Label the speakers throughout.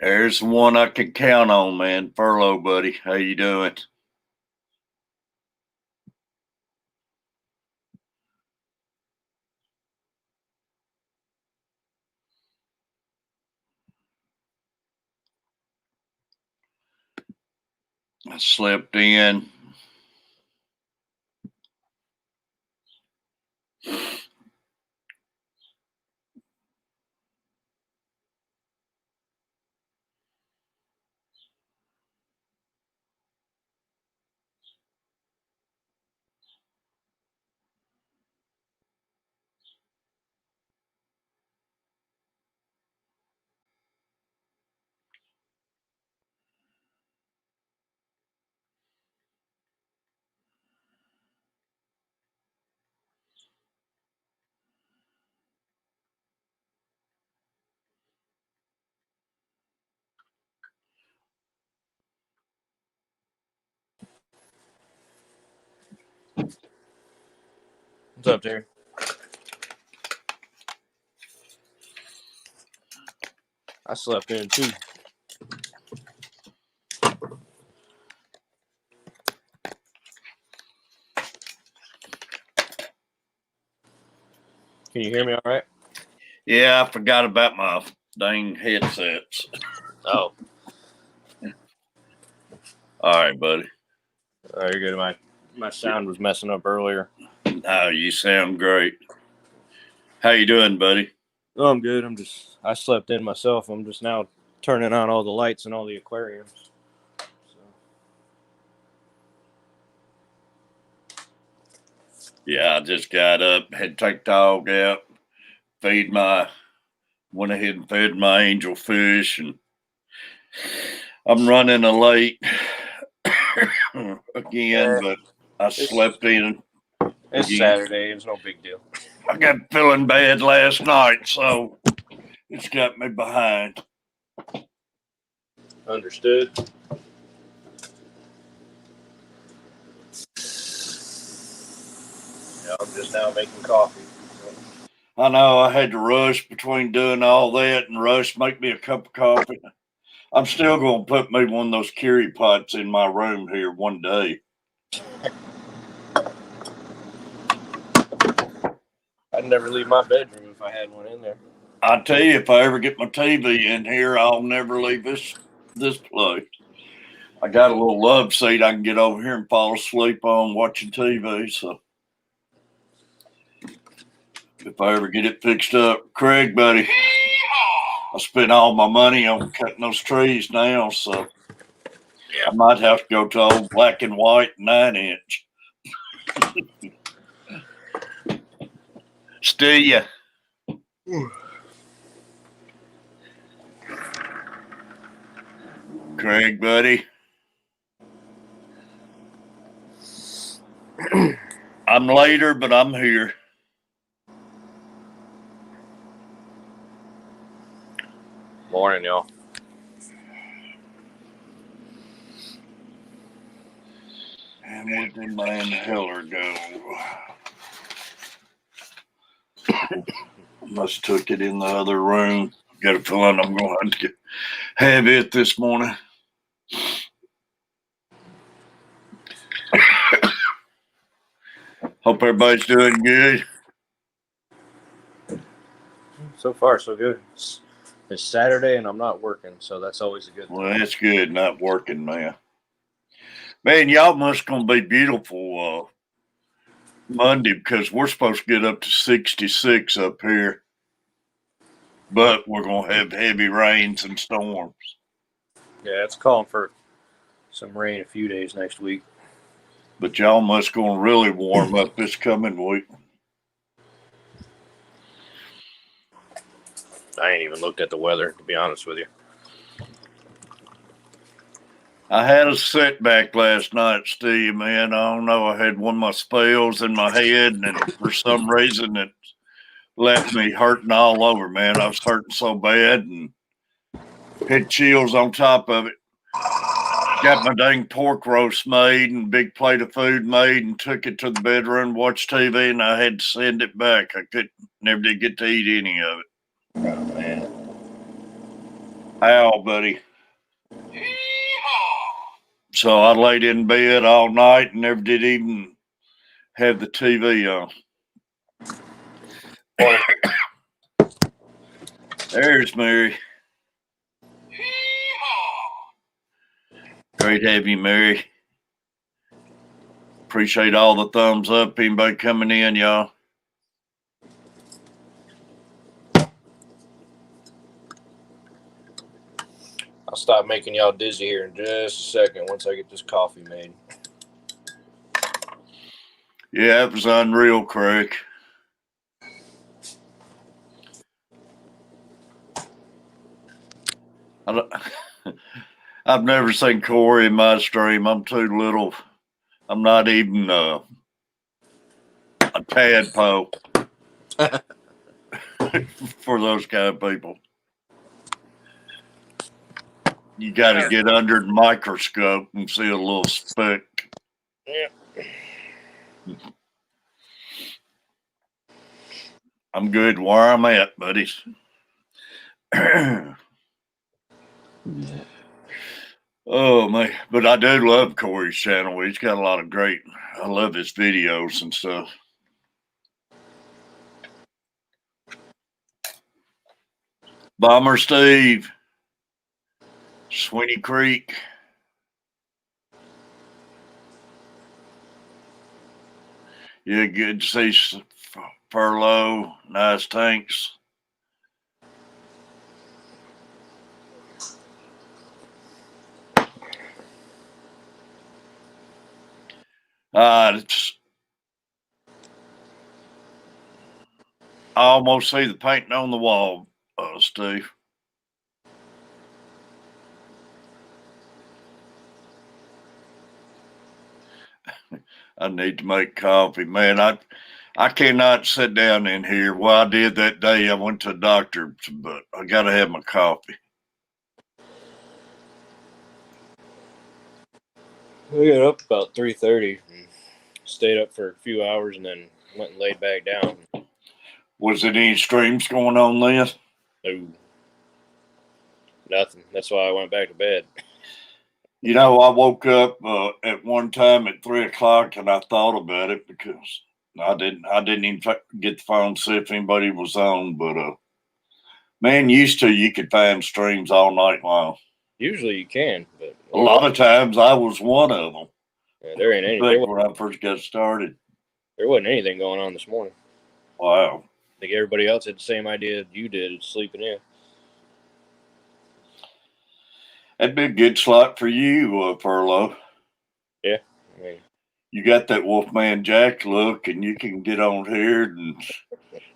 Speaker 1: There's one I can count on, man. Furlough, buddy. How you doing? I slept in.
Speaker 2: What's up, Terry? I slept in too. Can you hear me all right?
Speaker 1: Yeah, I forgot about my dang headsets.
Speaker 2: Oh.
Speaker 1: All right, buddy.
Speaker 2: Oh, you're good. My sound was messing up earlier.
Speaker 1: Oh, you sound great. How you doing, buddy?
Speaker 2: Oh, I'm good. I slept in myself. I'm just now turning on all the lights and all the aquariums. So.
Speaker 1: Yeah, I just got up, had to take the dog out, went ahead and fed my angel fish, and I'm running a late again, but I slept in.
Speaker 2: It's
Speaker 1: again.
Speaker 2: Saturday. It's no big deal.
Speaker 1: I got feeling bad last night, so it's got me behind.
Speaker 2: Understood. Yeah, I'm just now making coffee.
Speaker 1: I know I had to rush between doing all that and rush make me a cup of coffee. I'm still going to put me one of those Curie pots in my room here one day.
Speaker 2: I'd never leave my bedroom if I had one in there.
Speaker 1: I tell you, if I ever get my TV in here, I'll never leave this place. I got a little love seat I can get over here and fall asleep on watching TV. So if I ever get it fixed up, Craig, buddy, I spent all my money on cutting those trees now, so I might have to go to old black and white 9-inch. Still ya. Craig, buddy. I'm later, but I'm here.
Speaker 2: Morning, y'all.
Speaker 1: And where did my inhaler go? Must took it in the other room. Got a feeling I'm going to have to have it this morning. Hope everybody's doing good.
Speaker 2: So far, so good. It's Saturday and I'm not working, so that's always a good thing.
Speaker 1: Well, that's good, not working, man. Man, y'all must going to be beautiful Monday because we're supposed to get up to 66 up here. But we're going to have heavy rains and storms.
Speaker 2: Yeah, it's calling for some rain a few days next week.
Speaker 1: But y'all must going to really warm up this coming week.
Speaker 2: I ain't even looked at the weather, to be honest with you.
Speaker 1: I had a setback last night, Steve, man. I don't know. I had one of my spells in my head, and for some reason it left me hurting all over, man. I was hurting so bad and had chills on top of it. Got my dang pork roast made and big plate of food made and took it to the bedroom, watched TV, and I had to send it back. I never did get to eat any of it.
Speaker 2: Oh, man.
Speaker 1: How, buddy? So I laid in bed all night and never did even have the TV on. There's Mary. Great to have you, Mary. Appreciate all the thumbs up. Anybody coming in, y'all?
Speaker 2: I'll stop making y'all dizzy here in just a second once I get this coffee made.
Speaker 1: Yeah, it was unreal, Craig. I've never seen Corey in my stream. I'm too little. I'm not even a tadpole for those kind of people. You got to get under the microscope and see a little speck.
Speaker 2: Yeah.
Speaker 1: I'm good where I'm at, buddies. Oh man, but I do love Corey's channel. He's got a lot of great. I love his videos and stuff. Bomber Steve, Sweeney Creek. Yeah, good to see Furlough. Nice tanks. It's, I almost see the painting on the wall, Steve. I need to make coffee, man. I cannot sit down in here. Well, I did that day. I went to the doctor, but I got to have my coffee.
Speaker 2: We got up about 3:30 and stayed up for a few hours and then went and laid back down.
Speaker 1: Was it any streams going on then?
Speaker 2: No, nothing. That's why I went back to bed.
Speaker 1: You know, I woke up at one time at 3:00 and I thought about it because I didn't even get the phone to see if anybody was on. But man, used to you could find streams all night long.
Speaker 2: Usually you can, but
Speaker 1: A lot of times I was one of them.
Speaker 2: there ain't anything.
Speaker 1: When I first got started,
Speaker 2: there wasn't anything going on this morning.
Speaker 1: Wow.
Speaker 2: I think everybody else had the same idea you did, sleeping in.
Speaker 1: That'd be a good slot for you, Furlough.
Speaker 2: Yeah, I mean,
Speaker 1: you got that Wolfman Jack look, and you can get on here and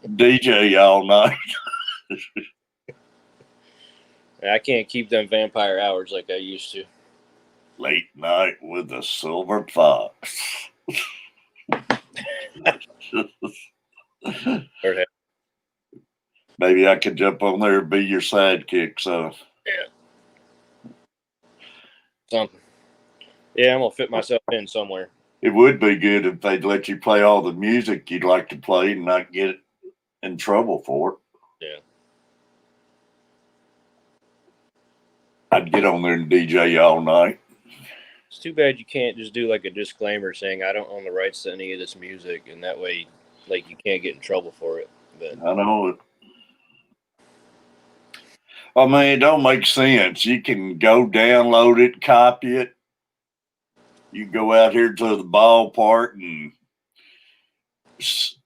Speaker 1: DJ all night.
Speaker 2: I can't keep them vampire hours like I used to.
Speaker 1: Late night with the silver fox. Maybe I could jump on there and be your sidekick, so.
Speaker 2: Yeah. Something. Yeah, I'm going to fit myself in somewhere.
Speaker 1: It would be good if they'd let you play all the music you'd like to play and not get in trouble for it.
Speaker 2: Yeah.
Speaker 1: I'd get on there and DJ all night.
Speaker 2: It's too bad you can't just do like a disclaimer saying I don't own the rights to any of this music, and that way, like, you can't get in trouble for it. But
Speaker 1: I know it. I mean, it don't make sense. You can go download it, copy it. You can go out here to the ballpark and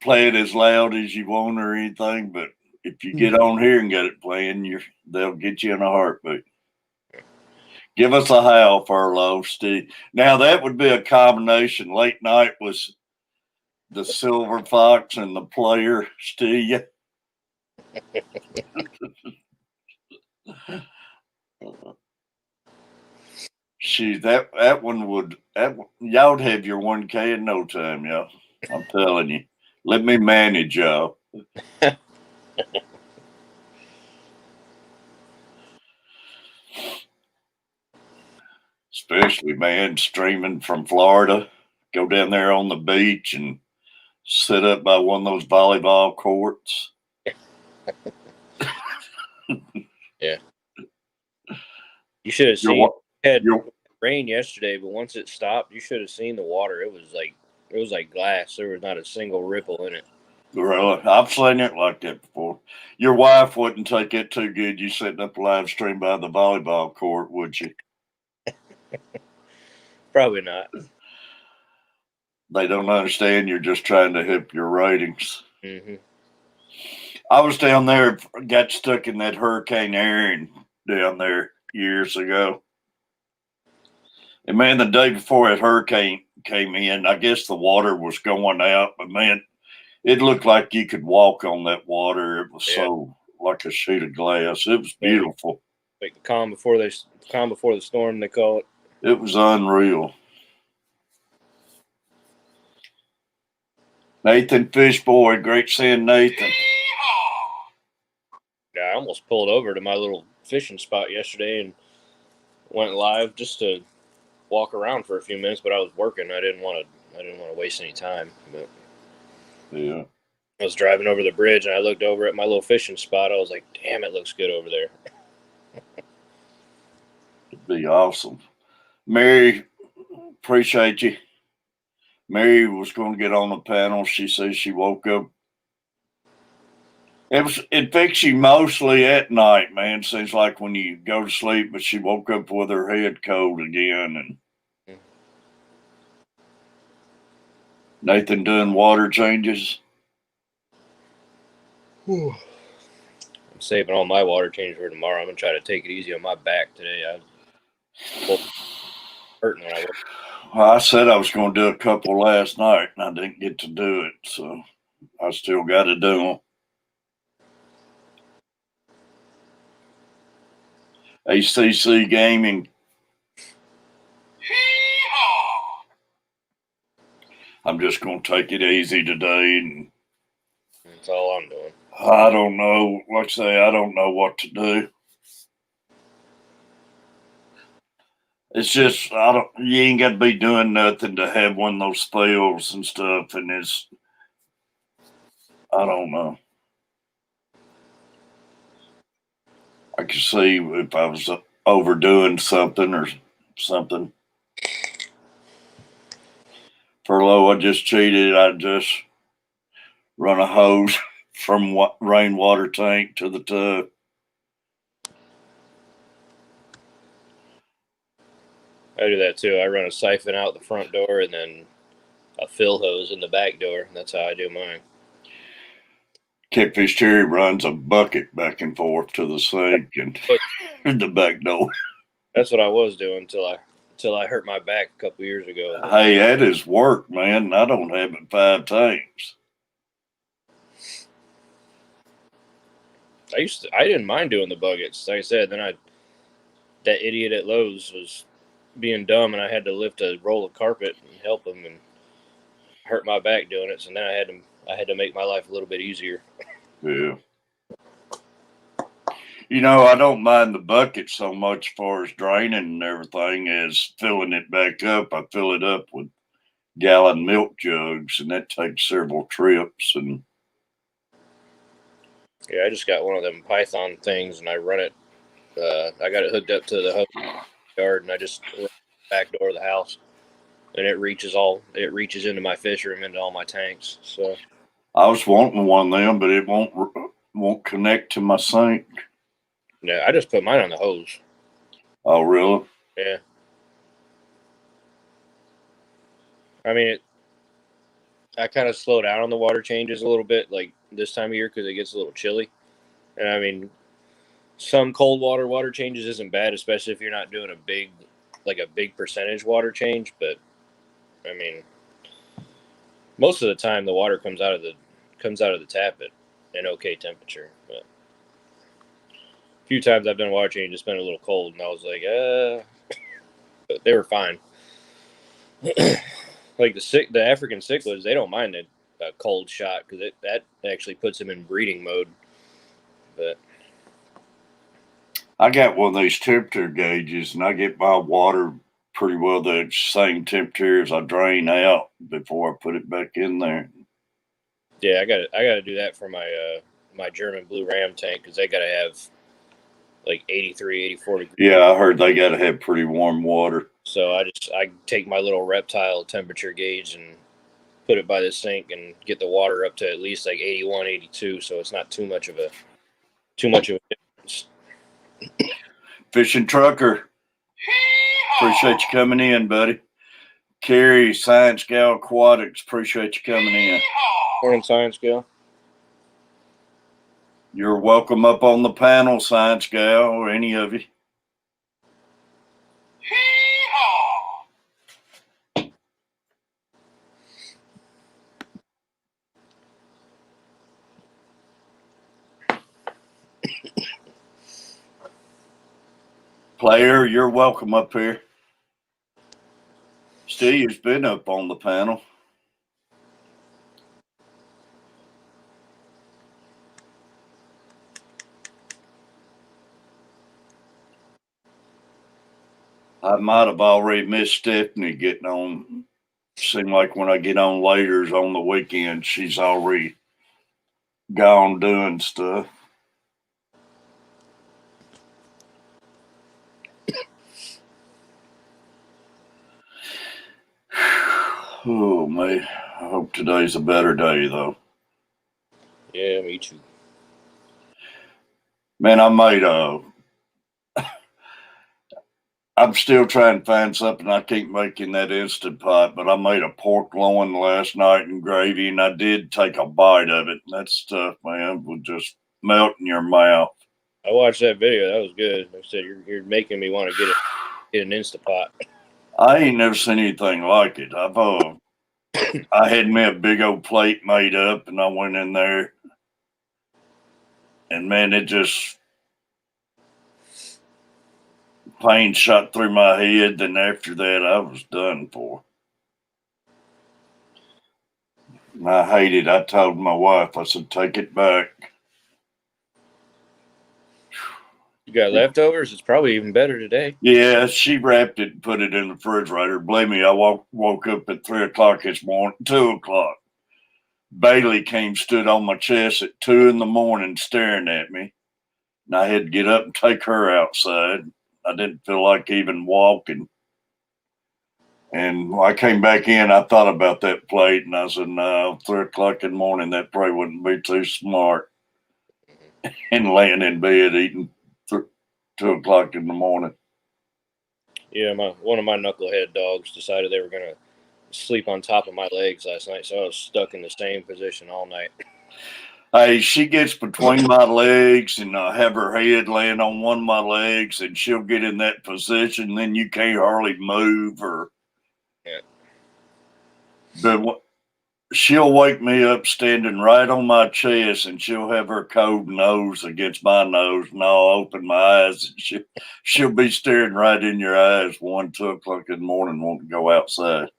Speaker 1: play it as loud as you want or anything. But if you get on here and get it playing, they'll get you in a heartbeat. Give us a howl, Furlough, Steve. Now that would be a combination. Late night was the Silver Fox and the player, Steve. That one would y'all would have your 1K in no time, y'all. I'm telling you. Let me manage y'all. Especially, man, streaming from Florida. Go down there on the beach and sit up by one of those volleyball courts.
Speaker 2: Yeah. should have
Speaker 1: Your
Speaker 2: seen.
Speaker 1: wa-
Speaker 2: We had
Speaker 1: your
Speaker 2: rain yesterday, but once it stopped, you should have seen the water. It was like glass. There was not a single ripple in it.
Speaker 1: Really, I've seen it like that before. Your wife wouldn't take it too good. You setting up a live stream by the volleyball court, would you?
Speaker 2: Probably not.
Speaker 1: They don't understand you're just trying to hit your ratings.
Speaker 2: Mm-hmm.
Speaker 1: I was down there, got stuck in that Hurricane Aaron down there years ago. And man, the day before that hurricane came in, I guess the water was going out, but man, it looked like you could walk on that water. It was so like a sheet of glass. It was beautiful.
Speaker 2: Like the calm before the storm, they call it.
Speaker 1: It was unreal. Nathan Fishboy, great seeing Nathan.
Speaker 2: Yeah, I almost pulled over to my little fishing spot yesterday and went live just to walk around for a few minutes, but I was working. I didn't want to waste any time. But
Speaker 1: yeah,
Speaker 2: I was driving over the bridge and I looked over at my little fishing spot. I was like, "Damn, it looks good over there."
Speaker 1: it'd be awesome. Mary, appreciate you. Mary was going to get on the panel. She says she woke up. It affects you mostly at night, man. Seems like when you go to sleep, but she woke up with her head cold again. And Nathan doing water changes.
Speaker 2: I'm saving all my water changes for tomorrow. I'm gonna try to take it easy on my back today. I hurting when I work.
Speaker 1: Well, I said I was going to do a couple last night, and I didn't get to do it, so I still got to do them. ACC Gaming. I'm just going to take it easy today, and
Speaker 2: That's all I'm doing.
Speaker 1: I don't know. Like I say, I don't know what to do. It's just you ain't got to be doing nothing to have one of those spells and stuff, and I don't know. I could see if I was overdoing something or something. For low, I just cheated. I just run a hose from rainwater tank to the tub.
Speaker 2: I do that too. I run a siphon out the front door and then a fill hose in the back door. That's how I do mine.
Speaker 1: Catfish Terry runs a bucket back and forth to the sink and the back door.
Speaker 2: That's what I was doing until I hurt my back a couple years ago.
Speaker 1: Hey, that is work, man. I don't have it 5 tanks.
Speaker 2: I didn't mind doing the buckets. Like I said, then that idiot at Lowe's was being dumb, and I had to lift a roll of carpet and help him, and hurt my back doing it. So then I had to make my life a little bit easier.
Speaker 1: Yeah. You know, I don't mind the bucket so much as far as draining and everything as filling it back up. I fill it up with gallon milk jugs, and that takes several trips. And
Speaker 2: Yeah, I just got one of them Python things, and I run it. I got it hooked up to the hose yard, and I just run the back door of the house, and it reaches into my fish room, into all my tanks. So
Speaker 1: I was wanting one of them, but it won't connect to my sink.
Speaker 2: yeah, I just put mine on the hose.
Speaker 1: Oh, really?
Speaker 2: Yeah. I mean, I kind of slow down on the water changes a little bit, like this time of year, because it gets a little chilly. And I mean, some cold water changes isn't bad, especially if you're not doing a big percentage water change. But I mean, most of the time the water comes out of the tap at an okay temperature. But a few times I've done water change, it's been a little cold, and I was like, but they were fine. Like the African cichlids, they don't mind a cold shot because that actually puts them in breeding mode. But
Speaker 1: I got one of these temperature gauges, and I get my water pretty well the same temperature as I drain out before I put it back in there.
Speaker 2: yeah, I got to do that for my my German blue ram tank because they got to have like 83, 84 degrees.
Speaker 1: Yeah, I heard they got to have pretty warm water.
Speaker 2: So I take my little reptile temperature gauge and put it by the sink and get the water up to at least like 81, 82. So it's not too much of a difference.
Speaker 1: Fishing Trucker, appreciate you coming in, buddy. Carrie, Science Gal Aquatics, appreciate you coming in.
Speaker 2: Morning, Science Gal.
Speaker 1: You're welcome up on the panel, Science Gal, or any of you. Player, you're welcome up here. Steve's been up on the panel. I might have already missed Stephanie getting on. Seem like when I get on later on the weekend, she's already gone doing stuff. Oh, man. I hope today's a better day, though.
Speaker 2: Yeah, me too.
Speaker 1: Man, I'm still trying to find something. I keep making that Instant Pot, but I made a pork loin last night in gravy, and I did take a bite of it. And that stuff, man, would just melt in your mouth.
Speaker 2: I watched that video. That was good. Like I said, you're making me want to get an Instapot.
Speaker 1: I ain't never seen anything like it. I had me a big old plate made up, and I went in there, and man, it just pain shot through my head. Then after that, I was done for. And I hated. I told my wife, I said, take it back.
Speaker 2: You got leftovers? It's probably even better today.
Speaker 1: Yeah, she wrapped it and put it in the refrigerator. Believe me, I woke up at 3 o'clock this morning, 2 o'clock. Bailey came, stood on my chest at 2 in the morning staring at me. And I had to get up and take her outside. I didn't feel like even walking. And when I came back in, I thought about that plate, and I said, no, 3 o'clock in the morning, that probably wouldn't be too smart. And laying in bed eating 2 o'clock in the morning.
Speaker 2: Yeah, one of my knucklehead dogs decided they were going to sleep on top of my legs last night, so I was stuck in the same position all night.
Speaker 1: Hey, she gets between my legs, and I have her head laying on one of my legs, and she'll get in that position, and then you can't hardly move her.
Speaker 2: Yeah.
Speaker 1: But she'll wake me up standing right on my chest, and she'll have her cold nose against my nose, and I'll open my eyes, and she'll be staring right in your eyes 1, 2 o'clock in the morning, wanting to go outside.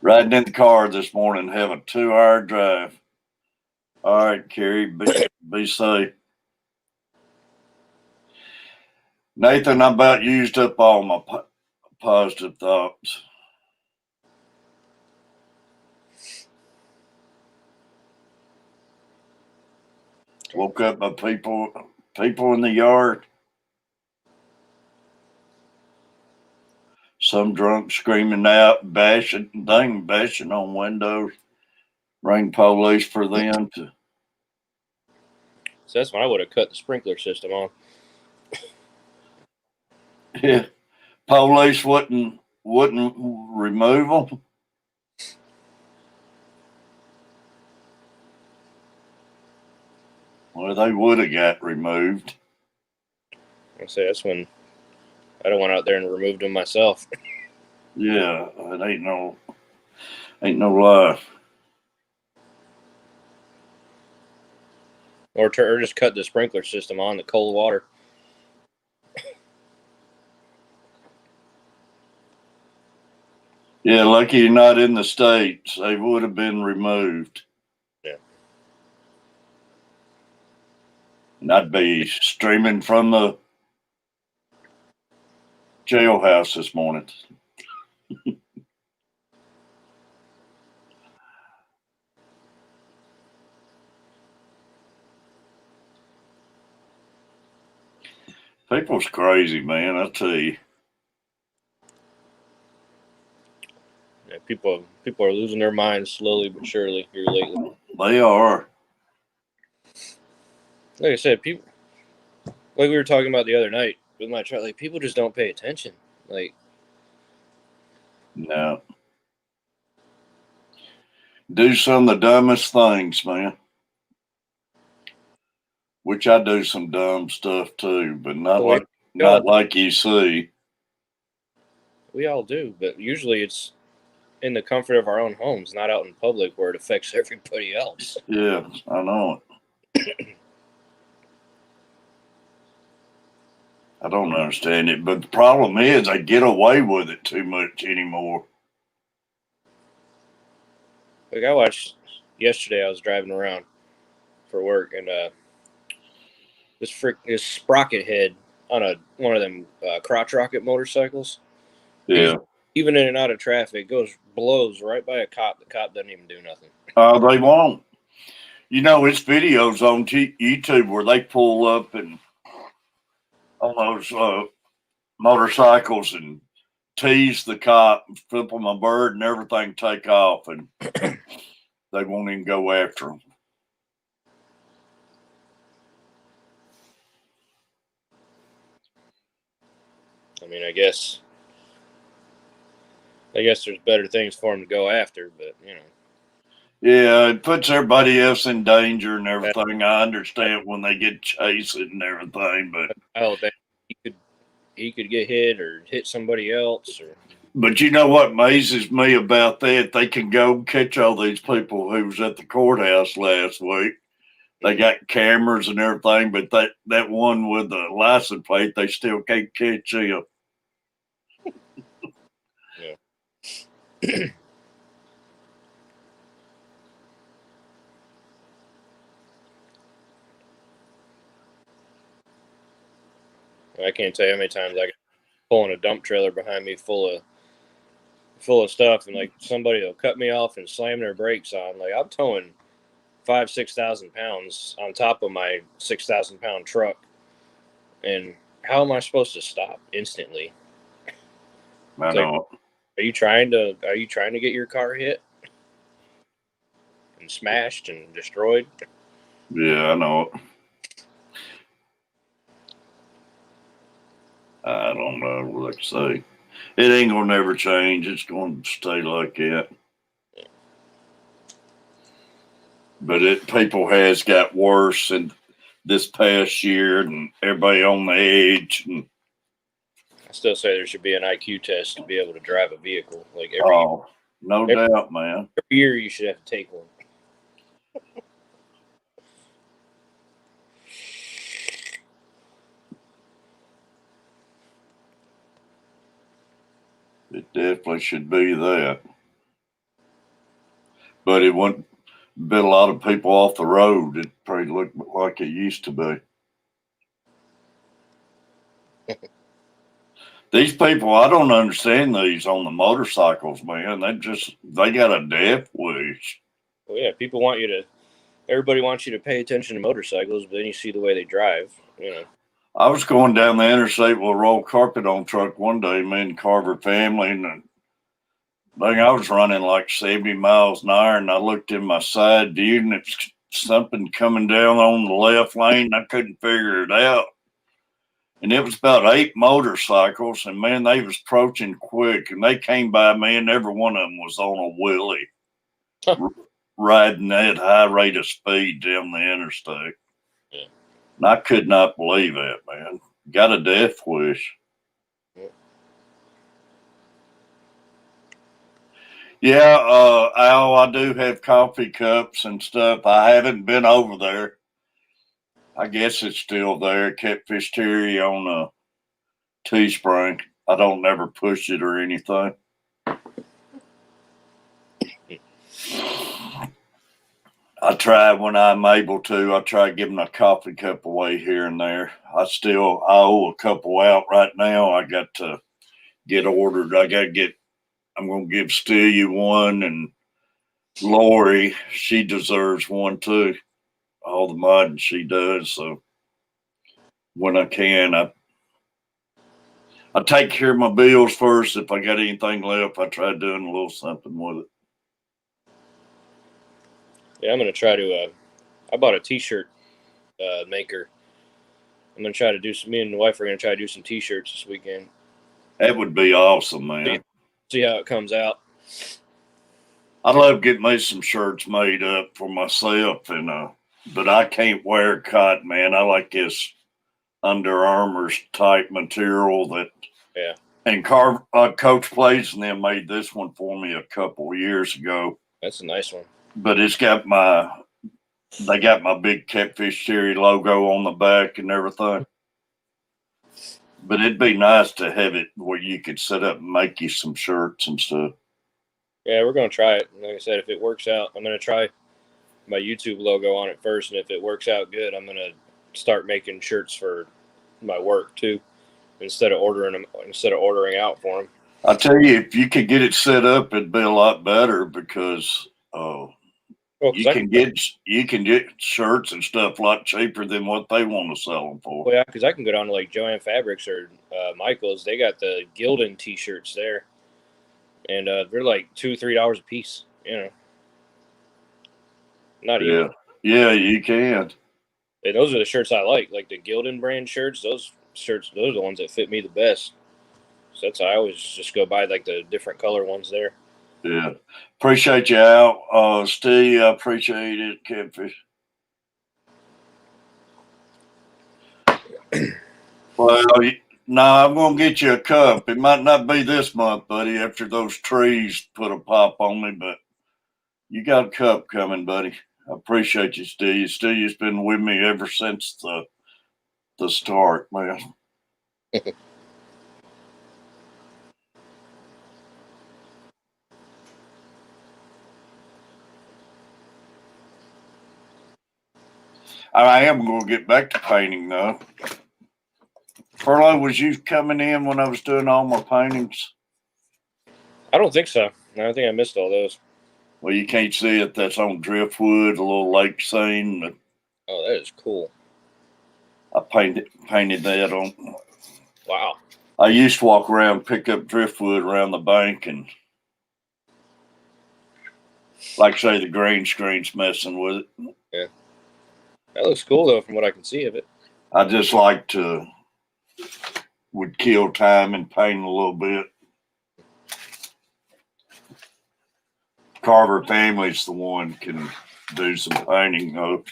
Speaker 1: Riding in the car this morning, have a 2-hour drive. All right, Carrie, be safe. Nathan, I about used up all my positive thoughts. Woke up by people in the yard. Some drunk screaming out, bashing on windows. Ring police for them to.
Speaker 2: So that's when I would have cut the sprinkler system on.
Speaker 1: Yeah, police wouldn't remove them. Well, they would have got removed.
Speaker 2: I say that's when I don't went out there and removed them myself.
Speaker 1: Yeah, it ain't no lie.
Speaker 2: Or just cut the sprinkler system on the cold water.
Speaker 1: Yeah, lucky you're not in the States. They would have been removed.
Speaker 2: Yeah.
Speaker 1: And I'd be streaming from the jailhouse this morning. People's crazy, man. I tell you.
Speaker 2: Yeah, people are losing their minds slowly but surely here lately.
Speaker 1: They are.
Speaker 2: Like I said, people, like we were talking about the other night with my truck, like people just don't pay attention. Like,
Speaker 1: No. Do some of the dumbest things, man. Which I do some dumb stuff too, but not
Speaker 2: we
Speaker 1: like you see.
Speaker 2: we all do, but usually it's in the comfort of our own homes, not out in public where it affects everybody else.
Speaker 1: Yeah, I know it. I don't understand it, but the problem is they get away with it too much anymore.
Speaker 2: Like I watched yesterday, I was driving around for work, and this sprocket head on one of them crotch rocket motorcycles.
Speaker 1: Yeah.
Speaker 2: Even in and out of traffic, blows right by a cop. The cop doesn't even do nothing.
Speaker 1: They won't. You know, it's videos on YouTube where they pull up and on those motorcycles and tease the cop, flip them a bird and everything, take off, and they won't even go after them.
Speaker 2: I mean, I guess there's better things for them to go after, but you know.
Speaker 1: Yeah, it puts everybody else in danger and everything. I understand when they get chased and everything, but
Speaker 2: he could get hit or hit somebody else.
Speaker 1: But you know what amazes me about that? They can go catch all these people who was at the courthouse last week. They got cameras and everything, but that one with the license plate, they still can't catch him.
Speaker 2: Yeah. I can't tell you how many times I got pulling a dump trailer behind me full of stuff, and like somebody will cut me off and slam their brakes on. Like I'm towing 5,000-6,000 pounds on top of my 6,000-pound truck, and how am I supposed to stop instantly?
Speaker 1: I know.
Speaker 2: Like, are you trying to get your car hit and smashed and destroyed?
Speaker 1: Yeah, I know. I don't know what to say. It ain't gonna never change. It's gonna stay like that. But people has got worse in this past year, and everybody on the edge. And
Speaker 2: I still say there should be an IQ test to be able to drive a vehicle. Like
Speaker 1: no doubt, man.
Speaker 2: every year you should have to take one.
Speaker 1: It definitely should be that. But it wouldn't been a lot of people off the road. It probably looked like it used to be. These people, I don't understand these on the motorcycles, man. They got a death wish.
Speaker 2: Well, yeah, everybody wants you to pay attention to motorcycles, but then you see the way they drive, you know.
Speaker 1: I was going down the interstate with a roll carpet on truck one day, me and Carver family, and I was running like 70 miles an hour, and I looked in my side view, and it's something coming down on the left lane. I couldn't figure it out. And it was about 8 motorcycles, and man, they was approaching quick, and they came by me, and every one of them was on a wheelie, riding that high rate of speed down the interstate.
Speaker 2: Yeah.
Speaker 1: And I could not believe that, man. Got a death wish. Yeah, Al, I do have coffee cups and stuff. I haven't been over there. I guess it's still there. Catfish Terry on Teespring. I don't never push it or anything. I try when I'm able to. I try giving a coffee cup away here and there. I owe a couple out right now. I got to get ordered. I'm going to give Stelia one, and Lori, she deserves one too. All the modding she does. So when I can, I take care of my bills first. If I got anything left, I try doing a little something with it.
Speaker 2: Yeah, I'm gonna try to. I bought a T-shirt maker. I'm gonna try to do some. Me and the wife are gonna try to do some T-shirts this weekend.
Speaker 1: That would be awesome, man.
Speaker 2: See how it comes out.
Speaker 1: I love getting me some shirts made up for myself, and but I can't wear cotton, man. I like this Under Armour's type material that.
Speaker 2: Yeah.
Speaker 1: And Coach Plays and them made this one for me a couple of years ago.
Speaker 2: That's a nice one.
Speaker 1: But they got my big Catfish Cherry logo on the back and everything. But it'd be nice to have it where you could set up and make you some shirts and stuff.
Speaker 2: Yeah, we're gonna try it. Like I said, if it works out, I'm gonna try my YouTube logo on it first, and if it works out good, I'm gonna start making shirts for my work too, instead of ordering out for them.
Speaker 1: I tell you, if you could get it set up, it'd be a lot better because you can get shirts and stuff a lot cheaper than what they want to sell them for.
Speaker 2: Well, yeah, because I can go down to like Joanne Fabrics or Michaels. They got the Gildan T-shirts there, and they're like $2-3 a piece. You know, not even.
Speaker 1: Yeah, you can.
Speaker 2: And those are the shirts I like the Gildan brand shirts. Those are the ones that fit me the best. So that's I always just go buy like the different color ones there.
Speaker 1: Yeah. Appreciate you, Al. Steve, I appreciate it, Catfish. Well, I'm going to get you a cup. It might not be this month, buddy, after those trees put a pop on me, but you got a cup coming, buddy. I appreciate you, Steve. Steve's been with me ever since the start, man. I am going to get back to painting, though. Perlo, was you coming in when I was doing all my paintings?
Speaker 2: I don't think so. I think I missed all those.
Speaker 1: Well, you can't see it. That's on Driftwood, a little lake scene.
Speaker 2: Oh, that is cool.
Speaker 1: I painted that on.
Speaker 2: Wow.
Speaker 1: I used to walk around, pick up driftwood around the bank, and like I say, the green screen's messing with it.
Speaker 2: Yeah. That looks cool, though, from what I can see of it.
Speaker 1: I just would kill time and paint a little bit. Carver family's the one can do some painting, though.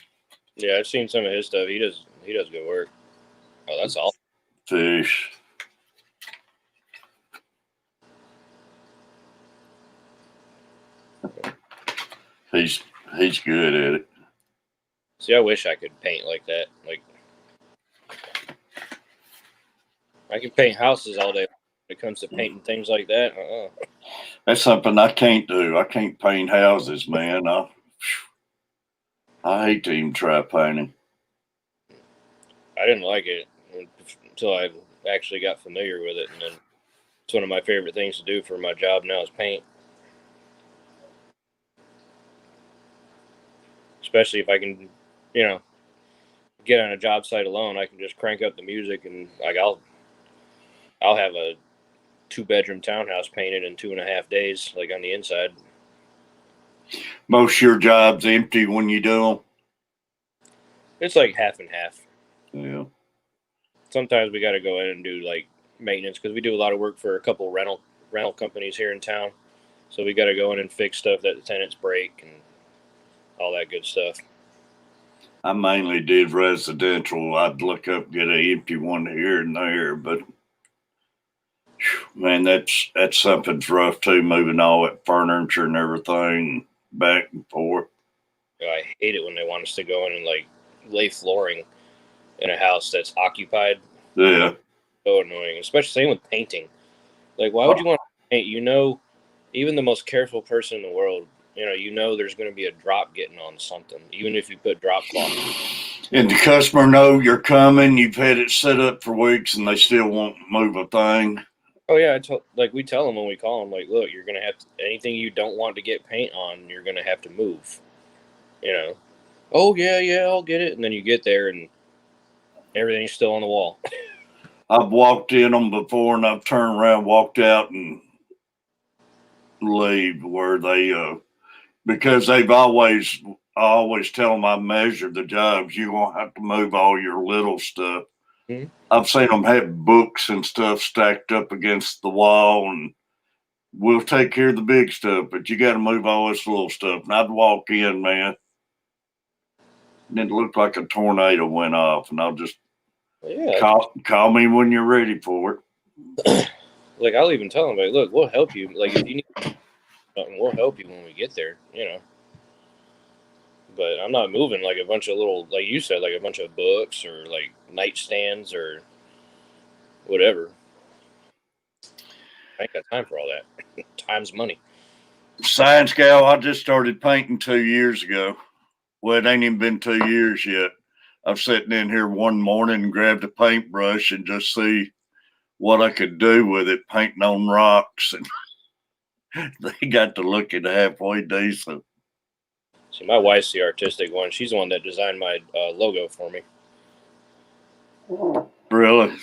Speaker 2: Yeah, I've seen some of his stuff. He does good work. Oh, that's all.
Speaker 1: Fish. He's good at it.
Speaker 2: See, I wish I could paint like that. Like, I can paint houses all day. When it comes to painting things like that,
Speaker 1: That's something I can't do. I can't paint houses, man. I hate to even try painting.
Speaker 2: I didn't like it until I actually got familiar with it, and then it's one of my favorite things to do for my job now is paint. Especially if I can, get on a job site alone, I can just crank up the music and like I'll have a 2-bedroom townhouse painted in 2.5 days, like on the inside.
Speaker 1: Most of your jobs empty when you do them?
Speaker 2: It's like half and half.
Speaker 1: Yeah.
Speaker 2: Sometimes we got to go in and do like maintenance because we do a lot of work for a couple rental companies here in town. So we got to go in and fix stuff that the tenants break and all that good stuff.
Speaker 1: I mainly did residential. I'd look up, get an empty one here and there, but man, that's something's rough too, moving all that furniture and everything back and forth.
Speaker 2: I hate it when they want us to go in and like lay flooring in a house that's occupied.
Speaker 1: Yeah.
Speaker 2: So annoying, especially same with painting. Like, why would you want to paint? Even the most careful person in the world, there's going to be a drop getting on something, even if you put drop cloth.
Speaker 1: And the customer know you're coming. You've had it set up for weeks, and they still won't move a thing.
Speaker 2: Oh yeah, we tell them when we call them, like, look, you're gonna have to, anything you don't want to get paint on, you're gonna have to move. Oh yeah, I'll get it, and then you get there and everything's still on the wall.
Speaker 1: I've walked in them before, and I've turned around, walked out, and leave where they because I always tell them I measure the jobs. You're gonna have to move all your little stuff.
Speaker 2: Hmm.
Speaker 1: I've seen them have books and stuff stacked up against the wall, and we'll take care of the big stuff, but you got to move all this little stuff. And I'd walk in, man, and it looked like a tornado went off, and I'll just
Speaker 2: Yeah,
Speaker 1: call me when you're ready for it.
Speaker 2: like I'll even tell them, like, look, we'll help you. Like if you need something, we'll help you when we get there. But I'm not moving like a bunch of little, like you said, like a bunch of books or like nightstands or whatever. I ain't got time for all that. Time's money.
Speaker 1: Science gal, I just started painting 2 years ago. Well, it ain't even been 2 years yet. I'm sitting in here one morning and grabbed a paintbrush and just see what I could do with it, painting on rocks, and they got to looking halfway decent.
Speaker 2: See, my wife's the artistic one. She's the one that designed my logo for me.
Speaker 1: Really?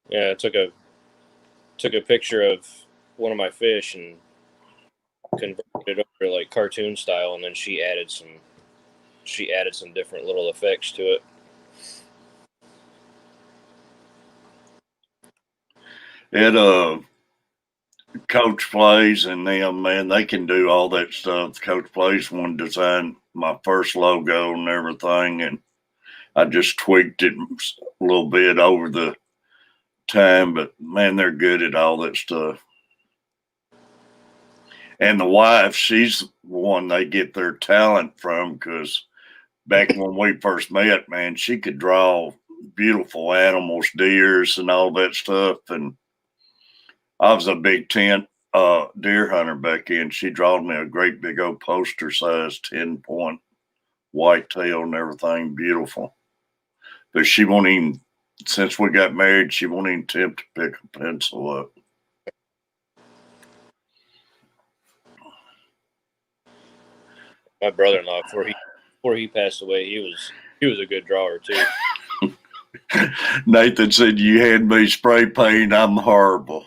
Speaker 2: Yeah, I took a picture of one of my fish and converted it over to like cartoon style, and then she added some different little effects to it.
Speaker 1: It Coach Plays and them, man, they can do all that stuff. Coach Plays one designed my first logo and everything, and I just tweaked it a little bit over the time, but man, they're good at all that stuff. And the wife, she's one they get their talent from, because back when we first met, man, she could draw beautiful animals, deers, and all that stuff. And I was a big tent deer hunter back then. She drawed me a great big old poster size 10-point white tail and everything, beautiful. But she won't even, since we got married, she won't even attempt to pick a pencil up.
Speaker 2: My brother-in-law, before he passed away, he was a good drawer too.
Speaker 1: Nathan said, "You had me spray paint. I'm horrible."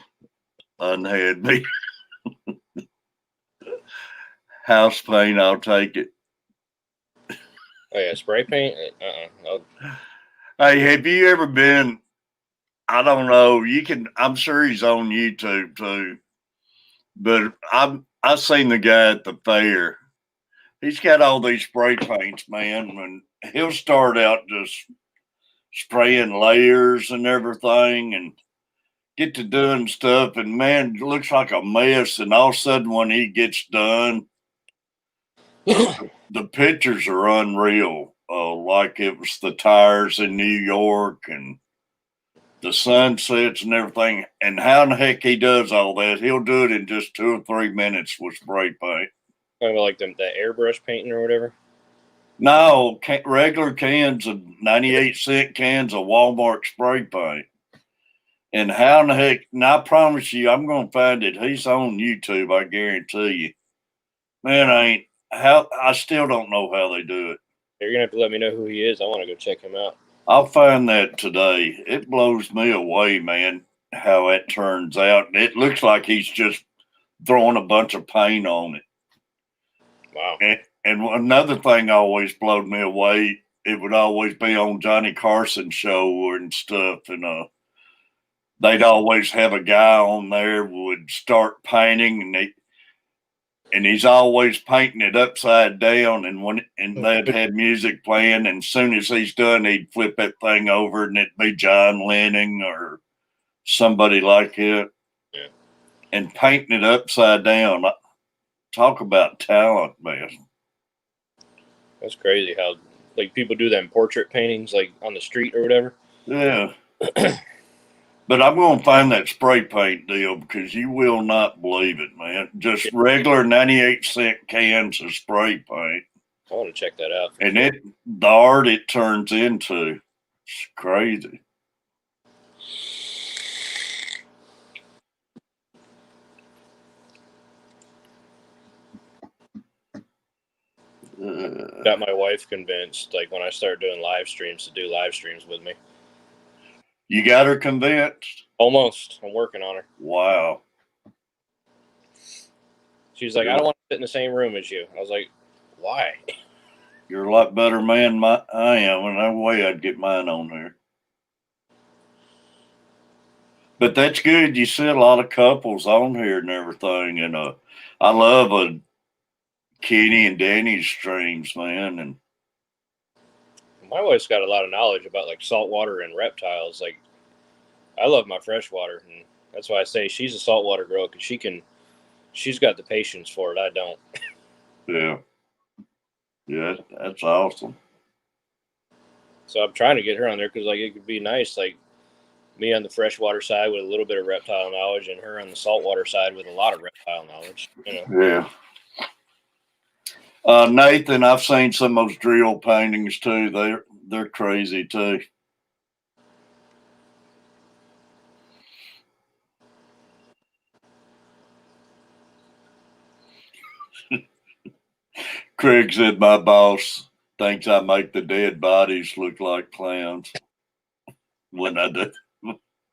Speaker 1: Unhad me. House paint, I'll take it.
Speaker 2: Oh yeah, spray paint.
Speaker 1: Hey, have you ever been? I don't know. You can. I'm sure he's on YouTube too. But I seen the guy at the fair. He's got all these spray paints, man, and he'll start out just spraying layers and everything, and get to doing stuff, and man, it looks like a mess. And all of a sudden, when he gets done, the pictures are unreal. Like it was the tires in New York and the sunsets and everything. And how in the heck he does all that? He'll do it in just 2 or 3 minutes with spray paint.
Speaker 2: Talking about like the airbrush painting or whatever.
Speaker 1: No, regular cans of 98-cent cans of Walmart spray paint. And how in the heck? And I promise you, I'm going to find it. He's on YouTube. I guarantee you. Man, I still don't know how they do it.
Speaker 2: You're gonna have to let me know who he is. I want to go check him out.
Speaker 1: I'll find that today. It blows me away, man, how it turns out. And it looks like he's just throwing a bunch of paint on it.
Speaker 2: Wow.
Speaker 1: And another thing always blowed me away, it would always be on Johnny Carson's show and stuff. And they'd always have a guy on there who would start painting, and he's always painting it upside down, and they'd have music playing, and as soon as he's done, he'd flip that thing over, and it'd be John Lennon or somebody like it.
Speaker 2: Yeah.
Speaker 1: And painting it upside down. Talk about talent, man.
Speaker 2: That's crazy how like people do them portrait paintings like on the street or whatever.
Speaker 1: Yeah. But I'm going to find that spray paint deal, because you will not believe it, man. Just regular 98-cent cans of spray paint.
Speaker 2: I want to check that out.
Speaker 1: And the art it turns into, it's crazy.
Speaker 2: Got my wife convinced, like when I start doing live streams, to do live streams with me.
Speaker 1: You got her convinced?
Speaker 2: Almost. I'm working on her.
Speaker 1: Wow.
Speaker 2: She's like, I don't want to sit in the same room as you. I was like, why?
Speaker 1: You're a lot better man than I am, and no way I'd get mine on here. But that's good. You see a lot of couples on here and everything, and I love Kenny and Danny's streams, man. And
Speaker 2: My wife's got a lot of knowledge about like saltwater and reptiles. Like, I love my freshwater, and that's why I say she's a saltwater girl because she's got the patience for it. I don't.
Speaker 1: yeah, that's awesome.
Speaker 2: So I'm trying to get her on there because like it could be nice, like me on the freshwater side with a little bit of reptile knowledge, and her on the saltwater side with a lot of reptile knowledge.
Speaker 1: Yeah. Nathan, I've seen some of those drill paintings too. They're crazy too. Craig said my boss thinks I make the dead bodies look like clowns when I do.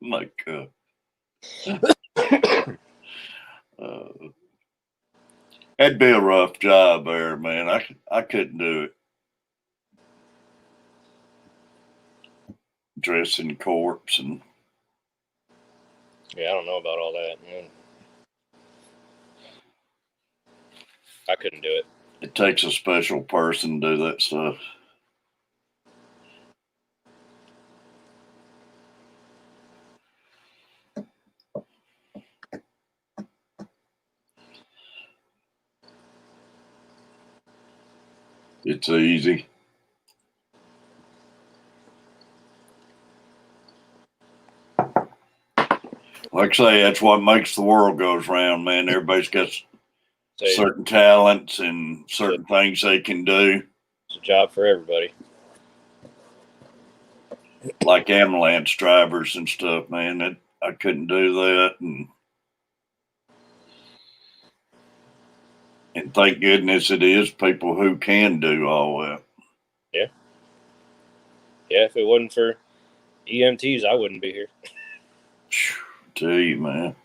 Speaker 1: Like, that'd be a rough job there, man. I couldn't do it. Dressing corpse and
Speaker 2: Yeah, I don't know about all that. I couldn't do it.
Speaker 1: it takes a special person to do that stuff. It's easy. Like I say, that's what makes the world goes round, man. Everybody's got certain talents and certain things they can do.
Speaker 2: It's a job for everybody.
Speaker 1: Like ambulance drivers and stuff, man. I couldn't do that, and thank goodness it is people who can do all that.
Speaker 2: Yeah. Yeah, if it wasn't for EMTs, I wouldn't be here.
Speaker 1: Tell you, man.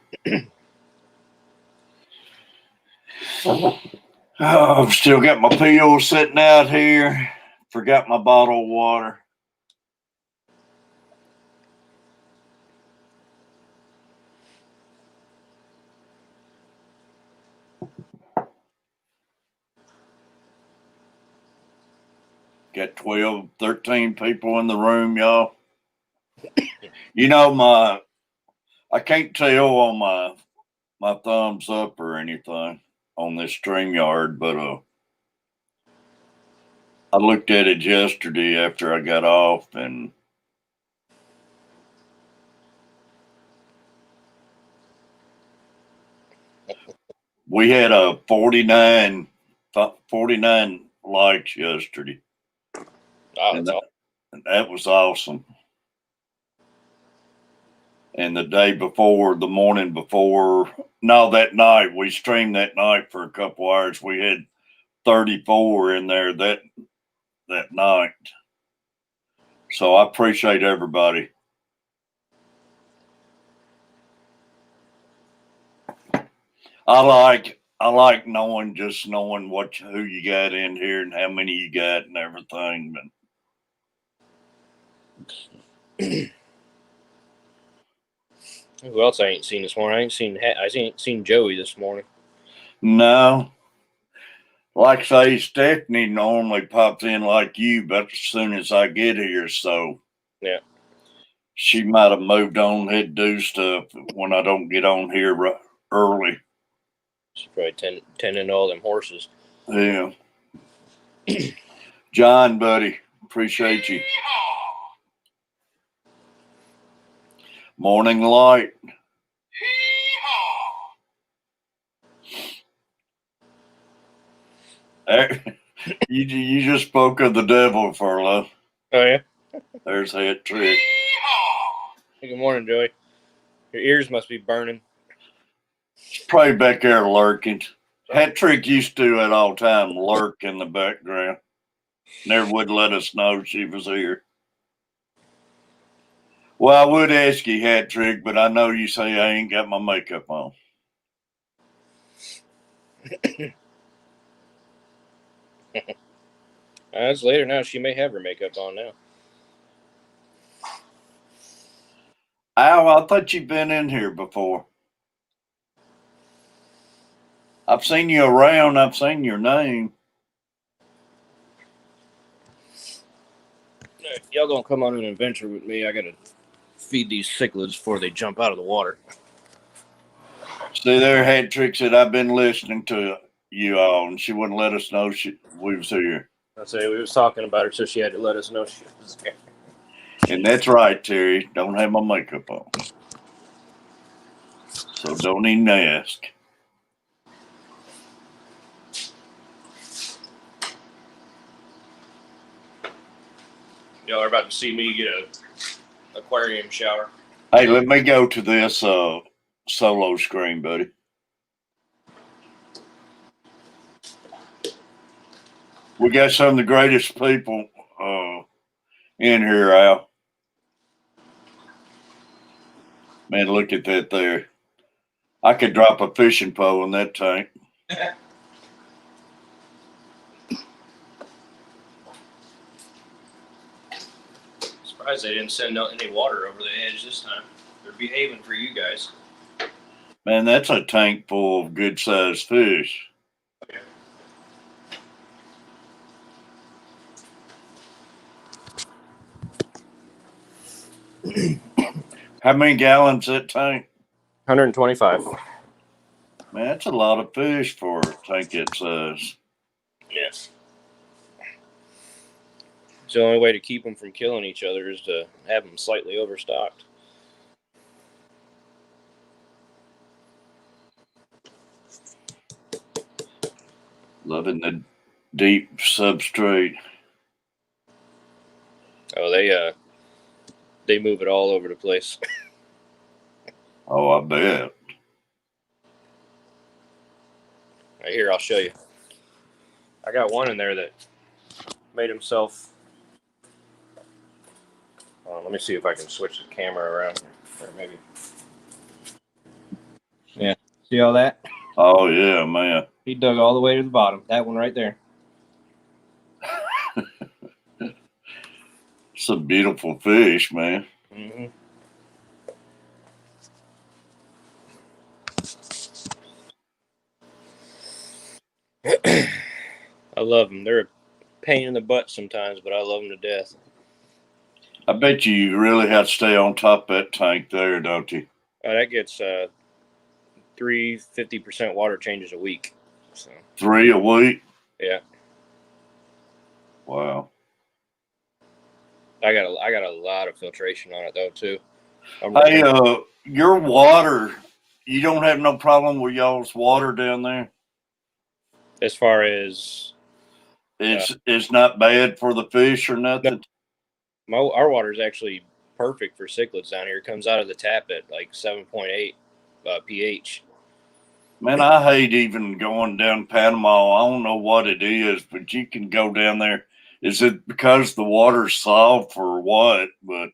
Speaker 1: I've still got my pills sitting out here. Forgot my bottle of water. Got 12, 13 people in the room, y'all. You know, I can't tell on my thumbs up or anything on this StreamYard, but I looked at it yesterday after I got off, and we had a 49 likes yesterday.
Speaker 2: Oh,
Speaker 1: and that was awesome. And the morning before, no, that night, we streamed that night for a couple hours. We had 34 in there that night. So I appreciate everybody. I like knowing who you got in here and how many you got and everything.
Speaker 2: who else I ain't seen this morning? I ain't seen Joey this morning.
Speaker 1: No. Like I say, Stephanie normally pops in like you, but as soon as I get here, so
Speaker 2: yeah,
Speaker 1: she might have moved on, had to do stuff when I don't get on here early.
Speaker 2: She's probably tending to all them horses.
Speaker 1: Yeah. John, buddy, appreciate you. Morning light. You just spoke of the devil, Furlough.
Speaker 2: Oh yeah.
Speaker 1: There's Hat Trick.
Speaker 2: Hey, good morning, Joey. Your ears must be burning.
Speaker 1: She's probably back there lurking. Hat Trick used to do it all the time, lurk in the background. Never would let us know she was here. Well, I would ask you, Hat Trick, but I know you say I ain't got my makeup on.
Speaker 2: It's later now. She may have her makeup on now.
Speaker 1: Al, I thought you'd been in here before. I've seen you around. I've seen your name.
Speaker 2: Y'all gonna come on an adventure with me? I gotta feed these cichlids before they jump out of the water.
Speaker 1: See, there, Hat Trick said I've been listening to you all, and she wouldn't let us know we was here.
Speaker 2: I say we was talking about her, so she had to let us know she was here.
Speaker 1: And that's right, Terry. Don't have my makeup on. So don't even ask.
Speaker 2: Y'all are about to see me get a aquarium shower.
Speaker 1: Hey, let me go to this solo screen, buddy. We got some of the greatest people in here, Al. Man, look at that there. I could drop a fishing pole in that tank.
Speaker 2: Surprised they didn't send out any water over the edge this time. They're behaving for you guys.
Speaker 1: Man, that's a tank full of good-sized fish.
Speaker 2: Okay.
Speaker 1: How many gallons that tank?
Speaker 2: 125.
Speaker 1: Man, that's a lot of fish for a tank that size.
Speaker 2: Yes. So the only way to keep them from killing each other is to have them slightly overstocked.
Speaker 1: Loving the deep substrate.
Speaker 2: Oh, they move it all over the place.
Speaker 1: Oh, I bet.
Speaker 2: Right here, I'll show you. I got one in there that made himself. Let me see if I can switch the camera around. Or maybe. Yeah. See all that?
Speaker 1: Oh, yeah, man.
Speaker 2: He dug all the way to the bottom. That one right there.
Speaker 1: It's a beautiful fish, man.
Speaker 2: Mm-hmm. I love them. They're a pain in the butt sometimes, but I love them to death.
Speaker 1: I bet you really have to stay on top of that tank there, don't you?
Speaker 2: That gets 3 50% water changes a week. So
Speaker 1: 3 a week?
Speaker 2: yeah.
Speaker 1: Wow.
Speaker 2: I got a lot of filtration on it though too.
Speaker 1: Hey, your water, you don't have no problem with y'all's water down there?
Speaker 2: As far as
Speaker 1: It's not bad for the fish or nothing?
Speaker 2: our water is actually perfect for cichlids down here. It comes out of the tap at like 7.8 pH.
Speaker 1: Man, I hate even going down Panama. I don't know what it is, but you can go down there. Is it because the water's soft or what? But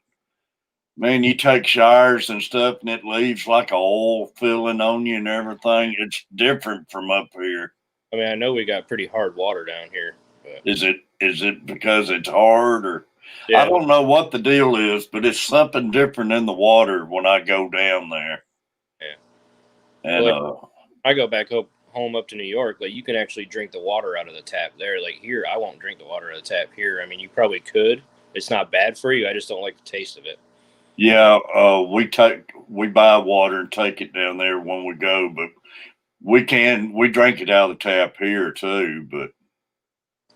Speaker 1: man, you take showers and stuff and it leaves like a oil filling on you and everything. It's different from up here.
Speaker 2: I mean, I know we got pretty hard water down here. But
Speaker 1: Is it because it's hard or
Speaker 2: yeah,
Speaker 1: I don't know what the deal is, but it's something different in the water when I go down there.
Speaker 2: Yeah.
Speaker 1: And
Speaker 2: well, I go back home up to New York. Like you can actually drink the water out of the tap there. Like here, I won't drink the water out of the tap here. I mean, you probably could. It's not bad for you. I just don't like the taste of it.
Speaker 1: yeah, we buy water and take it down there when we go, but we drink it out of the tap here too. But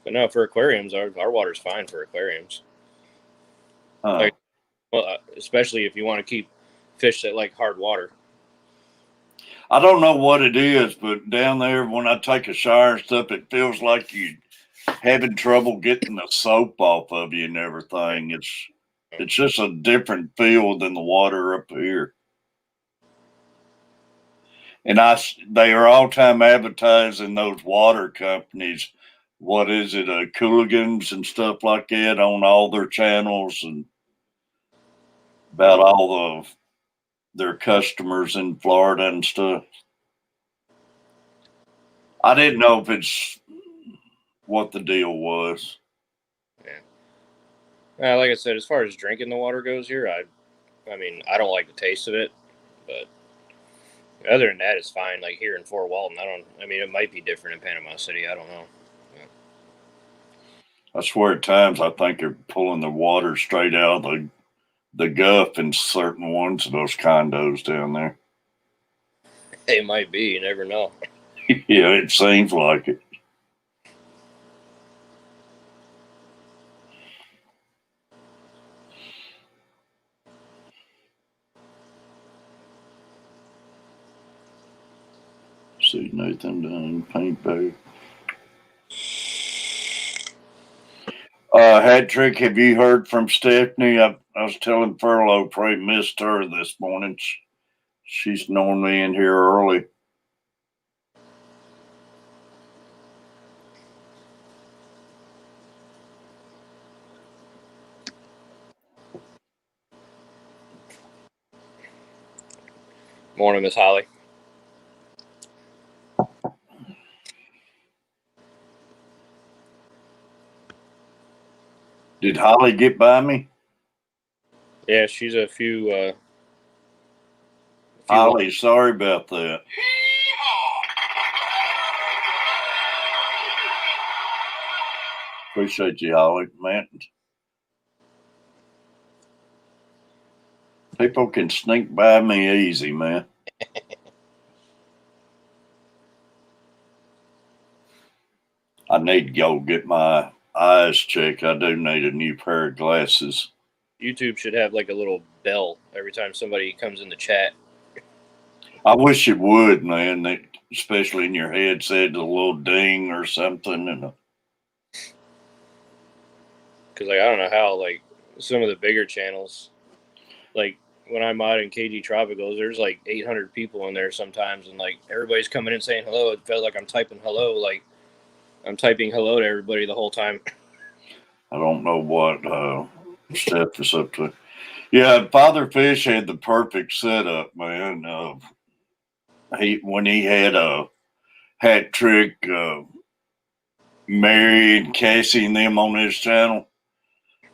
Speaker 2: no, for aquariums, our water's fine for aquariums. Like, well, especially if you want to keep fish that like hard water.
Speaker 1: I don't know what it is, but down there when I take a shower and stuff, it feels like you having trouble getting the soap off of you and everything. It's just a different feel than the water up here. And they are all time advertising those water companies. What is it, Cooligans and stuff like that on all their channels, and about all their customers in Florida and stuff. I didn't know if it's what the deal was.
Speaker 2: Like I said, as far as drinking the water goes here, I mean, I don't like the taste of it, but other than that, it's fine. Like here in Fort Walton, I mean, it might be different in Panama City. I don't know.
Speaker 1: I swear at times I think they're pulling the water straight out of the guff in certain ones of those condos down there.
Speaker 2: It might be. You never know.
Speaker 1: Yeah, it seems like it. See Nathan done paint bag. Hat trick, have you heard from Stephanie? I was telling Furlough, probably missed her this morning. She's normally in here early.
Speaker 2: Morning, Miss Holly.
Speaker 1: Did Holly get by me?
Speaker 2: Yeah, she's a few
Speaker 1: Holly, sorry about that. Appreciate you, Holly, man. People can sneak by me easy, man. I need to go get my eyes checked. I do need a new pair of glasses.
Speaker 2: YouTube should have like a little bell every time somebody comes in the chat.
Speaker 1: I wish it would, man. That, especially in your headset, a little ding or something. And
Speaker 2: Because like I don't know how like some of the bigger channels, like when I'm out in KG Tropicals, there's like 800 people in there sometimes, and like everybody's coming in saying hello. It felt like I'm typing hello, like I'm typing hello to everybody the whole time.
Speaker 1: I don't know what Steph is up to. Yeah, Father Fish had the perfect setup, man. When he had a hat trick, Mary and Cassie and them on his channel,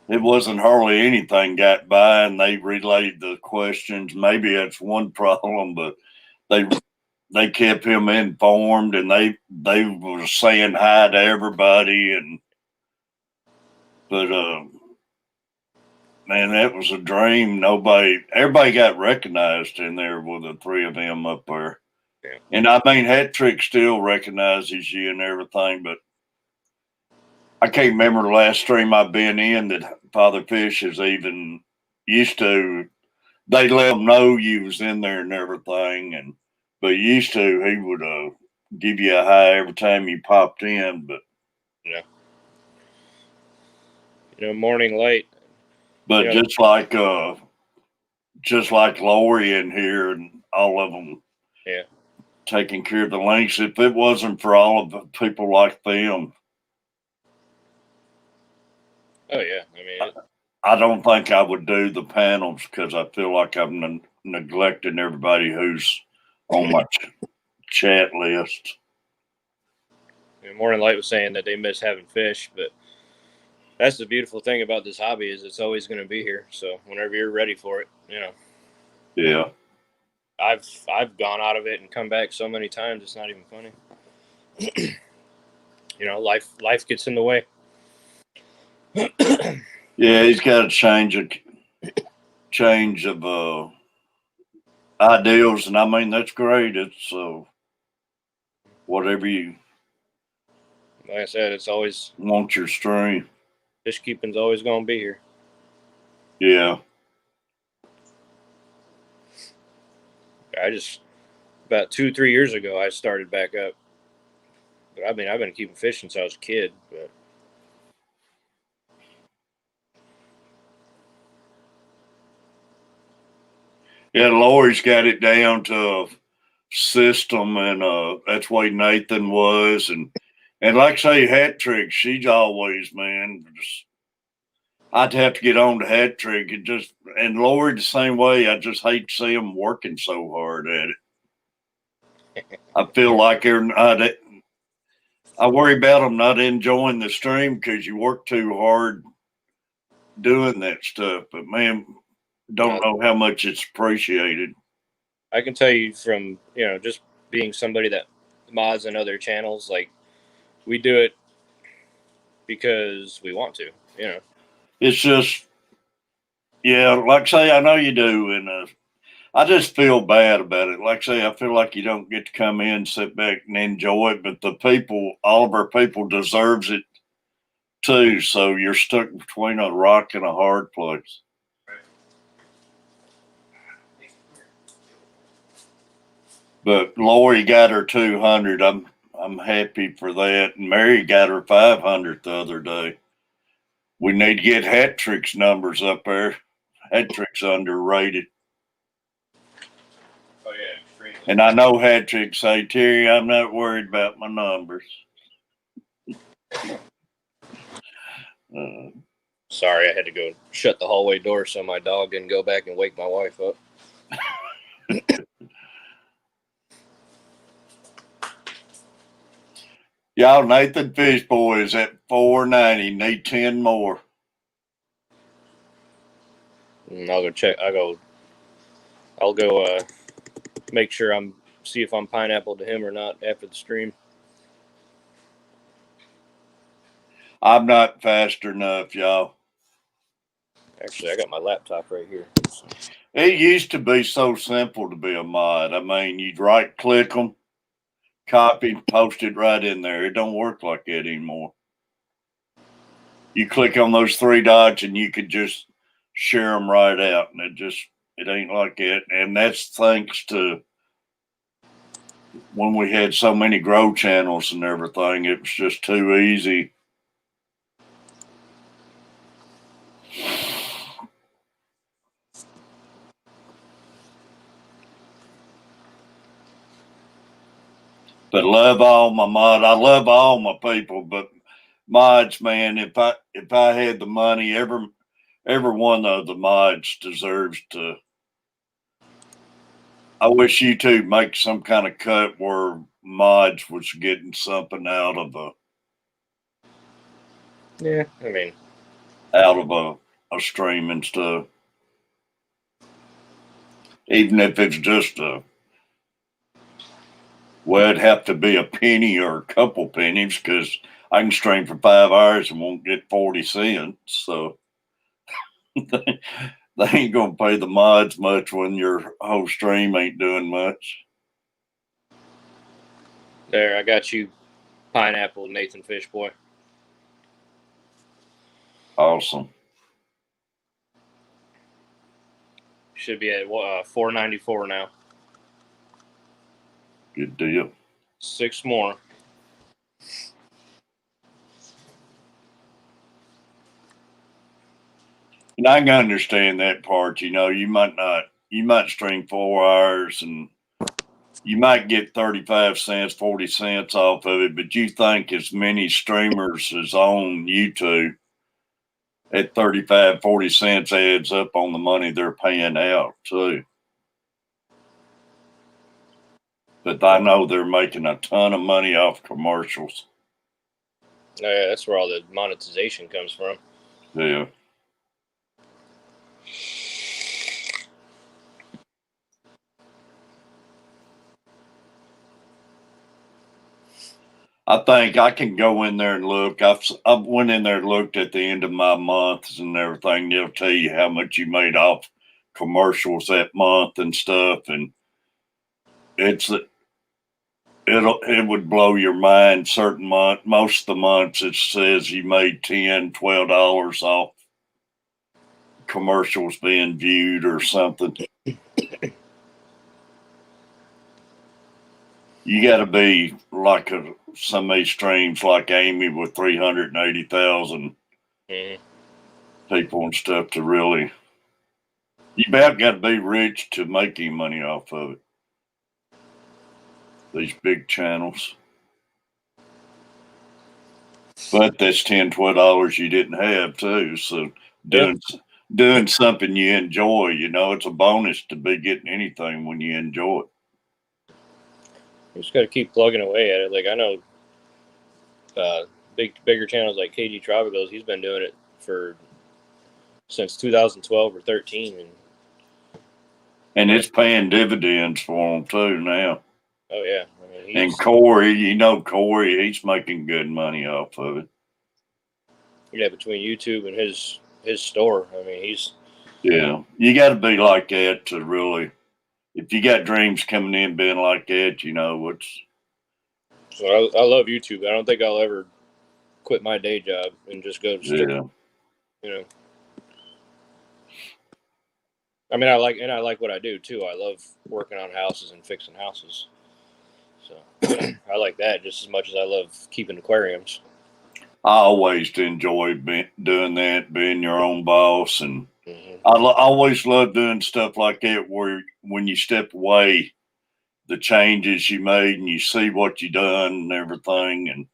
Speaker 1: it wasn't hardly anything got by, and they relayed the questions. Maybe that's one problem, but they kept him informed, and they were saying hi to everybody, but man, that was a dream. Everybody got recognized in there with the three of them up there.
Speaker 2: Yeah.
Speaker 1: And I mean, Hat Trick still recognizes you and everything, but I can't remember the last stream I've been in that Father Fish is even used to. They let them know you was in there and everything, but used to he would give you a hi every time you popped in. But
Speaker 2: morning light.
Speaker 1: But just like Lori in here and all of them,
Speaker 2: yeah,
Speaker 1: taking care of the links. If it wasn't for all of the people like them,
Speaker 2: oh yeah, I mean,
Speaker 1: I don't think I would do the panels because I feel like I'm neglecting everybody who's on my chat list.
Speaker 2: Morning Light was saying that they miss having fish, but that's the beautiful thing about this hobby is it's always going to be here. So whenever you're ready for it,
Speaker 1: Yeah.
Speaker 2: I've gone out of it and come back so many times it's not even funny. Life gets in the way.
Speaker 1: Yeah, he's got a change of ideals, and I mean that's great. It's whatever you
Speaker 2: like I said, it's always
Speaker 1: want your stream.
Speaker 2: Fish keeping's always going to be here.
Speaker 1: Yeah.
Speaker 2: About 2-3 years ago I started back up. But I've been keeping fish since I was a kid. But
Speaker 1: Yeah, Lori's got it down to a system, and that's why Nathan was, and like I say, Hat Trick, she's always, man, just I'd have to get on the hat trick and Lori the same way. I just hate to see them working so hard at it. I feel like they're not. I worry about them not enjoying the stream because you work too hard doing that stuff. But man, don't know how much it's appreciated.
Speaker 2: I can tell you from just being somebody that mods in other channels, like we do it because we want to.
Speaker 1: It's just, yeah, like I say, I know you do, and I just feel bad about it. Like I say, I feel like you don't get to come in, sit back, and enjoy it. But the people, all of our people, deserves it too. So you're stuck between a rock and a hard place. But Lori got her 200. I'm happy for that. And Mary got her 500 the other day. We need to get hat tricks numbers up there. Hat tricks underrated.
Speaker 2: Oh yeah, extremely.
Speaker 1: And I know hat tricks say, Terry, I'm not worried about my numbers.
Speaker 2: Sorry, I had to go shut the hallway door so my dog didn't go back and wake my wife up.
Speaker 1: Y'all, Nathan Fish Boy is at 490. Need 10 more.
Speaker 2: I'll go check. I'll go make sure see if I'm pineapple to him or not after the stream.
Speaker 1: I'm not fast enough, y'all.
Speaker 2: Actually, I got my laptop right here.
Speaker 1: It used to be so simple to be a mod. I mean, you'd right click them, copy, post it right in there. It don't work like that anymore. You click on those three dots and you could just share them right out, and it ain't like that. And that's thanks to when we had so many grow channels and everything. It was just too easy. But love all my mod. I love all my people, but mods, man. If I had the money, every one of the mods deserves to. I wish YouTube make some kind of cut where mods was getting something out of
Speaker 2: Yeah, I mean,
Speaker 1: a stream and stuff. Even if it's just well, it'd have to be a penny or a couple pennies because I can stream for 5 hours and won't get 40 cents. So they ain't gonna pay the mods much when your whole stream ain't doing much.
Speaker 2: there, I got you, pineapple Nathan Fish Boy.
Speaker 1: Awesome.
Speaker 2: Should be at 494 now.
Speaker 1: Good deal.
Speaker 2: 6 more.
Speaker 1: And I can understand that part. You might stream 4 hours and you might get 35 cents, 40 cents off of it, but you think as many streamers as on YouTube at 35, 40 cents adds up on the money they're paying out too. But I know they're making a ton of money off commercials.
Speaker 2: Oh, yeah, that's where all the monetization comes from.
Speaker 1: Yeah. I think I can go in there and look. I went in there and looked at the end of my months and everything. They'll tell you how much you made off commercials that month and stuff, and it would blow your mind. Certain month, most of the months, it says you made $10, $12 off commercials being viewed or something. You got to be like some of these streams like Amy with 380,000 people and stuff to really. You about got to be rich to make any money off of it. These big channels. But that's $10, $12 you didn't have too. So doing doing something you enjoy. You know, it's a bonus to be getting anything when you enjoy it.
Speaker 2: You just got to keep plugging away at it. Like I know, bigger channels like KG Tropicals, he's been doing it for since 2012 or 13,
Speaker 1: And it's paying dividends for them too now.
Speaker 2: oh yeah, I mean
Speaker 1: And Corey, Corey, he's making good money off of it.
Speaker 2: Yeah, between YouTube and his store, I mean
Speaker 1: Yeah, you got to be like that to really. If you got dreams coming in being like that, it's.
Speaker 2: So I love YouTube. I don't think I'll ever quit my day job and just go straight.
Speaker 1: Yeah.
Speaker 2: You know, I mean, I like what I do too. I love working on houses and fixing houses. So I like that just as much as I love keeping aquariums.
Speaker 1: I always enjoy doing that, being your own boss, and
Speaker 2: Mm-hmm.
Speaker 1: I always love doing stuff like that where when you step away, the changes you made and you see what you done and everything. And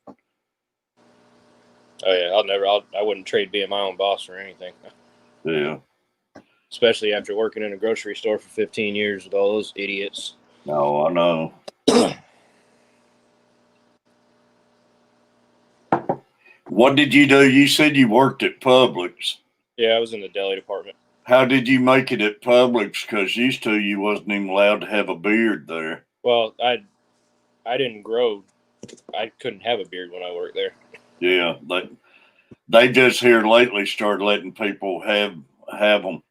Speaker 2: Oh yeah, I wouldn't trade being my own boss for anything.
Speaker 1: yeah,
Speaker 2: Especially after working in a grocery store for 15 years with all those idiots.
Speaker 1: no, I know. What did you do? You said you worked at Publix.
Speaker 2: Yeah, I was in the deli department.
Speaker 1: How did you make it at Publix? Because used to you wasn't even allowed to have a beard there.
Speaker 2: Well, I didn't grow. I couldn't have a beard when I worked there.
Speaker 1: Yeah, they just here lately started letting people have them.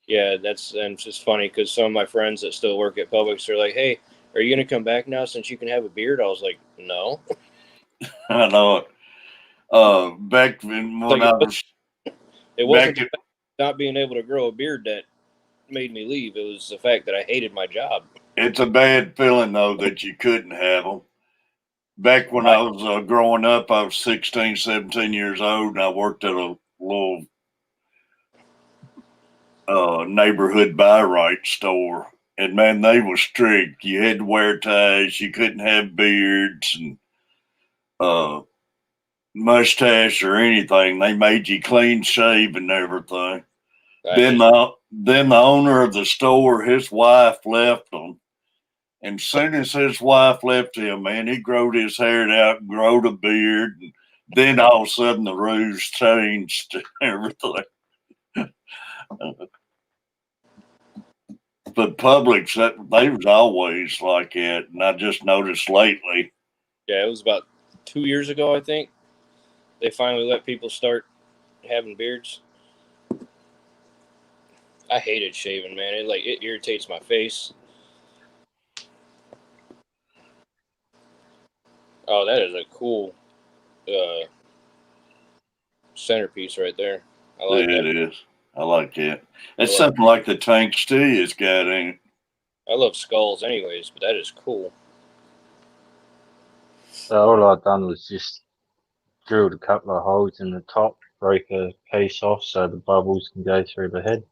Speaker 2: Yeah, and it's just funny because some of my friends that still work at Publix are like, "Hey, are you gonna come back now since you can have a beard?" I was like, "No."
Speaker 1: I know it. Back when
Speaker 2: Like
Speaker 1: I was
Speaker 2: it wasn't
Speaker 1: back
Speaker 2: the
Speaker 1: at,
Speaker 2: fact of not being able to grow a beard that made me leave. It was the fact that I hated my job.
Speaker 1: it's a bad feeling though that you couldn't have them. Back when I was growing up, I was 16, 17 years old, and I worked at a little neighborhood buy right store. And man, they were strict. You had to wear ties. You couldn't have beards and uh, mustache or anything. They made you clean shave and everything. Then the owner of the store, his wife left him. And soon as his wife left him, man, he growed his hair out and growed a beard. And then all of a sudden the rules changed and everything. But Publix, they was always like that. And I just noticed lately.
Speaker 2: Yeah, it was about 2 years ago, I think. They finally let people start having beards. I hated shaving, man. It irritates my face. Oh, that is a cool uh, centerpiece right there. I like
Speaker 1: Yeah,
Speaker 2: that.
Speaker 1: it is. I like that. It's
Speaker 2: I, like,
Speaker 1: something like the tank Stu has got, ain't it?
Speaker 2: I love skulls, anyways, but that is cool.
Speaker 3: So all I've done was just drilled a couple of holes in the top, break a piece off so the bubbles can go through the head.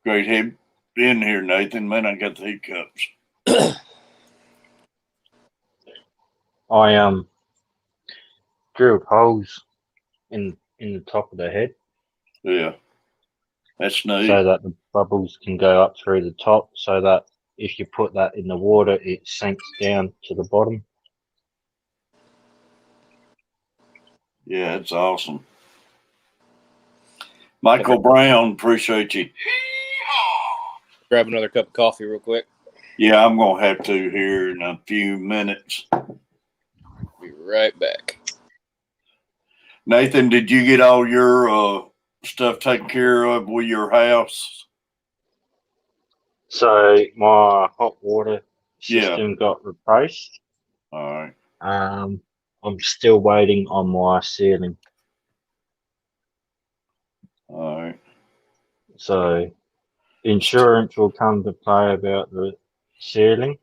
Speaker 1: Great have been here, Nathan. Man, I got the hiccups.
Speaker 3: I drilled holes in the top of the head
Speaker 1: Yeah, that's neat.
Speaker 3: so that the bubbles can go up through the top, so that if you put that in the water, it sinks down to the bottom.
Speaker 1: Yeah, it's awesome. Michael Brown, appreciate you.
Speaker 2: Grab another cup of coffee real quick.
Speaker 1: Yeah, I'm going to have to here in a few minutes.
Speaker 2: Be right back.
Speaker 1: Nathan, did you get all your stuff taken care of with your house?
Speaker 3: So my hot water system got replaced.
Speaker 1: All right.
Speaker 3: I'm still waiting on my ceiling.
Speaker 1: All right.
Speaker 3: So insurance will come to play about the ceiling,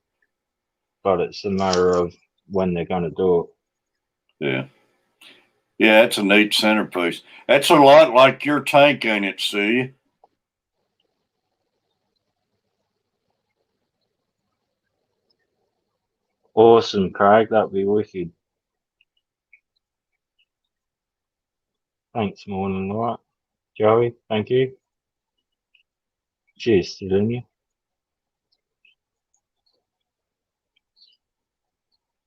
Speaker 3: but it's a matter of when they're going to do it.
Speaker 1: Yeah. Yeah, that's a neat centerpiece. That's a lot like your tank, ain't it, see?
Speaker 3: Awesome, Craig. That'd be wicked. Thanks more than that. Joey, thank you. Cheers to you.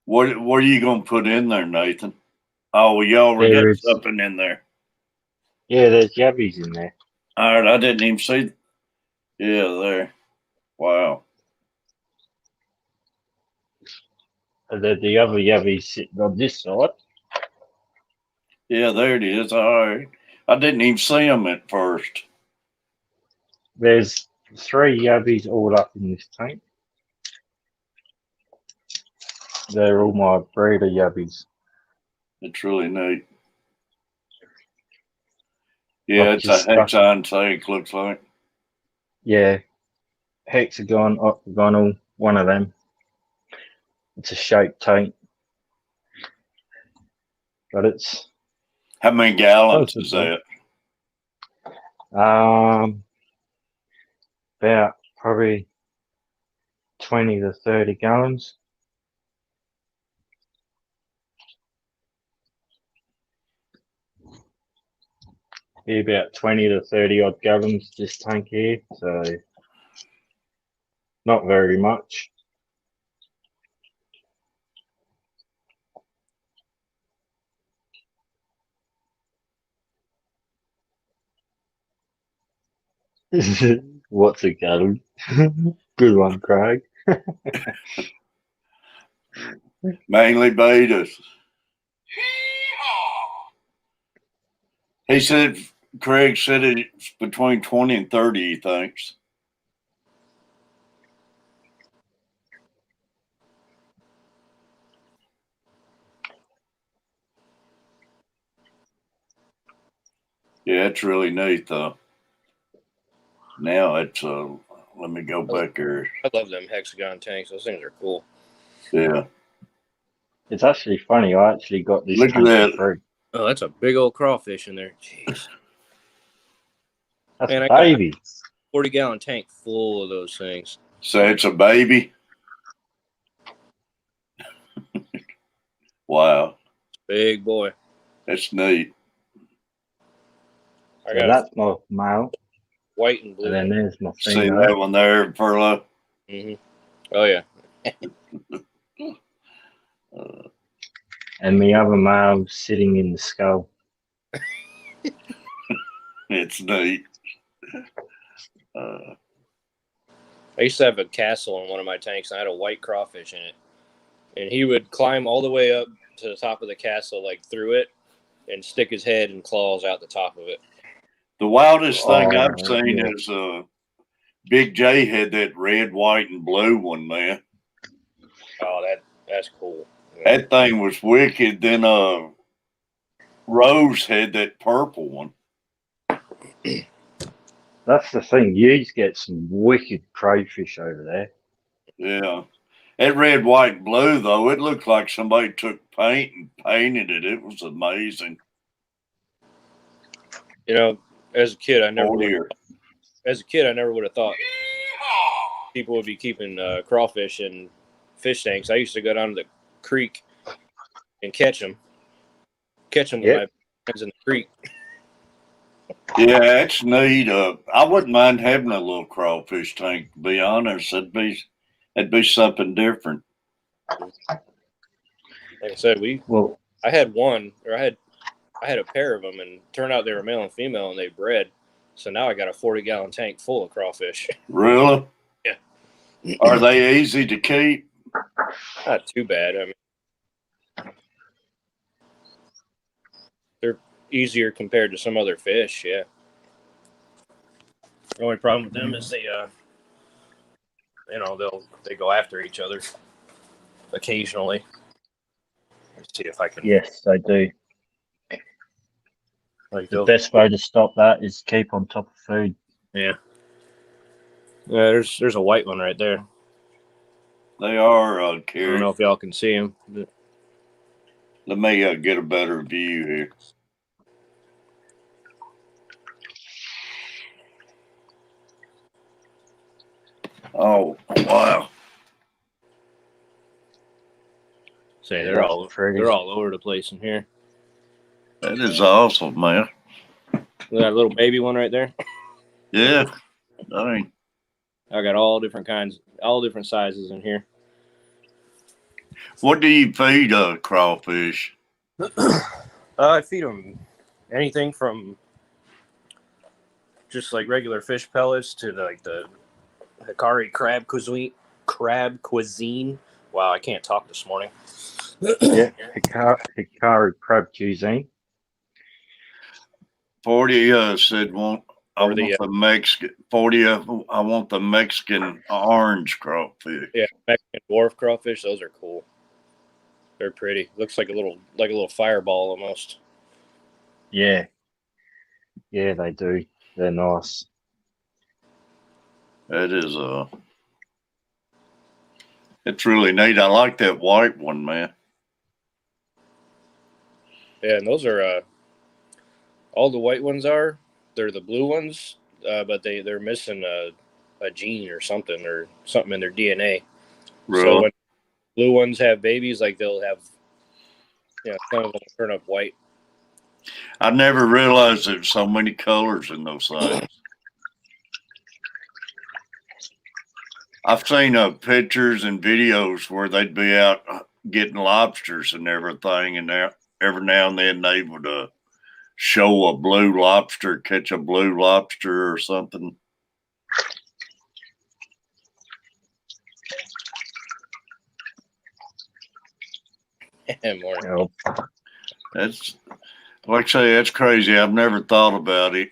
Speaker 1: What are you gonna put in there, Nathan? Oh, you already got
Speaker 3: There's,
Speaker 1: something in there.
Speaker 3: yeah, there's yabbies in there.
Speaker 1: All right, I didn't even see. Yeah, there. Wow.
Speaker 3: And then the other yabbies sitting on this side.
Speaker 1: Yeah, there it is. All right. I didn't even see them at first.
Speaker 3: There's 3 yabbies all up in this tank. They're all my breeder yabbies.
Speaker 1: It's really neat. Yeah,
Speaker 3: I've
Speaker 1: it's a
Speaker 3: just stuck,
Speaker 1: hexagon tank, looks like.
Speaker 3: yeah, hexagon, octagonal, one of them. It's a shaped tank, but it's
Speaker 1: How many gallons is
Speaker 3: supposed
Speaker 1: that?
Speaker 3: about probably 20 to 30 gallons. Be about 20 to 30 odd gallons this tank here, so not very much. What's a gallon? Good one, Craig.
Speaker 1: Mainly betas. He said, Craig said it's between 20 and 30, he thinks. Yeah, it's really neat, though. Now it's, let me go back here.
Speaker 2: I love them hexagon tanks. Those things are cool.
Speaker 1: Yeah.
Speaker 3: It's actually funny. I actually got this
Speaker 1: Look at
Speaker 3: tank
Speaker 1: that.
Speaker 3: for free.
Speaker 2: Oh, that's a big old crawfish in there. Jeez.
Speaker 3: That's
Speaker 2: Man,
Speaker 3: a
Speaker 2: I got a
Speaker 3: baby.
Speaker 2: 40-gallon tank full of those things.
Speaker 1: So it's a baby. Wow.
Speaker 2: Big boy.
Speaker 1: That's neat.
Speaker 2: I
Speaker 3: So
Speaker 2: got
Speaker 3: that's my male,
Speaker 2: white and blue.
Speaker 3: and then there's my
Speaker 1: See
Speaker 3: female.
Speaker 1: that one there, Perla?
Speaker 2: Mm-hmm. Oh, yeah.
Speaker 3: And the other male sitting in the skull.
Speaker 1: It's neat.
Speaker 2: I used to have a castle in one of my tanks, and I had a white crawfish in it. And he would climb all the way up to the top of the castle, like through it, and stick his head and claws out the top of it.
Speaker 1: The wildest thing
Speaker 3: Oh,
Speaker 1: I've seen
Speaker 3: yeah.
Speaker 1: is Big J had that red, white, and blue one, man.
Speaker 2: Oh, that's cool.
Speaker 1: That thing was wicked. Then Rose had that purple one.
Speaker 3: That's the thing. You get some wicked crayfish over there.
Speaker 1: Yeah. That red, white, and blue, though, it looked like somebody took paint and painted it. It was amazing.
Speaker 2: You know, as a kid, I never would have thought people would be keeping crawfish in fish tanks. I used to go down to the creek and catch them with my hands in the creek.
Speaker 1: Yeah, that's neat. I wouldn't mind having a little crawfish tank, to be honest. It'd be something different.
Speaker 2: Like I said, I had one, or I had a pair of them, and it turned out they were male and female, and they bred. So now I got a 40-gallon tank full of crawfish.
Speaker 1: Really?
Speaker 2: Yeah.
Speaker 1: Are they easy to keep?
Speaker 2: Not too bad. I mean, they're easier compared to some other fish. Yeah. The only problem with them is they go after each other occasionally. Let's see if I can.
Speaker 3: Yes, they do.
Speaker 2: Like
Speaker 3: The best way to stop that is keep on top of food.
Speaker 2: Yeah. Yeah, there's a white one right there.
Speaker 1: They are,
Speaker 2: I
Speaker 1: Kerry.
Speaker 2: don't know if y'all can see him.
Speaker 1: Let me get a better view here. Oh, wow.
Speaker 2: Say they're all over the place in here.
Speaker 1: That is awesome, man.
Speaker 2: That little baby one right there.
Speaker 1: Yeah. Dang.
Speaker 2: I got all different kinds, all different sizes in here.
Speaker 1: What do you feed crawfish?
Speaker 2: I feed them anything from just like regular fish pellets to the Hikari crab cuisine. Crab cuisine. Wow, I can't talk this morning.
Speaker 3: Yeah, Hikari crab cuisine.
Speaker 1: 40 said I
Speaker 2: Or
Speaker 1: want
Speaker 2: the
Speaker 1: the Mexican 40. I want the Mexican orange crawfish.
Speaker 2: yeah, Mexican dwarf crawfish. Those are cool. They're pretty. Looks like a little fireball almost.
Speaker 3: Yeah, yeah, they do. They're nice.
Speaker 1: That is it's really neat. I like that white one, man.
Speaker 2: Yeah, and those are all the white ones are. They're the blue ones, but they're missing a gene or something in their DNA.
Speaker 1: Really?
Speaker 2: So when blue ones have babies, like they'll have, some of them turn up white.
Speaker 1: I never realized there's so many colors in those things. I've seen pictures and videos where they'd be out getting lobsters and everything, and every now and then they would show a blue lobster, catch a blue lobster or something.
Speaker 2: More.
Speaker 1: That's, like I say, that's crazy. I've never thought about it.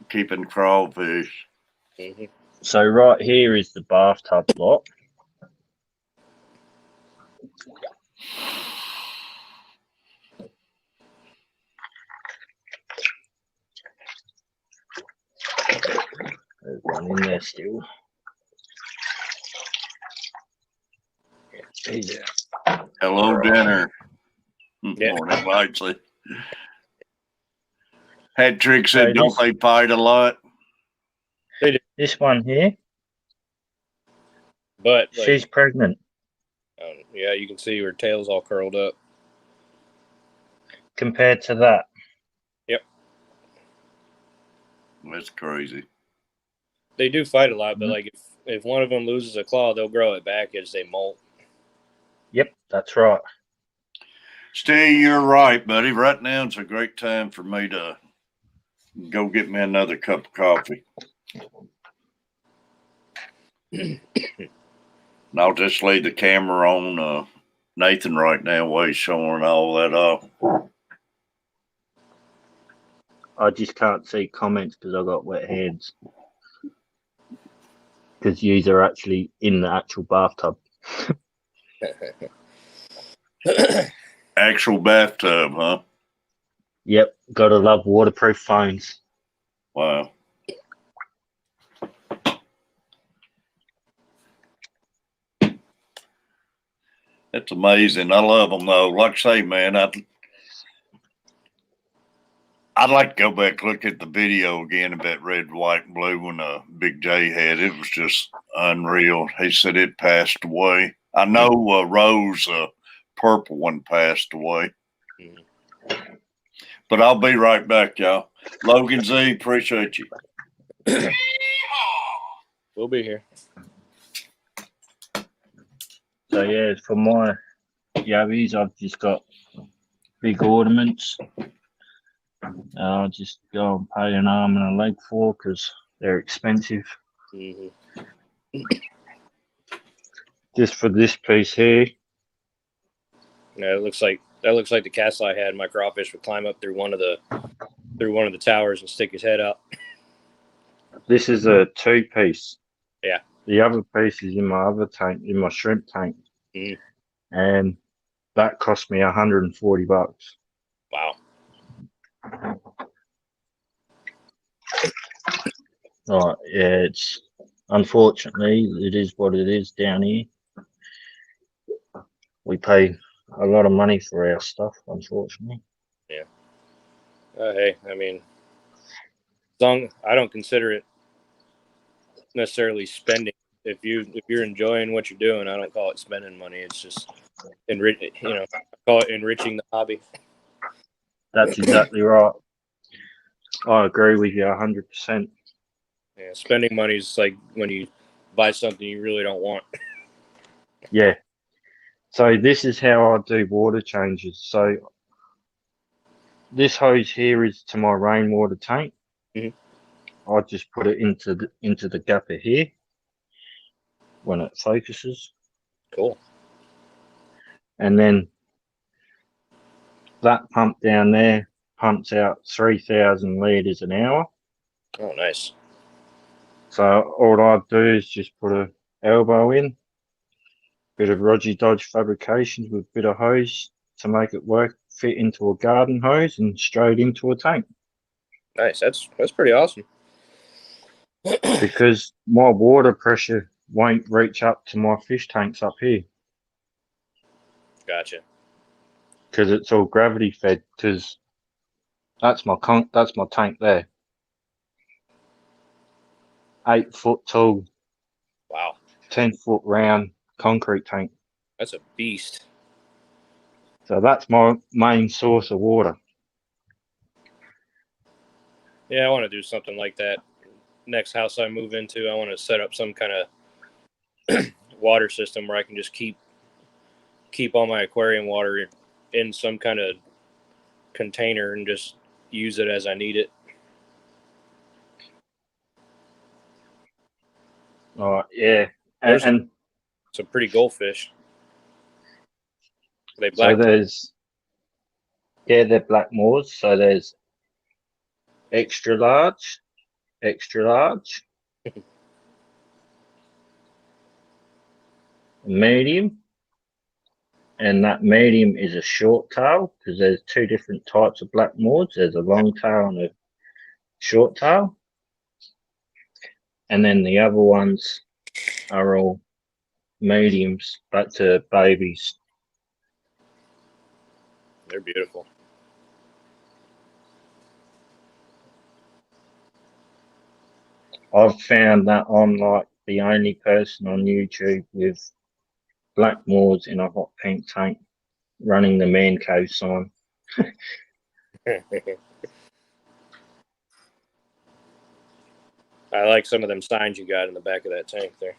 Speaker 1: Keeping crawfish.
Speaker 2: Mm-hmm.
Speaker 3: So right here is the bathtub lot. There's one in there still. Yeah.
Speaker 1: Hello, dinner.
Speaker 2: Yeah.
Speaker 1: Morning, Lightsley. Had Trick said,
Speaker 3: So
Speaker 1: don't they fight a lot?
Speaker 3: This one here,
Speaker 2: But
Speaker 3: she's pregnant.
Speaker 2: yeah, you can see her tail's all curled up.
Speaker 3: Compared to that.
Speaker 2: Yep.
Speaker 1: That's crazy.
Speaker 2: They do fight a lot, but like if one of them loses a claw, they'll grow it back as they molt.
Speaker 3: Yep, that's right.
Speaker 1: Steve, you're right, buddy. Right now it's a great time for me to go get me another cup of coffee. And I'll just leave the camera on Nathan right now while he's showing all that off.
Speaker 3: I just can't see comments because I've got wet hands. Because yous are actually in the actual bathtub.
Speaker 1: Actual bathtub, huh?
Speaker 3: Yep, gotta love waterproof phones.
Speaker 1: Wow. That's amazing. I love them though. Like I say, man, I'd like to go back and look at the video again of that red, white, and blue one Big J had. It was just unreal. He said it passed away. I know Rose, purple one, passed away. But I'll be right back, y'all. Logan Z, appreciate you.
Speaker 2: We'll be here.
Speaker 3: So yeah, for my yabbies, I've just got big ornaments. I'll just go and pay an arm and a leg for because they're expensive.
Speaker 2: Mm-hmm.
Speaker 3: Just for this piece here.
Speaker 2: Yeah, that looks like the castle I had. My crawfish would climb up through one of the towers and stick his head out.
Speaker 3: This is a 2-piece.
Speaker 2: Yeah.
Speaker 3: The other piece is in my other tank, in my shrimp tank.
Speaker 2: Mm.
Speaker 3: And that cost me $140.
Speaker 2: Wow.
Speaker 3: Right, yeah, it's unfortunately it is what it is down here. We pay a lot of money for our stuff, unfortunately.
Speaker 2: Yeah. Hey, I mean, I don't consider it necessarily spending. If you're enjoying what you're doing, I don't call it spending money. It's just I call it enriching the hobby.
Speaker 3: That's exactly right. I agree with you 100%.
Speaker 2: Yeah, spending money is like when you buy something you really don't want.
Speaker 3: Yeah. So this is how I do water changes. So this hose here is to my rainwater tank.
Speaker 2: Mhm.
Speaker 3: I just put it into the gapper here when it focuses,
Speaker 2: Cool.
Speaker 3: and then that pump down there pumps out 3,000 litres an hour.
Speaker 2: Oh, nice.
Speaker 3: So all I do is just put a elbow in, bit of Roger Dodge fabrications with a bit of hose to make it work, fit into a garden hose and straight into a tank.
Speaker 2: Nice. That's pretty awesome.
Speaker 3: Because my water pressure won't reach up to my fish tanks up here
Speaker 2: Gotcha.
Speaker 3: because it's all gravity fed. Because that's my tank there, 8 foot tall,
Speaker 2: Wow.
Speaker 3: 10 foot round concrete tank.
Speaker 2: That's a beast.
Speaker 3: So that's my main source of water.
Speaker 2: Yeah, I want to do something like that. Next house I move into, I want to set up some kind of water system where I can just keep all my aquarium water in some kind of container and just use it as I need it.
Speaker 3: Oh yeah,
Speaker 2: There's
Speaker 3: and
Speaker 2: some pretty goldfish. Are they
Speaker 3: so
Speaker 2: black?
Speaker 3: they're black moors. So there's extra large, medium, and that medium is a short tail because there's two different types of black moors. There's a long tail and a short tail, and then the other ones are all mediums, back to babies.
Speaker 2: They're beautiful.
Speaker 3: I've found that I'm like the only person on YouTube with black moors in a hot pink tank running the man cave sign.
Speaker 2: I like some of them signs you got in the back of that tank there.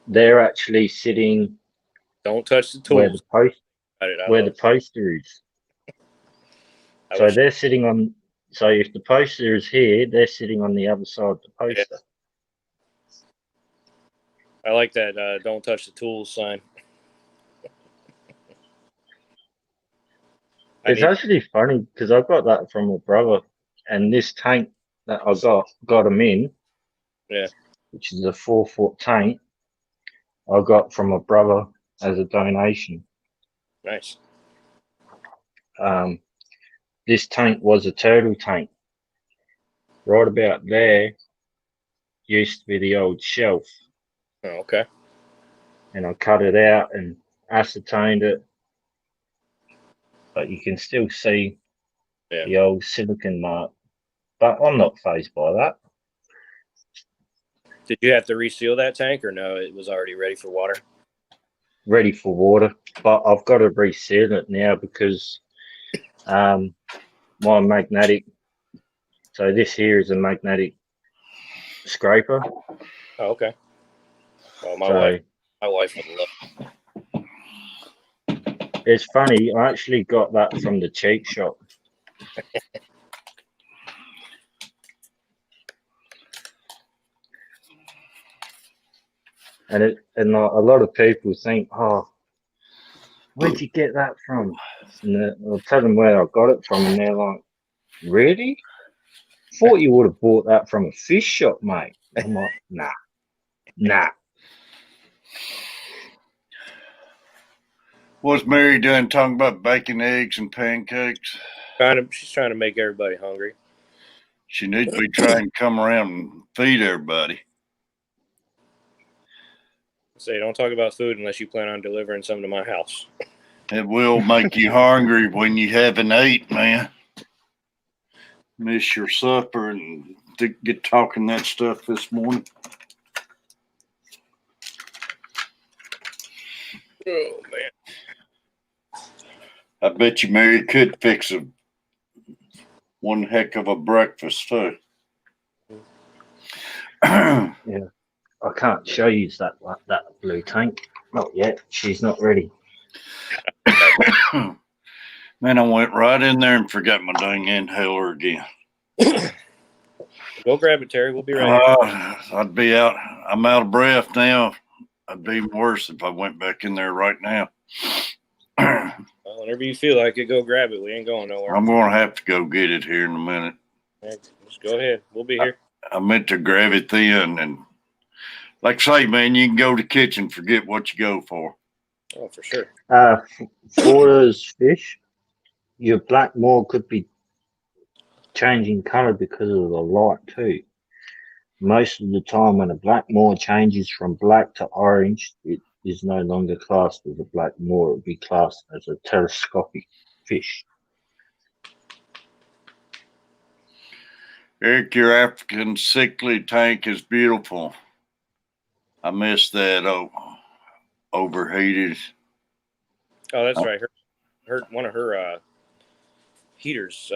Speaker 3: They're actually sitting
Speaker 2: Don't touch the
Speaker 3: where the
Speaker 2: tools.
Speaker 3: post
Speaker 2: I
Speaker 3: where the
Speaker 2: love it.
Speaker 3: poster is.
Speaker 2: I
Speaker 3: So
Speaker 2: wish.
Speaker 3: they're sitting on. So if the poster is here, they're sitting on the other side of the
Speaker 2: Yeah,
Speaker 3: poster.
Speaker 2: I like that. Don't touch the tools sign.
Speaker 3: It's actually funny because I got that from a brother, and this tank that I got him in,
Speaker 2: Yeah.
Speaker 3: which is a 4 foot tank, I got from a brother as a donation.
Speaker 2: Nice.
Speaker 3: This tank was a turtle tank. Right about there used to be the old shelf,
Speaker 2: Oh, okay.
Speaker 3: and I cut it out and ascertained it, but you can still see the old silicon mark. But I'm not fazed by that.
Speaker 2: Did you have to reseal that tank or no? It was already ready for water.
Speaker 3: Ready for water, but I've got to reseal it now because my magnetic. So this here is a magnetic scraper.
Speaker 2: Oh, okay. Well, my
Speaker 3: So
Speaker 2: wife would love.
Speaker 3: it's funny. I actually got that from the cheap shop. And a lot of people think, oh, where'd you get that from? And I'll tell them where I got it from, and they're like, really? Thought you would have bought that from a fish shop, mate. I'm like, nah.
Speaker 1: What's Mary doing talking about baking eggs and pancakes?
Speaker 2: She's trying to make everybody hungry.
Speaker 1: She needs to be trying to come around and feed everybody.
Speaker 2: Say, don't talk about food unless you plan on delivering some to my house.
Speaker 1: It will make you hungry when you haven't ate, man. Miss your supper and get talking that stuff this morning.
Speaker 2: Oh man!
Speaker 1: I bet you Mary could fix One heck of a breakfast too.
Speaker 3: I can't show you that blue tank. Not yet. She's not ready.
Speaker 1: Man, I went right in there and forgot my dang inhaler again.
Speaker 2: Go grab it, Terry. We'll be right here.
Speaker 1: I'd be out. I'm out of breath now. I'd be worse if I went back in there right now.
Speaker 2: Well, whenever you feel like it, go grab it. We ain't going nowhere.
Speaker 1: I'm going to have to go get it here in a minute.
Speaker 2: Just go ahead. We'll be here.
Speaker 1: I meant to grab it then. And like I say, man, you can go to the kitchen, forget what you go for.
Speaker 2: Oh, for sure.
Speaker 3: For those fish, your black moor could be changing color because of the light too. Most of the time when a black moor changes from black to orange, it is no longer classed as a black moor. It would be classed as a telescopic fish.
Speaker 1: Eric, your African sickly tank is beautiful. I missed that overheated.
Speaker 2: Oh, that's right. One of her heaters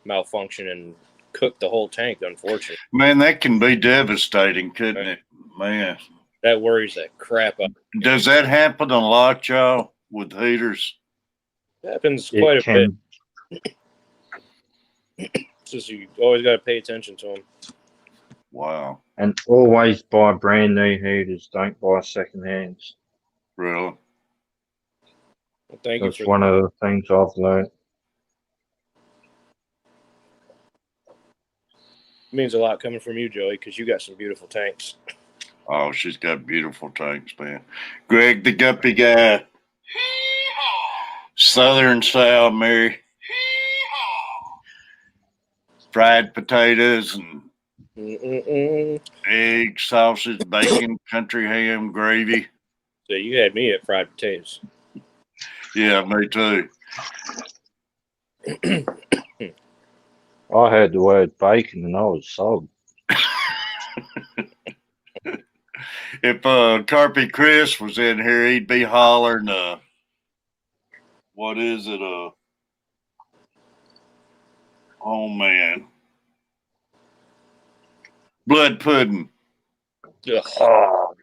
Speaker 2: malfunctioned and cooked the whole tank, unfortunately.
Speaker 1: Man, that can be devastating, couldn't it? Man.
Speaker 2: That worries the crap out.
Speaker 1: Does that happen a lot, y'all, with heaters?
Speaker 2: It happens quite a bit. It's just you always got to pay attention to them.
Speaker 1: Wow.
Speaker 3: And always buy brand new heaters. Don't buy second hands.
Speaker 1: Really?
Speaker 2: Well, thank
Speaker 3: That's
Speaker 2: you for
Speaker 3: one of the things I've learned.
Speaker 2: It means a lot coming from you, Joey, because you got some beautiful tanks.
Speaker 1: Oh, she's got beautiful tanks, man. Greg, the guppy guy. Southern style, Mary. Fried potatoes and eggs, sausage, bacon, country ham, gravy.
Speaker 2: So you had me at fried potatoes.
Speaker 1: Yeah, me too.
Speaker 3: I had the word bacon and I was sold.
Speaker 1: If Carpy Chris was in here, he'd be hollering, what is it? Oh, man. Blood pudding.
Speaker 3: Oh,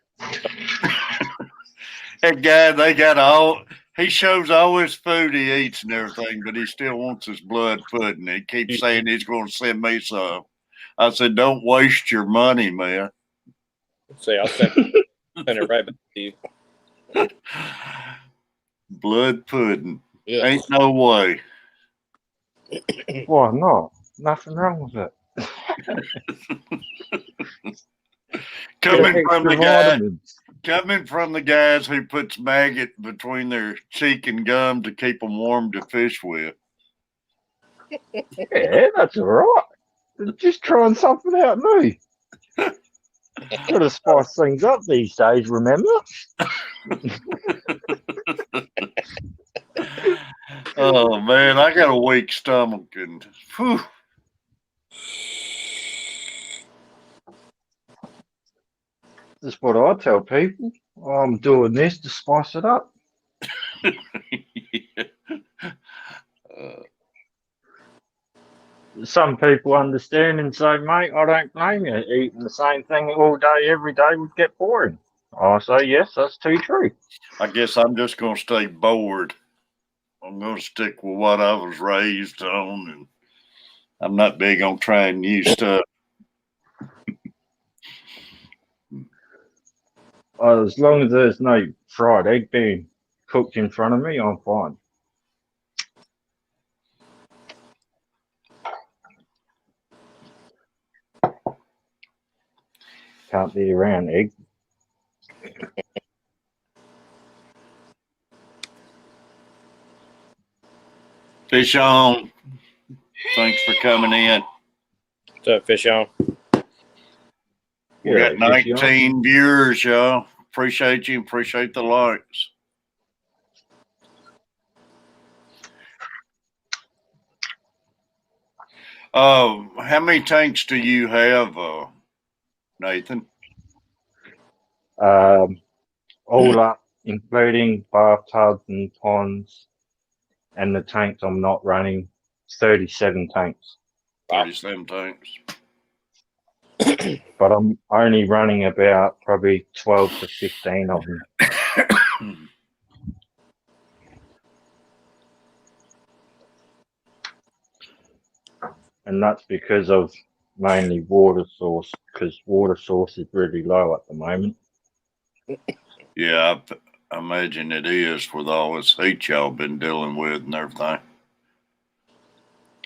Speaker 1: That guy, they got all, he shows all his food he eats and everything, but he still wants his blood pudding. He keeps saying he's going to send me some. I said, don't waste your money, man.
Speaker 2: Say, I'll send it right back to you.
Speaker 1: Blood pudding.
Speaker 2: Yeah.
Speaker 1: Ain't no way.
Speaker 3: why not? Nothing wrong with it.
Speaker 1: Coming
Speaker 3: vitamins.
Speaker 1: coming from the guys who puts maggot between their cheek and gum to keep them warm to fish with.
Speaker 3: Yeah, that's all right. Just trying something out new. Got to spice things up these days, remember?
Speaker 1: Oh man, I got a weak stomach and whew.
Speaker 3: That's what I tell people. I'm doing this to spice it up. Some people understand and say, mate, I don't blame you. Eating the same thing all day, every day would get boring. I say, yes, that's too true.
Speaker 1: I guess I'm just going to stay bored. I'm going to stick with what I was raised on, and I'm not big on trying new stuff.
Speaker 3: As long as there's no fried egg being cooked in front of me, I'm fine. Can't be around egg.
Speaker 1: Fish on. Thanks for coming in.
Speaker 2: What's up, Fish on?
Speaker 1: We got 19 viewers, y'all. Appreciate you. Appreciate the likes. How many tanks do you have, Nathan?
Speaker 3: All up, including bathtubs and ponds, and the tanks I'm not running. 37 tanks.
Speaker 1: 37 tanks.
Speaker 3: But I'm only running about probably 12 to 15 of them. And that's because of mainly water source, because water source is really low at the moment.
Speaker 1: Yeah, I imagine it is with all this heat y'all been dealing with and everything.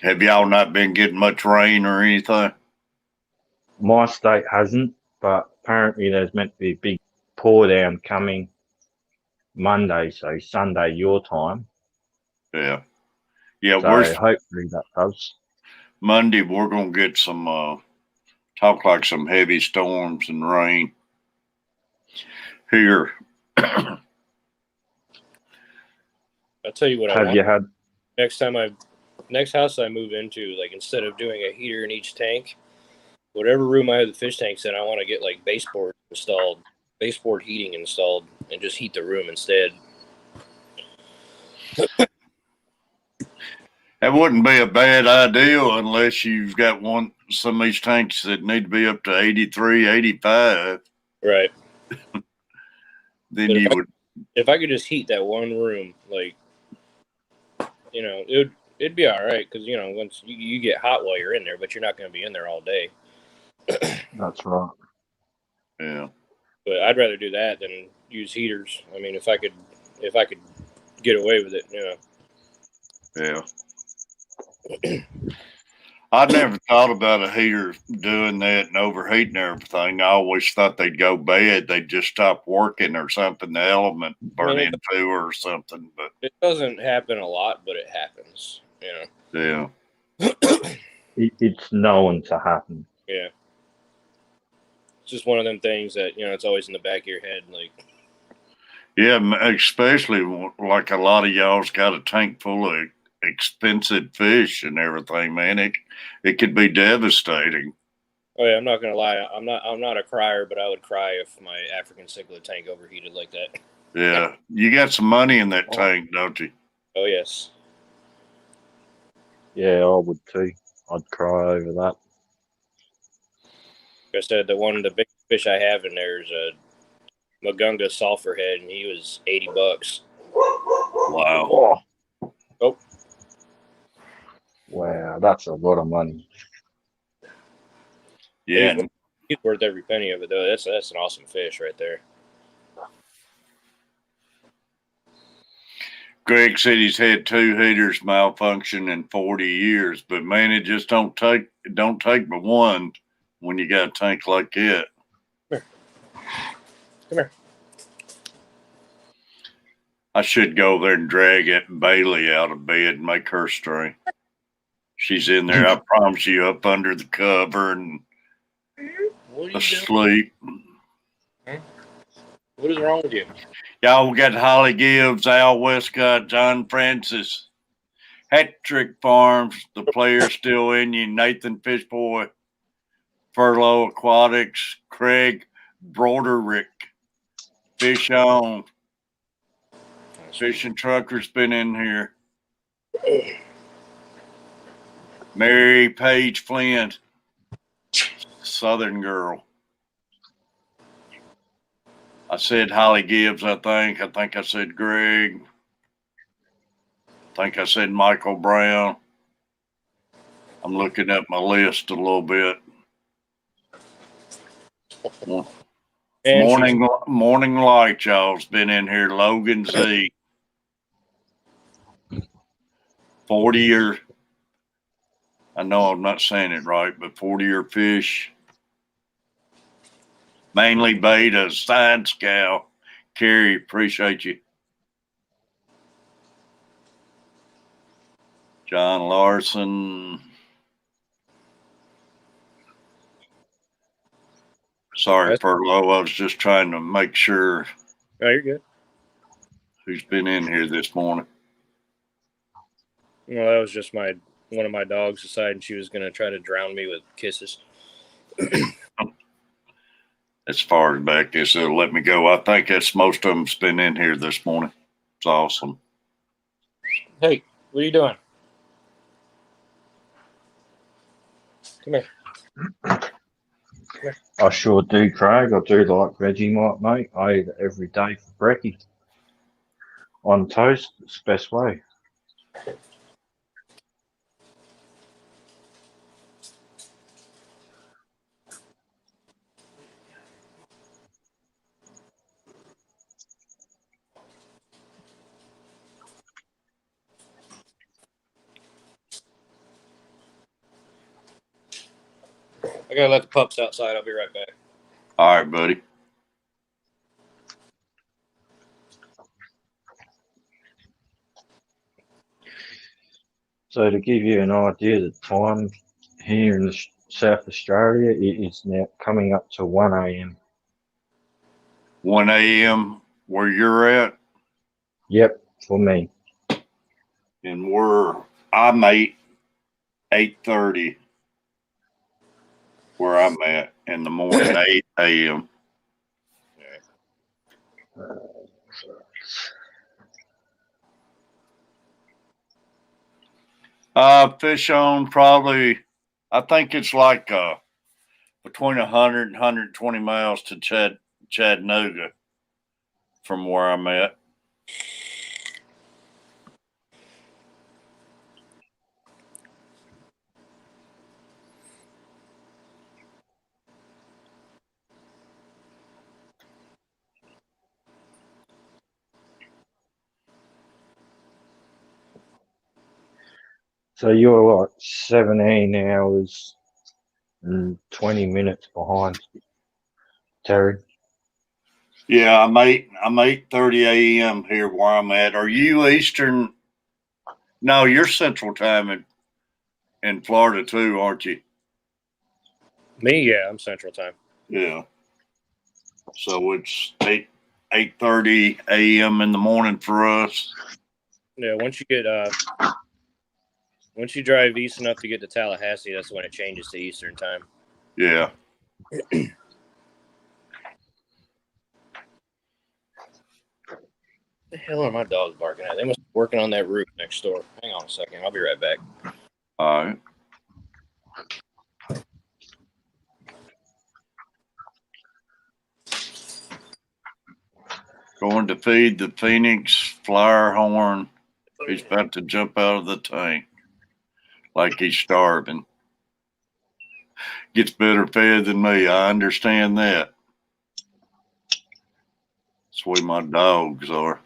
Speaker 1: Have y'all not been getting much rain or anything?
Speaker 3: My state hasn't, but apparently there's meant to be a big pour down coming Monday, so Sunday your time.
Speaker 1: Yeah. Yeah,
Speaker 3: So hopefully that does.
Speaker 1: Monday we're gonna get some talk like some heavy storms and rain here.
Speaker 2: I'll tell you what I
Speaker 3: Have
Speaker 2: want.
Speaker 3: you had?
Speaker 2: Next house I move into, like instead of doing a heater in each tank, whatever room I have the fish tanks in, I want to get like baseboard heating installed, and just heat the room instead.
Speaker 1: That wouldn't be a bad idea unless you've got some of these tanks that need to be up to 83, 85.
Speaker 2: Right.
Speaker 1: Then
Speaker 2: But
Speaker 1: you would.
Speaker 2: If I could just heat that one room, like, it'd be all right, because once you get hot while you're in there, but you're not going to be in there all day.
Speaker 3: That's right.
Speaker 1: Yeah.
Speaker 2: But I'd rather do that than use heaters. I mean, if I could get away with it,
Speaker 1: Yeah. I never thought about a heater doing that and overheating everything. I always thought they'd go bad. They'd just stop working or something, the element burn into or something. But
Speaker 2: it doesn't happen a lot, but it happens,
Speaker 1: Yeah.
Speaker 3: It's known to happen.
Speaker 2: Yeah. It's just one of them things that, it's always in the back of your head. Like,
Speaker 1: Yeah, especially like a lot of y'all's got a tank full of expensive fish and everything, man. It could be devastating.
Speaker 2: oh yeah, I'm not gonna lie, I'm not a crier, but I would cry if my African cichlid tank overheated like that.
Speaker 1: Yeah, you got some money in that tank, don't you?
Speaker 2: Oh yes.
Speaker 3: Yeah, I would too. I'd cry over that.
Speaker 2: Like I said, the big fish I have in there is a Magunga sulfur head, and he was $80.
Speaker 1: Wow.
Speaker 2: Oh.
Speaker 3: Wow, that's a lot of money.
Speaker 1: Yeah.
Speaker 2: He's worth every penny of it, though. That's an awesome fish right there.
Speaker 1: Greg said he's had 2 heaters malfunction in 40 years, but man, it just don't take but one when you got a tank like that.
Speaker 2: Come here.
Speaker 1: I should go there and drag that Bailey out of bed and make her string. She's in there, I promise you, up under the cover and asleep.
Speaker 2: What is wrong with you?
Speaker 1: Y'all, we got Holly Gibbs, Al Westcott, John Francis, Hat Trick Farms, the players still in you, Nathan Fishboy, Furlough Aquatics, Craig Broderick, Fish On, Fishing Trucker's been in here. Mary Page Flint, Southern Girl. I said Holly Gibbs, I think. I think I said Greg. I think I said Michael Brown. I'm looking at my list a little bit. Morning Light, y'all's been in here. Logan Z. 40-year. I know I'm not saying it right, but 40-year fish. Mainly beta, science gal. Carrie, appreciate you. John Larson. Sorry, Furlough. I was just trying to make sure.
Speaker 2: Oh, you're good.
Speaker 1: Who's been in here this morning?
Speaker 2: Well, that was just one of my dogs deciding she was going to try to drown me with kisses.
Speaker 1: As far as back as they'll let me go. I think that's most of them's been in here this morning. It's awesome.
Speaker 2: Hey, what are you doing? Come here.
Speaker 3: I sure do, Craig. I do like Vegemite, mate. I eat it every day for brekkie. On toast, it's the best way.
Speaker 2: I gotta let the pups outside. I'll be right back.
Speaker 1: All right, buddy.
Speaker 3: So to give you an idea, the time here in South Australia, it is now coming up to 1 a.m.
Speaker 1: 1 a.m. where you're at,
Speaker 3: Yep, for me.
Speaker 1: and I'm 8:30 where I'm at in the morning, 8 a.m. Fish on probably, I think it's like between 100 and 120 miles to Chattanooga from where I'm at.
Speaker 3: So you're like 17 hours and 20 minutes behind, Terry.
Speaker 1: Yeah, I'm 8:30 a.m. here where I'm at. Are you Eastern? No, you're Central Time in Florida too, aren't you?
Speaker 2: Me, yeah, I'm Central Time.
Speaker 1: Yeah. So it's 8:30 a.m. in the morning for us.
Speaker 2: Yeah, once you drive east enough to get to Tallahassee, that's when it changes to Eastern Time.
Speaker 1: Yeah.
Speaker 2: The hell are my dogs barking at? They must be working on that roof next door. Hang on a second. I'll be right back.
Speaker 1: All right. Going to feed the Phoenix flyer horn. He's about to jump out of the tank like he's starving. Gets better fed than me. I understand that. That's the way my dogs are.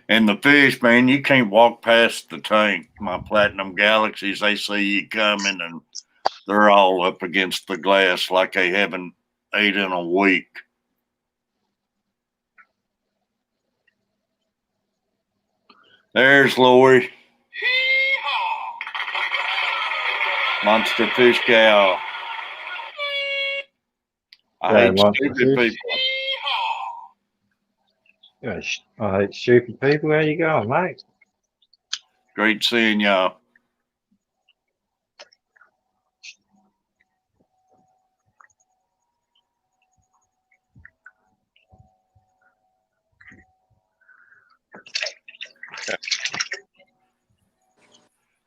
Speaker 1: And the fish, man, you can't walk past the tank. My Platinum Galaxies, they see you coming and they're all up against the glass like they haven't ate in a week. There's Lori. Monster fish gal. I hate
Speaker 3: Monster
Speaker 1: stupid
Speaker 3: fish.
Speaker 1: people.
Speaker 3: Yeah, I hate stupid people. How you going, mate?
Speaker 1: Great seeing y'all.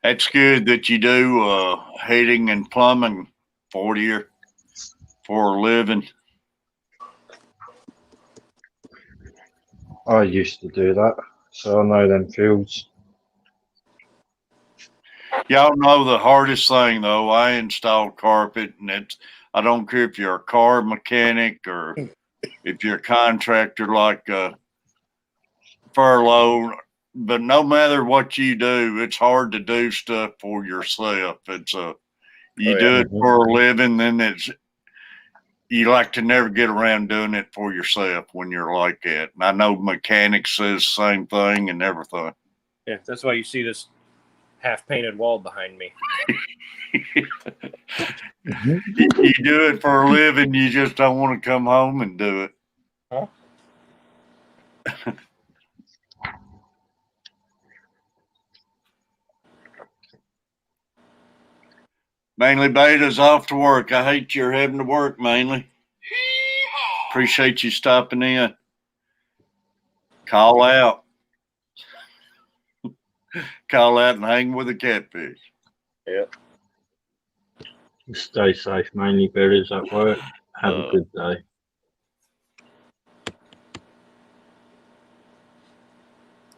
Speaker 1: That's good that you do heating and plumbing for a living.
Speaker 3: I used to do that, so I know them fields.
Speaker 1: Y'all know the hardest thing though. I install carpet, and I don't care if you're a car mechanic or if you're a contractor like Furlough. But no matter what you do, it's hard to do stuff for yourself. You do it for a living, then you like to never get around doing it for yourself when you're like that. And I know mechanics says the same thing and everything.
Speaker 2: Yeah, that's why you see this half-painted wall behind me.
Speaker 1: You do it for a living, you just don't want to come home and do it.
Speaker 2: Huh?
Speaker 1: Mainly Beta's off to work. I hate you're having to work, Mainly. Appreciate you stopping in. Call out. Call out and hang with the catfish.
Speaker 2: Yep.
Speaker 3: Stay safe, mainly betters at work. Have a good day.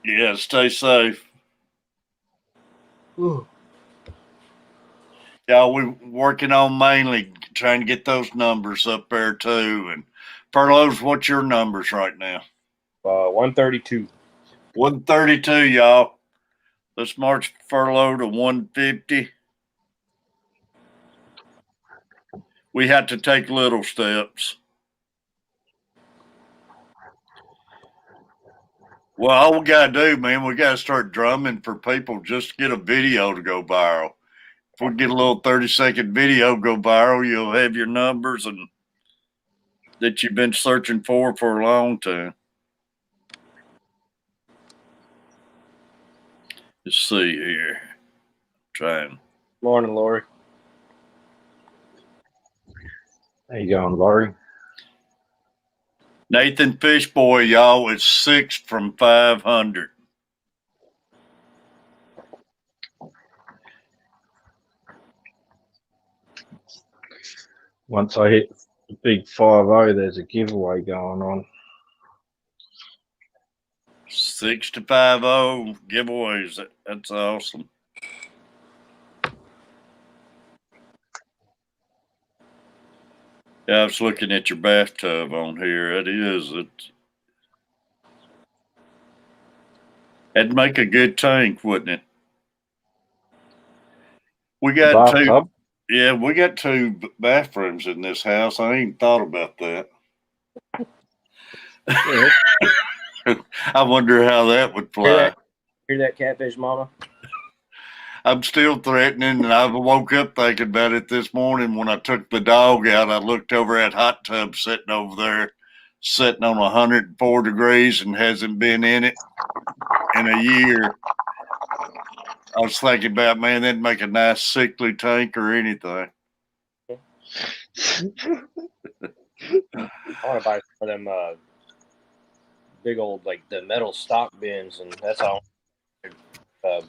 Speaker 1: Yeah, stay safe.
Speaker 2: Ooh.
Speaker 1: Yeah, we're working on mainly trying to get those numbers up there too. And furloughs, what's your numbers right now?
Speaker 2: 132.
Speaker 1: 132, y'all. Let's march furlough to 150. We had to take little steps. Well, all we gotta do, man, we gotta start drumming for people just to get a video to go viral. If we get a little 30-second video go viral, you'll have your numbers and that you've been searching for a long time. Let's see here. Trying.
Speaker 2: Morning, Lori.
Speaker 3: How you going, Laurie?
Speaker 1: Nathan Fishboy, y'all, is 6 from 500.
Speaker 3: Once I hit the big 5-0, there's a giveaway going on.
Speaker 1: 6 to 5-0 giveaways. That's awesome. Yeah, I was looking at your bathtub on here. It is. It'd make a good tank, wouldn't it? We got two.
Speaker 3: Bathtub?
Speaker 1: Yeah, we got 2 bathrooms in this house. I ain't thought about that.
Speaker 2: Yeah.
Speaker 1: I wonder how that would fly.
Speaker 2: Hear that, Catfish Mama?
Speaker 1: I'm still threatening, and I woke up thinking about it this morning when I took the dog out. I looked over at hot tub sitting over there, sitting on 104 degrees and hasn't been in it in a year. I was thinking about, man, that'd make a nice sickly tank or anything.
Speaker 2: I want to buy some of them big old, like the metal stock bins, and that's how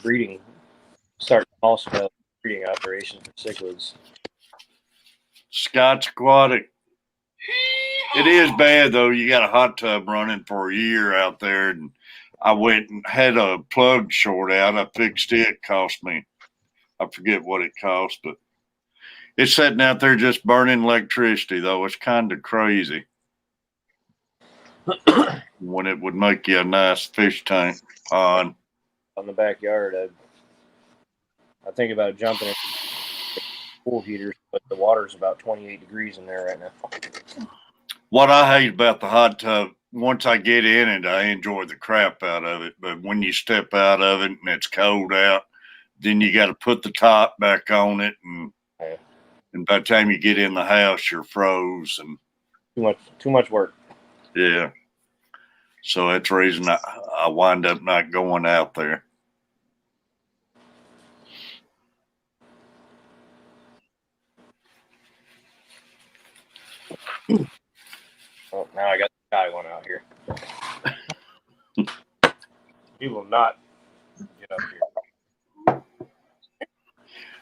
Speaker 2: breeding, start small scale breeding operation for cichlids.
Speaker 1: Scott's Aquatic. It is bad, though. You got a hot tub running for a year out there, and I went and had a plug short out. I fixed it. Cost me, I forget what it cost, but it's sitting out there just burning electricity, though. It's kind of crazy when it would make you a nice fish tank pond.
Speaker 2: On the backyard, I think about jumping in pool heaters, but the water's about 28 degrees in there right now.
Speaker 1: What I hate about the hot tub, once I get in it, I enjoy the crap out of it. But when you step out of it and it's cold out, then you got to put the top back on it, and by the time you get in the house, you're froze and
Speaker 2: too much work.
Speaker 1: Yeah, so that's the reason I wind up not going out there.
Speaker 2: Oh, now I got the guy one out here. He will not get up here.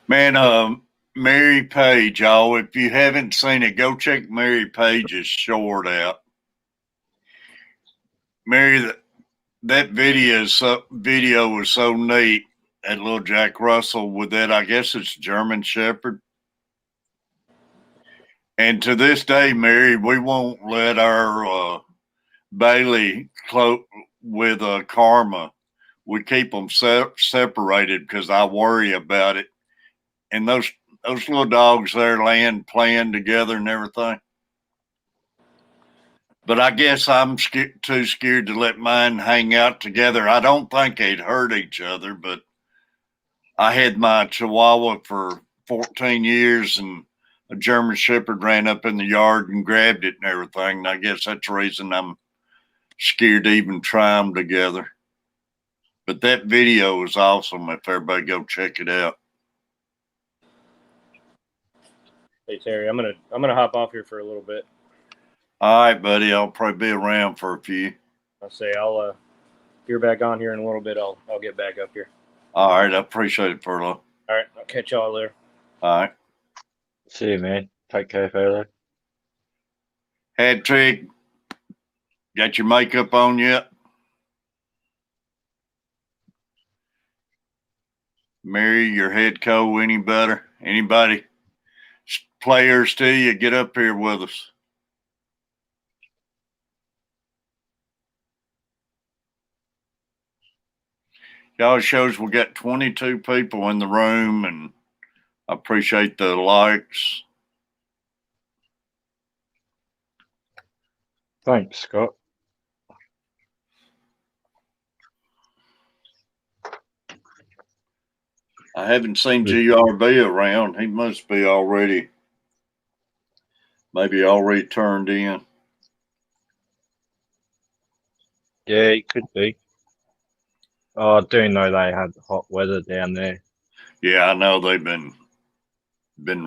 Speaker 1: Man, Mary Page, y'all, if you haven't seen it, go check Mary Page's short out. Mary, that video was so neat. That little Jack Russell with that, I guess it's German Shepherd. And to this day, Mary, we won't let our Bailey with Karma. We keep them separated because I worry about it. And those little dogs there playing together and everything. But I guess I'm too scared to let mine hang out together. I don't think they'd hurt each other, but I had my Chihuahua for 14 years, and a German Shepherd ran up in the yard and grabbed it and everything. And I guess that's the reason I'm scared to even try them together. But that video is awesome. If everybody go check it out.
Speaker 2: Hey Terry, I'm gonna hop off here for a little bit.
Speaker 1: All right, buddy. I'll probably be around for a few.
Speaker 2: I'll you're back on here in a little bit. I'll get back up here.
Speaker 1: All right. I appreciate it, Furlough.
Speaker 2: All right. I'll catch y'all later.
Speaker 1: All right.
Speaker 3: See you, man. Take care, fella.
Speaker 1: Hat trick, got your makeup on yet? Mary, your head cold any better? Anybody? Players to you, get up here with us. Y'all shows we got 22 people in the room, and I appreciate the likes.
Speaker 3: Thanks, Scott.
Speaker 1: I haven't seen GRB around. He must be maybe already turned in.
Speaker 3: Yeah, it could be. Oh, I do know they had hot weather down there.
Speaker 1: Yeah, I know they've been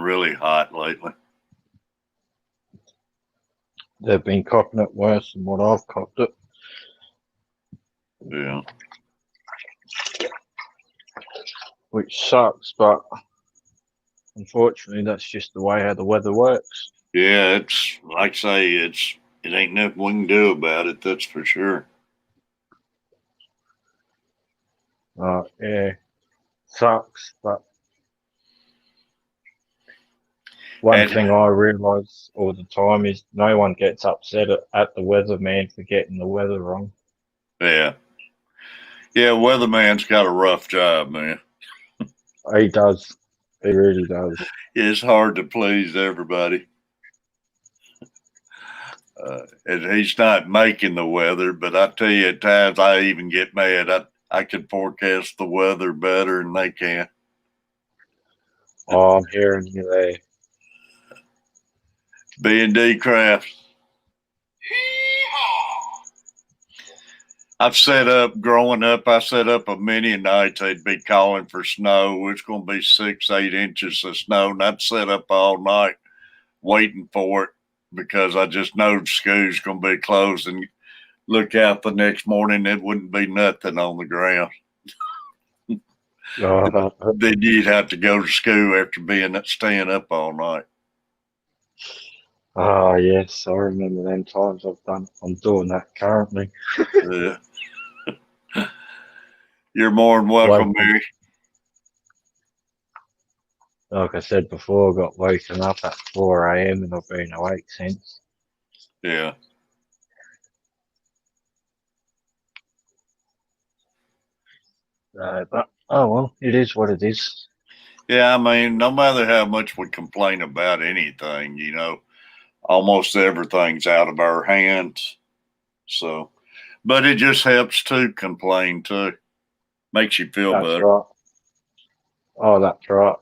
Speaker 1: really hot lately.
Speaker 3: They've been copping it worse than what I've copped it.
Speaker 1: Yeah.
Speaker 3: Which sucks, but unfortunately, that's just the way how the weather works.
Speaker 1: Yeah, it's like I say, it ain't nothing we can do about it, that's for sure.
Speaker 3: Yeah, sucks, but one thing I realise all the time is no one gets upset at the weatherman for getting the weather wrong.
Speaker 1: Yeah. Yeah, weatherman's got a rough job, man.
Speaker 3: He does. He really does.
Speaker 1: It's hard to please everybody. And he's not making the weather, but I tell you, at times I even get mad. I can forecast the weather better than they can.
Speaker 3: Oh, I'm hearing you there.
Speaker 1: B&D Crafts. Growing up, I set up a many nights they'd be calling for snow. It's going to be 6, 8 inches of snow. And I'd set up all night waiting for it because I just know the school's going to be closed, and look out the next morning, it wouldn't be nothing on the ground. Then you'd have to go to school after staying up all night.
Speaker 3: Oh, yes, I remember them times I'm doing that currently.
Speaker 1: Yeah. You're more than welcome, Mary.
Speaker 3: Like I said before, I got woken up at 4 a.m. and I've been awake since.
Speaker 1: Yeah.
Speaker 3: But, oh well, it is what it is.
Speaker 1: Yeah, I mean, no matter how much we complain about anything, almost everything's out of our hands. So, but it just helps to complain too. Makes you feel
Speaker 3: That's
Speaker 1: better.
Speaker 3: right. Oh, that's right.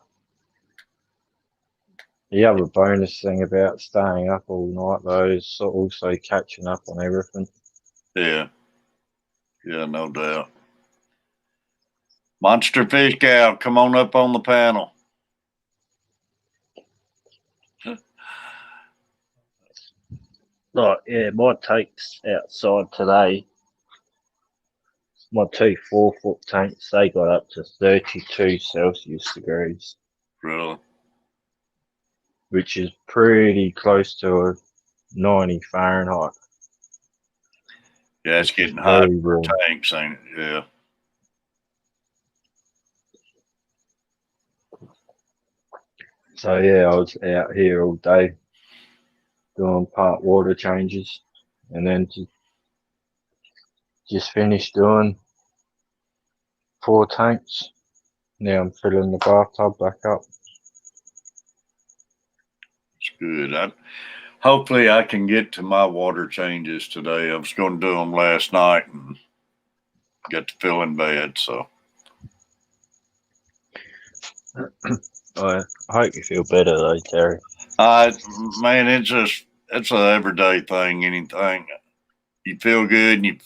Speaker 3: The other bonus thing about staying up all night, though, is also catching up on everything.
Speaker 1: Yeah. Yeah, no doubt. Monster Fish Gal, come on up on the panel.
Speaker 3: Right, yeah, my takes outside today, my 2 4-foot tanks, they got up to 32 Celsius degrees,
Speaker 1: Really?
Speaker 3: which is pretty close to a 90 Fahrenheit.
Speaker 1: Yeah, it's getting hot for
Speaker 3: warm.
Speaker 1: tanks, ain't it? Yeah.
Speaker 3: So yeah, I was out here all day doing part water changes, and then just finished doing 4 tanks. Now I'm filling the bathtub back up.
Speaker 1: It's good. Hopefully I can get to my water changes today. I was going to do them last night and got to filling bad. So
Speaker 3: I hope you feel better though, Terry.
Speaker 1: man, it's an everyday thing. Anything you feel good and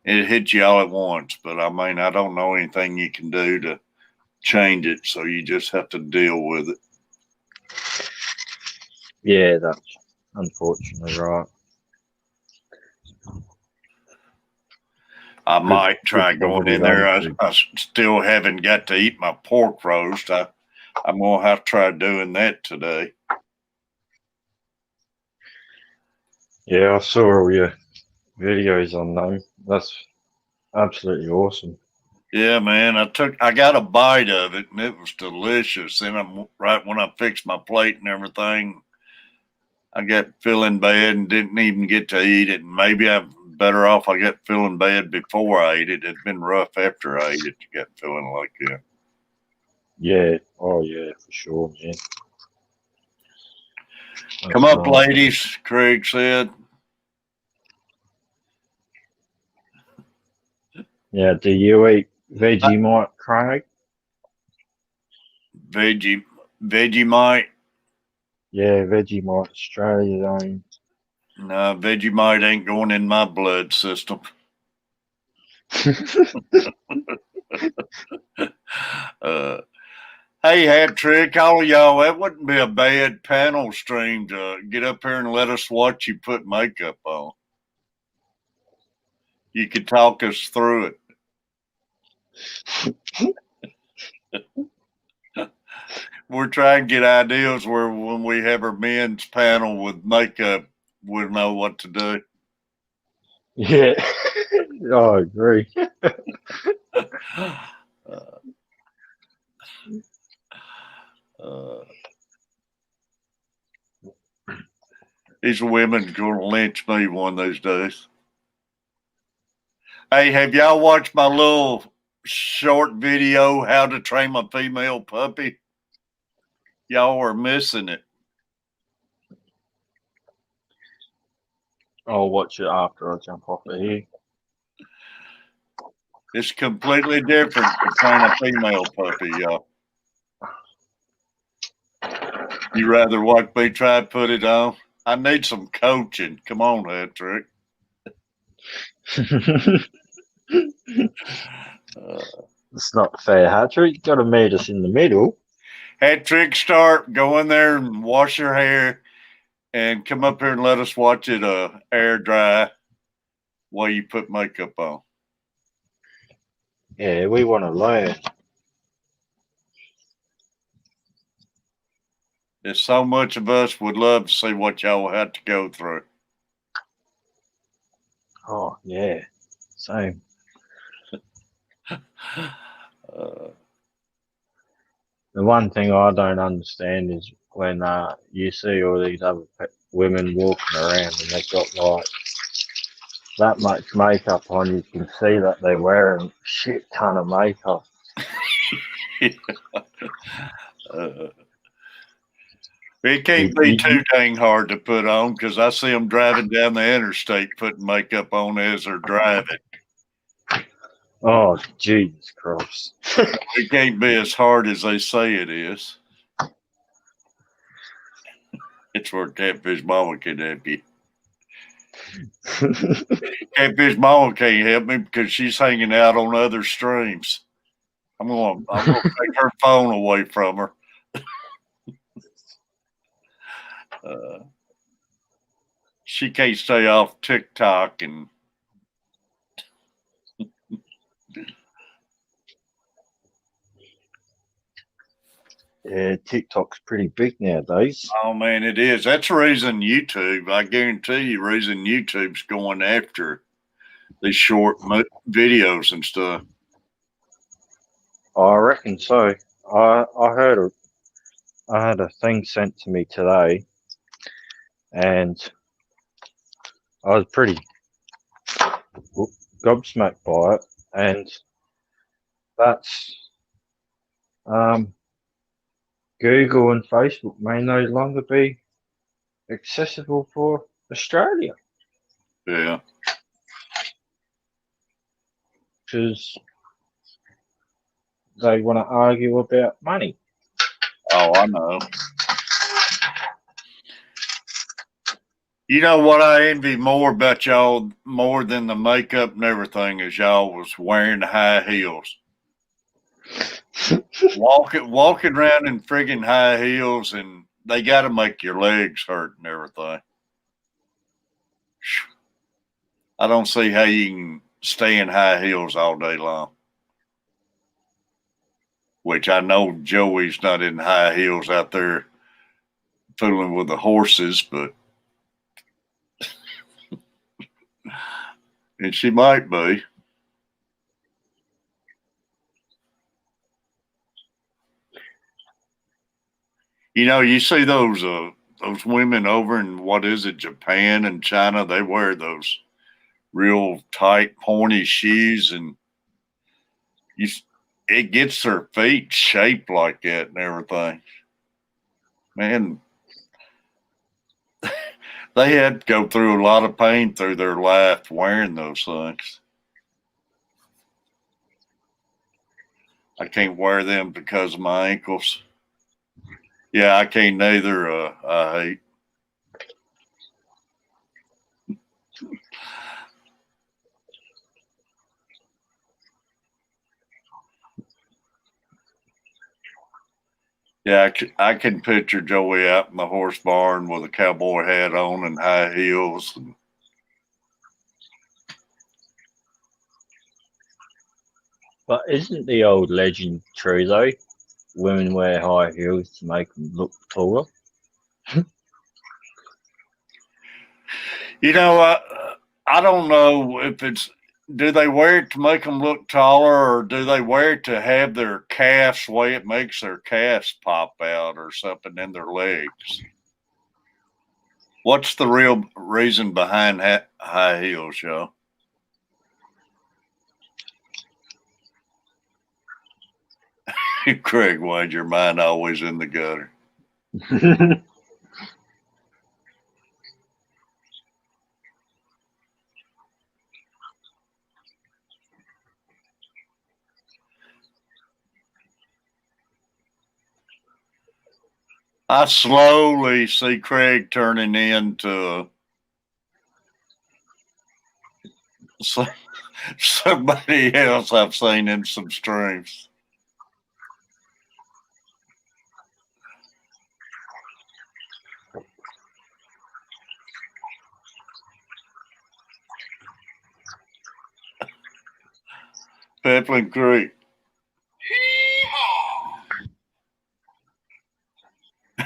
Speaker 1: it hits you all at once. But I mean, I don't know anything you can do to change it. So you just have to deal with it.
Speaker 3: Yeah, that's unfortunately right.
Speaker 1: I might try going in there.
Speaker 3: Good.
Speaker 1: I still haven't got to eat my pork roast. I'm gonna have to try doing that today.
Speaker 3: Yeah, I saw all your videos on them. That's absolutely awesome.
Speaker 1: Yeah, man. I got a bite of it and it was delicious. And right when I fixed my plate and everything, I got feeling bad and didn't even get to eat it. And maybe I'm better off I got feeling bad before I ate it. It'd been rough after I ate it to get feeling like that.
Speaker 3: Yeah. Oh, yeah, for sure, man.
Speaker 1: Come
Speaker 3: That's
Speaker 1: up,
Speaker 3: right.
Speaker 1: ladies, Craig said.
Speaker 3: Yeah, do you eat Vegemite, Craig?
Speaker 1: Vegemite.
Speaker 3: Yeah, Vegemite, Australia's own.
Speaker 1: No, Vegemite ain't going in my blood system. Uh, hey, Hat Trick, all of y'all, that wouldn't be a bad panel stream to get up here and let us watch you put makeup on. You could talk us through it. We're trying to get ideas where when we have our men's panel with makeup, we'll know what to do.
Speaker 3: Yeah. Oh, I agree.
Speaker 1: Uh, these women gonna lynch me one of these days. Hey, have y'all watched my little short video, How to Train My Female Puppy? Y'all are missing it.
Speaker 3: I'll watch it after I jump off of here.
Speaker 1: It's completely different to train a female puppy, y'all. You rather watch me try to put it on? I need some coaching. Come on, Hat Trick.
Speaker 3: It's not fair, Hatcher. You got to meet us in the middle.
Speaker 1: Hat Trick, start. Go in there and wash your hair and come up here and let us watch it air dry while you put makeup on.
Speaker 3: Yeah, we want to learn.
Speaker 1: There's so much of us would love to see what y'all had to go through.
Speaker 3: Oh, yeah. Same. The one thing I don't understand is when you see all these other women walking around and they've got like that much makeup on, you can see that they're wearing a shit ton of makeup.
Speaker 1: It can't be too dang hard to put on because I see them driving down the interstate putting makeup on as they're driving.
Speaker 3: Oh, Jesus Christ.
Speaker 1: It can't be as hard as they say it is. It's where Catfish Mama can help you. Catfish Mama can't help me because she's hanging out on other streams. I'm gonna take her phone away from her. She can't stay off TikTok and
Speaker 3: Yeah, TikTok's pretty big nowadays.
Speaker 1: oh man, it is. That's the reason YouTube. I guarantee you, reason YouTube's going after these short videos and stuff.
Speaker 3: I reckon so. I heard I had a thing sent to me today, and I was pretty gobsmacked by it. And that's Google and Facebook may no longer be accessible for Australia
Speaker 1: Yeah.
Speaker 3: because they want to argue about money.
Speaker 1: Oh, I know. You know what I envy more about y'all more than the makeup and everything is y'all was wearing high heels. walking around in friggin' high heels and they gotta make your legs hurt and everything. I don't see how you can stay in high heels all day long. Which I know Joey's not in high heels out there fooling with the horses, but And she might be. You know, you see those women over in what is it, Japan and China? They wear those real tight, pointy shoes, and you it gets their feet shaped like that and everything. Man, they had to go through a lot of pain through their life wearing those things. I can't wear them because of my ankles. Yeah, I can't neither. I hate. Yeah, I can picture Joey out in the horse barn with a cowboy hat on and high heels. And
Speaker 3: But isn't the old legend true though? Women wear high heels to make them look taller.
Speaker 1: you know, I don't know if it's do they wear it to make them look taller or do they wear it to have their calves way it makes their calves pop out or something in their legs? What's the real reason behind high heels, y'all? Craig, why'd your mind always in the gutter? I slowly see Craig turning into somebody else I've seen in some streams. Peplin Creek.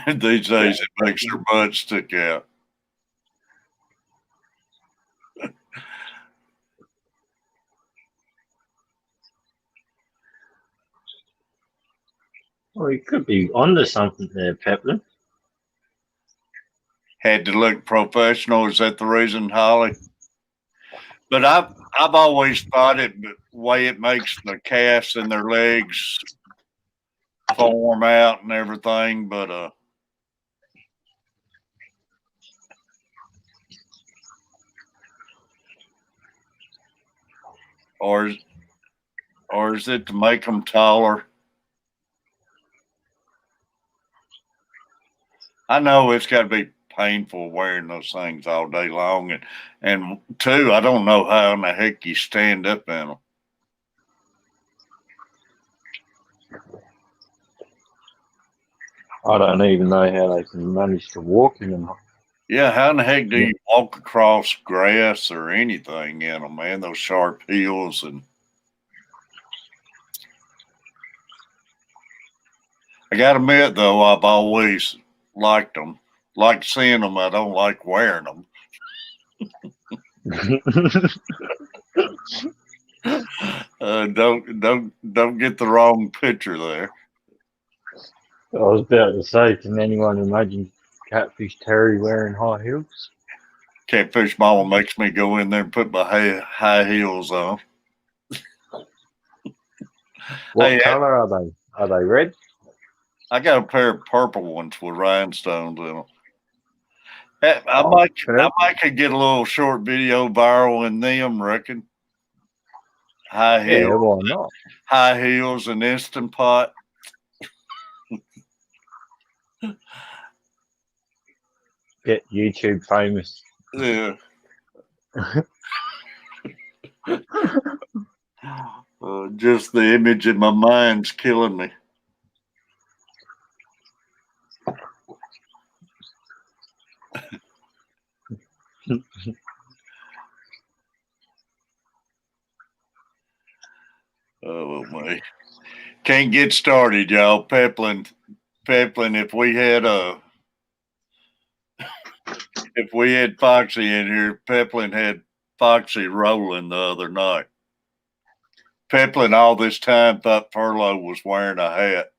Speaker 1: These days it makes their butt stick out.
Speaker 3: Well, you could be onto something there, Peplin.
Speaker 1: Had to look professional. Is that the reason, Holly? But I've always thought it the way it makes the calves and their legs form out and everything, but or is or is it to make them taller? I know it's got to be painful wearing those things all day long, and two, I don't know how in the heck you stand up in them.
Speaker 3: I don't even know how they can manage to walk in them.
Speaker 1: Yeah, how in the heck do you walk across grass or anything in them, man? Those sharp heels and I got to admit though, I've always liked them. Like seeing them, I don't like wearing them. Don't get the wrong picture there.
Speaker 3: I was about to say, can anyone imagine Catfish Terry wearing high heels?
Speaker 1: Catfish Mama makes me go in there and put my high heels on.
Speaker 3: What
Speaker 1: Hey,
Speaker 3: colour are they? Are they red?
Speaker 1: I got a pair of purple ones with rhinestones in them. I
Speaker 3: Oh,
Speaker 1: might could get a little short video viral in them, reckon. High
Speaker 3: yeah,
Speaker 1: heels,
Speaker 3: why not?
Speaker 1: high heels and Instant Pot.
Speaker 3: Get YouTube famous.
Speaker 1: Yeah. Just the image in my mind's killing me. Oh my! Can't get started, y'all. Peplin. If we had Foxy in here, Peplin had Foxy rolling the other night. Peplin all this time thought Furlow was wearing a hat.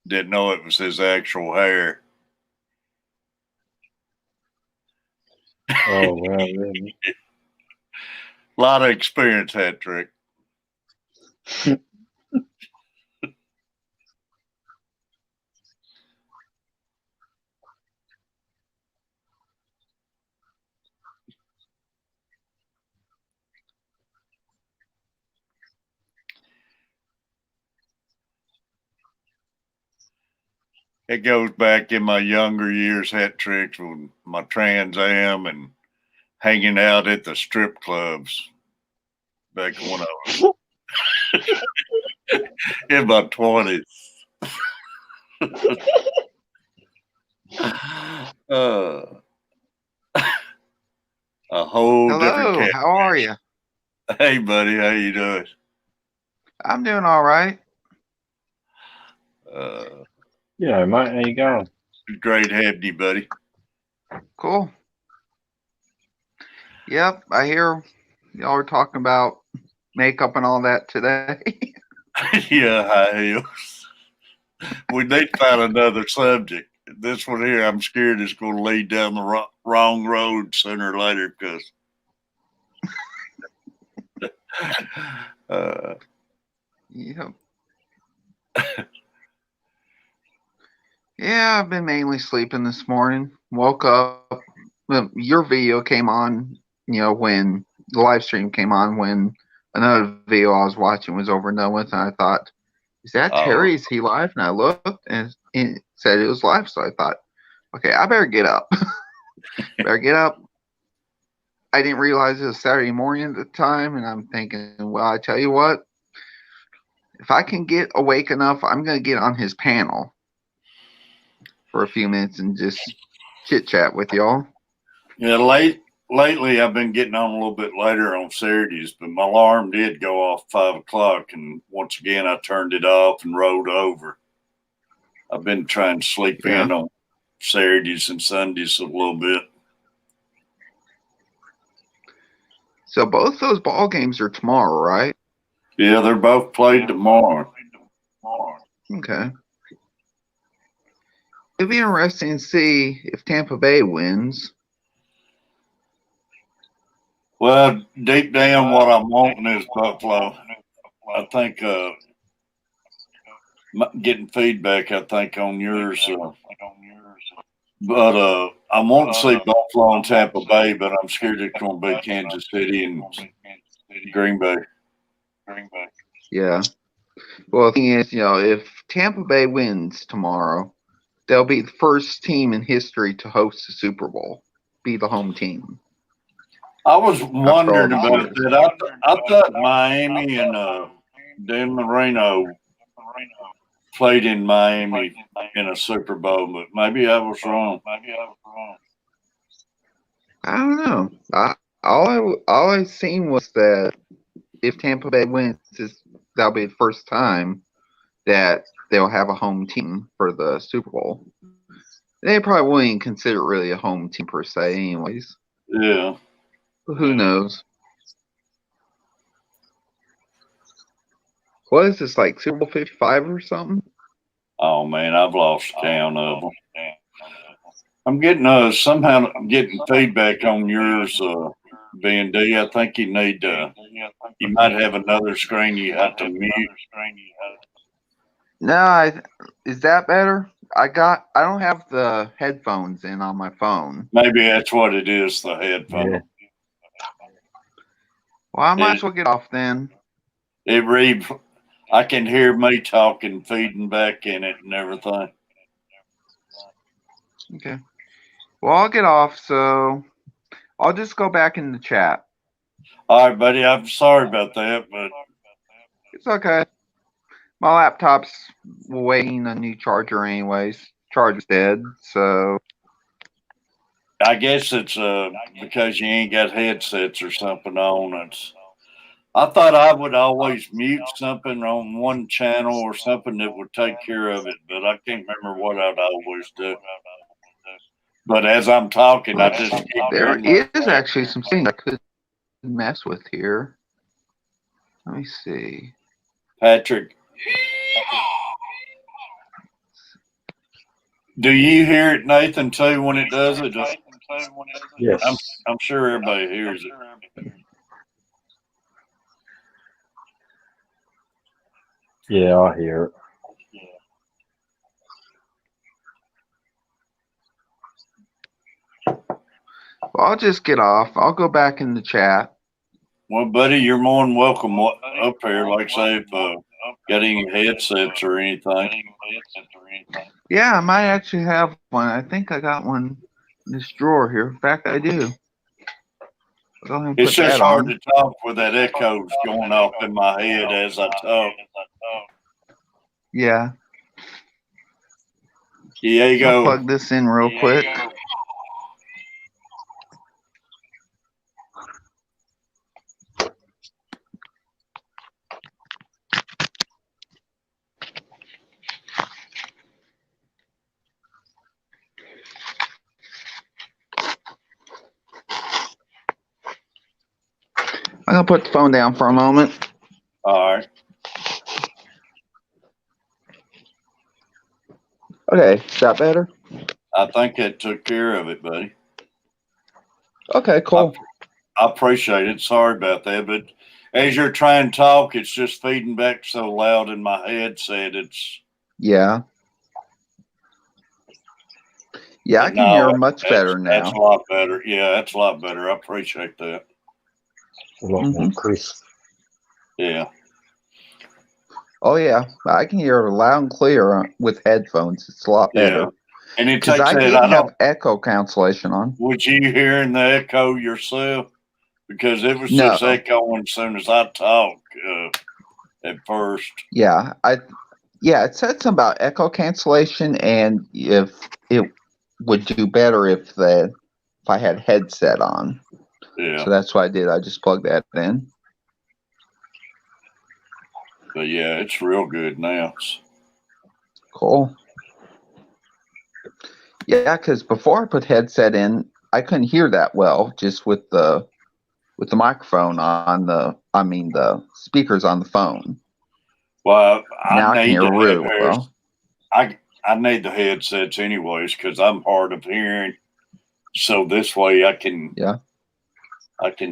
Speaker 1: Didn't know it was his actual hair.
Speaker 3: Oh, wow, really?
Speaker 1: A lot of experience, hat trick. It goes back in my younger years, hat tricks with my Trans Am and hanging out at the strip clubs back when I was in my 20s. A whole different
Speaker 4: Hello,
Speaker 1: cat.
Speaker 4: how are you?
Speaker 1: Hey, buddy, how you doing?
Speaker 4: I'm doing all right.
Speaker 3: Yeah, mate, how you going?
Speaker 1: Great having you, buddy.
Speaker 4: Cool. Yep, I hear y'all are talking about makeup and all that today.
Speaker 1: Yeah, high heels. We need to find another subject. This one here, I'm scared is going to lead down the wrong road sooner or later because
Speaker 4: Yep. Yeah, I've been mainly sleeping this morning. Woke up. Your video came on, when the live stream came on when another video I was watching was over and done with, and I thought, is that Terry? Is he live? And I looked and it said it was live, so I thought, okay, I better get up. Better get up. I didn't realize it was Saturday morning at the time, and I'm thinking, well, I tell you what, if I can get awake enough, I'm going to get on his panel for a few minutes and just chit chat with y'all.
Speaker 1: Yeah, lately I've been getting on a little bit later on Saturdays, but my alarm did go off 5 o'clock, and once again I turned it off and rolled over. I've been trying to sleep in on Saturdays and Sundays a little bit.
Speaker 4: So both those ball games are tomorrow, right?
Speaker 1: Yeah, they're both played tomorrow.
Speaker 4: Okay. It'll be interesting to see if Tampa Bay wins.
Speaker 1: Well, deep down, what I'm wanting is Buffalo. I think getting feedback, I think, on yours. But I want to see Buffalo and Tampa Bay, but I'm scared it's going to be Kansas City and Green Bay.
Speaker 4: Yeah. Well, the thing is, if Tampa Bay wins tomorrow, they'll be the first team in history to host the Super Bowl, be the home team.
Speaker 1: I was wondering about that. I thought Miami and Dan Marino played in Miami in a Super Bowl, but maybe I was wrong.
Speaker 4: I don't know. All I seen was that if Tampa Bay wins, that'll be the first time that they'll have a home team for the Super Bowl. They probably wouldn't consider it really a home team per se, anyways.
Speaker 1: Yeah.
Speaker 4: But who knows? What is this, like Super Bowl 55 or something?
Speaker 1: Oh man, I've lost count of them. I'm getting somehow getting feedback on yours, B&D. I think you need you might have another screen you have to mute.
Speaker 4: No, is that better? I don't have the headphones in on my phone.
Speaker 1: Maybe that's what it is, the headphone.
Speaker 3: Yeah.
Speaker 4: Well, I might as well get off then.
Speaker 1: I can hear me talking, feeding back in it and everything.
Speaker 4: Okay. Well, I'll get off, so I'll just go back in the chat.
Speaker 1: All right, buddy. I'm sorry about that, but
Speaker 4: It's okay. My laptop's waiting a new charger anyways. Charger's dead, so
Speaker 1: I guess it's because you ain't got headsets or something on. I thought I would always mute something on one channel or something that would take care of it, but I can't remember what I'd always do. But as I'm talking, I just keep
Speaker 4: There
Speaker 1: hearing
Speaker 4: is actually some things I could mess with here. Let me see.
Speaker 1: Patrick. Do you hear it, Nathan, too, when it does it?
Speaker 3: Yes.
Speaker 1: I'm sure everybody hears it.
Speaker 3: Yeah, I hear it.
Speaker 4: Well, I'll just get off. I'll go back in the chat.
Speaker 1: Well, buddy, you're more than welcome up here. Like say, if got any headsets or anything.
Speaker 4: Yeah, I might actually have one. I think I got one in this drawer here. In fact, I do. I'll go ahead and
Speaker 1: It's
Speaker 4: put
Speaker 1: just
Speaker 4: that
Speaker 1: hard
Speaker 4: on.
Speaker 1: to talk with that echoes going off in my head as I talk.
Speaker 4: Yeah.
Speaker 1: Diego.
Speaker 4: I'll plug this in real quick. I'm gonna put the phone down for a moment.
Speaker 1: All right.
Speaker 4: Okay, is that better?
Speaker 1: I think that took care of it, buddy.
Speaker 4: Okay, cool.
Speaker 1: I appreciate it. Sorry about that, but as you're trying to talk, it's just feeding back so loud in my headset.
Speaker 4: Yeah. Yeah, I can hear much better now.
Speaker 1: That's a lot better. Yeah, that's a lot better. I appreciate that.
Speaker 3: A lot more crisp.
Speaker 1: Yeah.
Speaker 4: Oh yeah, I can hear it loud and clear with headphones. It's a lot better.
Speaker 1: Yeah. And it
Speaker 4: Because
Speaker 1: takes
Speaker 4: I
Speaker 1: that.
Speaker 4: did have echo cancellation on.
Speaker 1: Was you hearing the echo yourself? Because it was
Speaker 4: No.
Speaker 1: just echoing as soon as I talk at first.
Speaker 4: Yeah, it said something about echo cancellation, and if it would do better if I had headset on.
Speaker 1: Yeah.
Speaker 4: So that's what I did. I just plugged that in.
Speaker 1: But yeah, it's real good now.
Speaker 4: Cool. Yeah, because before I put headset in, I couldn't hear that well, just with the microphone on the speakers on the phone.
Speaker 1: Well,
Speaker 4: Now I can hear really well.
Speaker 1: I need the headsets anyways because I'm hard of hearing. So this way I can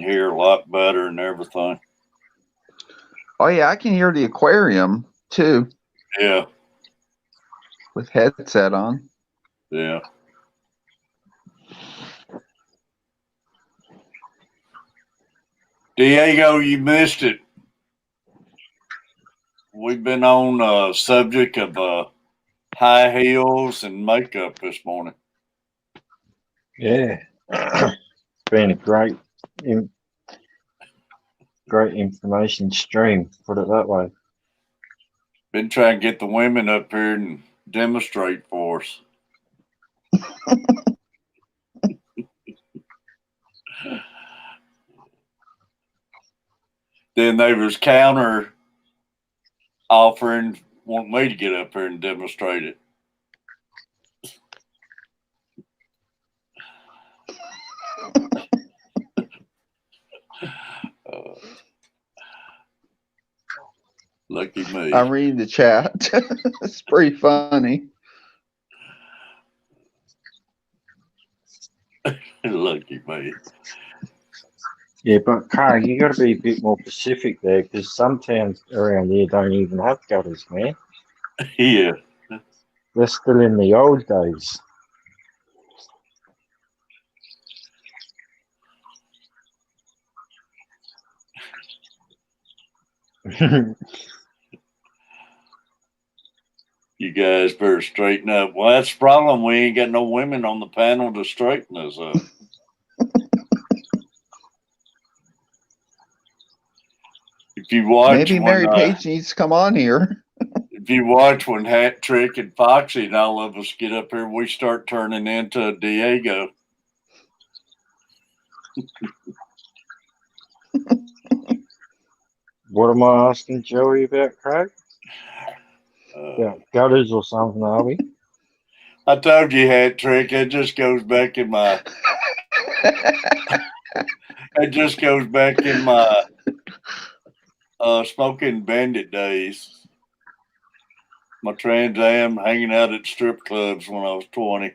Speaker 1: hear a lot better and everything.
Speaker 4: Oh yeah, I can hear the aquarium too.
Speaker 1: Yeah.
Speaker 4: With headset on.
Speaker 1: Yeah. Diego, you missed it. We've been on a subject of high heels and makeup this morning.
Speaker 3: Yeah. It's been a great information stream, put it that way.
Speaker 1: Been trying to get the women up here and demonstrate for us. Then they was counter offering, want me to get up here and demonstrate it. Lucky me.
Speaker 4: I'm reading the chat. It's pretty funny.
Speaker 1: Lucky me.
Speaker 3: Yeah, but Craig, you got to be a bit more specific there because some towns around here don't even have gutters, man.
Speaker 1: Yeah.
Speaker 3: They're still in the old days.
Speaker 1: You guys better straighten up. Well, that's the problem. We ain't got no women on the panel to straighten us up. If you watch,
Speaker 4: maybe Mary Page needs to come on here.
Speaker 1: If you watch when Hat Trick and Foxy and all of us get up here, we start turning into Diego.
Speaker 3: What am I asking Joey about, Craig? About gutters or something, are we?
Speaker 1: I told you, hat trick. It just goes back in my. It just goes back in my smoking bandit days. My Trans Am hanging out at strip clubs when I was 20,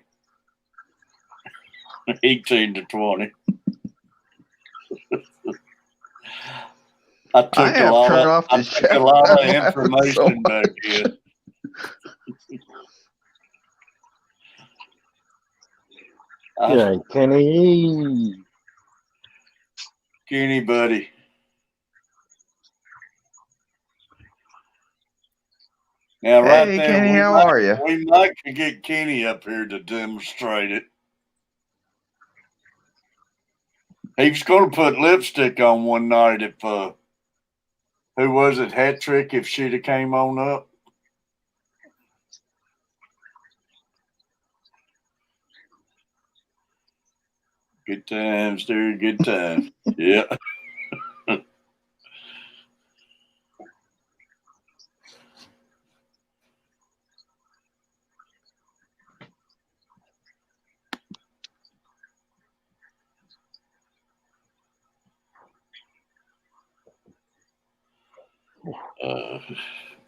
Speaker 1: 18 to 20. I took a
Speaker 4: have
Speaker 1: lot
Speaker 4: turned
Speaker 1: of
Speaker 4: off
Speaker 1: I
Speaker 4: this
Speaker 1: took a
Speaker 4: chat.
Speaker 1: lot of
Speaker 4: I'm laughing
Speaker 1: information
Speaker 4: so
Speaker 1: back then.
Speaker 3: Yeah, Kenny.
Speaker 1: Kenny, buddy. Now, right
Speaker 4: Hey,
Speaker 1: there,
Speaker 4: Kenny, how are you?
Speaker 1: we might could get Kenny up here to demonstrate it. He was going to put lipstick on one night if who was it, Hat Trick? If she'd have came on up. Good times, dude. Good times. Yeah.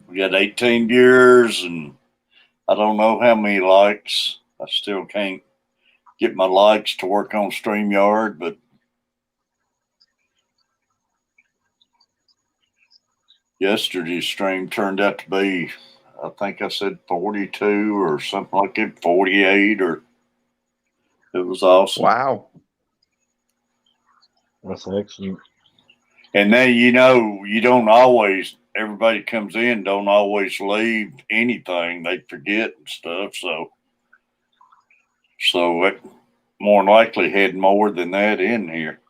Speaker 1: We got 18 viewers and I don't know how many likes. I still can't get my likes to work on StreamYard, but yesterday's stream turned out to be, I think I said 42 or something like that, 48, or it was awesome.
Speaker 4: Wow.
Speaker 3: That's excellent.
Speaker 1: And then, you don't always, everybody comes in, don't always leave anything. They forget and stuff. So it more than likely had more than that in here.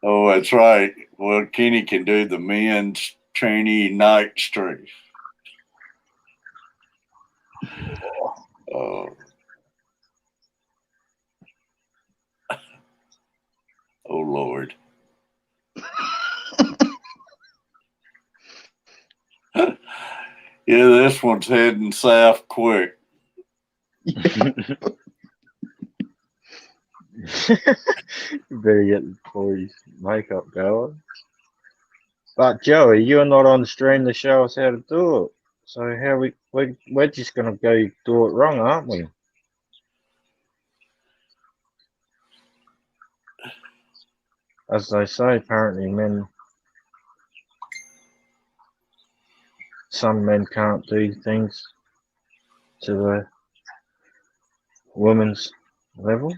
Speaker 1: Oh, that's right. Well, Kenny can do the men's trainee night stream. Oh Lord. Yeah, this one's heading south quick.
Speaker 3: You better get the boys' makeup going. But Joey, you're not on stream to show us how to do it. So we're just gonna go do it wrong, aren't we? As they say, apparently some men can't do things to the woman's level.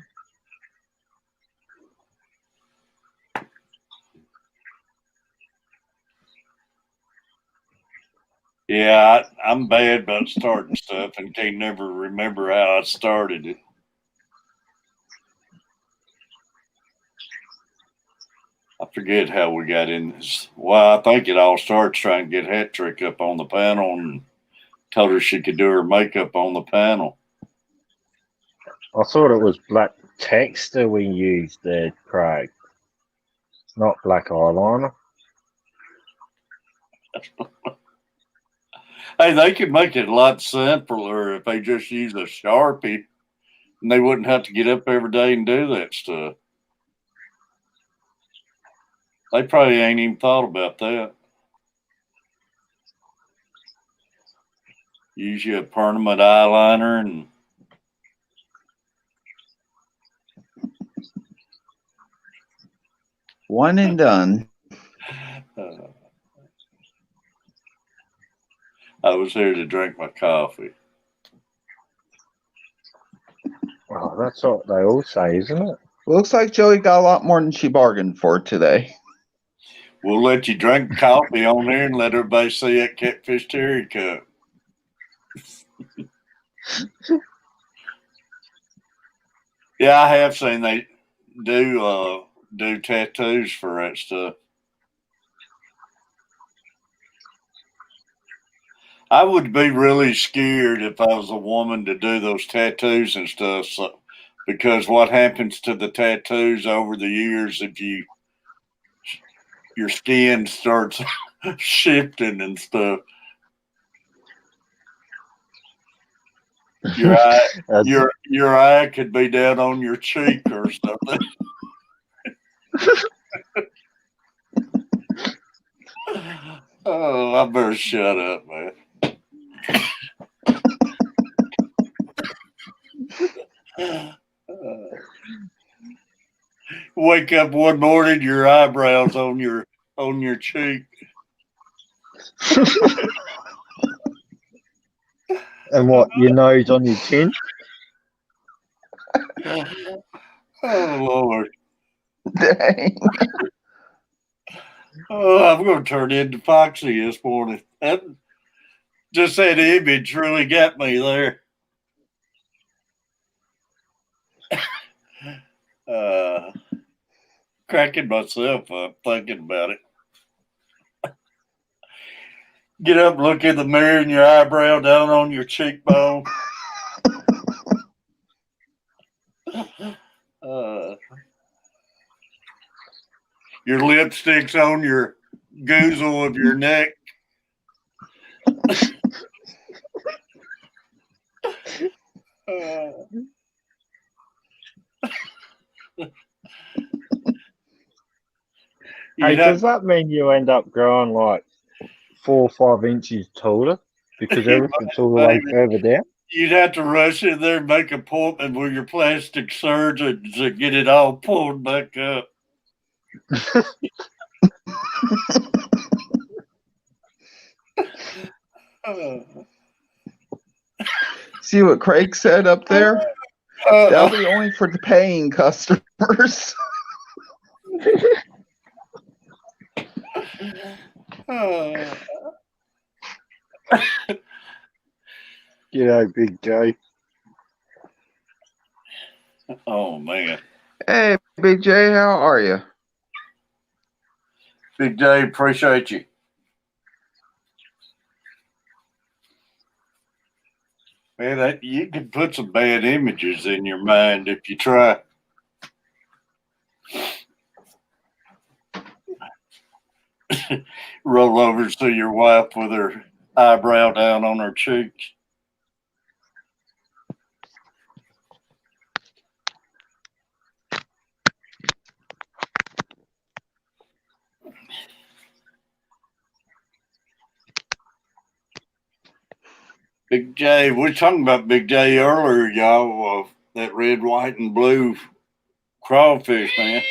Speaker 1: Yeah, I'm bad about starting stuff and can't never remember how I started it. I forget how we got in this. Well, I think it all starts trying to get Hat Trick up on the panel and told her she could do her makeup on the panel.
Speaker 3: I thought it was black texture we used there, Craig. Not black eyeliner.
Speaker 1: Hey, they could make it a lot simpler if they just use a Sharpie and they wouldn't have to get up every day and do that stuff. They probably ain't even thought about that. Use you a permanent eyeliner and
Speaker 4: One and done.
Speaker 1: I was here to drink my coffee.
Speaker 3: Well, that's what they all say, isn't it?
Speaker 4: Looks like Joey got a lot more than she bargained for today.
Speaker 1: We'll let you drink coffee on there and let everybody see that Catfish Terry cup. Yeah, I have seen they do tattoos for that stuff. I would be really scared if I was a woman to do those tattoos and stuff. So, because what happens to the tattoos over the years if you your skin starts shifting and stuff. Your eye,
Speaker 3: That's,
Speaker 1: your eye could be down on your cheek or something. Oh, I better shut up, man. Wake up one morning, your eyebrows on your cheek.
Speaker 3: and what, your nose on your chin?
Speaker 1: Oh Lord.
Speaker 4: Dang.
Speaker 1: Oh, I'm gonna turn into Foxy this morning. That image really got me there. Uh, cracking myself up thinking about it. Get up, look in the mirror, and your eyebrow down on your cheekbone. Your lipstick's on your goozle of your neck.
Speaker 3: Hey, does that mean you end up growing like 4 or 5 inches taller because everything's all the way further down?
Speaker 1: You'd have to rush in there and make an appointment with your plastic surgeon to get it all pulled back up.
Speaker 4: See what Craig said up there? That'll be only for the paying customers.
Speaker 3: G'day, Big J.
Speaker 1: Oh man.
Speaker 4: Hey, Big J, how are you?
Speaker 1: Big J, appreciate you. Man, you can put some bad images in your mind if you try. Roll over to see your wife with her eyebrow down on her cheeks. Big J, we were talking about Big J earlier, y'all. That red, white, and blue crawfish, man.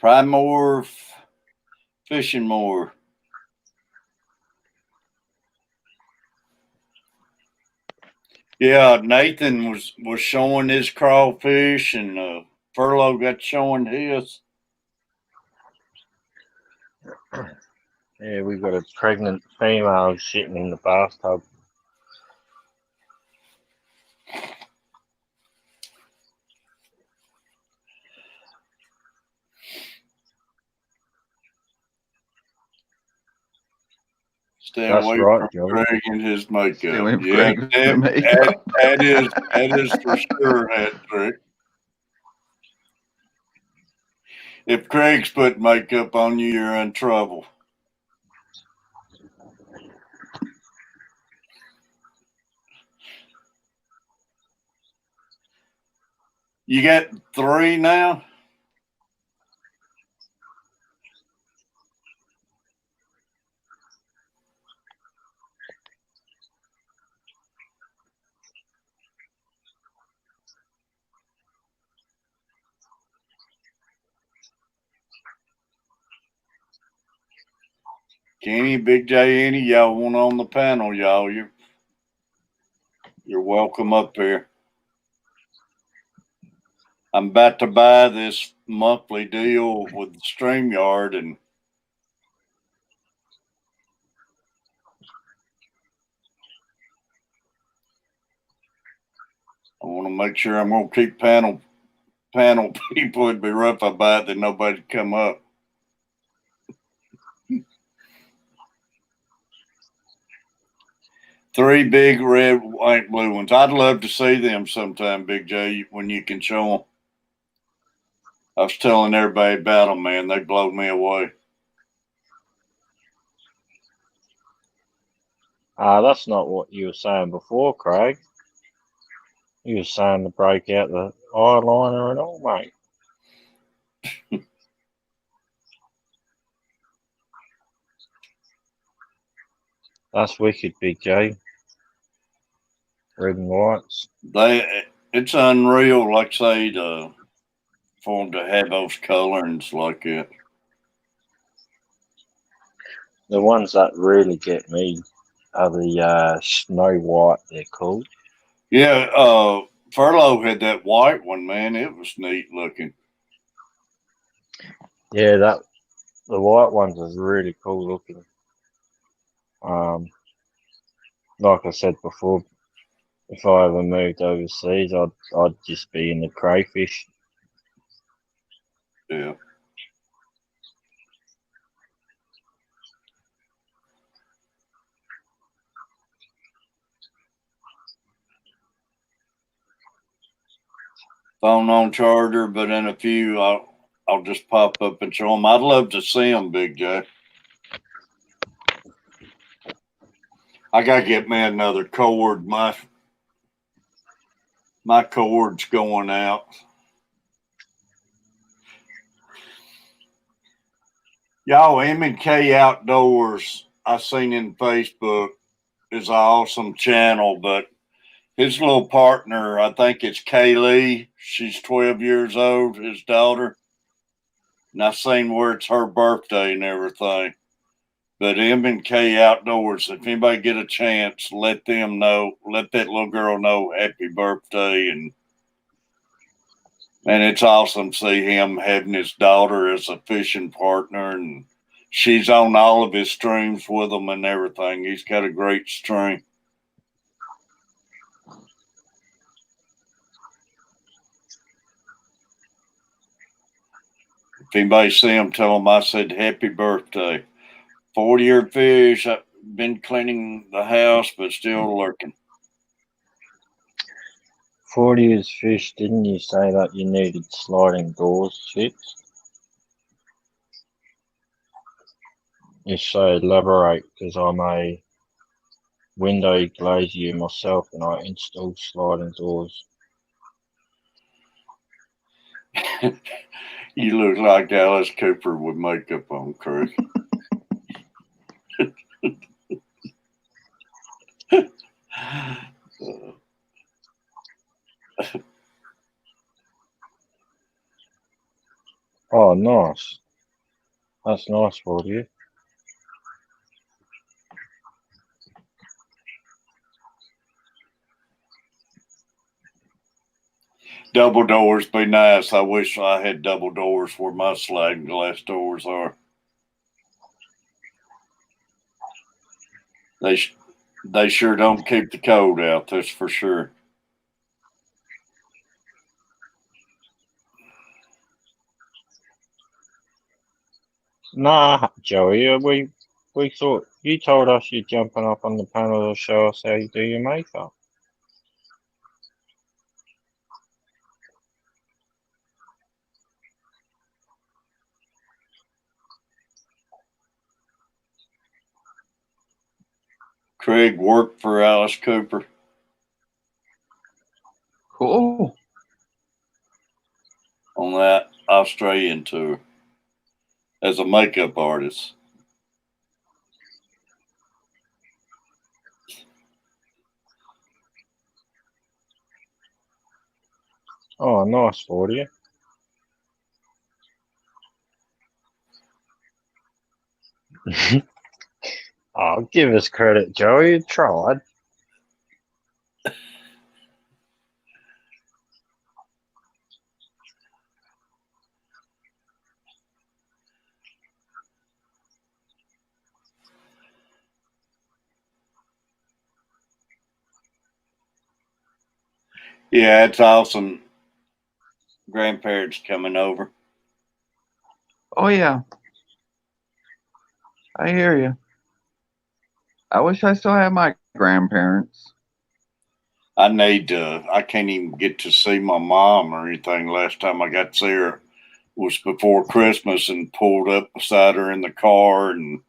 Speaker 1: Primorph, fishing more. Yeah, Nathan was showing his crawfish, and Furlough got showing his.
Speaker 3: Yeah, we got a pregnant female sitting in the bathtub.
Speaker 1: Stay
Speaker 3: That's
Speaker 1: away
Speaker 3: right,
Speaker 1: from
Speaker 3: Joe.
Speaker 1: Craig and his makeup.
Speaker 4: Stay away from
Speaker 1: Yeah,
Speaker 4: Craig and makeup.
Speaker 1: that is for sure, hat trick. If Craig's put makeup on you, you're in trouble. You got 3 now? Kenny, Big J, any y'all want on the panel, y'all? You're welcome up here. I'm about to buy this monthly deal with StreamYard, and I want to make sure I'm going to keep panel people. It'd be rough if I buy it, then nobody'd come up. 3 big red, white, blue ones. I'd love to see them sometime, Big J, when you can show them. I was telling everybody about them, man. They blow me away.
Speaker 3: That's not what you were saying before, Craig. You were saying to break out the eyeliner and all, mate. That's wicked, Big J. Red and whites.
Speaker 1: It's unreal, like say, for them to have those colorings like that.
Speaker 3: The ones that really get me are the snow white, they're called.
Speaker 1: Yeah, Furlough had that white one, man. It was neat looking.
Speaker 3: Yeah, the white ones is really cool looking. Like I said before, if I ever moved overseas, I'd just be in the crayfish.
Speaker 1: Yeah. Phone on charger, but in a few, I'll just pop up and show them. I'd love to see them, Big J. I gotta get me another cord. My cord's going out. Y'all, M&K Outdoors, I seen in Facebook, is an awesome channel, but his little partner, I think it's Kaylee. She's 12 years old, his daughter. And I seen where it's her birthday and everything. But M&K Outdoors, if anybody get a chance, let them know, let that little girl know happy birthday. And it's awesome to see him having his daughter as a fishing partner. And she's on all of his streams with him and everything. He's got a great stream. If anybody see him, tell him I said happy birthday. 40-year fish. I've been cleaning the house, but still lurking.
Speaker 3: 40 years fish, didn't you say that you needed sliding doors fixed? If so, elaborate, because I'm a window glazier myself and I install sliding doors.
Speaker 1: You look like Alice Cooper with makeup on, Craig.
Speaker 3: Oh, nice. That's nice for you.
Speaker 1: Double doors be nice. I wish I had double doors where my sliding glass doors are. They sure don't keep the cold out, that's for sure.
Speaker 3: Nah, Joey, we thought you told us you're jumping up on the panel to show us how you do your makeup.
Speaker 1: Craig worked for Alice Cooper
Speaker 4: Cool.
Speaker 1: on that Australian tour as a makeup artist.
Speaker 3: Oh, nice for you. Oh, give us credit, Joey. You tried.
Speaker 1: Yeah, it's awesome. Grandparents coming over.
Speaker 4: Oh yeah. I hear you. I wish I still had my grandparents.
Speaker 1: I need to. I can't even get to see my mom or anything. Last time I got to see her was before Christmas, and pulled up beside her in the car and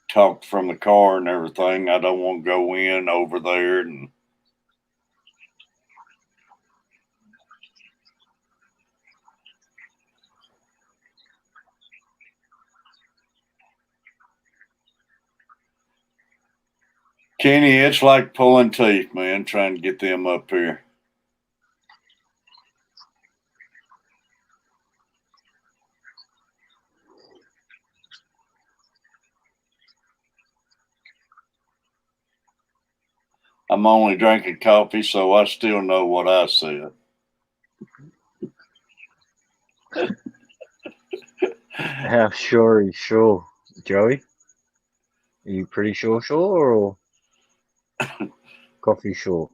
Speaker 1: talked from the car and everything. I don't want to go in over there and. Kenny, it's like pulling teeth, man, trying to get them up here. I'm only drinking coffee, so I still know what I said.
Speaker 3: How sure are you sure, Joey? Are you pretty sure or coffee sure?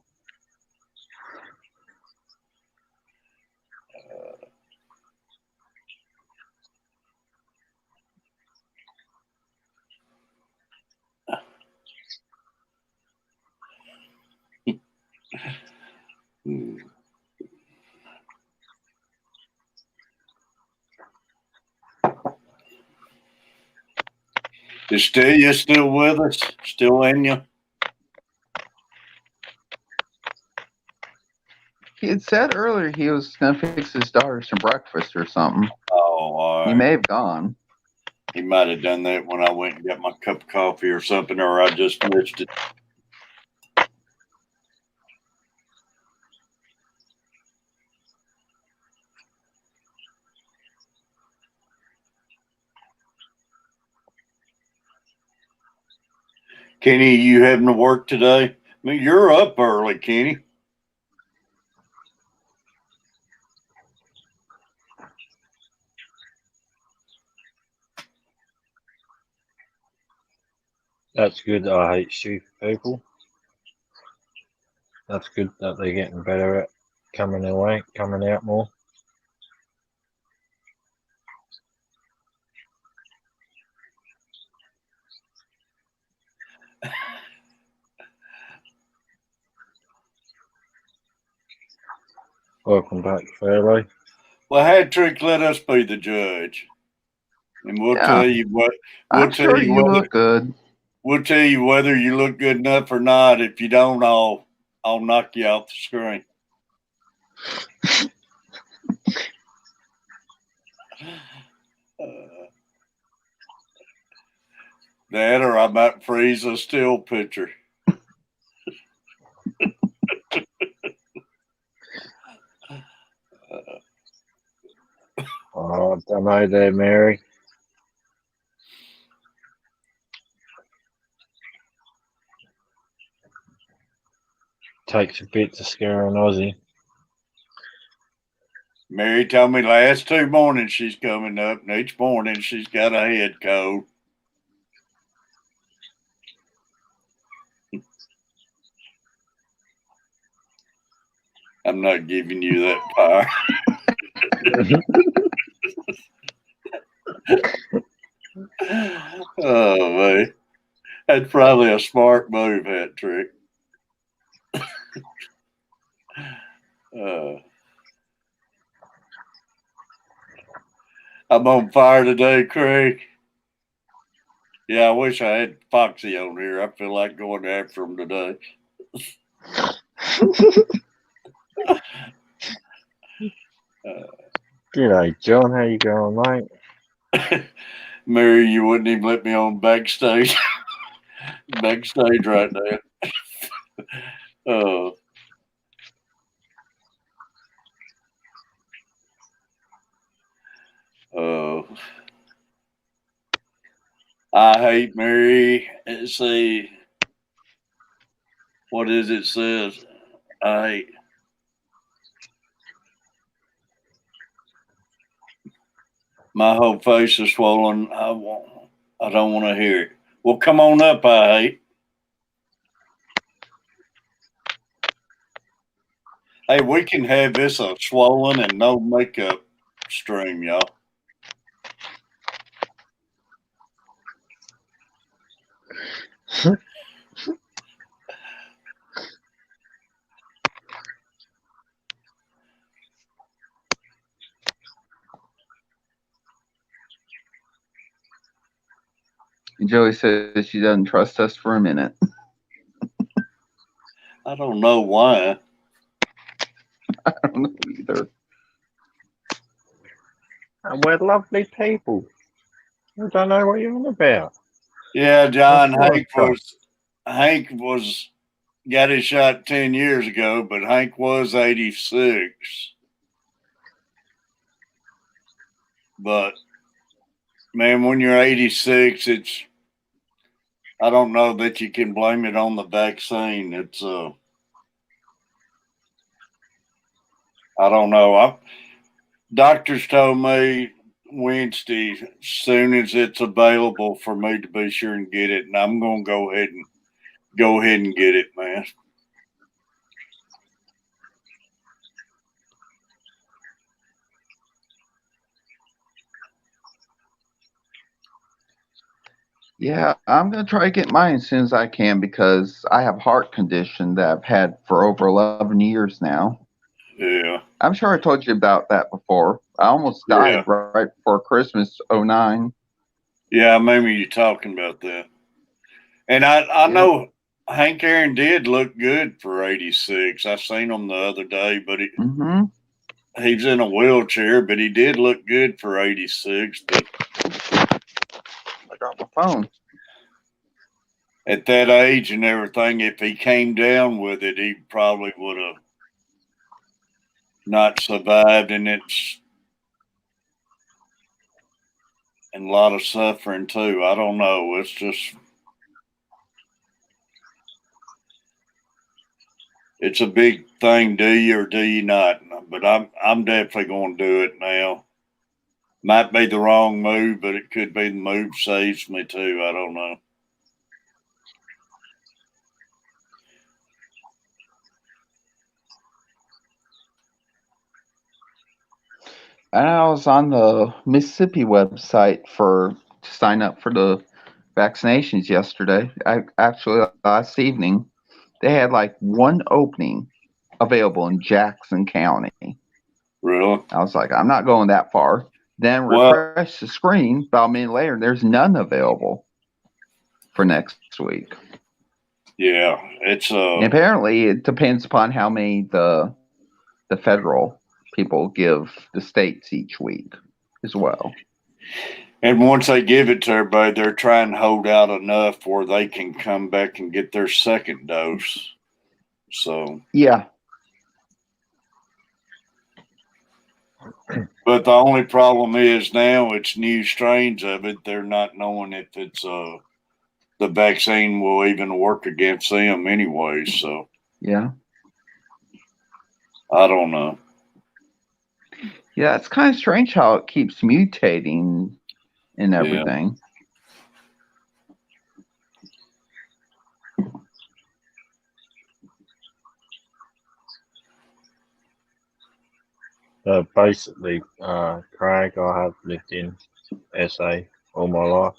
Speaker 1: Is Stelia still with us? Still in you?
Speaker 4: He had said earlier he was gonna fix his daughter some breakfast or something.
Speaker 1: Oh, all
Speaker 4: He
Speaker 1: right.
Speaker 4: may have gone.
Speaker 1: He might have done that when I went and got my cup of coffee or something, or I just missed it. Kenny, you having to work today? I mean, you're up early, Kenny.
Speaker 3: That's good. I hate stupid people. That's good that they're getting better at coming out more. Welcome back, Fairway.
Speaker 1: Well, Hattrick, let us be the judge, and we'll
Speaker 4: Yeah.
Speaker 1: tell you what. We'll
Speaker 4: I'm
Speaker 1: tell
Speaker 4: sure
Speaker 1: you
Speaker 4: you
Speaker 1: whether
Speaker 4: look good.
Speaker 1: we'll tell you whether you look good enough or not. If you don't, I'll knock you off the screen. That, or I might freeze a still picture.
Speaker 3: Oh, I don't know there, Mary. Takes a bit to scare an Aussie.
Speaker 1: Mary told me last 2 mornings she's coming up, and each morning she's got a head cold. I'm not giving you that power. Oh, man. That's probably a smart move, hat trick. I'm on fire today, Craig. Yeah, I wish I had Foxy on here. I feel like going after him today.
Speaker 3: G'day, John. How you going, mate?
Speaker 1: Mary, you wouldn't even let me on backstage. Backstage right now. Oh. Oh. I hate Mary. Let's see. What is it says? I hate. My whole face is swollen. I don't want to hear it. Well, come on up, I hate. Hey, we can have this a swollen and no makeup stream, y'all.
Speaker 4: Joey says she doesn't trust us for a minute.
Speaker 1: I don't know why.
Speaker 4: I don't know either.
Speaker 3: And we're lovely people. I don't know what you're on about.
Speaker 1: Yeah, John,
Speaker 3: Of course,
Speaker 1: Hank was got his shot 10 years ago, but Hank was 86. But man, when you're 86, I don't know that you can blame it on the vaccine. I don't know. Doctors told me Wednesday, as soon as it's available for me to be sure and get it, and I'm gonna go ahead and get it, man.
Speaker 4: Yeah, I'm gonna try to get mine as soon as I can because I have heart condition that I've had for over 11 years now.
Speaker 1: Yeah,
Speaker 4: I'm sure I told you about that before. I almost
Speaker 1: yeah,
Speaker 4: died right before Christmas '09.
Speaker 1: yeah. I remember you talking about that, and I
Speaker 4: Yeah.
Speaker 1: know Hank Aaron did look good for 86. I seen him the other day, but
Speaker 4: Mm-hmm.
Speaker 1: he's in a wheelchair, but he did look good for 86. But
Speaker 4: I dropped my phone.
Speaker 1: at that age and everything, if he came down with it, he probably would have not survived, and a lot of suffering too. I don't know. It's a big thing. Do you or do you not? But I'm definitely going to do it now. Might be the wrong move, but it could be the move saves me too. I don't know.
Speaker 4: And I was on the Mississippi website to sign up for the vaccinations yesterday. Actually, last evening, they had like one opening available in Jackson County.
Speaker 1: Really?
Speaker 4: I was like, I'm not going that far. Then
Speaker 1: Well,
Speaker 4: refresh the screen. About a minute later, there's none available for next week.
Speaker 1: yeah. It's
Speaker 4: And apparently, it depends upon how many the federal people give the states each week as well.
Speaker 1: and once they give it to everybody, they're trying to hold out enough where they can come back and get their second dose. So,
Speaker 4: Yeah,
Speaker 1: but the only problem is now it's new strains of it. They're not knowing if it's the vaccine will even work against them anyway. So
Speaker 4: yeah.
Speaker 1: I don't know.
Speaker 4: Yeah, it's kind of strange how it keeps mutating and
Speaker 1: Yeah.
Speaker 4: everything.
Speaker 3: basically, Craig, I have lived in SA all my life.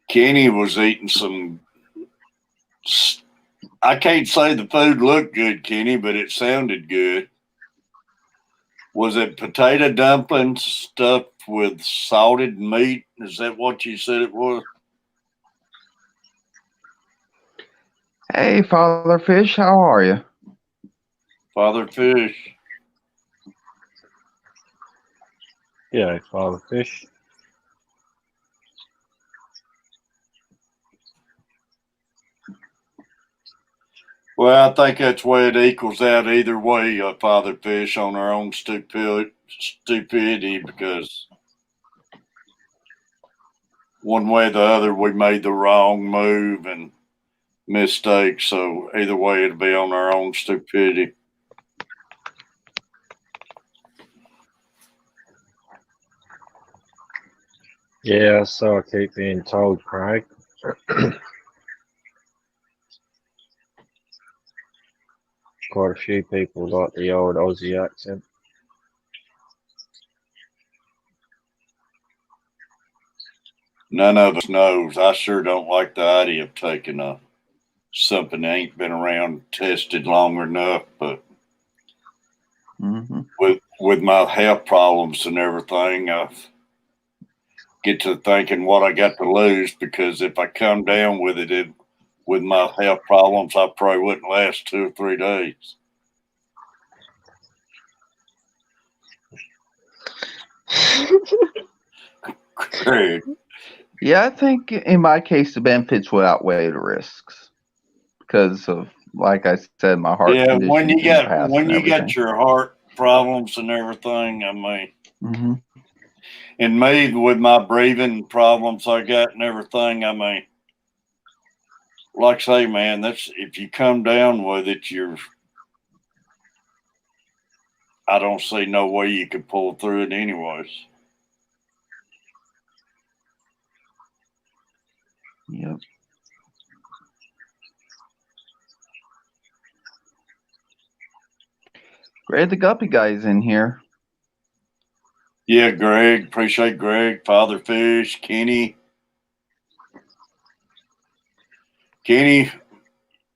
Speaker 1: Kenny was eating I can't say the food looked good, Kenny, but it sounded good. Was it potato dumplings stuffed with salted meat? Is that what you said it was?
Speaker 4: Hey, Father Fish, how are you?
Speaker 1: Father Fish.
Speaker 3: Yeah, Father Fish.
Speaker 1: Well, I think that's where it equals out either way, Father Fish, on our own stupidity, because one way or the other we made the wrong move and mistake. So either way, it'll be on our own stupidity.
Speaker 3: Yeah, so I keep being told, Craig. Quite a few people like the old Aussie accent.
Speaker 1: None of us knows. I sure don't like the idea of taking something that ain't been around tested long enough. But with my health problems and everything, I get to thinking what I got to lose, because if I come down with it with my health problems, I probably wouldn't last 2 or 3 days. Craig.
Speaker 4: Yeah, I think in my case the benefits would outweigh the risks because of, like I said, my heart conditions
Speaker 1: when you
Speaker 4: in the past
Speaker 1: when
Speaker 4: and
Speaker 1: you
Speaker 4: everything.
Speaker 1: got your heart problems and everything, I mean,
Speaker 4: Mm-hmm.
Speaker 1: and me with my breathing problems I got and everything, I mean, like I say, man, that's if you come down with it, I don't see no way you could pull through it anyways.
Speaker 4: Yep. Greg the Guppy guy's in here.
Speaker 1: Yeah, Greg, appreciate Greg, Father Fish, Kenny. Kenny,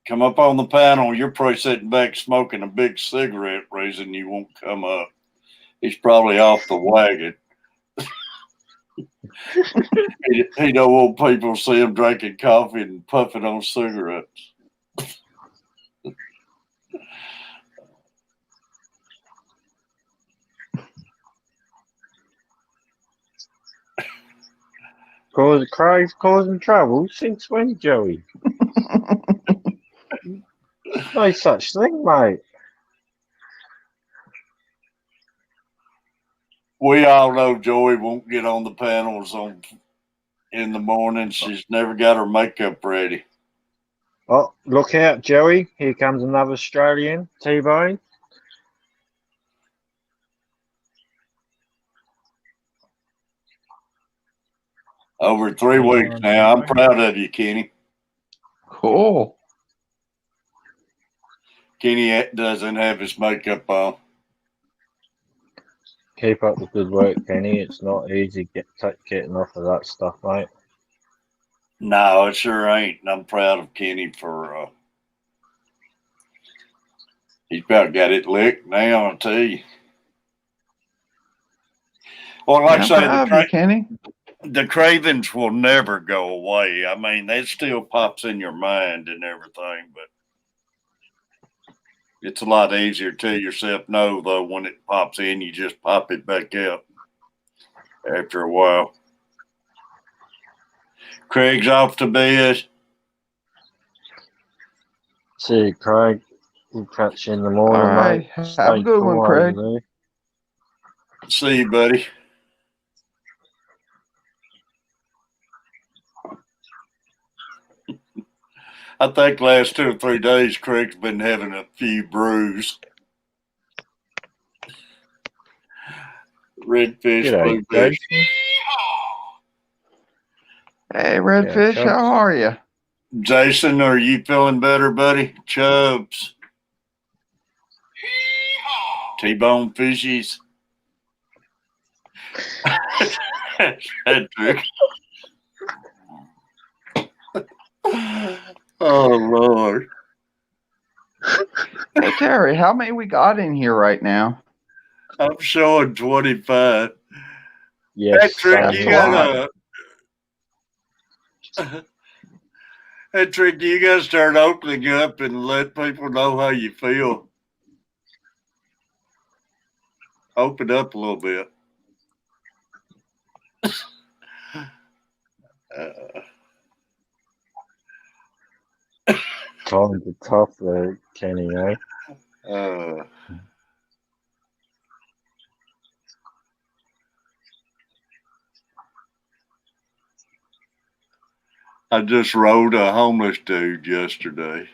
Speaker 1: come up on the panel. You're probably sitting back smoking a big cigarette, reason you won't come up. He's probably off the wagon. he don't want people to see him drinking coffee and puffing on cigarettes.
Speaker 3: Craig's causing trouble since when, Joey? No such thing, mate.
Speaker 1: We all know Joey won't get on the panels in the morning. She's never got her makeup ready.
Speaker 3: Oh, look out, Joey. Here comes another Australian, T-Bone.
Speaker 1: Over 3 weeks now. I'm proud of you, Kenny.
Speaker 4: Cool.
Speaker 1: Kenny doesn't have his makeup on.
Speaker 3: Keep up the good work, Kenny. It's not easy getting off of that stuff, mate.
Speaker 1: No, it sure ain't. And I'm proud of Kenny for he's about got it licked now, I tell you. Well, like I say,
Speaker 4: Kenny,
Speaker 1: the cravings will never go away. I mean, that still pops in your mind and everything, but it's a lot easier to tell yourself no, though. When it pops in, you just pop it back out after a while. Craig's off to bed.
Speaker 3: See you, Craig. We'll catch you in the morning,
Speaker 4: all right.
Speaker 3: mate.
Speaker 4: Have
Speaker 3: Stay
Speaker 4: a good
Speaker 3: cool
Speaker 4: one, Craig.
Speaker 3: over there.
Speaker 1: See you, buddy. I think last 2 or 3 days, Craig's been having a few brews. Redfish, bluefish.
Speaker 4: Hey, Redfish,
Speaker 3: Yeah,
Speaker 4: how are you?
Speaker 1: Jason, are you feeling better, buddy? Chubbs. T-bone fishies. Patrick. Oh, Lord.
Speaker 4: Hey, Terry, how many we got in here right now?
Speaker 1: I'm showing 25.
Speaker 3: Yes,
Speaker 1: Patrick, you got Patrick, you got to start opening up and let people know how you feel. Open up a little bit.
Speaker 3: Times are tough there, Kenny, eh?
Speaker 1: I just rode a homeless dude yesterday.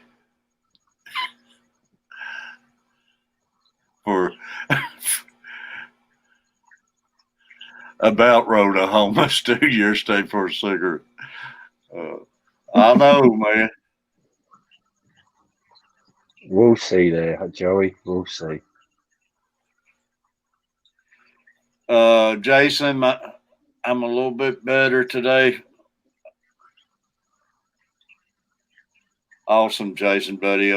Speaker 1: Or about rode a homeless dude yesterday for a cigarette. I know, man.
Speaker 3: We'll see there, Joey. We'll see.
Speaker 1: Jason, I'm a little bit better today. Awesome, Jason, buddy.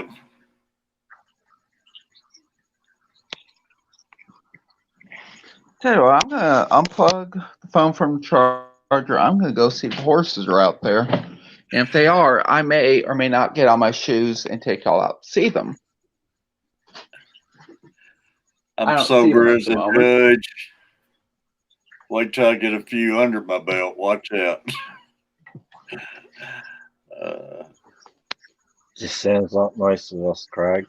Speaker 4: Tell you what, I'm gonna unplug the phone from the charger. I'm gonna go see if the horses are out there. And if they are, I may or may not get on my shoes and take y'all out to see them. I
Speaker 1: I'm
Speaker 4: don't see them
Speaker 1: sober
Speaker 4: at
Speaker 1: as
Speaker 4: the
Speaker 1: a
Speaker 4: moment.
Speaker 1: judge. Wait till I get a few under my belt. Watch out.
Speaker 3: Just sounds like most of us, Craig.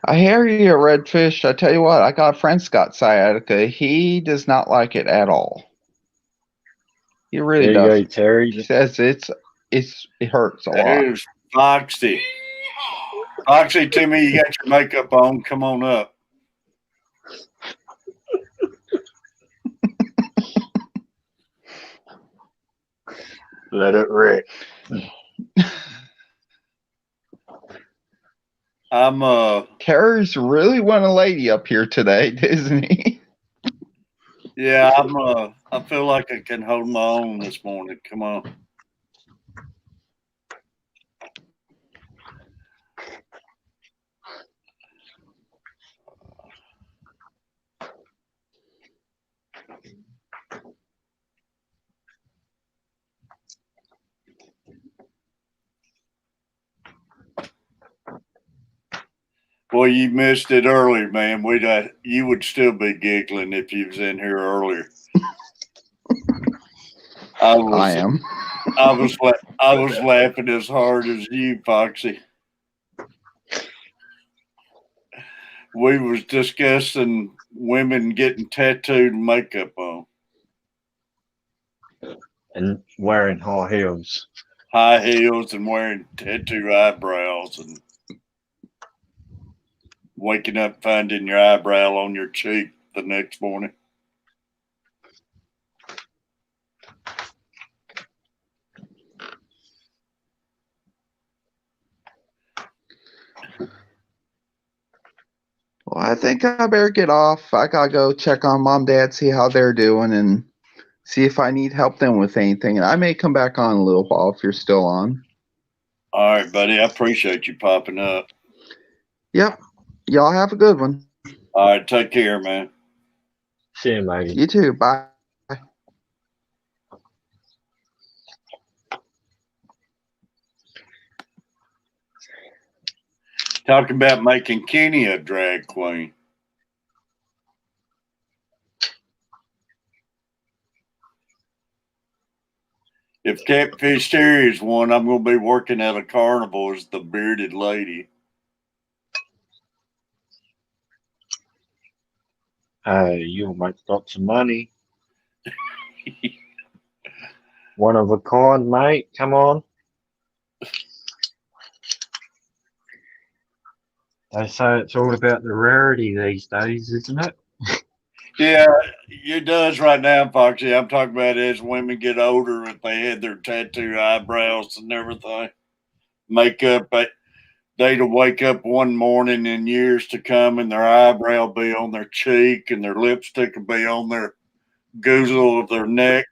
Speaker 4: I hear you, Redfish. I tell you what, I got a friend Scott sciatica. He does not like it at all. He really
Speaker 3: There you go,
Speaker 4: doesn't.
Speaker 3: Terry.
Speaker 4: He says it hurts a lot.
Speaker 1: There's Foxy. Foxy, Timmy, you got your makeup on. Come on up.
Speaker 3: Let it rip.
Speaker 4: Terry's really want a lady up here today, isn't he?
Speaker 1: Yeah, I feel like I can hold my own this morning. Come on. Well, you missed it earlier, man. You would still be giggling if you was in here earlier.
Speaker 4: I am.
Speaker 1: I was laughing as hard as you, Foxy. We was discussing women getting tattooed and makeup on.
Speaker 3: And wearing high heels.
Speaker 1: High heels and wearing tattoo eyebrows and waking up finding your eyebrow on your cheek the next morning.
Speaker 4: Well, I think I better get off. I gotta go check on mom, dad, see how they're doing, and see if I need help them with anything. And I may come back on a little while if you're still on.
Speaker 1: All right, buddy. I appreciate you popping up.
Speaker 4: Yep. Y'all have a good one.
Speaker 1: All right, take care, man.
Speaker 3: See you, mate.
Speaker 4: You too. Bye.
Speaker 1: Talking about making Kenny a drag queen. If Catfish Terry's one, I'm going to be working at a carnival as the bearded lady.
Speaker 3: You'll make lots of money. One of a kind, mate. Come on. They say it's all about the rarity these days, isn't it?
Speaker 1: Yeah, it does right now, Foxy. I'm talking about as women get older, if they had their tattoo eyebrows and everything, makeup, they'd wake up one morning in years to come and their eyebrow be on their cheek and their lipstick would be on their goozle of their neck.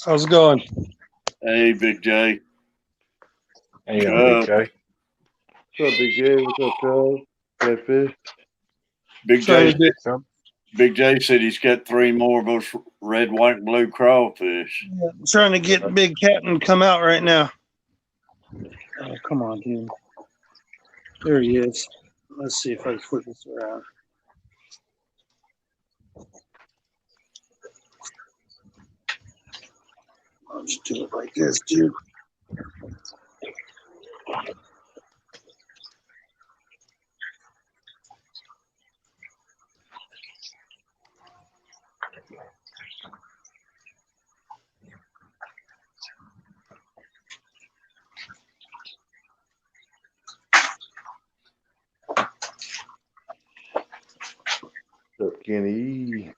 Speaker 5: How's it going?
Speaker 1: Hey, Big J.
Speaker 3: Hang on, Big J.
Speaker 6: What's up, Big J? What's up, Charles? Catfish?
Speaker 1: Big J said he's got 3 more of those red, white, and blue crawfish.
Speaker 5: I'm trying to get Big Captain to come out right now. Oh, come on, dude. There he is. Let's see if I can flip this around. I'll just do it like this, dude.
Speaker 6: What's up, Kenny?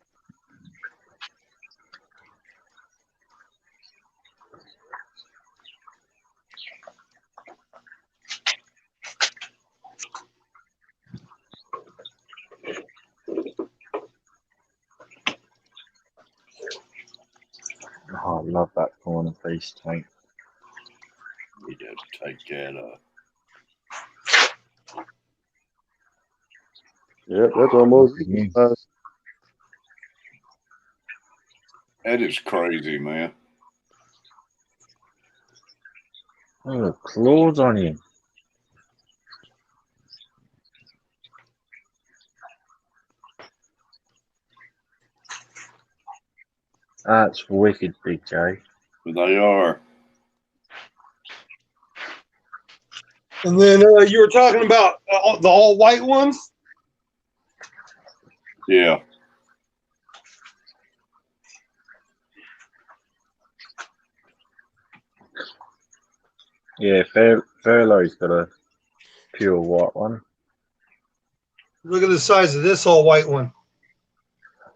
Speaker 3: Oh, I love that corner piece tank.
Speaker 1: We did take that
Speaker 6: Yep, that's almost
Speaker 3: Yeah.
Speaker 1: That is crazy, man.
Speaker 3: Oh, claws on him. That's wicked, Big J.
Speaker 1: But they are.
Speaker 5: And then you were talking about the all white ones.
Speaker 1: Yeah.
Speaker 3: Yeah, Fairlow's got a pure white one.
Speaker 5: Look at the size of this all white one.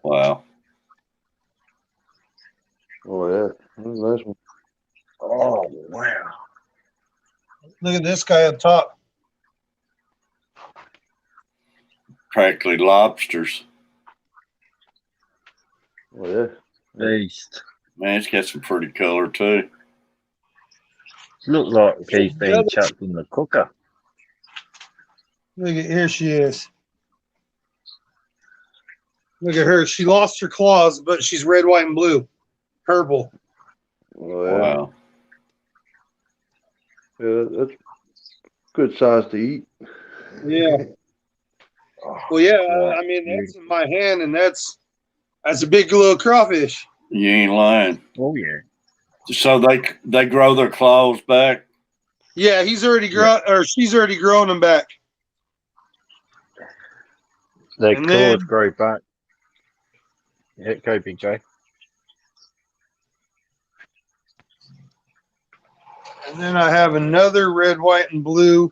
Speaker 1: Wow.
Speaker 6: Oh, yeah. That's a nice one.
Speaker 3: Oh, wow.
Speaker 5: Look at this guy up top.
Speaker 1: Practically lobsters.
Speaker 6: Oh, yeah.
Speaker 3: Beast.
Speaker 1: Man, it's got some pretty color too.
Speaker 3: Look like he's been chucked in the cooker.
Speaker 5: Look at here she is. Look at her. She lost her claws, but she's red, white, and blue. Purple.
Speaker 6: Oh, yeah.
Speaker 1: Wow.
Speaker 6: Yeah, that's good size to eat.
Speaker 5: Yeah.
Speaker 3: Oh,
Speaker 5: Well, yeah.
Speaker 3: wow.
Speaker 5: I mean, that's in my hand, and that's a big little crawfish.
Speaker 1: You ain't lying.
Speaker 3: Oh, yeah.
Speaker 1: So they grow their claws back.
Speaker 5: Yeah, he's already grown, or she's already grown them back.
Speaker 3: Their
Speaker 5: And
Speaker 3: claws
Speaker 5: then-
Speaker 3: grow back. Yeah, go, Big J.
Speaker 5: And then I have another red, white, and blue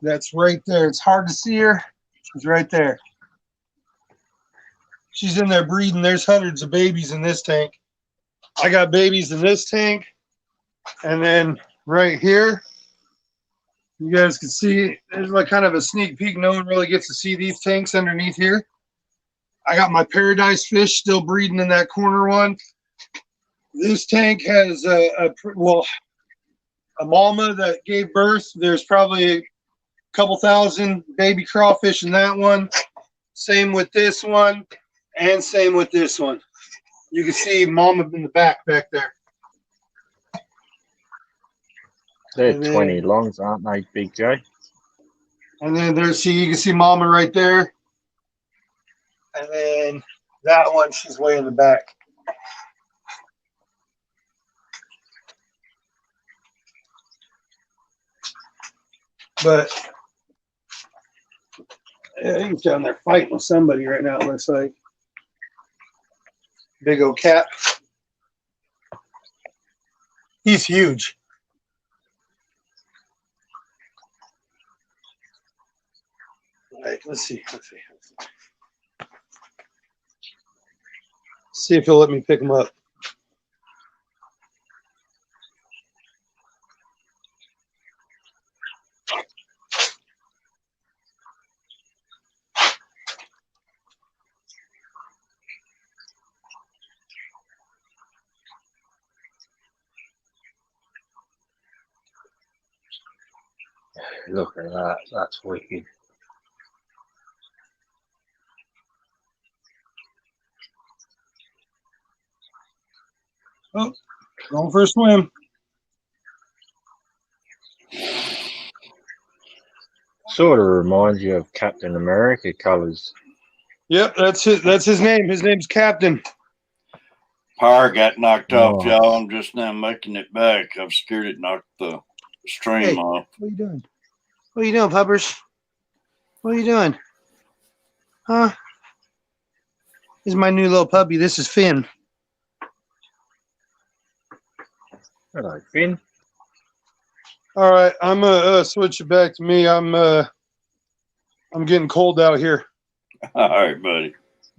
Speaker 5: that's right there. It's hard to see her. She's right there. She's in there breeding. There's hundreds of babies in this tank. I got babies in this tank. And then right here, you guys can see, there's like kind of a sneak peek. No one really gets to see these tanks underneath here. I got my paradise fish still breeding in that corner one. This tank has a mama that gave birth. There's probably a couple thousand baby crawfish in that one. Same with this one, and same with this one. You can see mama in the back there.
Speaker 3: They're
Speaker 5: And then-
Speaker 3: 20 longs, aren't they, Big J?
Speaker 5: And then you can see mama right there. And then that one, she's way in the back. But yeah, he's down there fighting with somebody right now, it looks like. Big old cat. He's huge. All right, let's see. See if he'll let me pick him up.
Speaker 3: Look at that. That's wicked.
Speaker 5: Oh, going for a swim.
Speaker 3: Sort of reminds you of Captain America colors.
Speaker 5: Yep, that's his name. His name's Captain.
Speaker 1: Power got knocked off,
Speaker 3: Oh.
Speaker 1: y'all. I'm just now making it back. I'm scared it knocked the stream
Speaker 5: Hey.
Speaker 1: off.
Speaker 5: What are you doing? What are you doing, puppers? What are you doing? Huh? This is my new little puppy. This is Finn.
Speaker 3: Hello, Finn.
Speaker 5: All right, I'm gonna switch it back to me. I'm getting cold out here.
Speaker 1: All right, buddy.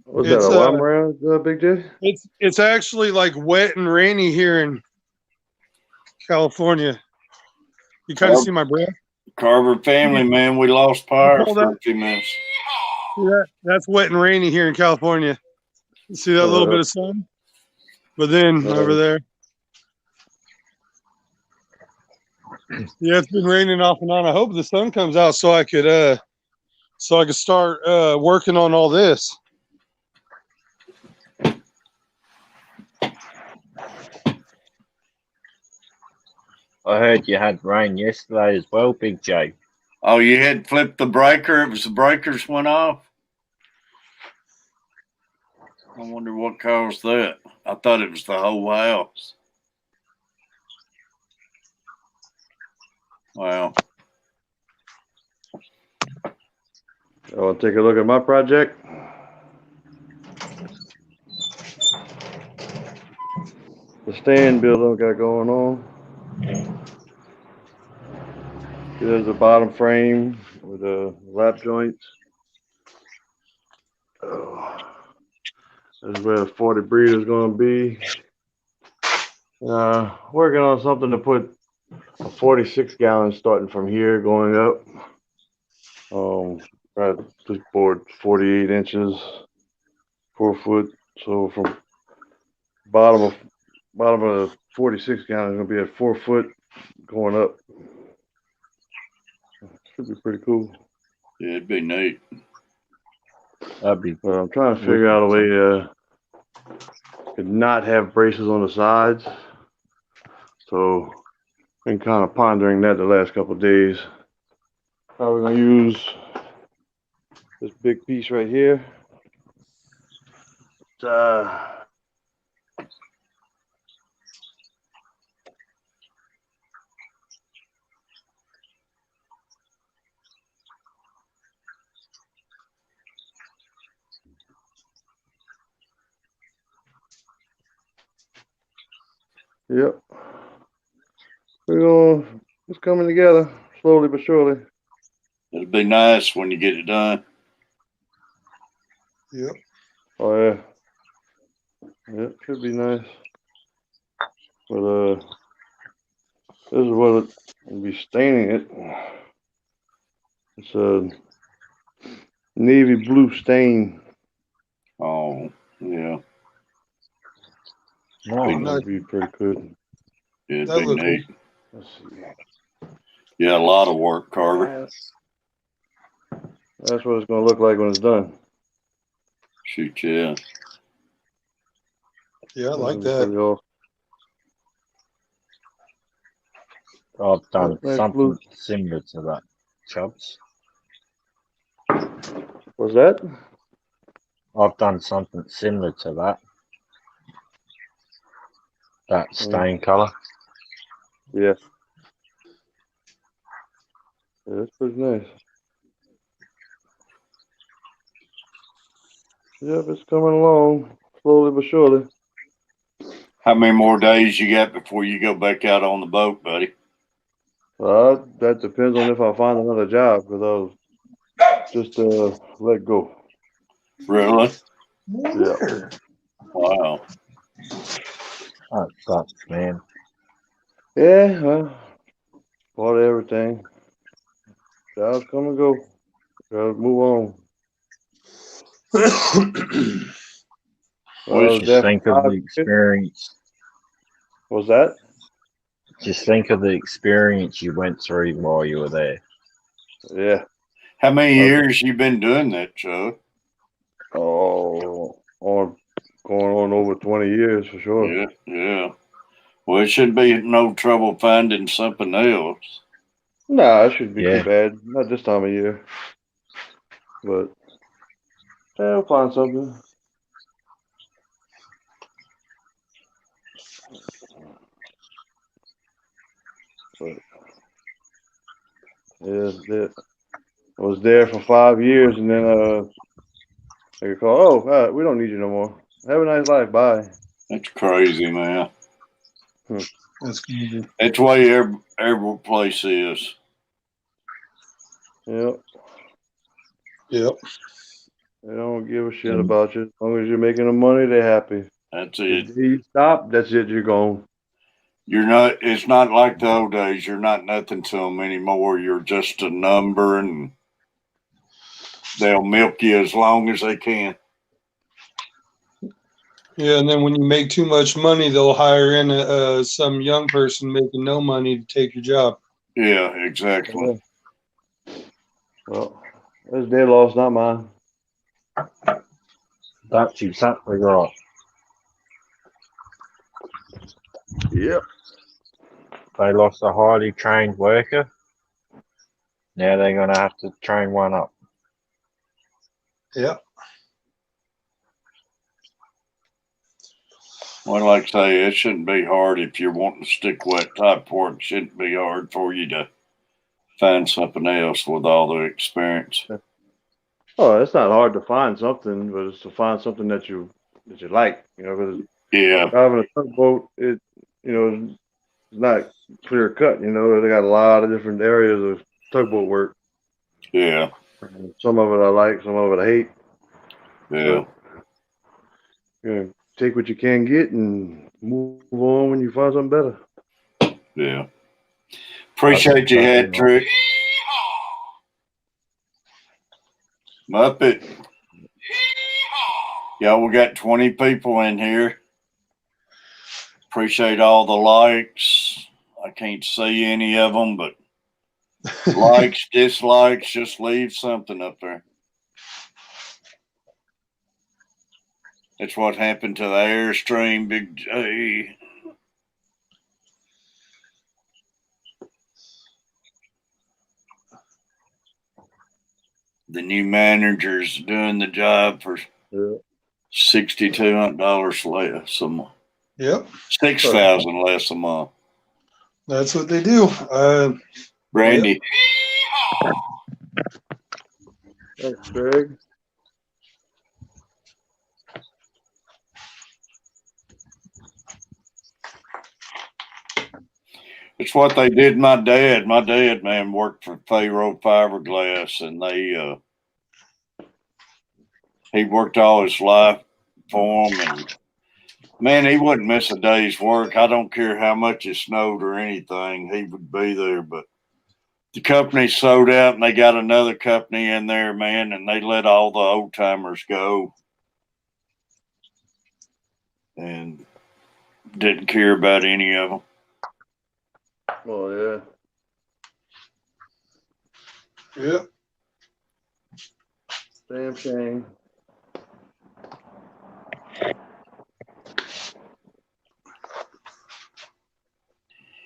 Speaker 6: Was that
Speaker 5: It's
Speaker 6: a while around, Big J?
Speaker 5: it's actually like wet and rainy here in California. You kind of see my breath?
Speaker 1: Carver family, man, we lost power
Speaker 5: Hold
Speaker 1: for
Speaker 5: that.
Speaker 1: a few minutes.
Speaker 5: See that? That's wet and rainy here in California. You see that little bit of sun? But then over there. Yeah, it's been raining off and on. I hope the sun comes out so I could start working on all this.
Speaker 3: I heard you had rain yesterday as well, Big J.
Speaker 1: Oh, you had flipped the breaker. It was the breakers went off. I wonder what caused that. I thought it was the whole house. Wow.
Speaker 6: I want to take a look at my project. The stand build I got going on. There's a bottom frame with the lap joints. This is where the 40 breeder is going to be. Working on something to put a 46 gallon starting from here going up. This board 48 inches, 4 foot. So from bottom of the 46 gallon is going to be at 4 foot going up. Should be pretty cool.
Speaker 1: Yeah, it'd be neat.
Speaker 3: That'd be.
Speaker 6: I'm trying to figure out a way to not have braces on the sides. So been kind of pondering that the last couple of days. How we're gonna use this big piece right here. Yep. It's coming together slowly but surely.
Speaker 1: It'd be nice when you get it done.
Speaker 5: Yep.
Speaker 6: Oh yeah. It should be nice. But this is what will be staining it. It's a navy blue stain.
Speaker 1: Oh, yeah.
Speaker 3: Oh,
Speaker 6: It'd be pretty good.
Speaker 1: It'd
Speaker 5: That
Speaker 1: be
Speaker 5: look
Speaker 1: neat.
Speaker 6: Let's see.
Speaker 1: Yeah, a lot of work, Carver.
Speaker 6: That's what it's gonna look like when it's done.
Speaker 1: Shoot, yeah.
Speaker 5: Yeah, I like
Speaker 6: Pretty
Speaker 5: that.
Speaker 6: awesome.
Speaker 3: I've done
Speaker 6: Nice
Speaker 3: something
Speaker 6: blue.
Speaker 3: similar to that, Chubbs.
Speaker 6: What's that?
Speaker 3: I've done something similar to that. That stain colour.
Speaker 6: Yeah. Yeah, that's pretty nice. Yep, it's coming along slowly but surely.
Speaker 1: How many more days you got before you go back out on the boat, buddy?
Speaker 6: That depends on if I find another job because I was just let go.
Speaker 1: Really?
Speaker 6: Yeah.
Speaker 1: Wow.
Speaker 3: That sucks, man.
Speaker 6: Yeah, well, part of everything. Jobs come and go. Gotta move on.
Speaker 1: Well,
Speaker 3: Just think of the experience.
Speaker 6: What's that?
Speaker 3: Just think of the experience you went through while you were there.
Speaker 6: Yeah.
Speaker 1: how many years you been doing that, Joe?
Speaker 6: Oh, going on over 20 years for sure.
Speaker 1: Yeah, yeah. Well, it shouldn't be no trouble finding something else.
Speaker 6: Nah, it shouldn't be
Speaker 3: Yeah.
Speaker 6: too bad. Not this time of year. But yeah, we'll find something. But yeah, I was there for 5 years, and then they call. Oh, we don't need you no more. Have a nice life. Bye.
Speaker 1: That's crazy, man.
Speaker 5: That's crazy.
Speaker 1: That's the way every place is.
Speaker 6: Yep.
Speaker 5: Yep.
Speaker 6: They don't give a shit
Speaker 3: Mm.
Speaker 6: about you. As long as you're making the money, they're happy.
Speaker 1: That's
Speaker 6: The
Speaker 1: it.
Speaker 6: day you stop, that's it. You're gone.
Speaker 1: You're not. It's not like the old days. You're not nothing to them anymore. You're just a number, and they'll milk you as long as they can.
Speaker 5: Yeah, and then when you make too much money, they'll hire in some young person making no money to take your job.
Speaker 1: Yeah, exactly.
Speaker 6: Well, that's their loss, not mine.
Speaker 3: That's exactly right.
Speaker 6: Yep.
Speaker 3: They lost a highly trained worker. Now they're going to have to train one up.
Speaker 5: Yeah.
Speaker 1: Well, like I say, it shouldn't be hard if you're wanting to stick wet type pork. It shouldn't be hard for you to find something else with all the experience.
Speaker 6: Oh, it's not hard to find something, but it's to find something that you like. You know, because
Speaker 1: Yeah,
Speaker 6: driving a tugboat, it's not clear cut. You know, they got a lot of different areas of tugboat work.
Speaker 1: yeah,
Speaker 6: Some of it I like, some of it I hate.
Speaker 1: yeah,
Speaker 6: Yeah, take what you can get and move on when you find something better.
Speaker 1: yeah. Appreciate you,
Speaker 3: That's
Speaker 1: head trick. Muppet. Yeah, we got 20 people in here. Appreciate all the likes. I can't see any of them, but likes, dislikes, just leave something up there. That's what happened to the Airstream, Big J. The new manager's doing the job for
Speaker 6: Yeah.
Speaker 1: $6,200 less a month.
Speaker 5: Yep.
Speaker 1: 6,000 less a month.
Speaker 5: That's what they do.
Speaker 1: Brandy.
Speaker 6: Thanks, Greg.
Speaker 1: It's what they did. My dad, man, worked for Pharaoh Fiberglass, and he worked all his life for them, and man, he wouldn't miss a day's work. I don't care how much it snowed or anything, he would be there. But the company sold out, and they got another company in there, man, and they let all the old timers go, and didn't care about any of them.
Speaker 6: Oh yeah.
Speaker 5: Yep.
Speaker 6: Damn shame.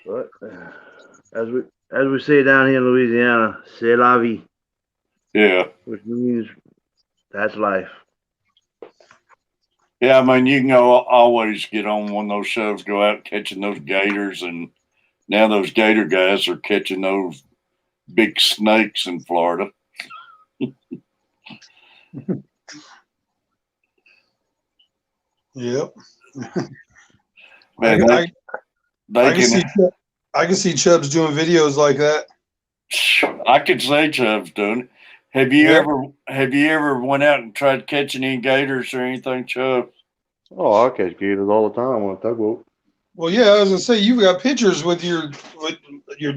Speaker 6: But as we say down here in Louisiana, c'est la vie,
Speaker 1: Yeah.
Speaker 6: which means that's life.
Speaker 1: Yeah, I mean, you can always get on one of those shows, go out catching those gators, and now those gator guys are catching those big snakes in Florida.
Speaker 5: Yep.
Speaker 1: Man,
Speaker 5: I can see Chubbs doing videos like that.
Speaker 1: I could say Chubb's doing it. Have you ever went out and tried catching any gators or anything, Chubb?
Speaker 6: Oh, I catch gators all the time on a tugboat.
Speaker 5: Well, yeah, I was gonna say you got pictures with your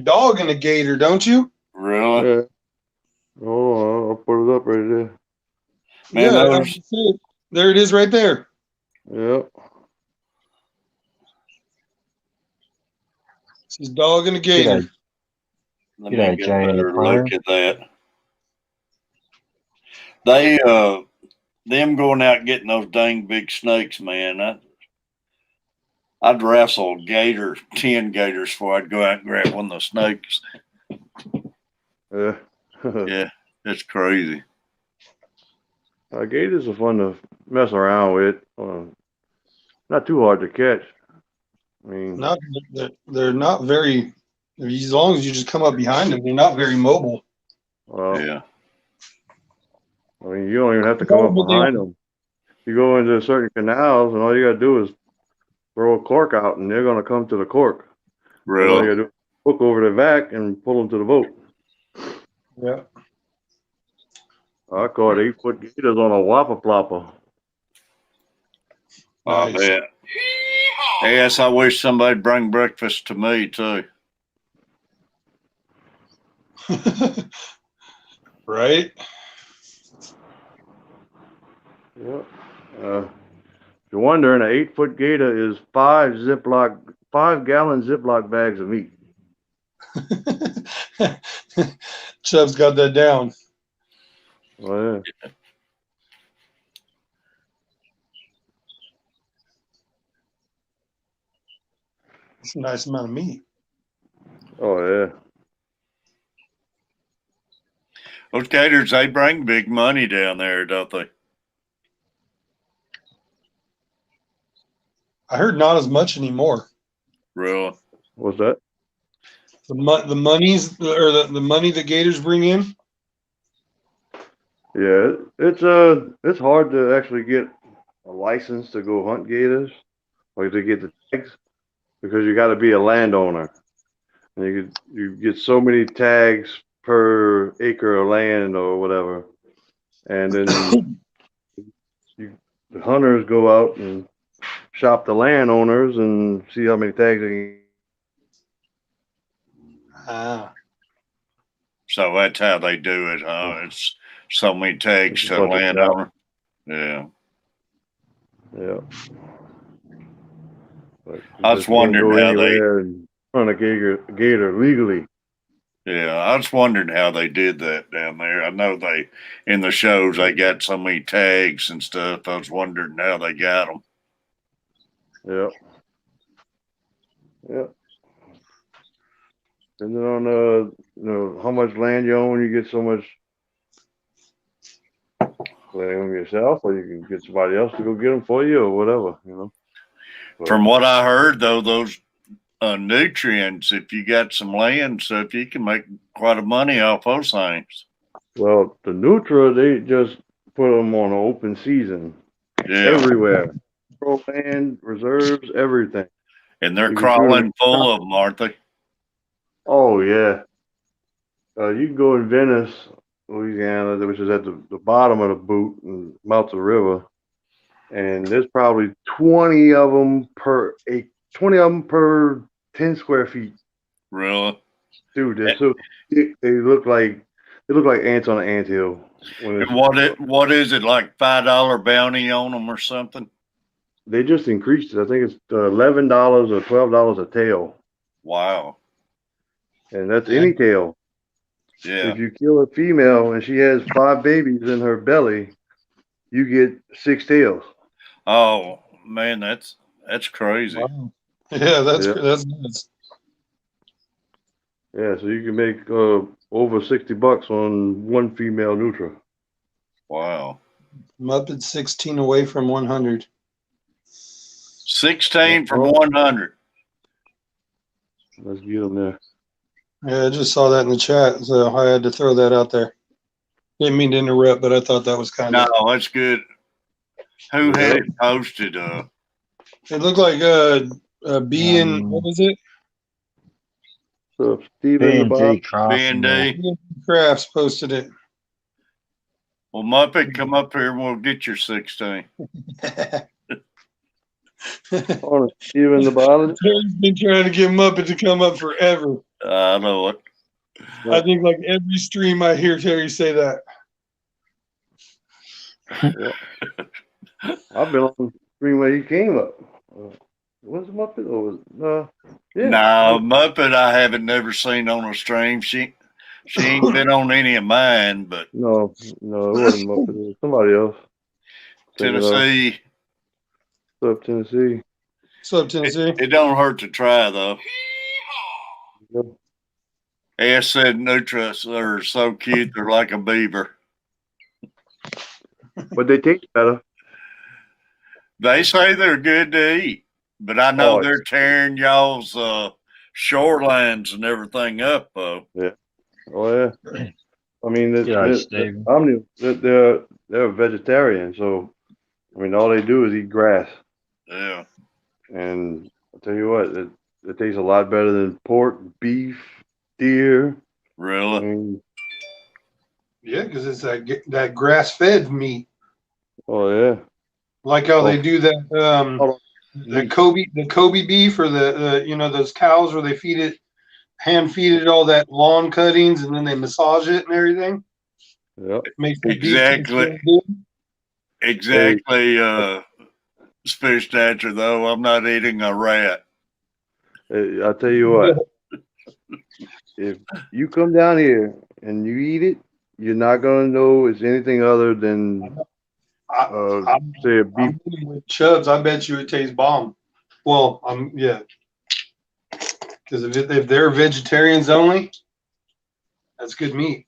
Speaker 5: dog and a gator, don't you?
Speaker 1: Really?
Speaker 6: Yeah. Oh, I'll put it up right there.
Speaker 1: Man,
Speaker 5: yeah,
Speaker 1: those,
Speaker 5: there it is right there.
Speaker 6: Yep.
Speaker 5: It's his dog and a gator.
Speaker 1: let
Speaker 3: G'day,
Speaker 1: me get a
Speaker 3: Jane
Speaker 1: better
Speaker 3: McLaren.
Speaker 1: look at that. They them going out and getting those dang big snakes, man. I'd wrestle a gator, 10 gators before I'd go out and grab one of those snakes.
Speaker 6: Yeah.
Speaker 1: Yeah, it's crazy.
Speaker 6: Gators are fun to mess around with. Not too hard to catch. I mean,
Speaker 5: They're not very. As long as you just come up behind them, they're not very mobile.
Speaker 6: well,
Speaker 1: Yeah.
Speaker 6: I mean, you don't even have to come up behind them. You go into certain canals, and all you got to do is throw a cork out, and they're going to come to the cork. All you
Speaker 1: Really?
Speaker 6: got to do is hook over the back and pull them to the boat.
Speaker 5: Yeah.
Speaker 6: I caught 8-foot gators on a whopper plopper.
Speaker 1: I
Speaker 5: Nice.
Speaker 1: bet. Yes, I wish somebody'd bring breakfast to me too.
Speaker 5: Right?
Speaker 6: Yep. If you're wondering, an 8-foot gator is 5-gallon Ziploc bags of meat.
Speaker 5: Chubb's got that down.
Speaker 6: Oh yeah.
Speaker 5: It's a nice amount of meat.
Speaker 6: Oh yeah.
Speaker 1: Those gators, they bring big money down there, don't they?
Speaker 5: I heard not as much anymore.
Speaker 1: Really?
Speaker 6: What's that?
Speaker 5: The money that gators bring in.
Speaker 6: Yeah, it's hard to actually get a license to go hunt gators, or to get the tags, because you got to be a landowner, and you get so many tags per acre of land or whatever, and then the hunters go out and shop the landowners and see how many tags they can.
Speaker 5: Ah,
Speaker 1: So that's how they do it, huh? It's so many tags
Speaker 6: It's a
Speaker 1: to a
Speaker 6: bunch of
Speaker 1: landowner. Yeah.
Speaker 6: Yeah. But
Speaker 1: I
Speaker 6: you
Speaker 1: was
Speaker 6: just can't
Speaker 1: wondering
Speaker 6: go
Speaker 1: how they,
Speaker 6: anywhere and hunt a gator legally.
Speaker 1: yeah, I was wondering how they did that down there. I know they, in the shows, they got so many tags and stuff. I was wondering how they got them.
Speaker 6: Yeah. Yeah. Depending on how much land you own, you get so much land yourself, or you can get somebody else to go get them for you, or whatever. But,
Speaker 1: From what I heard, though, those nutrients, if you got some land stuff, you can make quite a money off those things.
Speaker 6: well, the Nutra, they just put them on an open season
Speaker 1: Yeah.
Speaker 6: everywhere. Pro land, reserves, everything.
Speaker 1: And they're
Speaker 6: You can shoot 'em.
Speaker 1: crawling full of them, aren't they?
Speaker 6: Oh yeah. You can go in Venice, Louisiana, which is at the bottom of the boot and mouth of the river, and there's probably 20 of them per 10 square feet.
Speaker 1: Really?
Speaker 6: Dude, they're so thick, they look like ants on an anthill.
Speaker 1: And what is it, like $5 bounty on them or something?
Speaker 6: They just increased it. I think it's $11 or $12 a tail,
Speaker 1: Wow.
Speaker 6: and that's any tail.
Speaker 1: Yeah.
Speaker 6: If you kill a female and she has 5 babies in her belly, you get 6 tails.
Speaker 1: Oh man, that's crazy.
Speaker 5: wow. Yeah, that's
Speaker 6: Yeah.
Speaker 5: nuts.
Speaker 6: Yeah, so you can make over $60 on one female Nutra.
Speaker 1: Wow.
Speaker 5: I'm up at 16 away from 100.
Speaker 1: 16 from 100.
Speaker 6: Let's get them there.
Speaker 5: Yeah, I just saw that in the chat, so I had to throw that out there. Didn't mean to interrupt, but I thought that was kind
Speaker 1: No,
Speaker 5: of.
Speaker 1: that's good. Who had it posted?
Speaker 5: It looked like B and what was it?
Speaker 6: So Steven the
Speaker 3: B&G
Speaker 6: Bob.
Speaker 3: Crossing.
Speaker 1: B&D.
Speaker 5: Crafts posted it.
Speaker 1: Well, Muppet, come up here and we'll get your 16.
Speaker 6: On Steven the Bob.
Speaker 5: Terry's been trying to get Muppet to come up forever.
Speaker 1: I know it.
Speaker 5: I think like every stream I hear Terry say that.
Speaker 6: I've been on the stream where he came up. Was it Muppet or was yeah.
Speaker 1: No, Muppet I haven't never seen on a stream. She ain't been on any of mine, but
Speaker 6: No, it wasn't Muppet. It was somebody else.
Speaker 1: Tennessee.
Speaker 6: What's up, Tennessee?
Speaker 5: What's up, Tennessee?
Speaker 1: It don't hurt to try though.
Speaker 6: Yep.
Speaker 1: Ass said Nutras are so cute, they're like a beaver.
Speaker 6: But they taste better.
Speaker 1: They say they're good to eat, but I know
Speaker 6: Oh,
Speaker 1: they're tearing y'all's shorelines and everything up.
Speaker 6: Oh yeah. I mean,
Speaker 3: Steve.
Speaker 6: they're vegetarian, so I mean, all they do is eat grass.
Speaker 1: Yeah.
Speaker 6: And I'll tell you what, it tastes a lot better than pork, beef, deer. I
Speaker 1: Really?
Speaker 6: mean,
Speaker 5: Yeah, because it's that grass fed meat,
Speaker 6: Oh yeah.
Speaker 5: like how they
Speaker 6: Oh,
Speaker 5: do that
Speaker 6: hold
Speaker 5: the
Speaker 6: on.
Speaker 5: Kobe beef, or the those cows where they hand feed it all that lawn cuttings, and then they massage it and everything.
Speaker 6: Yep.
Speaker 5: It makes the beef taste
Speaker 1: Exactly.
Speaker 5: really good.
Speaker 6: Hey,
Speaker 1: Exactly. Fish snatcher, though. I'm not eating a rat.
Speaker 6: I tell you what, if you come down here and you eat it, you're not gonna know it's anything other than
Speaker 5: I, I'm,
Speaker 6: say a beef.
Speaker 5: I'm with Chubbs. I bet you it tastes bomb. Well, yeah, because if they're vegetarians only, that's good meat.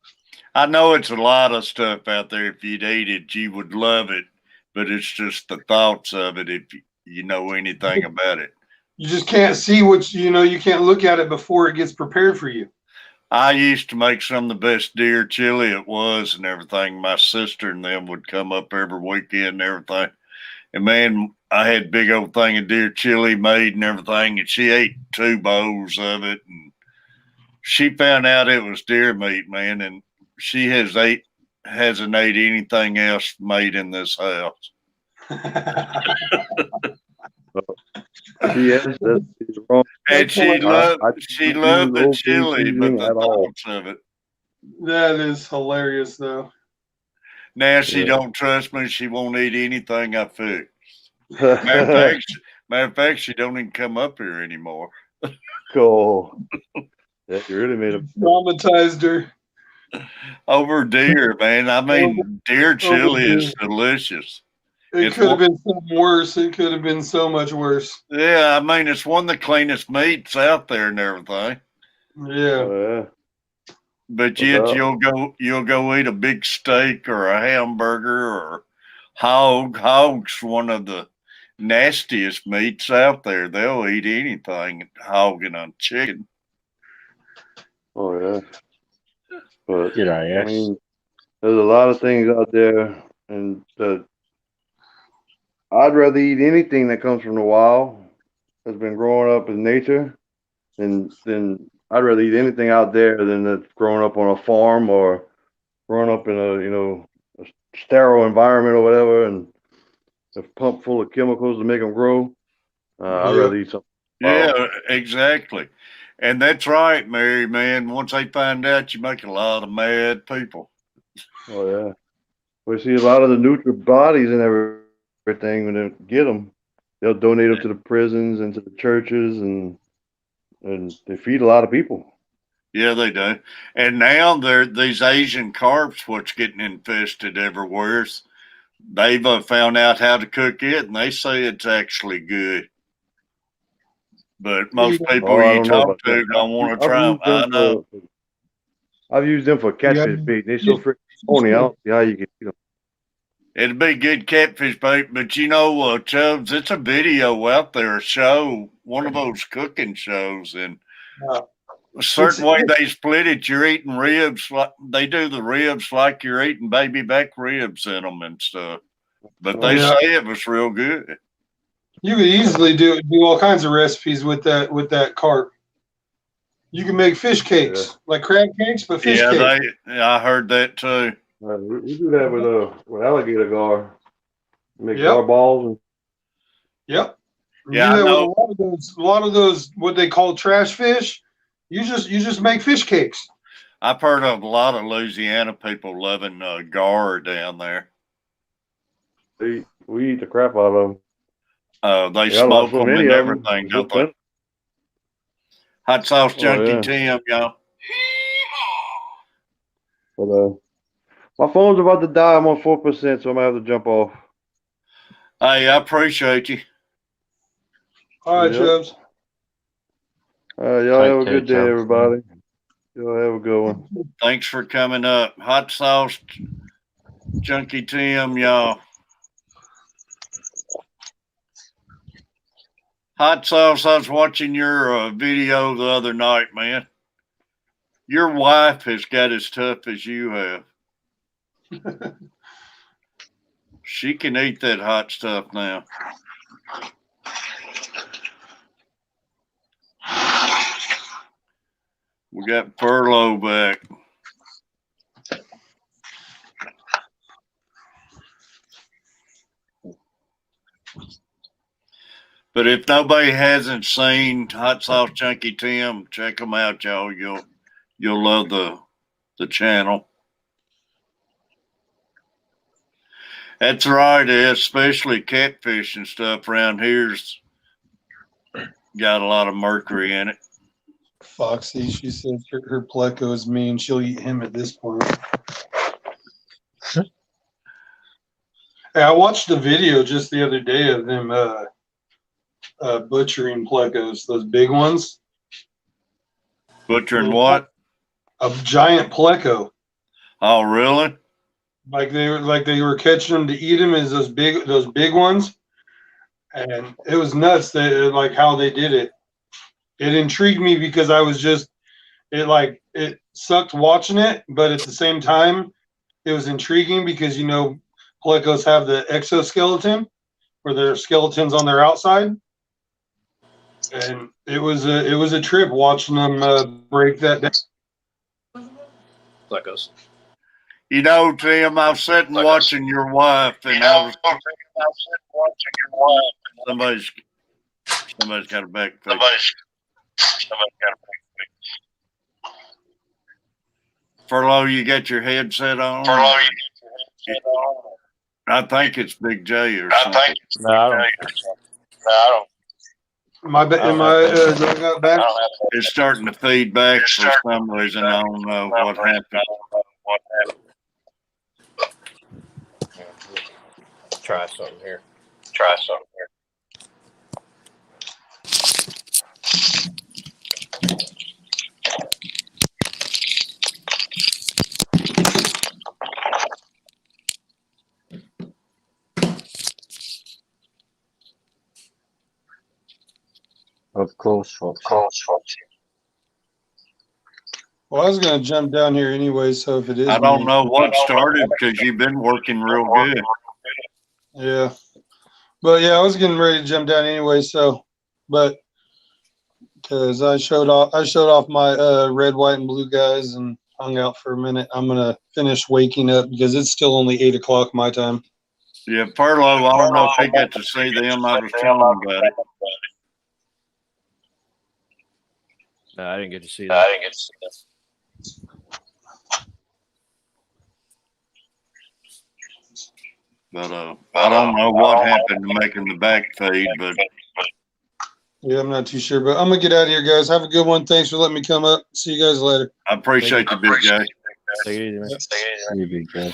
Speaker 1: I know it's a lot of stuff out there. If you'd eat it, you would love it. But it's just the thoughts of it if you know anything about it.
Speaker 5: You just can't see what you can't look at it before it gets prepared for you.
Speaker 1: I used to make some of the best deer chili it was and everything. My sister and them would come up every weekend and everything. And man, I had big old thing of deer chili made and everything, and she ate 2 bowls of it, and she found out it was deer meat, man, and she hasn't ate anything else made in this house.
Speaker 6: Yes, that's wrong.
Speaker 1: And she loved
Speaker 6: I
Speaker 1: she
Speaker 6: don't use
Speaker 1: loved the
Speaker 6: old food
Speaker 1: chili, but
Speaker 6: seasoning
Speaker 1: the
Speaker 6: at all.
Speaker 1: thoughts of it.
Speaker 5: That is hilarious, though.
Speaker 1: Now she
Speaker 6: Yeah.
Speaker 1: don't trust me. She won't eat anything I fix.
Speaker 6: Cool.
Speaker 1: Matter of fact, she don't even come up here anymore.
Speaker 6: That really made a
Speaker 5: Traumatized her.
Speaker 1: Over deer, man. I mean, deer chili is delicious.
Speaker 5: It
Speaker 1: It's
Speaker 5: could have
Speaker 1: one,
Speaker 5: been something worse. It could have been so much worse.
Speaker 1: yeah. I mean, it's one of the cleanest meats out there and everything.
Speaker 5: Yeah.
Speaker 6: Oh yeah.
Speaker 1: But
Speaker 6: No
Speaker 1: yet
Speaker 6: doubt.
Speaker 1: you'll go eat a big steak or a hamburger or hog. Hog's one of the nastiest meats out there. They'll eat anything, hog and a chicken.
Speaker 6: Oh yeah. But
Speaker 3: G'day,
Speaker 6: I
Speaker 3: Ash.
Speaker 6: mean, there's a lot of things out there, and I'd rather eat anything that comes from the wild, that's been growing up in nature, than I'd rather eat anything out there than that's growing up on a farm or growing up in a sterile environment or whatever, and a pump full of chemicals to make them grow. I'd
Speaker 5: Yeah.
Speaker 6: rather eat something
Speaker 1: Yeah,
Speaker 6: wild.
Speaker 1: exactly. And that's right, Mary, man. Once they find out, you make a lot of mad people.
Speaker 6: Oh yeah. We see a lot of the neutral bodies and everything when they get them, they'll donate them to the prisons and to the churches, and they feed a lot of people.
Speaker 1: Yeah, they do. And now they're these Asian carps, what's getting infested everywhere. They've found out how to cook it, and they say it's actually good. But most
Speaker 6: Oh,
Speaker 1: people
Speaker 6: I
Speaker 1: you
Speaker 6: don't know
Speaker 1: talk
Speaker 6: about that.
Speaker 1: to don't want to
Speaker 6: I've
Speaker 1: try them.
Speaker 6: used them
Speaker 1: I know.
Speaker 6: I've used them for
Speaker 5: Yeah.
Speaker 6: catfish bait. They so freaking phony. I don't see how you can eat them.
Speaker 1: It'd be good catfish bait, but Chubbs, it's a video out there, a show, one of those cooking shows, and a certain way they split it, you're eating ribs like they do the ribs like you're eating baby back ribs in them and stuff. But they
Speaker 5: Yeah.
Speaker 1: say it was real good.
Speaker 5: You could easily do all kinds of recipes with that carp. You can make fish cakes, like crab cakes, but fish
Speaker 1: Yeah,
Speaker 5: cakes.
Speaker 1: I heard that too.
Speaker 6: We do that with alligator gar. Make
Speaker 5: Yep.
Speaker 6: gar balls and
Speaker 5: Yep. You
Speaker 1: Yeah,
Speaker 5: do
Speaker 1: I
Speaker 5: that with
Speaker 1: know.
Speaker 5: a lot of those what they call trash fish. You just make fish cakes.
Speaker 1: I've heard of a lot of Louisiana people loving gar down there.
Speaker 6: we eat the crap out of them.
Speaker 1: They
Speaker 6: They got
Speaker 1: smoke
Speaker 6: so
Speaker 1: them
Speaker 6: many
Speaker 1: and
Speaker 6: of them.
Speaker 1: everything,
Speaker 6: It's so
Speaker 1: don't they?
Speaker 6: plentiful.
Speaker 1: Hot sauce
Speaker 6: Oh
Speaker 1: junkie
Speaker 6: yeah.
Speaker 1: Tim, y'all.
Speaker 6: But my phone's about to die. I'm on 4%, so I'm gonna have to jump off.
Speaker 1: Hey, I appreciate you.
Speaker 5: All right,
Speaker 6: Yep.
Speaker 5: Chubbs.
Speaker 6: Y'all
Speaker 3: Take
Speaker 6: have a
Speaker 3: care,
Speaker 6: good day,
Speaker 3: Chubbs.
Speaker 6: everybody. Y'all have a good one.
Speaker 1: Thanks for coming up. Hot sauce junkie Tim, y'all. Hot sauce, I was watching your video the other night, man. Your wife has got as tough as you have. She can eat that hot stuff now. We got Furlough back. But if nobody hasn't seen Hot Sauce Chunky Tim, check them out, y'all. You'll love the channel. That's right, especially catfish and stuff around here's got a lot of mercury in it.
Speaker 5: Foxy, she says her pleco is mean. She'll eat him at this point. Hey, I watched a video just the other day of them butchering plecos, those big ones.
Speaker 1: Butchering what?
Speaker 5: A giant pleco.
Speaker 1: Oh, really?
Speaker 5: Like they were catching them to eat them as those big ones, and it was nuts. Like how they did it. It intrigued me because I was just it sucked watching it, but at the same time, it was intriguing because plecos have the exoskeleton, where their skeletons on their outside, and it was a trip watching them break that down.
Speaker 2: Plecos.
Speaker 1: You know, Tim, I was sitting watching your wife, and I was watching your wife. Somebody's got a back. Somebody's got a back. Furlough, you got your headset on? I think it's Big J or something.
Speaker 2: No, I don't.
Speaker 5: Am I got back?
Speaker 1: It's starting to feed back for some reason. I don't know what happened.
Speaker 2: Try something here.
Speaker 3: Of course, Foxy.
Speaker 5: Well, I was gonna jump down here anyway, so if it is,
Speaker 1: I don't know what started because you've been working real good.
Speaker 5: Yeah, but yeah, I was getting ready to jump down anyway. So, but because I showed off my red, white, and blue guys and hung out for a minute. I'm gonna finish waking up because it's still only 8 o'clock my time.
Speaker 1: Yeah, Furlough, I don't know if he got to see them. I was telling him about it.
Speaker 2: No, I didn't get to see that.
Speaker 1: But I don't know what happened to making the back feed, but
Speaker 5: Yeah, I'm not too sure, but I'm gonna get out of here, guys. Have a good one. Thanks for letting me come up. See you guys later.
Speaker 1: I appreciate the big guy.
Speaker 2: Take it easy, man.
Speaker 3: You big guy.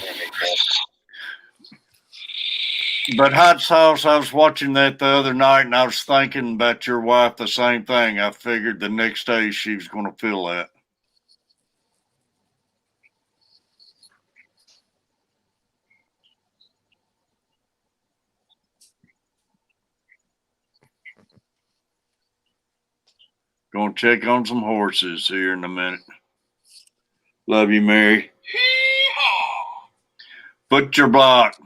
Speaker 1: But Hot Sauce, I was watching that the other night and I was thinking about your wife the same thing. I figured the next day she was going to feel that. Going to check on some horses here in a minute. Love you, Mary. Butcher Block.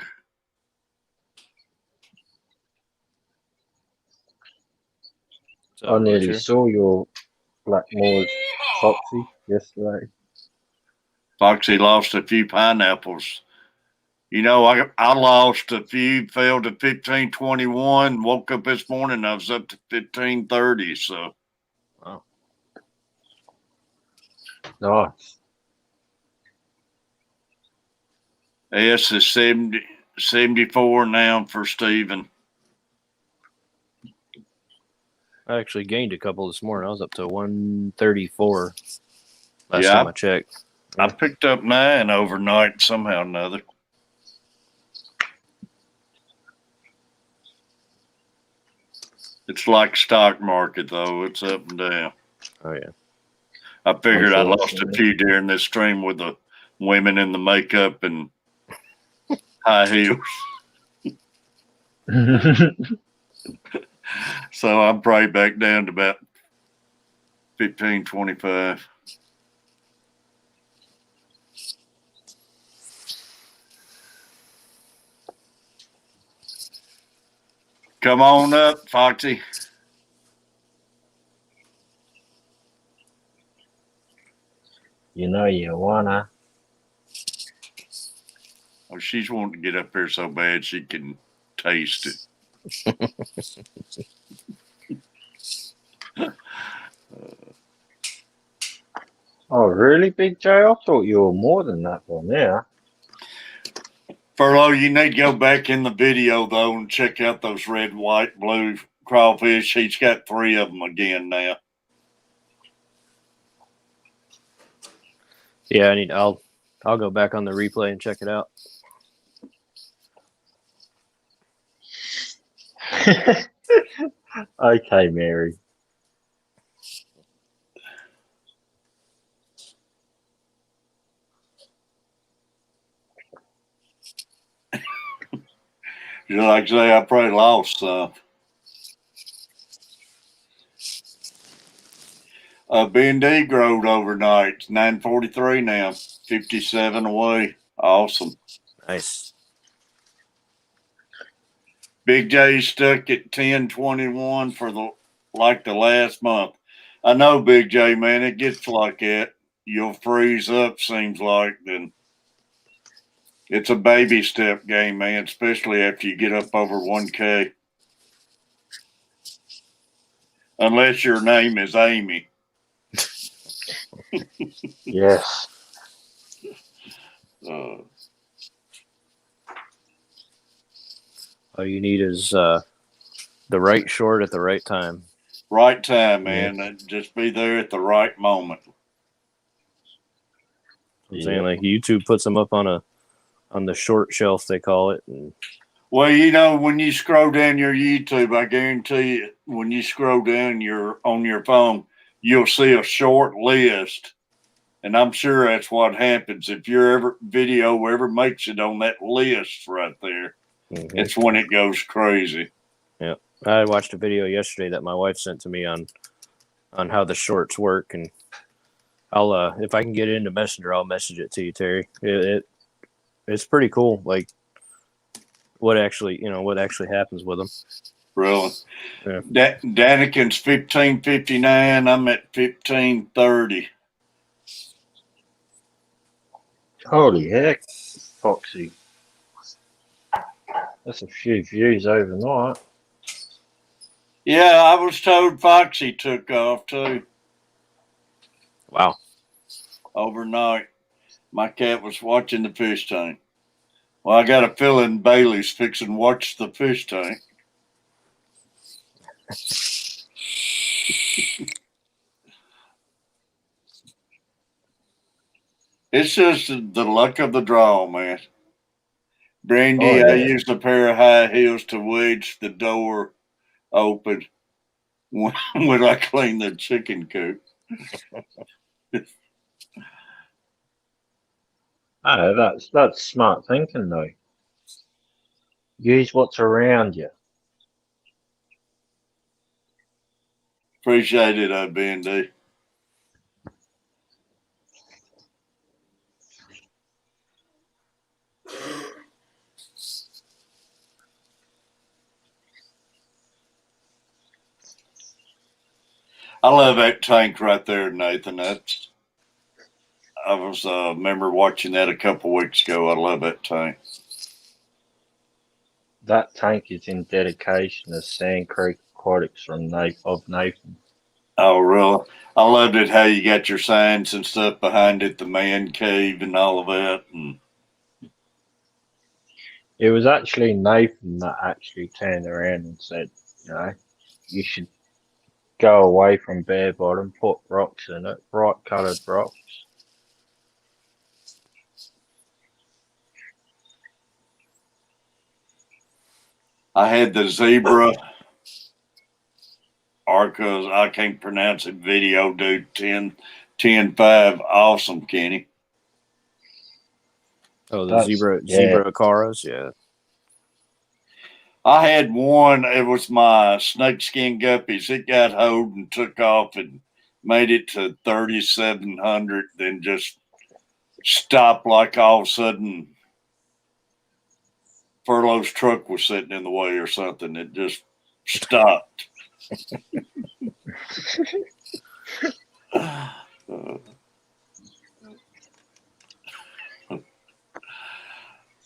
Speaker 3: I nearly saw your Blackmore's Foxy yesterday.
Speaker 1: Foxy lost a few pineapples. You know, I lost a few, fell to 1521. Woke up this morning, I was up to 1530. So,
Speaker 2: Wow.
Speaker 3: Nice.
Speaker 1: S is 74 now for Steven.
Speaker 2: I actually gained a couple this morning. I was up to 134 last
Speaker 1: Yeah,
Speaker 2: time I checked.
Speaker 1: I picked up 9 overnight somehow or another. It's like stock market, though. It's up and down.
Speaker 2: Oh, yeah.
Speaker 1: I figured I lost a few during this stream with the women in the makeup and high heels. So I'm probably back down to about 1525. Come on up, Foxy.
Speaker 3: You know you wanna.
Speaker 1: Oh, she's wanting to get up here so bad she can taste it.
Speaker 3: Oh, really, Big J? I thought you were more than that one there.
Speaker 1: Furlough, you need to go back in the video though and check out those red, white, blue crawfish. He's got 3 of them again now.
Speaker 2: Yeah, I'll go back on the replay and check it out.
Speaker 3: Okay, Mary.
Speaker 1: Like I say, I probably lost some. B&D growed overnight. It's 9:43 now. 57 away. Awesome.
Speaker 2: Nice.
Speaker 1: Big J stuck at 10:21 for the last month. I know, Big J, man, it gets like that. You'll freeze up, seems like. Then it's a baby step game, man, especially after you get up over 1K. Unless your name is Amy.
Speaker 3: Yes.
Speaker 2: All you need is the right short at the right time.
Speaker 1: Right time, man. Just be there at the right moment.
Speaker 2: I'm saying, like, YouTube puts them up on the short shelf, they call it. And
Speaker 1: Well, you know, when you scroll down your YouTube, I guarantee you, when you scroll down on your phone, you'll see a short list. And I'm sure that's what happens if your video ever makes it on that list right there.
Speaker 2: mm-hmm.
Speaker 1: It's when it goes crazy.
Speaker 2: Yeah, I watched a video yesterday that my wife sent to me on how the shorts work, and I'll if I can get it into Messenger, I'll message it to you, Terry. It's pretty cool, like what actually happens with them.
Speaker 1: Really?
Speaker 2: Yeah.
Speaker 1: Danikin's 15:59. I'm at 15:30.
Speaker 3: Holy heck, Foxy. That's a few views overnight.
Speaker 1: Yeah, I was told Foxy took off too.
Speaker 2: Wow.
Speaker 1: Overnight. My cat was watching the fish tank. Well, I got a feeling Bailey's fixing to watch the fish tank. It's just the luck of the draw, man. Brandy,
Speaker 3: Oh, yeah.
Speaker 1: I used a pair of high heels to wedge the door open when I cleaned the chicken coop.
Speaker 3: Oh, that's smart thinking, though. Use what's around you.
Speaker 1: Appreciate it, Brandy. I love that tank right there, Nathan. I was remember watching that a couple weeks ago. I love that tank.
Speaker 3: That tank is in dedication to Sand Creek Aquatics of Nathan.
Speaker 1: Oh, really? I loved it how you got your signs and stuff behind it, the man cave and all of that. And
Speaker 3: It was actually Nathan that actually turned around and said, you should go away from bare bottom, put rocks in it, bright coloured rocks.
Speaker 1: I had the zebra Arcas, I can't pronounce it, video, dude, 10.5. Awesome, Kenny.
Speaker 2: Oh, the zebra Acaras, yeah.
Speaker 1: I had one, it was my snakeskin guppies. It got hold and took off and made it to 3,700, then just stopped like all of a sudden Furlough's truck was sitting in the way or something. It just stopped.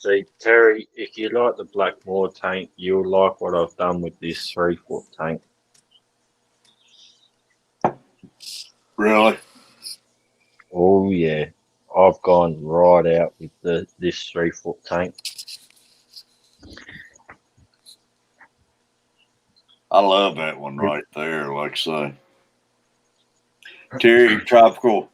Speaker 3: See, Terry, if you like the Blackmore tank, you'll like what I've done with this 3-foot tank.
Speaker 1: Really?
Speaker 3: Oh yeah, I've gone right out with this 3-foot tank.
Speaker 1: I love that one right there, like I say. Terry, tropical.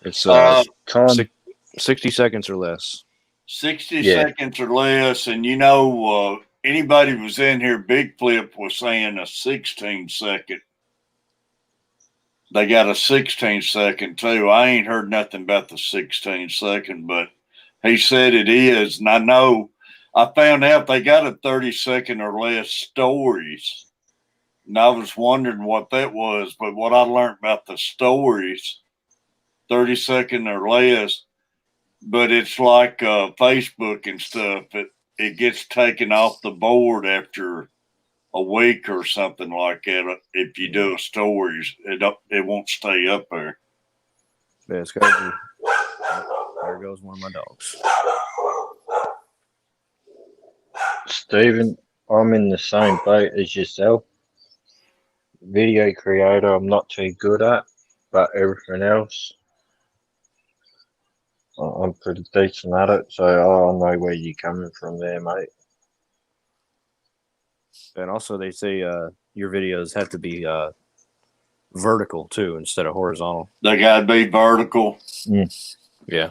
Speaker 2: It's
Speaker 3: Time,
Speaker 2: 60 seconds or less.
Speaker 1: 60
Speaker 3: Yeah.
Speaker 1: seconds or less, and you know, anybody was in here, Big Flip was saying a 16-second. They got a 16-second too. I ain't heard nothing about the 16-second, but he said it is, and I know I found out they got a 30-second or less stories. And I was wondering what that was, but what I learned about the stories, 30-second or less, but it's like Facebook and stuff. It gets taken off the board after a week or something like that. If you do a stories, it won't stay up there.
Speaker 2: Yeah, it's got to be. Oh, there goes one of my dogs.
Speaker 3: Stephen, I'm in the same boat as yourself. Video creator, I'm not too good at, but everything else, I'm pretty decent at it. So I know where you're coming from there, mate.
Speaker 2: And also, they say your videos have to be vertical too instead of horizontal.
Speaker 1: They got to be vertical.
Speaker 2: Yeah.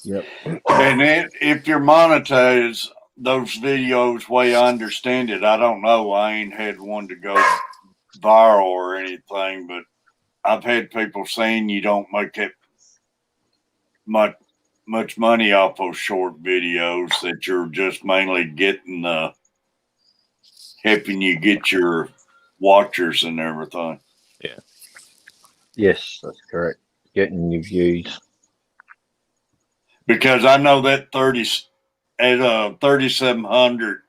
Speaker 3: Yep.
Speaker 1: And then if you're monetized, those videos, way I understand it, I don't know. I ain't had one to go viral or anything, but I've had people saying you don't make that much money off those short videos, that you're just mainly getting helping you get your watchers and everything.
Speaker 3: Yes, that's correct. Getting your views.
Speaker 1: Because I know that 3700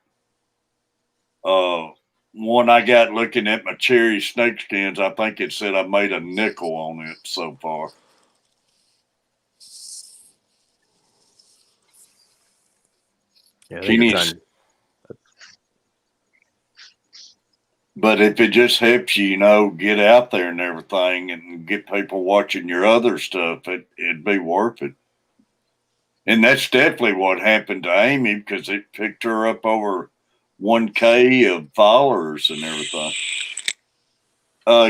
Speaker 1: one I got looking at my cherry snake skins, I think it said I made a nickel on it so far.
Speaker 2: Yeah, I think
Speaker 1: Kenny,
Speaker 2: you're trying-
Speaker 1: but if it just helps you, you know, get out there and everything and get people watching your other stuff, it'd be worth it. And that's definitely what happened to Amy, because it picked her up over 1K of followers and everything.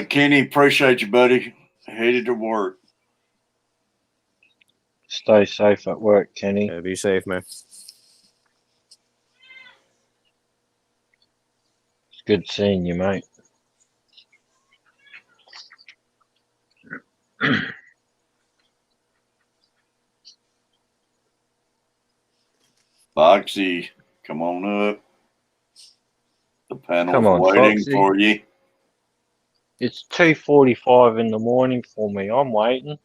Speaker 1: Kenny, appreciate you, buddy. Headed to work.
Speaker 3: Stay safe at work, Kenny.
Speaker 2: Yeah, be safe, man.
Speaker 3: It's good seeing you, mate.
Speaker 1: Foxy, come on up. The panel's
Speaker 3: Come on,
Speaker 1: waiting
Speaker 3: Foxy.
Speaker 1: for you.
Speaker 3: It's 2:45 in the morning for me. I'm waiting.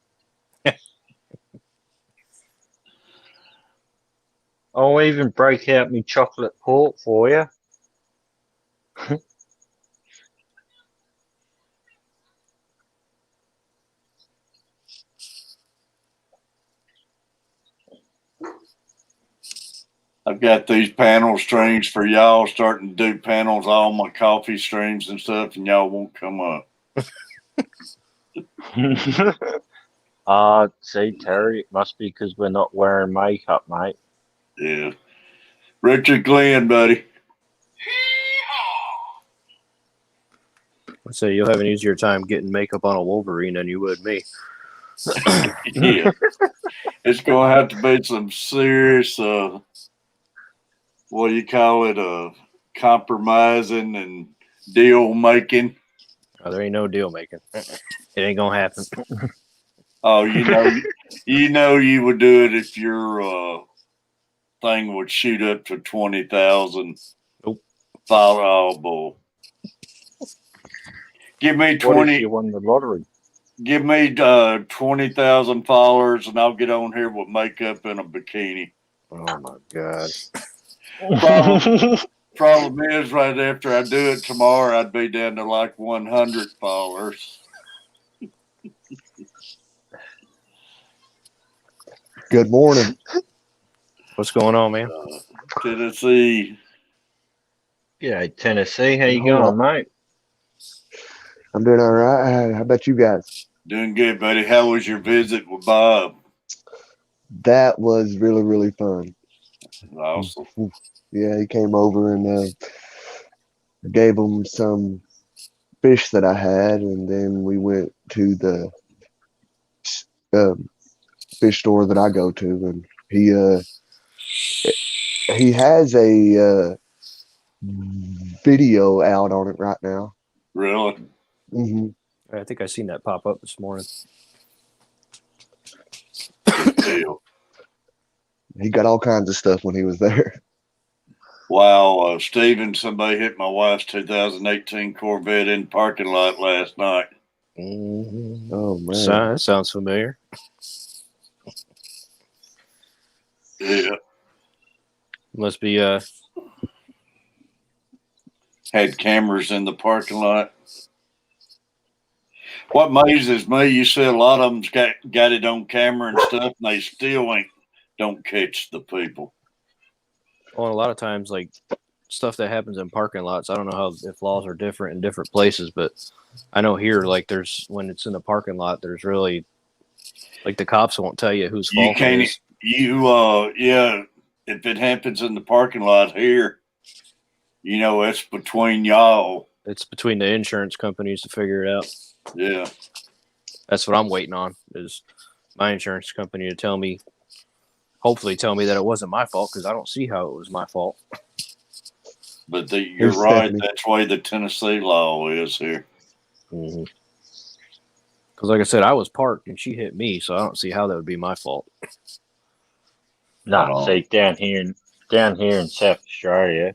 Speaker 3: I'll even break out my chocolate port for you.
Speaker 1: I've got these panel streams for y'all, starting to do panels all my coffee streams and stuff, and y'all won't come up.
Speaker 3: See, Terry, it must be because we're not wearing makeup, mate.
Speaker 1: Yeah. Richard Glenn, buddy.
Speaker 2: I'd say you'll have an easier time getting makeup on a Wolverine than you would me.
Speaker 1: Yeah. It's going to have to be some serious, what do you call it, compromising and deal making.
Speaker 2: Oh, there ain't no deal making. It ain't gonna happen.
Speaker 1: Oh, you know you would do it if your thing would shoot up to 20,000.
Speaker 2: Nope.
Speaker 1: Follow, oh, bull. Give me
Speaker 3: What
Speaker 1: 20.
Speaker 3: if you won the lottery?
Speaker 1: Give me 20,000 followers, and I'll get on here with makeup and a bikini.
Speaker 2: Oh my god.
Speaker 1: Problem is, right after I do it tomorrow, I'd be down to like 100 followers.
Speaker 7: Good morning.
Speaker 2: What's going on, man?
Speaker 1: Tennessee.
Speaker 3: Yeah, Tennessee. How you
Speaker 7: Hold
Speaker 3: going, mate?
Speaker 7: I'm doing all right. How about you guys?
Speaker 1: Doing good, buddy. How was your visit with Bob?
Speaker 7: That was really, really fun.
Speaker 1: Awesome.
Speaker 7: Yeah, he came over and gave him some fish that I had, and then we went to the um, fish store that I go to, and he has a video out on it right now.
Speaker 1: Really?
Speaker 7: hmm
Speaker 2: I think I seen that pop up this morning.
Speaker 1: Good deal.
Speaker 7: He got all kinds of stuff when he was there.
Speaker 1: Wow, Steven, somebody hit my wife's 2018 Corvette in the parking lot last night.
Speaker 2: Mm-hmm.
Speaker 7: Oh man,
Speaker 2: That sounds familiar.
Speaker 1: Yeah.
Speaker 2: Must be
Speaker 1: Had cameras in the parking lot. What amazes me, you see a lot of them's got it on camera and stuff, and they still don't catch the people.
Speaker 2: well, a lot of times like stuff that happens in parking lots. I don't know if laws are different in different places, but I know here like there's when it's in the parking lot, there's really like the cops won't tell you whose
Speaker 1: You
Speaker 2: fault it
Speaker 1: can't.
Speaker 2: is.
Speaker 1: Yeah. If it happens in the parking lot here, it's between y'all.
Speaker 2: It's between the insurance companies to figure it out.
Speaker 1: Yeah.
Speaker 2: That's what I'm waiting on is my insurance company to hopefully tell me that it wasn't my fault because I don't see how it was my fault.
Speaker 1: But you're
Speaker 7: Here's
Speaker 1: right.
Speaker 7: Stephanie.
Speaker 1: That's the way the Tennessee law is here.
Speaker 2: Mm-hmm. Because like I said, I was parked and she hit me, so I don't see how that would be my fault.
Speaker 1: Right
Speaker 3: No,
Speaker 1: on.
Speaker 3: see, down here in South Australia,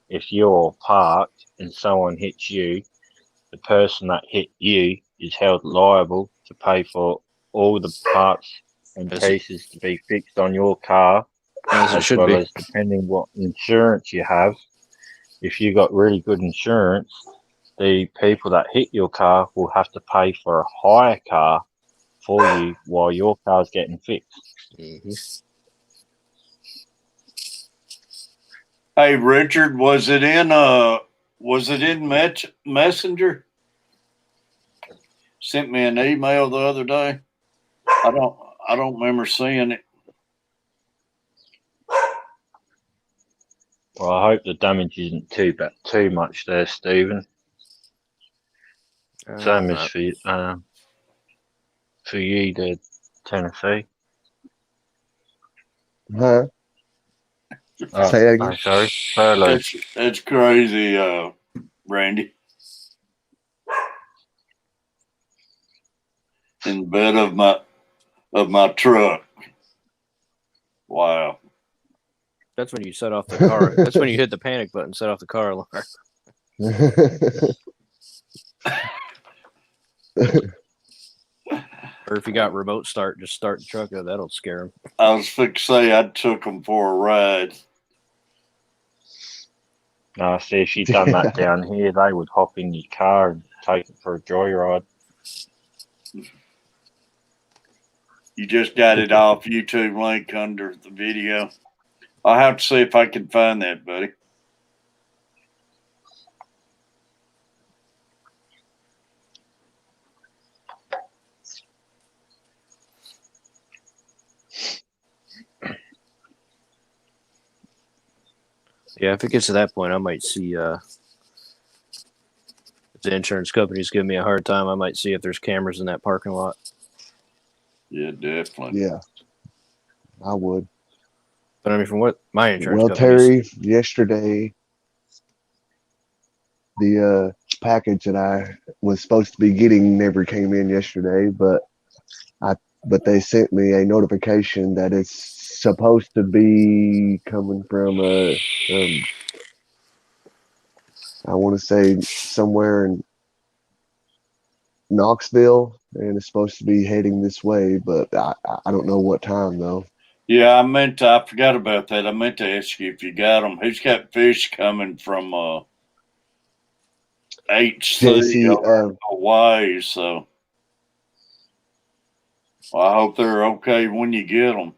Speaker 3: if you're parked and someone hits you, the person that hit you is held liable to pay for all the parts and
Speaker 2: As it-
Speaker 3: pieces to be fixed on your car,
Speaker 2: As it
Speaker 3: as
Speaker 2: should
Speaker 3: well
Speaker 2: be.
Speaker 3: as depending what insurance you have. If you got really good insurance, the people that hit your car will have to pay for a hire car for you while your car's getting fixed.
Speaker 2: Mm-hmm.
Speaker 1: Hey, Richard, was it in Messenger? Sent me an email the other day. I don't remember seeing it.
Speaker 3: Well, I hope the damage isn't too much there, Stephen. Same as for you, there, Tennessee.
Speaker 7: Huh? Say that again.
Speaker 3: Sorry, Furlough.
Speaker 1: That's crazy, Randy. In the bed of my truck. Wow.
Speaker 2: That's when you set off the car. That's when you hit the panic button, set off the car alarm. Or if you got remote start, just start the truck up. That'll scare them.
Speaker 1: I was fixing to say I took them for a ride.
Speaker 3: No, see, if you'd done that down here, they would hop in your car and take it for a joyride.
Speaker 1: You just got it off YouTube link under the video. I'll have to see if I can find that, buddy.
Speaker 2: Yeah, if it gets to that point, I might see if the insurance company's giving me a hard time. I might see if there's cameras in that parking lot.
Speaker 1: Yeah, definitely.
Speaker 7: Yeah, I would.
Speaker 2: But I mean, from what my insurance
Speaker 7: Well,
Speaker 2: company
Speaker 7: Terry, yesterday the package that I was supposed to be getting never came in yesterday, but they sent me a notification that it's supposed to be coming from I want to say somewhere in Knoxville, and it's supposed to be heading this way, but I don't know what time though.
Speaker 1: Yeah, I forgot about that. I meant to ask you if you got them. He's got fish coming from HC
Speaker 7: JC,
Speaker 1: over Hawaii, so well, I hope they're okay when you get them.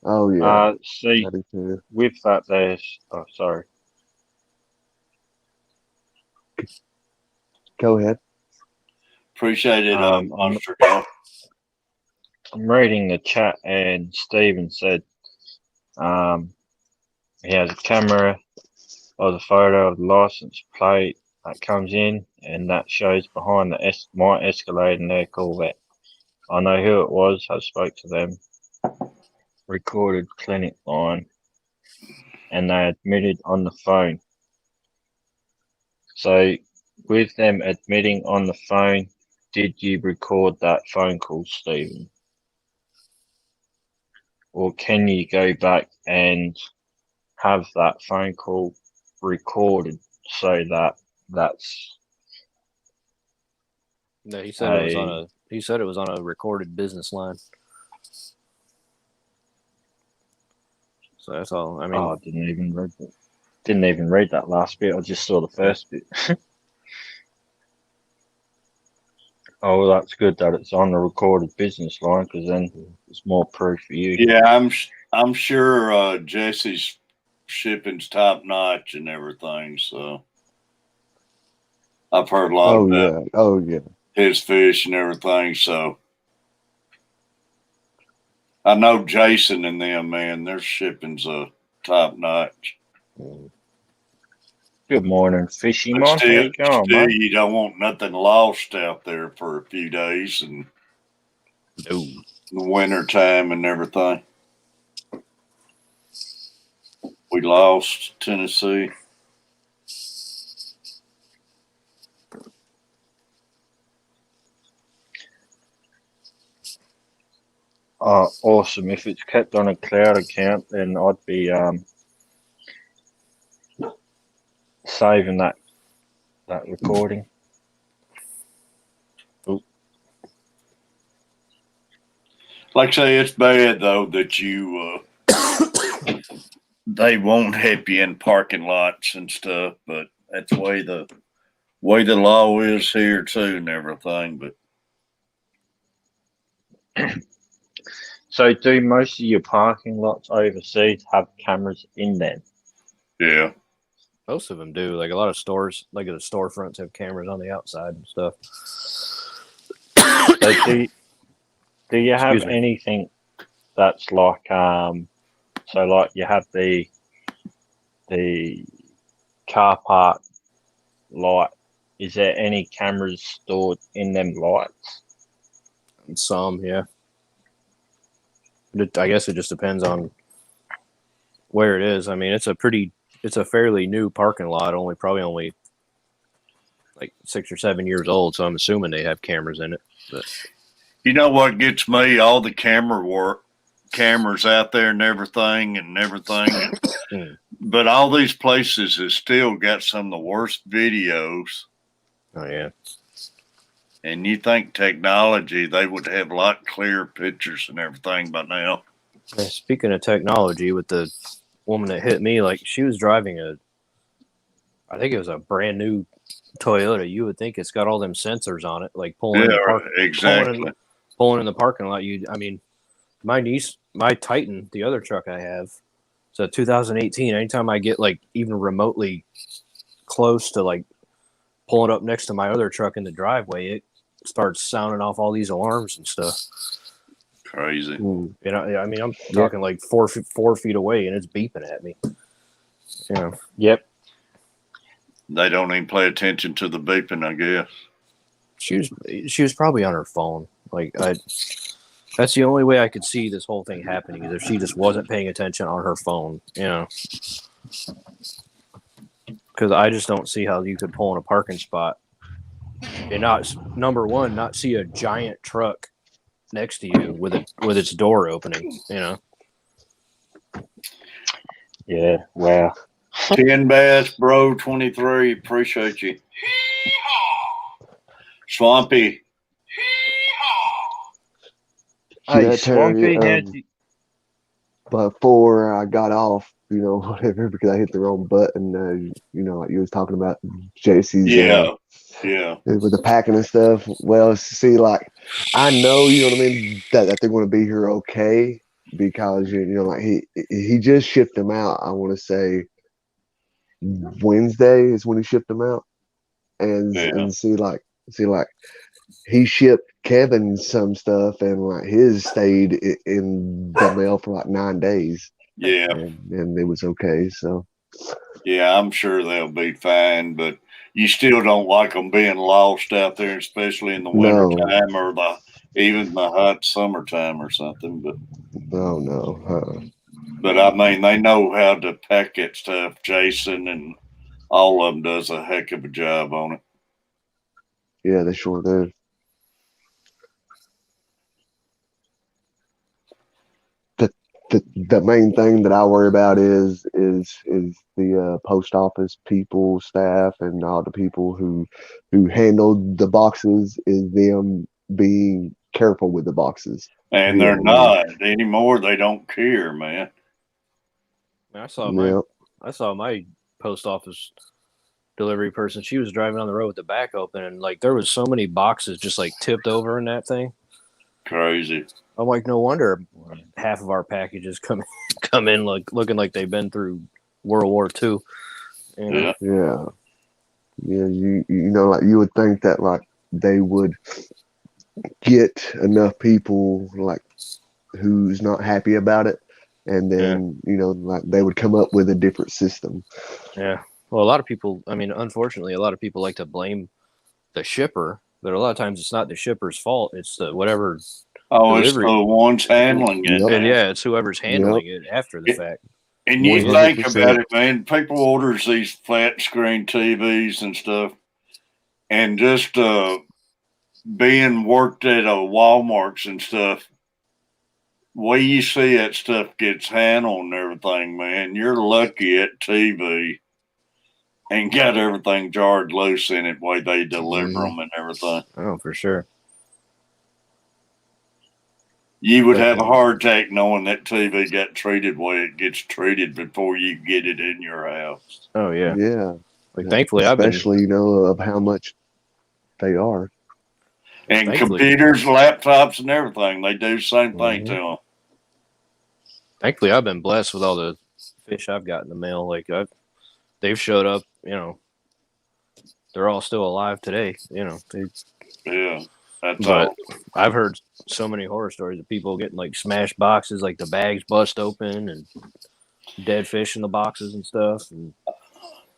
Speaker 7: Oh yeah,
Speaker 3: See,
Speaker 7: I do too.
Speaker 3: with that, there's. Oh, sorry.
Speaker 7: Go ahead.
Speaker 1: Appreciate it,
Speaker 3: I'm
Speaker 1: Monster Dog.
Speaker 3: reading the chat, and Steven said he has a camera of the photo of the license plate that comes in, and that shows behind the my Escalade and their Corvette. I know who it was. I spoke to them. Recorded clinic line, and they admitted on the phone. So, with them admitting on the phone, did you record that phone call, Stephen? Or can you go back and have that phone call recorded so that that's
Speaker 2: No, he said it was on a. He said it was on a recorded business line. So that's all. I mean,
Speaker 3: I didn't even read that. Didn't even read that last bit. I just saw the first bit. Oh, well, that's good that it's on the recorded business line, because then it's more proof for you.
Speaker 1: Yeah, I'm sure Jesse's shipping's top notch and everything. So I've heard a lot
Speaker 7: Oh
Speaker 1: about
Speaker 7: yeah. Oh yeah.
Speaker 1: his fish and everything. So I know Jason and them, man, their shipping's top notch.
Speaker 3: Good morning, Fishy
Speaker 1: But
Speaker 3: Mon. How
Speaker 1: still,
Speaker 3: you going, mate?
Speaker 1: you don't want nothing lost out there for a few days and
Speaker 2: no.
Speaker 1: the winter time and everything. We lost Tennessee.
Speaker 3: Oh, awesome. If it's kept on a cloud account, then I'd be saving that recording.
Speaker 1: Like I say, it's bad though that you they won't help you in parking lots and stuff, but that's the way the law is here too and everything. But
Speaker 3: So, do most of your parking lots overseas have cameras in them?
Speaker 1: yeah,
Speaker 2: Most of them do. Like a lot of stores, like the storefronts, have cameras on the outside and stuff.
Speaker 3: So, do you have
Speaker 2: Excuse me.
Speaker 3: anything that's like so like you have the car park light? Is there any cameras stored in them lights?
Speaker 2: Some, yeah. I guess it just depends on where it is. I mean, it's a fairly new parking lot, probably only like 6 or 7 years old. So I'm assuming they have cameras in it. But
Speaker 1: you know what gets me? All the cameras out there and everything. But all these places have still got some of the worst videos.
Speaker 2: oh yeah,
Speaker 1: And you think technology, they would have a lot clearer pictures and everything by now.
Speaker 2: Yeah, speaking of technology, with the woman that hit me, like she was driving I think it was a brand new Toyota. You would think it's got all them sensors on it, like pulling in the
Speaker 1: exactly.
Speaker 2: pulling in the parking lot. I mean, my Titan, the other truck I have, it's a 2018. Anytime I get like even remotely close to like pulling up next to my other truck in the driveway, it starts sounding off all these alarms and stuff.
Speaker 1: Crazy.
Speaker 2: You know, I mean, I'm talking like 4 feet away, and it's beeping at me. You know.
Speaker 3: Yep.
Speaker 1: They don't even pay attention to the beeping, I guess.
Speaker 2: She was probably on her phone. Like that's the only way I could see this whole thing happening, is if she just wasn't paying attention on her phone. You know. Because I just don't see how you could pull in a parking spot and not see a giant truck next to you with its door opening. You know.
Speaker 3: Yeah. Wow.
Speaker 1: 10 Bass, bro, 23. Appreciate you. Swampy.
Speaker 3: Hey, Swampy,
Speaker 7: before I got off, whatever, because I hit the wrong button, like you was talking about JC's,
Speaker 1: Yeah.
Speaker 7: with the packing and stuff. Well, see, like, I know, you know what I mean, that they're going to be here okay, because you know, like he just shipped them out. I want to say Wednesday is when he shipped them out, and
Speaker 1: Yeah.
Speaker 7: and see like he shipped Kevin some stuff, and like his stayed in the mail for like 9 days,
Speaker 1: Yeah.
Speaker 7: and it was okay. So
Speaker 1: Yeah, I'm sure they'll be fine, but you still don't like them being lost out there, especially in the winter
Speaker 7: no,
Speaker 1: time or even the hot summertime or something.
Speaker 7: no.
Speaker 1: But I mean, they know how to pack that stuff. Jason and all of them does a heck of a job on it.
Speaker 7: Yeah, they sure do. The main thing that I worry about is the post office people, staff, and all the people who handle the boxes. Is them being careful with the boxes?
Speaker 1: And
Speaker 7: Yeah,
Speaker 1: they're not anymore. They don't care, man.
Speaker 2: I saw
Speaker 7: yeah.
Speaker 2: my post office delivery person. She was driving on the road with the back open, and like there was so many boxes just like tipped over in that thing.
Speaker 1: Crazy.
Speaker 2: I'm like, no wonder half of our packages come in like looking like they've been through World War II. You know?
Speaker 1: Yeah.
Speaker 7: Yeah. You know, like you would think that like they would get enough people like who's not happy about it, and then you know, like they would come up with a different system.
Speaker 2: Yeah. Well, a lot of people. I mean, unfortunately, a lot of people like to blame the shipper, but a lot of times it's not the shipper's fault. It's the whatever
Speaker 1: Oh,
Speaker 2: delivery.
Speaker 1: it's the ones handling it.
Speaker 7: Yep.
Speaker 2: And yeah, it's whoever's handling it after the
Speaker 1: It-
Speaker 2: fact.
Speaker 1: And you
Speaker 7: 100%.
Speaker 1: think about it, man. People orders these flat screen TVs and stuff, and just being worked at Walmart's and stuff. Way you see that stuff gets handled and everything, man. You're lucky at TV and got everything jarred loose in it. Way they deliver them and everything.
Speaker 2: Oh, for sure.
Speaker 1: You would have a heart attack knowing that TV got treated the way it gets treated before you get it in your house.
Speaker 2: Oh yeah.
Speaker 7: Yeah.
Speaker 2: Like thankfully,
Speaker 7: especially you know of how much they are.
Speaker 1: And
Speaker 2: thankfully,
Speaker 1: computers, laptops, and everything, they do the same thing to them.
Speaker 2: Thankfully, I've been blessed with all the fish I've got in the mail. Like they've showed up. You know, they're all still alive today. You know,
Speaker 1: Yeah, that's
Speaker 2: but
Speaker 1: all.
Speaker 2: I've heard so many horror stories of people getting like smashed boxes, like the bags bust open and dead fish in the boxes and stuff. And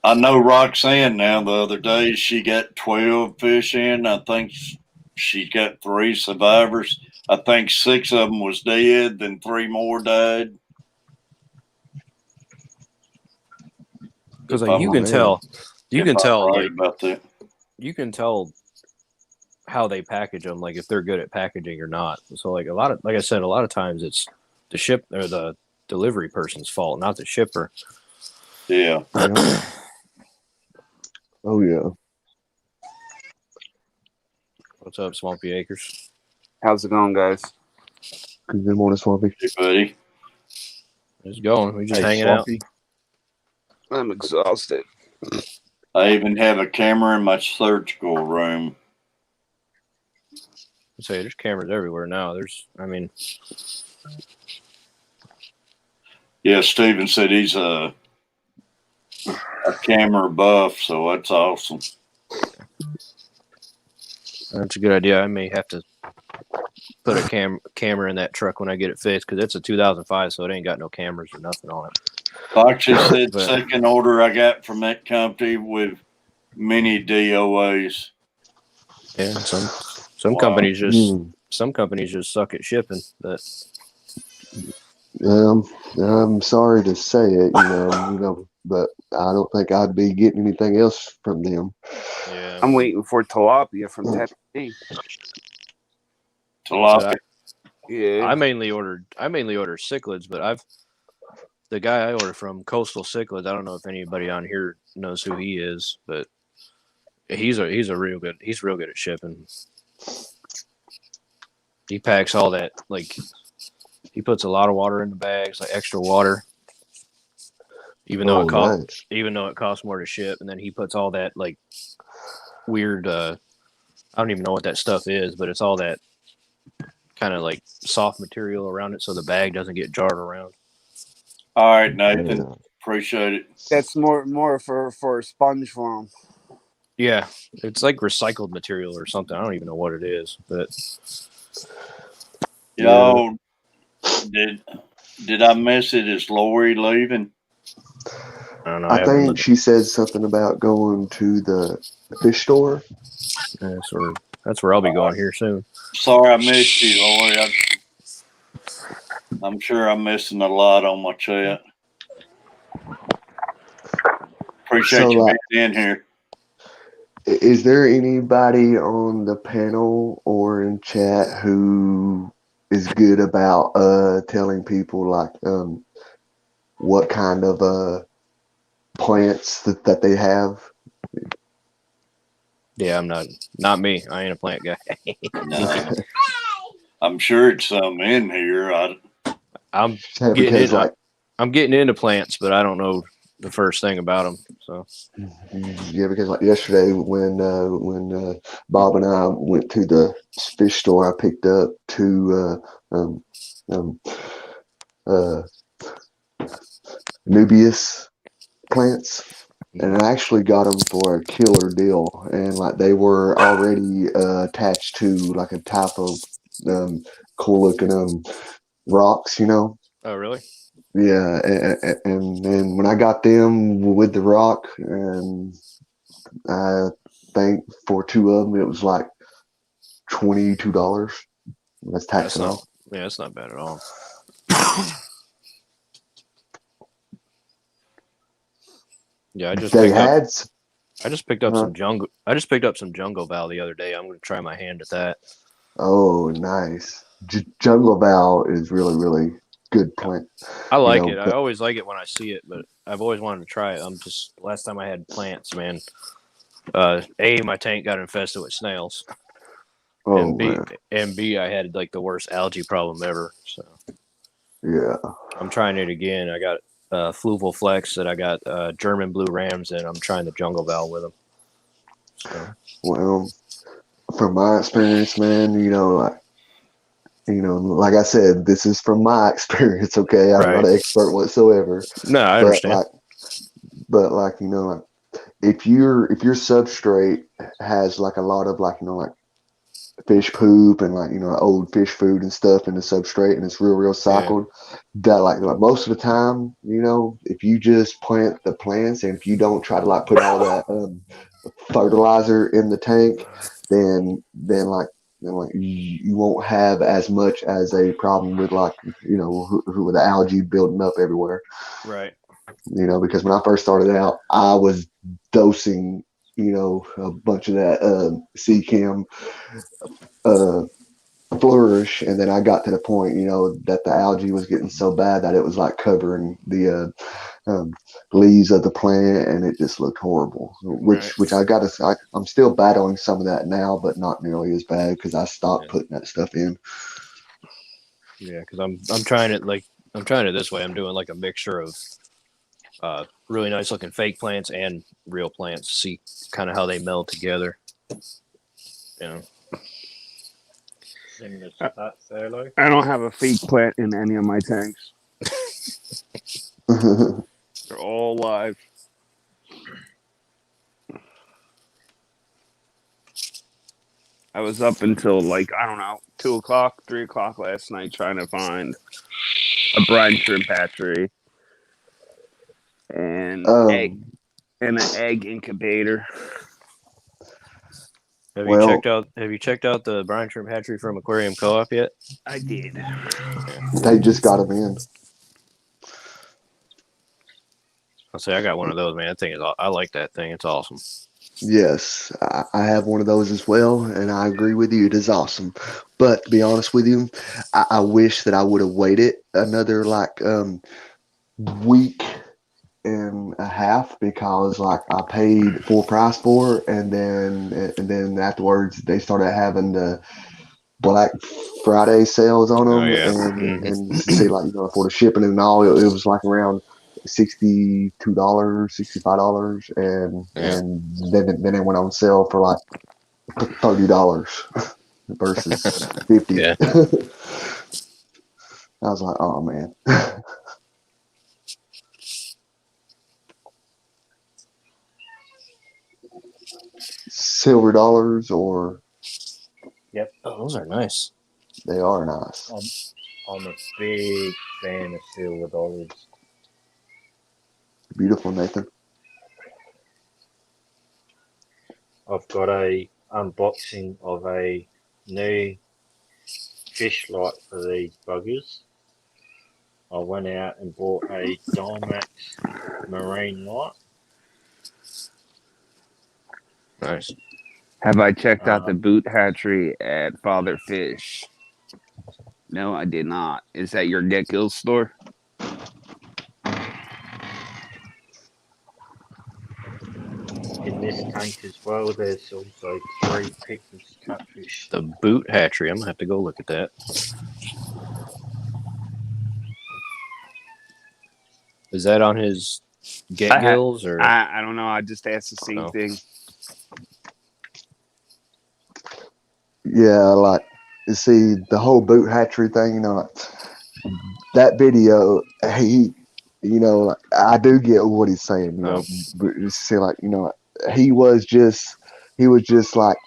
Speaker 1: I know Roxanne now. The other day, she got 12 fish in. I think she got 3 survivors. I think 6 of them was dead. Then 3 more died.
Speaker 2: because like, you can tell
Speaker 1: right
Speaker 2: like
Speaker 1: about that.
Speaker 2: you can tell how they package them, like if they're good at packaging or not. So like like I said, a lot of times it's the ship or the delivery person's fault, not the shipper.
Speaker 1: Yeah.
Speaker 7: Oh yeah.
Speaker 2: What's up, Swampy Acres?
Speaker 8: How's it going, guys?
Speaker 7: Good morning, Swampy.
Speaker 1: Hey, buddy.
Speaker 2: It's going. We just
Speaker 3: Hey,
Speaker 2: hanging
Speaker 3: Swampy.
Speaker 8: I'm exhausted.
Speaker 1: I even have a camera in my surgical room.
Speaker 2: out. Say there's cameras everywhere now.
Speaker 1: Yeah, Steven said he's a camera buff, so that's awesome.
Speaker 2: That's a good idea. I may have to put a camera in that truck when I get it fixed because it's a 2005, so it ain't got no cameras or nothing on it.
Speaker 1: Fox just said
Speaker 2: But-
Speaker 1: second order I got from that company with many DOAs.
Speaker 2: Yeah, some
Speaker 1: Wow.
Speaker 2: companies just suck at shipping. But
Speaker 7: I'm sorry to say it, you know, but I don't think I'd be getting anything else from them.
Speaker 2: yeah,
Speaker 8: I'm waiting for tilapia from Tennessee.
Speaker 1: Tilapia.
Speaker 8: Yeah.
Speaker 2: I mainly order cichlids, but the guy I order from, Coastal Cichlids. I don't know if anybody on here knows who he is, but he's real good at shipping. He packs all that, like he puts a lot of water in the bags, like extra water. Even though it costs more to ship, and then he puts all that like weird I don't even know what that stuff is, but it's all that kind of like soft material around it so the bag doesn't get jarred around.
Speaker 1: All right, Nathan.
Speaker 7: Yeah.
Speaker 1: Appreciate it.
Speaker 8: That's more for a sponge form.
Speaker 2: Yeah, it's like recycled material or something. I don't even know what it is, but
Speaker 1: Yo, did I miss it? Is Lori leaving?
Speaker 2: I don't know.
Speaker 7: I
Speaker 2: haven't
Speaker 7: think
Speaker 2: looked-
Speaker 7: she said something about going to the fish store.
Speaker 2: that's where I'll be going here soon.
Speaker 1: Sorry I missed you, Lori. I'm sure I'm missing a lot on my chat. Appreciate
Speaker 7: So,
Speaker 1: you
Speaker 7: like,
Speaker 1: being in here.
Speaker 7: is there anybody on the panel or in chat who is good about telling people like what kind of plants that they have?
Speaker 2: Yeah, I'm not me. I ain't a plant guy.
Speaker 1: No. I'm sure it's some in here.
Speaker 2: I'm
Speaker 7: Yeah,
Speaker 2: getting
Speaker 7: because
Speaker 2: in,
Speaker 7: like
Speaker 2: I'm getting into plants, but I don't know the first thing about them. So
Speaker 7: yeah, because like yesterday when Bob and I went to the fish store, I picked up two Nubius plants, and I actually got them for a killer deal. And like they were already attached to like a type of cool looking rocks, you know.
Speaker 2: oh really?
Speaker 7: Yeah, and then when I got them with the rock, and I think for two of them it was like $22. That's tax
Speaker 2: That's
Speaker 7: and
Speaker 2: not
Speaker 7: all.
Speaker 2: yeah, that's not bad at all. Yeah,
Speaker 7: They had
Speaker 2: I just picked up some jungle. I just picked up some jungle val the other day. I'm going to try my hand at that.
Speaker 7: oh nice. Jungle Val is really good plant.
Speaker 2: I like
Speaker 7: know,
Speaker 2: it. I
Speaker 7: but-
Speaker 2: always like it when I see it, but I've always wanted to try it. I'm just last time I had plants, man. My tank got infested with snails,
Speaker 7: Oh man,
Speaker 2: and B, I had like the worst algae problem ever. So
Speaker 7: yeah.
Speaker 2: I'm trying it again. I got Fluval Flex that I got German Blue Rams, and I'm trying the jungle val with them. So
Speaker 7: Well, from my experience, man, like I said, this is from my experience. Okay, I'm not an expert whatsoever.
Speaker 2: No, I
Speaker 7: but
Speaker 2: understand.
Speaker 7: like like if your substrate has like a lot of like fish poop and like old fish food and stuff in the substrate, and it's real cycled, that like most of the time, if you just plant the plants and if you don't try to like put all that fertilizer in the tank, then you won't have as much as a problem with like with the algae building up everywhere.
Speaker 2: Right.
Speaker 7: Because when I first started out, I was dosing a bunch of that C-Chem flourish, and then I got to the point that the algae was getting so bad that it was like covering the leaves of the plant, and it just looked horrible, which I gotta say, I'm still battling some of that now, but not nearly as bad because I stopped putting that stuff in.
Speaker 2: Yeah, because I'm trying it this way. I'm doing like a mixture of really nice looking fake plants and real plants, see kind of how they meld together.
Speaker 8: I don't have a fake plant in any of my tanks. They're all live. I was up until 2 o'clock, 3 o'clock last night trying to find a brine shrimp hatchery and an egg incubator.
Speaker 2: Have you checked out the brine shrimp hatchery from Aquarium Co-op yet?
Speaker 8: I did.
Speaker 7: They just got them in.
Speaker 2: I'll say I got one of those, man. I like that thing. It's awesome.
Speaker 7: Yes, I have one of those as well, and I agree with you. It is awesome. But to be honest with you, I wish that I would have waited another week and a half, because like I paid full price for it, and then afterwards they started having the Black Friday sales on them, and see for the shipping and all, it was like around $62, $65, and then it went on sale for like $30. versus 50.
Speaker 2: Yeah.
Speaker 7: I was like, oh man. Silver dollars, or
Speaker 2: Oh, those are nice.
Speaker 7: they are nice.
Speaker 3: I'm a big fan of silver dollars.
Speaker 7: Beautiful, Nathan.
Speaker 3: I've got a unboxing of a new fish light for these buggers. I went out and bought a Dymax marine light.
Speaker 2: Nice.
Speaker 8: Have I checked out the
Speaker 3: Um,
Speaker 8: boot hatchery at Father Fish? No, I did not. Is that your Get Gills store?
Speaker 3: in this tank as well, there's also 3 pickless catfish.
Speaker 2: The boot hatchery. I'm gonna have to go look at that. Is that on his Get Gills or?
Speaker 8: I don't know. I just asked the same thing.
Speaker 7: Yeah, like you see the whole boot hatchery thing, you know, like, that video, you know, like, I do get what he's saying, you know, but you see, like, you know, he was just like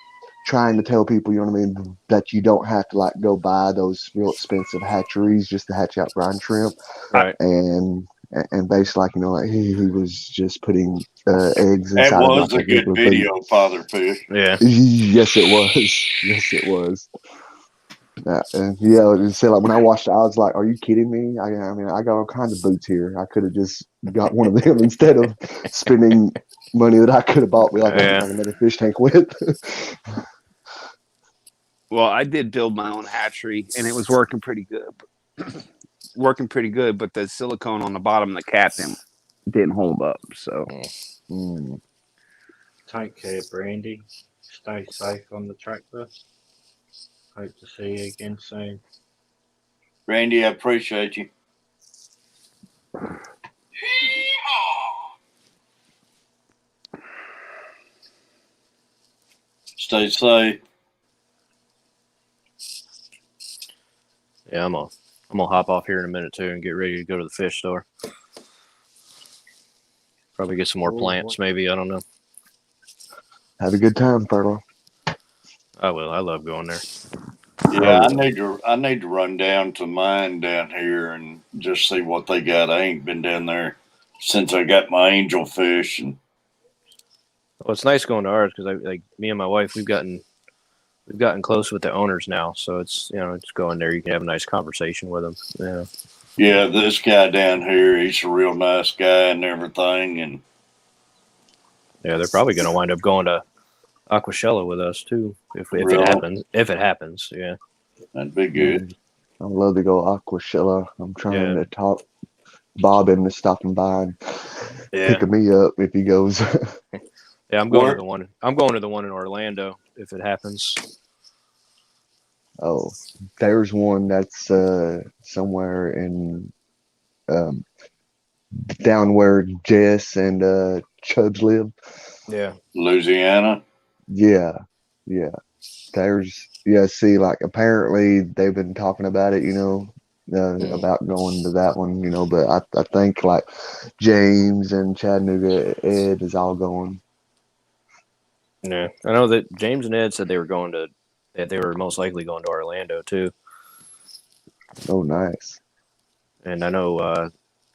Speaker 7: trying to tell people, you know what I mean, that you don't have to like go buy those real expensive hatcheries just to hatch out brine shrimp,
Speaker 2: Right.
Speaker 7: and basically, like, you know, like he was just putting eggs
Speaker 1: That
Speaker 7: inside of
Speaker 1: was
Speaker 7: like
Speaker 1: a good
Speaker 7: boot.
Speaker 1: video, Father Fish.
Speaker 2: Yeah.
Speaker 7: Yes, it was. Yes, it was. Yeah, so like when I watched it, I was like, "Are you kidding me?" I mean, I got all kinds of boots here. I could have just got one of them instead of spending money that I could have bought me like another fish tank with.
Speaker 8: Well, I did build my own hatchery, and it was working pretty good. But the silicone on the bottom of the cap didn't hold up. So,
Speaker 3: Take care, Brandy. Stay safe on the tractor. Hope to see you again soon.
Speaker 1: Randy, I appreciate you. Stay safe.
Speaker 2: Yeah, I'm gonna hop off here in a minute too and get ready to go to the fish store. Probably get some more plants, maybe. I don't know.
Speaker 7: Have a good time, Fertile.
Speaker 2: I will. I love going there.
Speaker 1: Yeah, I need to run down to mine down here and just see what they got. I ain't been down there since I got my angel fish, and
Speaker 2: Well, it's nice going to ours because like me and my wife, we've gotten close with the owners now. So it's it's going there. You can have a nice conversation with them. Yeah.
Speaker 1: yeah, this guy down here, he's a real nice guy and everything, and
Speaker 2: Yeah, they're probably going to wind up going to Aquashella with us too if
Speaker 1: Really?
Speaker 2: it happens. If it happens, yeah.
Speaker 1: that'd be good.
Speaker 7: I'd love to go Aquashella. I'm trying to talk Bob into stopping by and picking me up if he goes.
Speaker 2: Yeah, I'm going to the one. I'm going to the one in Orlando if it happens.
Speaker 7: Oh, there's one that's somewhere in down where Jess and Chubbs live.
Speaker 2: Yeah.
Speaker 1: Louisiana.
Speaker 7: Yeah. See, like apparently they've been talking about it, about going to that one, but I think like James and Chattanooga Ed is all going.
Speaker 2: Yeah, I know that James and Ed said they were most likely going to Orlando too.
Speaker 7: Oh, nice.
Speaker 2: And I know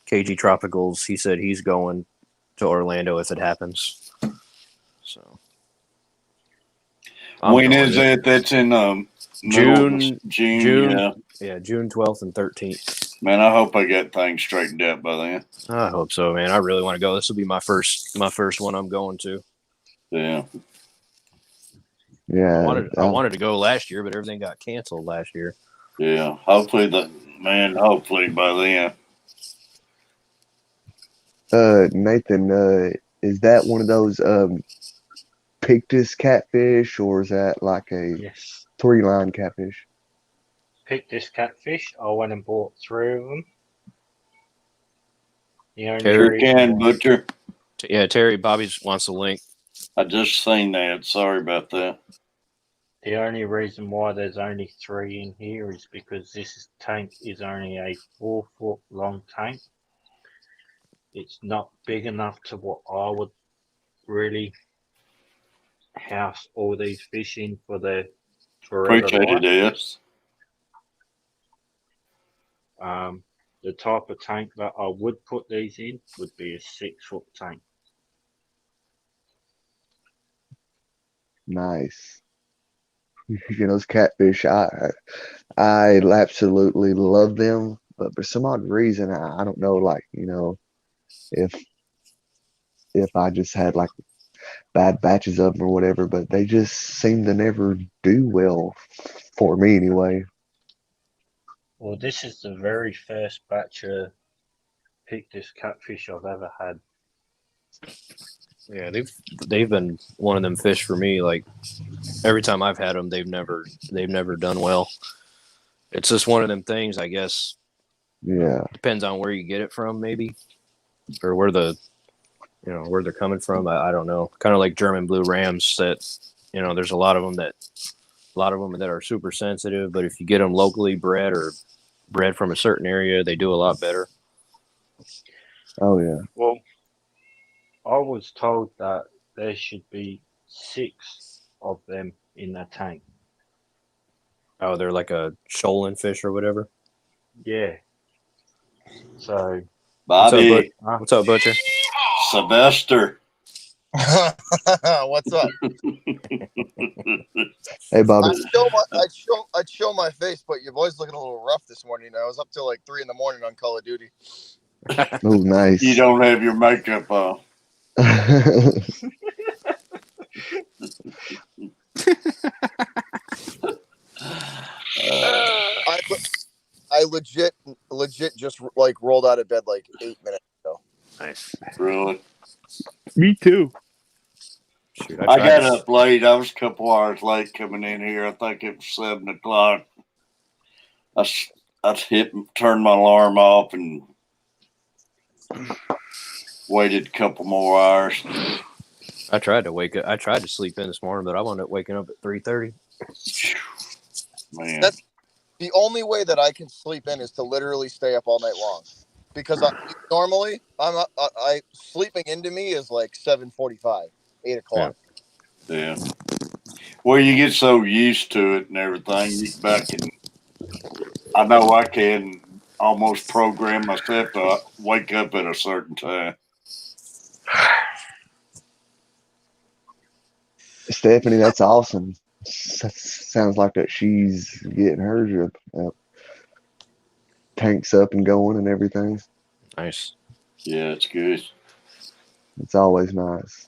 Speaker 2: KG Tropicals, he said he's going to Orlando if it happens. So
Speaker 1: When is it? That's in
Speaker 2: June.
Speaker 1: June.
Speaker 2: Yeah, June 12th and 13th.
Speaker 1: Man, I hope I get things straightened out by then.
Speaker 2: I hope so, man. I really want to go. This will be my first one I'm going to.
Speaker 1: Yeah.
Speaker 7: Yeah.
Speaker 2: I wanted to go last year, but everything got canceled last year.
Speaker 1: Yeah. Hopefully by then.
Speaker 7: Nathan, is that one of those Pictus catfish, or is that like a 3-line catfish?
Speaker 3: Pictus catfish. I went and bought 3 of them.
Speaker 1: Sure can, Butcher.
Speaker 2: Yeah, Terry, Bobby wants the link.
Speaker 1: I just seen that. Sorry about that.
Speaker 3: The only reason why there's only 3 in here is because tank is only a 4-foot long tank. It's not big enough to what I would really house all these fish in for their forever
Speaker 1: Appreciate it,
Speaker 3: life.
Speaker 1: is.
Speaker 3: The type of tank that I would put these in would be a 6-foot tank.
Speaker 7: Nice. Those catfish, I absolutely love them, but for some odd reason, I don't know, like, if I just had like bad batches of them or whatever, but they just seem to never do well for me anyway.
Speaker 3: Well, this is the very first batch of pictus catfish I've ever had.
Speaker 2: Yeah, they've been one of them fish for me. Like every time I've had them, they've never done well. It's just one of them things, I guess.
Speaker 7: Yeah.
Speaker 2: Depends on where you get it from, maybe, or where where they're coming from. I don't know. Kind of like German blue rams that, there's a lot of them that are super sensitive, but if you get them locally bred or bred from a certain area, they do a lot better.
Speaker 7: Oh yeah.
Speaker 3: Well, I was told that there should be 6 of them in the tank.
Speaker 2: Oh, they're like a shoaling fish or whatever.
Speaker 3: Yeah. So,
Speaker 1: Bobby,
Speaker 2: What's up, Butcher?
Speaker 1: Sylvester.
Speaker 9: What's up?
Speaker 7: Hey, Bobby.
Speaker 9: I'd show my face, but your boy's looking a little rough this morning. I was up till like 3 a.m. on Call of Duty.
Speaker 7: Oh, nice.
Speaker 1: You don't have your makeup on.
Speaker 9: I legit just like rolled out of bed like 8 minutes ago.
Speaker 2: Nice.
Speaker 1: Really?
Speaker 8: Me too.
Speaker 2: Shoot,
Speaker 1: I got up late. I was a couple hours late coming in here. I think it was 7 o'clock. I turned my alarm off and waited a couple more hours.
Speaker 2: I tried to wake up. I tried to sleep in this morning, but I wound up waking up at 3:30.
Speaker 1: Man,
Speaker 9: That's the only way that I can sleep in is to literally stay up all night long, because normally I sleeping into me is like 7:45, 8 o'clock.
Speaker 1: yeah. Well, you get so used to it and everything. I know I can almost program myself to wake up at a certain time.
Speaker 7: Stephanie, that's awesome. Sounds like that she's getting hers tanks up and going and everything.
Speaker 2: Nice.
Speaker 1: Yeah, it's good.
Speaker 7: It's always nice.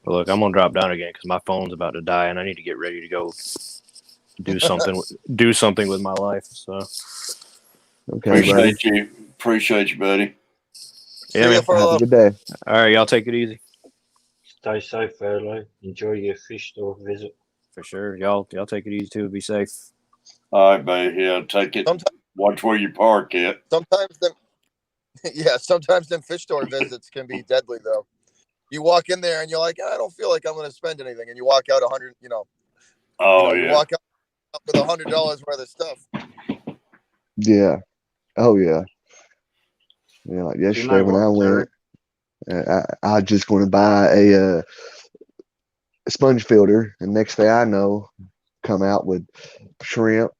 Speaker 2: But look, I'm gonna drop down again because my phone's about to die, and I need to get ready to go do something. Do something with my life. So
Speaker 7: Okay, buddy.
Speaker 1: Appreciate you, buddy.
Speaker 2: yeah, man.
Speaker 7: Have a good day.
Speaker 2: All right, y'all take it easy.
Speaker 3: Stay safe, Fairley. Enjoy your fish store visit.
Speaker 2: For sure. Y'all take it easy too. Be safe.
Speaker 1: All right, buddy. Yeah, take it. Watch where you park at.
Speaker 9: Sometimes them fish store visits can be deadly though. You walk in there and you're like, I don't feel like I'm going to spend anything, and you walk out $100. You walk out with $100 worth of stuff.
Speaker 7: Yeah. Oh yeah. Yeah, like yesterday when I went, I just going to buy a sponge filter, and next thing I know, come out with shrimp,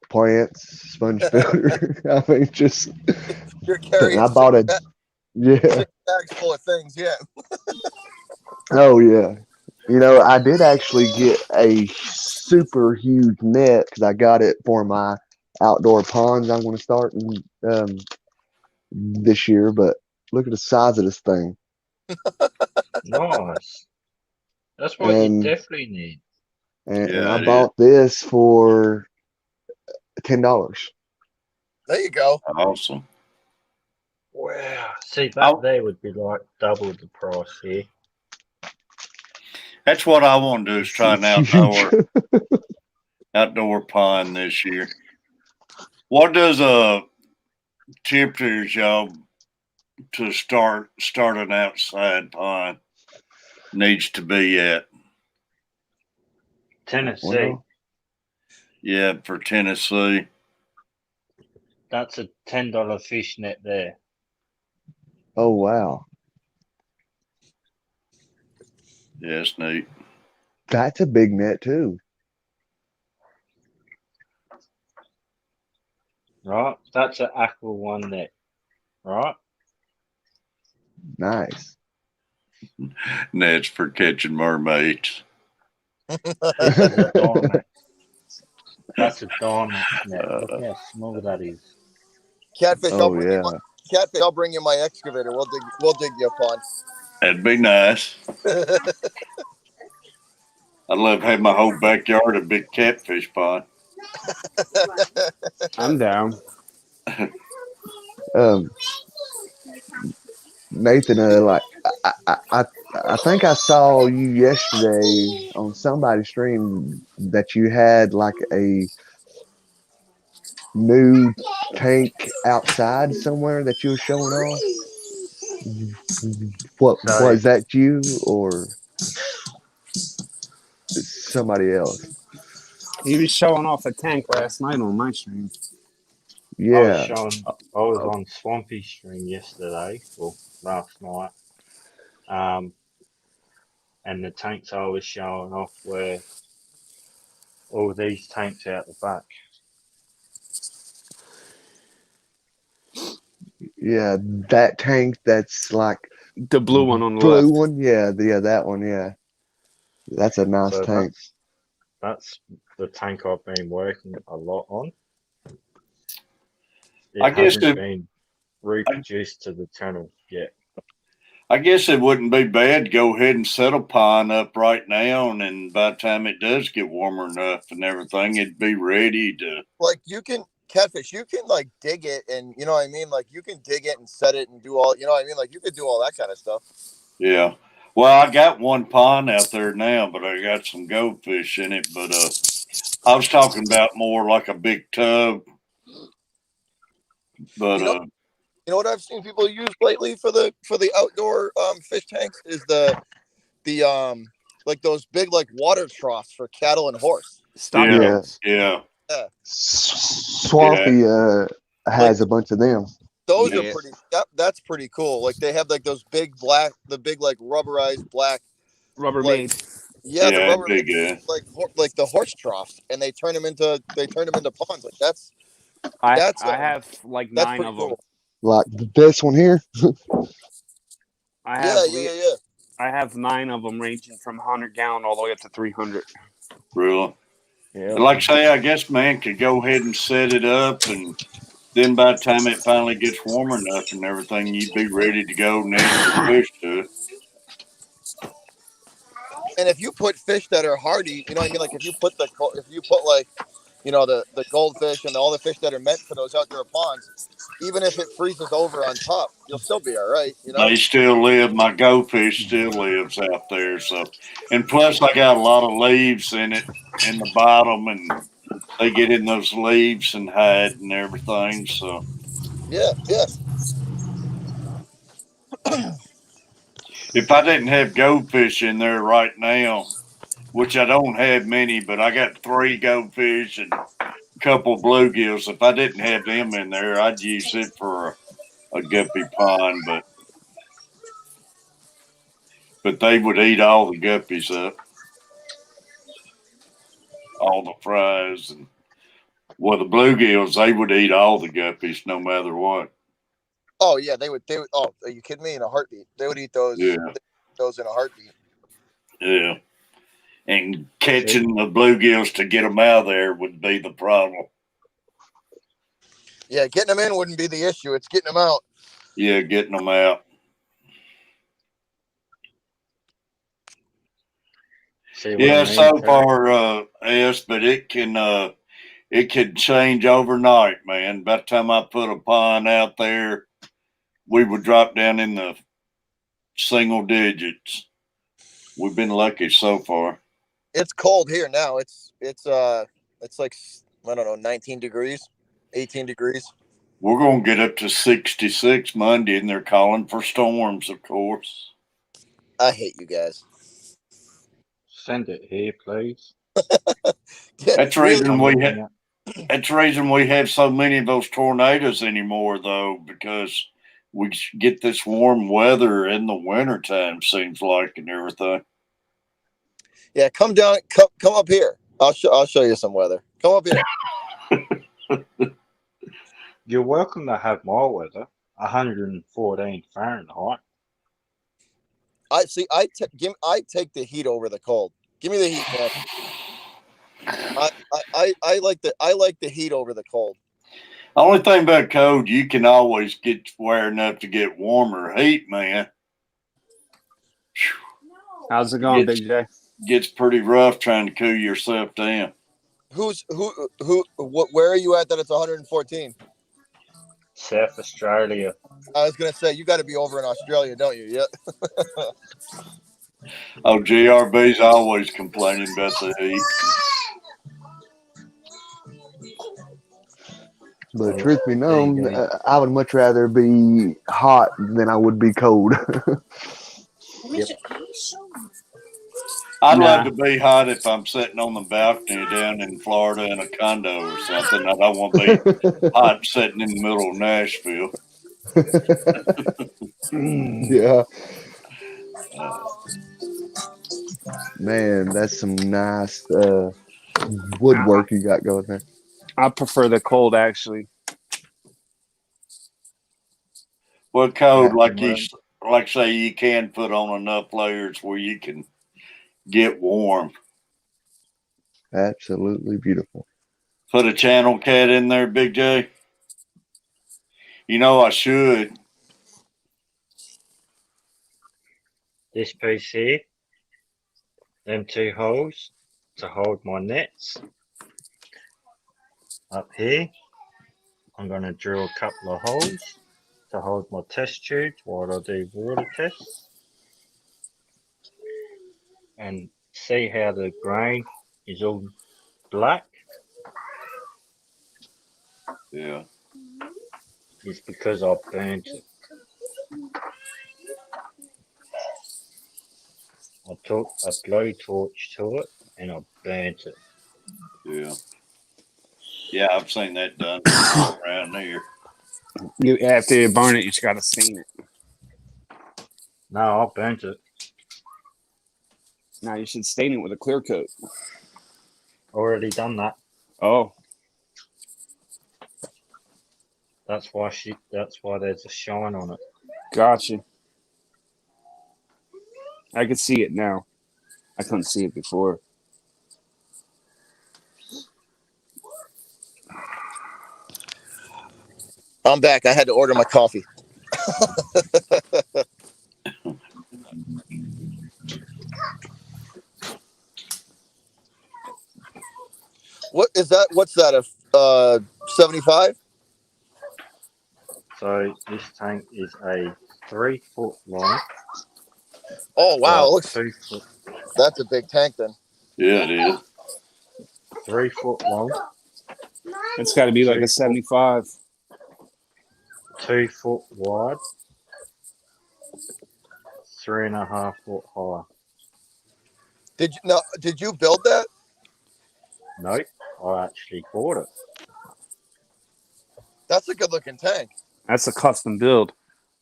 Speaker 7: plants, sponge filter. I mean, just
Speaker 9: you're carrying.
Speaker 7: I bought a
Speaker 9: six bags full of things. Yeah.
Speaker 7: Oh yeah. I did actually get a super huge net because I got it for my outdoor ponds I'm going to start this year. But look at the size of this thing.
Speaker 3: Nice. That's what you definitely need.
Speaker 7: And I bought this for $10.
Speaker 9: There you go.
Speaker 1: Awesome.
Speaker 3: Wow. See, that there would be like double the price here.
Speaker 1: That's what I want to do, is try an outdoor pond this year. What does temperatures, y'all, to start an outside pond needs to be at?
Speaker 3: Tennessee.
Speaker 7: Well,
Speaker 1: Yeah, for Tennessee.
Speaker 3: That's a $10 fish net there.
Speaker 7: oh wow,
Speaker 1: Yeah, it's neat.
Speaker 7: that's a big net too.
Speaker 3: Right? That's an aqua one net. Right?
Speaker 7: Nice.
Speaker 1: Nets for catching mermaids.
Speaker 3: This is a diamond. That's a diamond net. Look
Speaker 1: Uh,
Speaker 3: how small that is.
Speaker 9: Catfish,
Speaker 7: oh yeah.
Speaker 9: Catfish, I'll bring you my excavator. We'll dig you a pond.
Speaker 1: that'd be nice. I'd love to have my whole backyard a big catfish pond.
Speaker 8: I'm down.
Speaker 7: Um, Nathan, I think I saw you yesterday on somebody's stream that you had like a new tank outside somewhere that you were showing off. What
Speaker 3: So
Speaker 7: was that, you or somebody else?
Speaker 8: He was showing off a tank last night on my stream.
Speaker 7: Yeah.
Speaker 3: I was on Swampy stream yesterday, or last night. And the tanks I was showing off were all these tanks out the back.
Speaker 7: Yeah, that tank that's like
Speaker 8: The blue one on the
Speaker 7: blue
Speaker 8: left.
Speaker 7: one. Yeah, that one. Yeah, that's a nice
Speaker 3: So
Speaker 7: tank.
Speaker 3: that's the tank I've been working a lot on.
Speaker 1: I guess
Speaker 3: hasn't been reproduced to the channel yet.
Speaker 1: I guess it wouldn't be bad to go ahead and set a pond up right now, and by the time it does get warmer enough and everything, it'd be ready to.
Speaker 9: Like you can Catfish, you can like dig it, and you know what I mean. Like you can dig it and set it and do all. You know what I mean. Like you could do all that kind of stuff.
Speaker 1: Yeah. Well, I got one pond out there now, but I got some goldfish in it. But I was talking about more like a big tub. But
Speaker 9: You know what I've seen people use lately for the outdoor fish tanks is the like those big like water troughs for cattle and horse.
Speaker 8: Stock
Speaker 1: yeah,
Speaker 8: tanks.
Speaker 1: yeah,
Speaker 7: Swampy has a bunch of them.
Speaker 9: Those
Speaker 8: Yeah.
Speaker 9: are pretty. That's pretty cool. Like they have like those big like rubberized black
Speaker 8: Rubber
Speaker 9: like,
Speaker 8: made.
Speaker 9: yeah, the rubber
Speaker 1: big,
Speaker 9: like the horse troughs, and they turn them into ponds. Like that's
Speaker 8: I have like
Speaker 9: that's
Speaker 8: 9
Speaker 9: pretty
Speaker 8: of them.
Speaker 9: cool.
Speaker 7: Like this one here.
Speaker 8: I have
Speaker 9: Yeah.
Speaker 8: I have 9 of them ranging from 100-gallon all the way up to 300.
Speaker 1: really.
Speaker 8: Yeah.
Speaker 1: Like I say, I guess man could go ahead and set it up, and then by the time it finally gets warm enough and everything, you'd be ready to go and add your fish to it.
Speaker 9: And if you put fish that are hardy, you know what I mean. Like if you put like the goldfish and all the fish that are meant for those outdoor ponds, even if it freezes over on top, you'll still be all right. You know.
Speaker 1: They still live. My goldfish still lives out there. So, and plus, I got a lot of leaves in it in the bottom, and they get in those leaves and hide and everything. So,
Speaker 9: Yeah.
Speaker 1: if I didn't have goldfish in there right now, which I don't have many, but I got 3 goldfish and a couple bluegills. If I didn't have them in there, I'd use it for a guppy pond, but they would eat all the guppies up, all the fries, and well, the bluegills, they would eat all the guppies no matter what.
Speaker 9: Oh yeah, they would. Oh, are you kidding me? In a heartbeat, they would eat those.
Speaker 1: Yeah.
Speaker 9: Those in a heartbeat.
Speaker 1: Yeah. And catching the bluegills to get them out of there would be the problem.
Speaker 9: Yeah, getting them in wouldn't be the issue. It's getting them out.
Speaker 1: Yeah, getting them out. Yeah, so far, yes, but it can change overnight, man. By the time I put a pond out there, we would drop down in the single digits. We've been lucky so far.
Speaker 9: It's cold here now. It's like I don't know, 19 degrees, 18 degrees.
Speaker 1: We're going to get up to 66 Monday, and they're calling for storms, of course.
Speaker 9: I hate you guys.
Speaker 3: Send it here, please.
Speaker 9: Yeah,
Speaker 1: That's the
Speaker 9: really,
Speaker 1: reason
Speaker 3: I'm
Speaker 1: we
Speaker 3: looking
Speaker 1: ha-
Speaker 3: at
Speaker 1: that's the reason we have so many of those tornadoes anymore, though, because we get this warm weather in the wintertime, seems like, and everything.
Speaker 9: yeah. Come down, come up here. I'll show you some weather. Come up here.
Speaker 3: You're welcome to have my weather, 114 Fahrenheit.
Speaker 9: I see. I take the heat over the cold. Give me the heat, man. I like the heat over the cold.
Speaker 1: Only thing about cold, you can always get where enough to get warmer. Heat, man,
Speaker 8: How's it going,
Speaker 1: gets
Speaker 8: Big J?
Speaker 1: gets pretty rough trying to cool yourself down.
Speaker 9: Where are you at that it's 114?
Speaker 3: South Australia.
Speaker 9: I was gonna say you got to be over in Australia, don't you? Yeah.
Speaker 1: Oh, GRB's always complaining about the heat.
Speaker 7: But truth be known, I would much rather be hot than I would be cold.
Speaker 3: Yep.
Speaker 1: I'd
Speaker 8: Nah.
Speaker 1: love to be hot if I'm sitting on the balcony down in Florida in a condo or something. I don't want to be hot sitting in the middle of Nashville.
Speaker 7: Yeah, man, that's some nice woodwork you got going there.
Speaker 8: I prefer the cold, actually.
Speaker 1: Well, cold,
Speaker 7: Yeah,
Speaker 1: like say, you can put on enough layers where you can get warm.
Speaker 7: absolutely beautiful.
Speaker 1: Put a channel cat in there, Big J. You know I should.
Speaker 3: This piece here, them two holes to hold my nets. Up here, I'm going to drill a couple of holes to hold my test tubes while I do water tests. And see how the grain is all black?
Speaker 1: Yeah.
Speaker 3: It's because I burnt it. I took a blowtorch to it and I burnt it.
Speaker 1: Yeah. Yeah, I've seen that done around here.
Speaker 8: You after you burn it, you just gotta stain it.
Speaker 3: No, I burnt it.
Speaker 8: Now you should stain it with a clear coat.
Speaker 3: Already done that.
Speaker 8: Oh,
Speaker 3: That's why there's a shine on it.
Speaker 8: gotcha. I can see it now. I couldn't see it before.
Speaker 9: I'm back. I had to order my coffee. What is that? What's that? A 75?
Speaker 3: So this tank is a 3 foot long.
Speaker 9: Oh wow! It looks
Speaker 3: 2 foot,
Speaker 9: that's a big tank then.
Speaker 1: Yeah, it is.
Speaker 3: 3 foot long.
Speaker 8: It's got to be like a
Speaker 3: 2 foot,
Speaker 8: 75.
Speaker 3: 2 foot wide. 3.5 foot high.
Speaker 9: Did you build that?
Speaker 3: No, I actually bought it.
Speaker 9: That's a good looking tank.
Speaker 8: That's a custom build.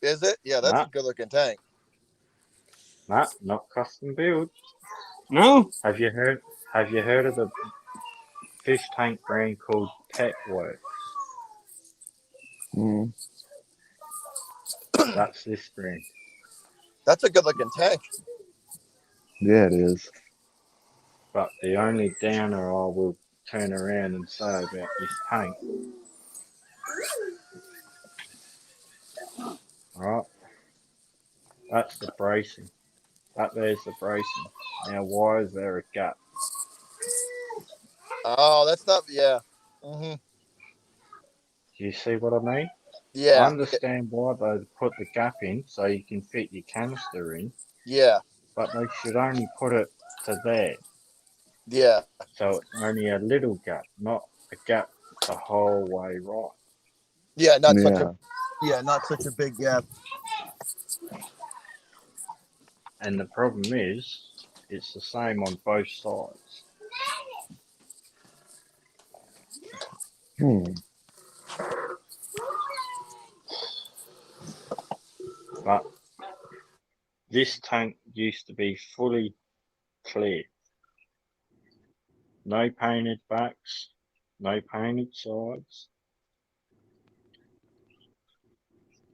Speaker 9: Is it? Yeah, that's
Speaker 3: Nah.
Speaker 9: a good looking tank.
Speaker 3: Nah, not custom build.
Speaker 8: No,
Speaker 3: Have you heard of the fish tank brand called Petworks?
Speaker 7: Mm.
Speaker 3: That's this brand.
Speaker 9: That's a good looking tank.
Speaker 7: Yeah, it is.
Speaker 3: But the only downer I will turn around and say about this tank. Alright. That's the bracing. That there's the bracing. Now why is there a gap?
Speaker 9: Oh, that's not. Yeah. Mm-hmm.
Speaker 3: Do you see what I mean? I
Speaker 9: Yeah.
Speaker 3: understand why they put the gap in so you can fit your canister in,
Speaker 9: Yeah.
Speaker 3: but they should only put it to there.
Speaker 9: Yeah.
Speaker 3: So it's only a little gap, not a gap the whole way right.
Speaker 9: Yeah. Not
Speaker 7: Yeah.
Speaker 9: such a big gap.
Speaker 3: And the problem is, it's the same on both sides.
Speaker 7: Hmm.
Speaker 3: But this tank used to be fully clear. No painted backs, no painted sides.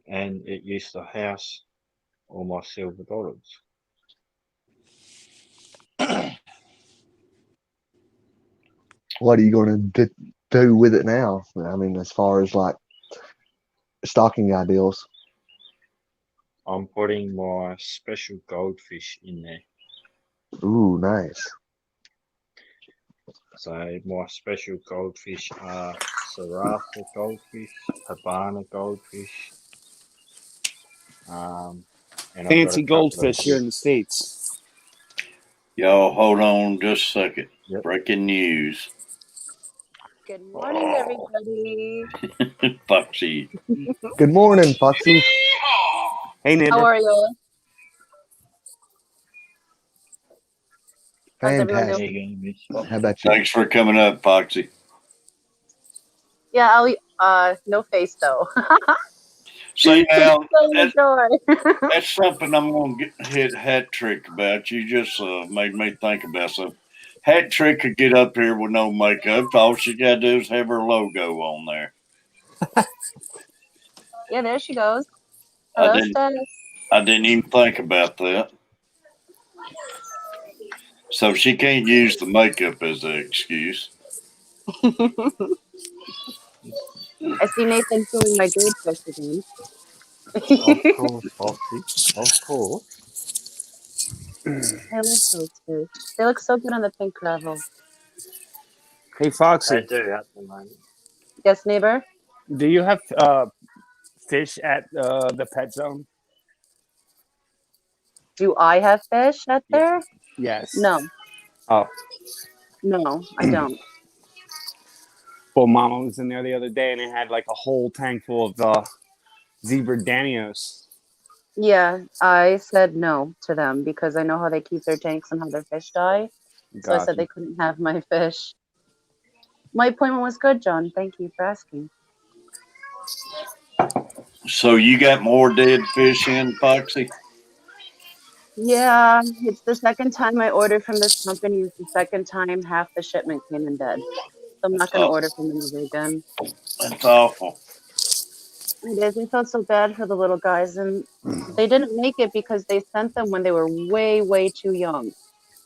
Speaker 3: And it used to house all my silver dollars.
Speaker 7: What are you going to do with it now? I mean, as far as like stocking ideals.
Speaker 3: I'm putting my special goldfish in there.
Speaker 7: Ooh, nice.
Speaker 3: So my special goldfish are Sarasa goldfish, Habana goldfish, and I've got a
Speaker 8: Fancy
Speaker 3: couple of
Speaker 8: goldfish here in the States.
Speaker 1: Y'all, hold on just a second.
Speaker 3: Yep.
Speaker 1: Breaking news.
Speaker 10: Good morning,
Speaker 1: Oh,
Speaker 10: everybody.
Speaker 1: Foxy.
Speaker 7: Good morning, Foxy.
Speaker 8: Hey,
Speaker 10: How
Speaker 8: neighbor.
Speaker 10: are you? How's everyone
Speaker 3: There
Speaker 7: Fantastic.
Speaker 10: doing?
Speaker 3: you go, Miss Fox.
Speaker 7: How about you?
Speaker 1: Thanks for coming up, Foxy.
Speaker 10: Yeah, no face though.
Speaker 1: See
Speaker 10: Just
Speaker 1: now,
Speaker 10: close the door.
Speaker 1: that's something I'm gonna hit hat trick about. You just made me think about something. Hat trick could get up here with no makeup. All she gotta do is have her logo on there.
Speaker 10: Yeah, there she goes.
Speaker 1: I
Speaker 10: Hello,
Speaker 1: didn't.
Speaker 10: Steph.
Speaker 1: I didn't even think about that. So she can't use the makeup as an excuse.
Speaker 10: I see Nathan filling my goldfish again.
Speaker 3: Of course, Foxy. Of course.
Speaker 10: I love those fish. They look so good on the pink gravel.
Speaker 8: Hey,
Speaker 3: They
Speaker 8: Foxy.
Speaker 3: do at the moment.
Speaker 10: Yes, neighbor.
Speaker 8: Do you have fish at the pet zone?
Speaker 10: Do I have fish out
Speaker 8: Yeah.
Speaker 10: there?
Speaker 8: Yes.
Speaker 10: No,
Speaker 8: Oh,
Speaker 10: no, I don't.
Speaker 8: well, Mama was in there the other day and it had like a whole tank full of zebra danios.
Speaker 10: Yeah, I said no to them because I know how they keep their tanks and how their fish die. So I said
Speaker 8: Gotcha.
Speaker 10: they couldn't have my fish. My appointment was good, John. Thank you for asking.
Speaker 1: So you got more dead fish in, Foxy?
Speaker 10: Yeah, it's the second time I ordered from this company. It's the second time half the shipment came in dead. So I'm not
Speaker 1: That's
Speaker 10: going to
Speaker 1: awful.
Speaker 10: order from them ever again.
Speaker 1: That's awful.
Speaker 10: It is. I felt so bad for the little guys, and they didn't make it because they sent them when they were way, way too young.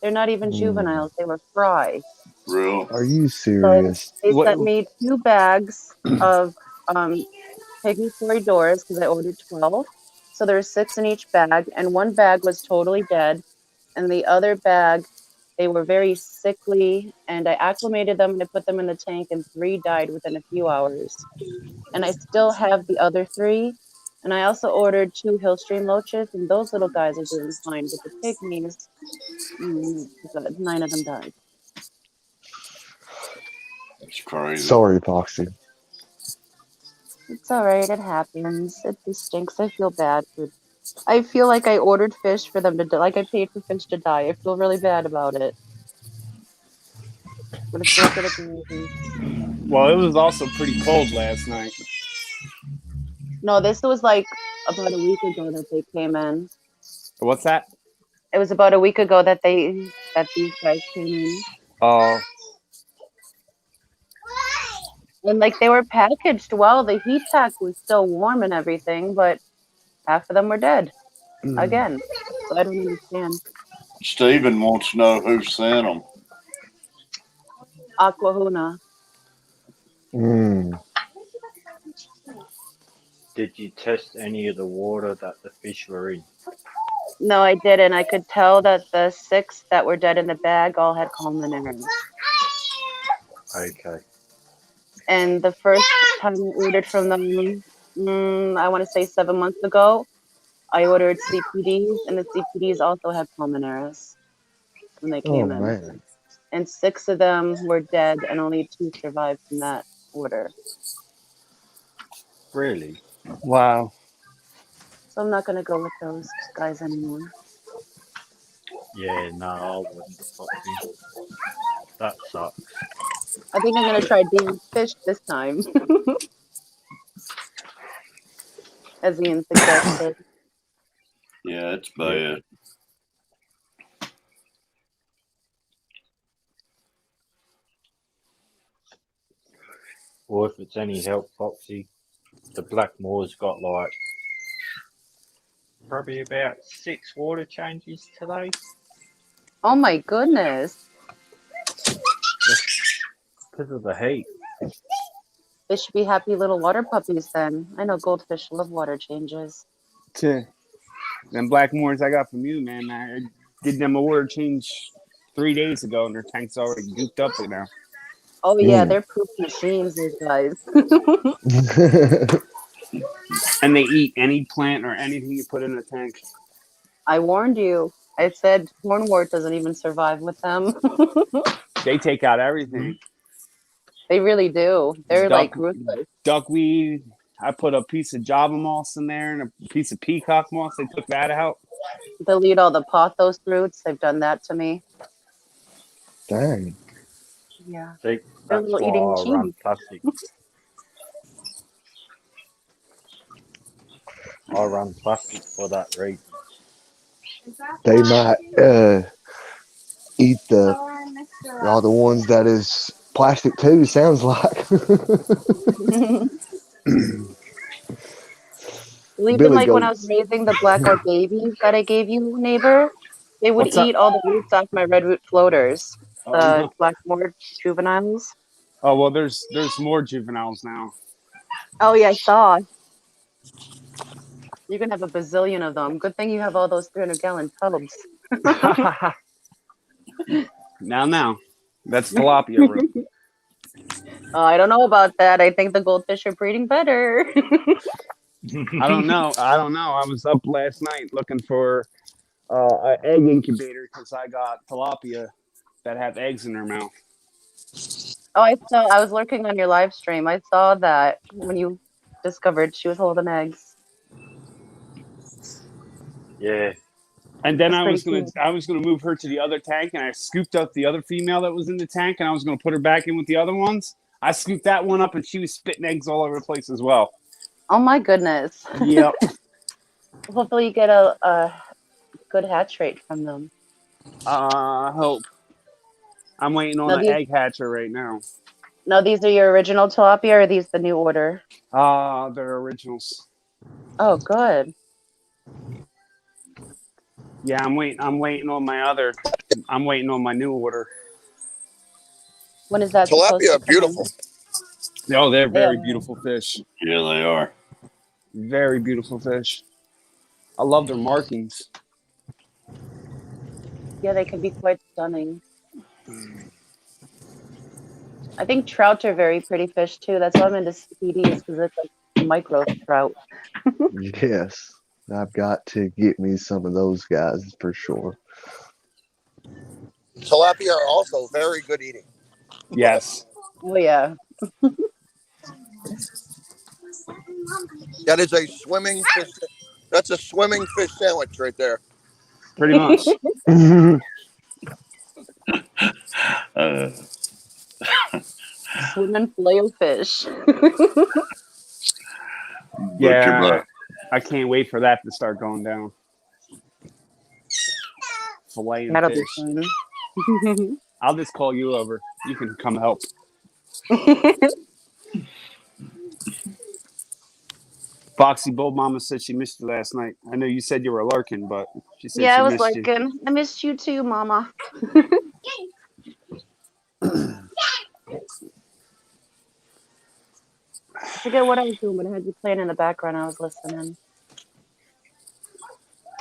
Speaker 10: They're not even juveniles. They were fry.
Speaker 1: Real.
Speaker 7: Are you
Speaker 10: So
Speaker 7: serious?
Speaker 10: they
Speaker 8: What?
Speaker 10: sent me 2 bags of Peggy 4 doors because I ordered 12. So there were 6 in each bag, and one bag was totally dead. And the other bag, they were very sickly, and I acclimated them and I put them in the tank, and 3 died within a few hours. And I still have the other 3. And I also ordered 2 Hillstream loaches, and those little guys are doing fine. But the pygmies, 9 of them died.
Speaker 1: It's crazy.
Speaker 7: Sorry, Foxy.
Speaker 10: It's all right. It happens. It just stinks. I feel bad for. I feel like I ordered fish for them to die. Like I paid for fish to die. I feel really bad about it. But it's luck of the draw.
Speaker 8: Well, it was also pretty cold last night.
Speaker 10: No, this was like about a week ago that they came in.
Speaker 8: What's that?
Speaker 10: It was about a week ago that these guys came in.
Speaker 8: Oh,
Speaker 10: And like they were packaged well. The heat pack was still warm and everything, but half of them were dead again. So I don't understand.
Speaker 1: Steven wants to know who sent them.
Speaker 10: Aquahuna.
Speaker 7: Mm.
Speaker 3: Did you test any of the water that the fish were in?
Speaker 10: No, I didn't. I could tell that the 6 that were dead in the bag all had colonitis.
Speaker 3: Okay.
Speaker 10: And the first time I ordered from them, I want to say 7 months ago, I ordered CPDs, and the CPDs also had pulmonaris when they
Speaker 7: Oh,
Speaker 10: came in.
Speaker 7: man.
Speaker 10: And 6 of them were dead, and only 2 survived from that order.
Speaker 3: Really?
Speaker 8: wow.
Speaker 10: So I'm not going to go with those guys anymore.
Speaker 3: Yeah, no, I wouldn't. Foxy. That sucks.
Speaker 10: I think I'm gonna try Dean's fish this time, as Ian suggested.
Speaker 1: Yeah, it's bad.
Speaker 3: Or if it's any help, Foxy, the Blackmore's got like probably about 6 water changes today.
Speaker 10: Oh my goodness.
Speaker 3: Because of the heat.
Speaker 10: They should be happy little water puppies then. I know goldfish love water changes.
Speaker 8: To them Blackmores I got from you, man. I did them a water change 3 days ago, and their tank's already gooped up now.
Speaker 10: Oh yeah, they're poop machines, these guys.
Speaker 8: And they eat any plant or anything you put in a tank.
Speaker 10: I warned you. I said cornwort doesn't even survive with them.
Speaker 8: They take out everything.
Speaker 10: They really do. They're like ruthless.
Speaker 8: Duckweed. I put a piece of Java moss in there and a piece of peacock moss. They took that out.
Speaker 10: They'll eat all the pothos roots. They've done that to me.
Speaker 7: Dang.
Speaker 10: Yeah.
Speaker 3: See,
Speaker 10: They're
Speaker 3: that's
Speaker 10: little
Speaker 3: why
Speaker 10: eating
Speaker 3: I run
Speaker 10: machines.
Speaker 3: plastic. I run plastic for that reason.
Speaker 7: They might eat all the ones that is plastic too, sounds like.
Speaker 10: Well, even
Speaker 7: Billy
Speaker 10: like when I was
Speaker 7: goats.
Speaker 10: raising the blackboard babies that I gave you, neighbor, they would
Speaker 8: What's up?
Speaker 10: eat all the roots off my redroot floaters,
Speaker 8: Oh,
Speaker 10: the
Speaker 8: no.
Speaker 10: blackboard juveniles.
Speaker 8: Oh, well, there's more juveniles now.
Speaker 10: Oh yeah, I saw. You can have a bazillion of them. Good thing you have all those 300-gallon tubs.
Speaker 8: Now. That's tilapia root.
Speaker 10: I don't know about that. I think the goldfish are breeding better.
Speaker 8: I don't know. I was up last night looking for an egg incubator because I got tilapia that have eggs in their mouth.
Speaker 10: Oh, I saw. I was lurking on your live stream. I saw that when you discovered she was holding eggs.
Speaker 3: Yeah.
Speaker 8: And then
Speaker 10: That's
Speaker 8: I was
Speaker 10: pretty
Speaker 8: gonna move her to the other tank, and I scooped up the other female that was in the tank, and I was gonna put her back in with the other ones. I scooped that one up, and she was spitting eggs all over the place as well.
Speaker 10: Oh my goodness.
Speaker 8: Yep.
Speaker 10: Hopefully you get a good hatch rate from them.
Speaker 8: I hope. I'm waiting on
Speaker 10: Now
Speaker 8: the
Speaker 10: these,
Speaker 8: egg hatcher right now.
Speaker 10: now these are your original tilapia, or are these the new order?
Speaker 8: They're originals.
Speaker 10: Oh, good.
Speaker 8: Yeah, I'm waiting on I'm waiting on my new order.
Speaker 10: When is that supposed
Speaker 9: Tilapia
Speaker 10: to
Speaker 9: are
Speaker 10: come
Speaker 9: beautiful.
Speaker 8: Oh, they're very
Speaker 10: Yeah.
Speaker 8: beautiful fish.
Speaker 1: Yeah, they are.
Speaker 8: Very beautiful fish. I love their markings.
Speaker 10: Yeah, they can be quite stunning. I think trout are very pretty fish too. That's why I'm into CPDs, because it's like micro trout.
Speaker 7: Yes. I've got to get me some of those guys for sure.
Speaker 9: Tilapia are also very good eating.
Speaker 8: Yes.
Speaker 10: Oh yeah.
Speaker 9: That is a swimming fish. That's a swimming fish sandwich right there.
Speaker 8: Pretty much.
Speaker 10: Swimming filet of fish.
Speaker 8: Yeah. I can't wait for that to start going down. Filet and
Speaker 10: That'll be
Speaker 8: fish.
Speaker 10: fun.
Speaker 8: I'll just call you over. You can come help. Foxy Bull Mama said she missed you last night. I know you said you were lurking, but she said
Speaker 10: Yeah,
Speaker 8: she
Speaker 10: I was
Speaker 8: missed you.
Speaker 10: lurking. I missed you too, Mama. I forget what I was doing, but I had you playing in the background. I was listening.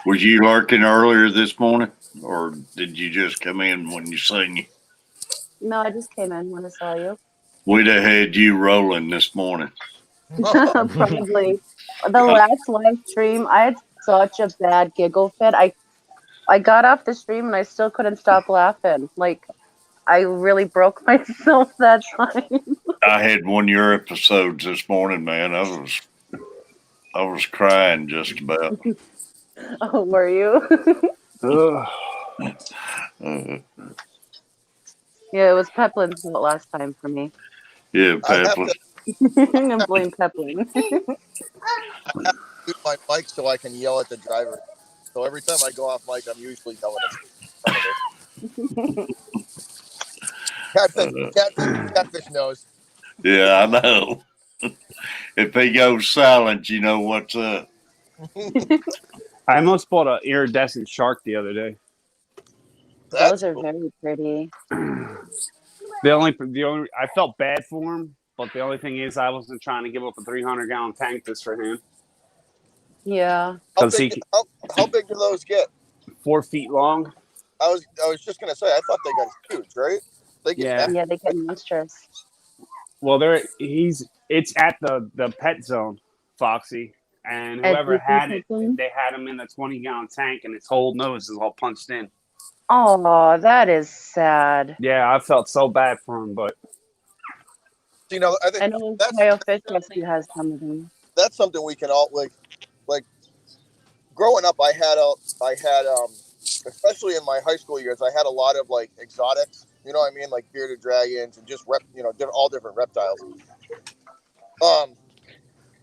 Speaker 1: Was you lurking earlier this morning, or did you just come in when you seen you?
Speaker 10: No, I just came in when I saw you.
Speaker 1: We'd have had you rolling this morning.
Speaker 10: Probably. The last live stream, I had such a bad giggle fit. I got off the stream and I still couldn't stop laughing. Like, I really broke myself that time.
Speaker 1: I had one of your episodes this morning, man. I was crying just about.
Speaker 10: Oh, were you?
Speaker 8: Ugh.
Speaker 10: Yeah, it was Peplin's fault last time for me.
Speaker 1: Yeah,
Speaker 9: I have
Speaker 1: Peplin.
Speaker 9: to
Speaker 10: And blame Peplin.
Speaker 9: mute my mic so I can yell at the driver. So every time I go off mic, I'm usually yelling at in front of me. Catfish, catfish knows.
Speaker 1: Yeah, I know. If he goes silent, you know what's up.
Speaker 8: I almost bought an iridescent shark the other day.
Speaker 10: Those
Speaker 9: That's
Speaker 10: are
Speaker 9: cool.
Speaker 10: very pretty.
Speaker 8: The only I felt bad for him, but the only thing is I wasn't trying to give up a 300-gallon tank just for him
Speaker 10: Yeah.
Speaker 9: How
Speaker 8: because
Speaker 9: big?
Speaker 8: he
Speaker 9: How big do those get?
Speaker 8: 4 feet long.
Speaker 9: I was just gonna say. I thought they got huge, right? They get
Speaker 8: Yeah.
Speaker 9: massive.
Speaker 10: Yeah, they get monstrous.
Speaker 8: Well, it's at the pet zone, Foxy, and
Speaker 10: At
Speaker 8: whoever
Speaker 10: DP
Speaker 8: had it,
Speaker 10: Pepplin?
Speaker 8: they had him in the 20-gallon tank, and its whole nose is all punched in.
Speaker 10: Oh, that is sad.
Speaker 8: Yeah, I felt so bad for him, but
Speaker 9: You know, I think
Speaker 10: I know
Speaker 9: that's
Speaker 10: Ohio Fish Rescue has some of them.
Speaker 9: that's something we can all like. Growing up, I had especially in my high school years, I had a lot of like exotics. You know what I mean, like bearded dragons and just all different reptiles. Um,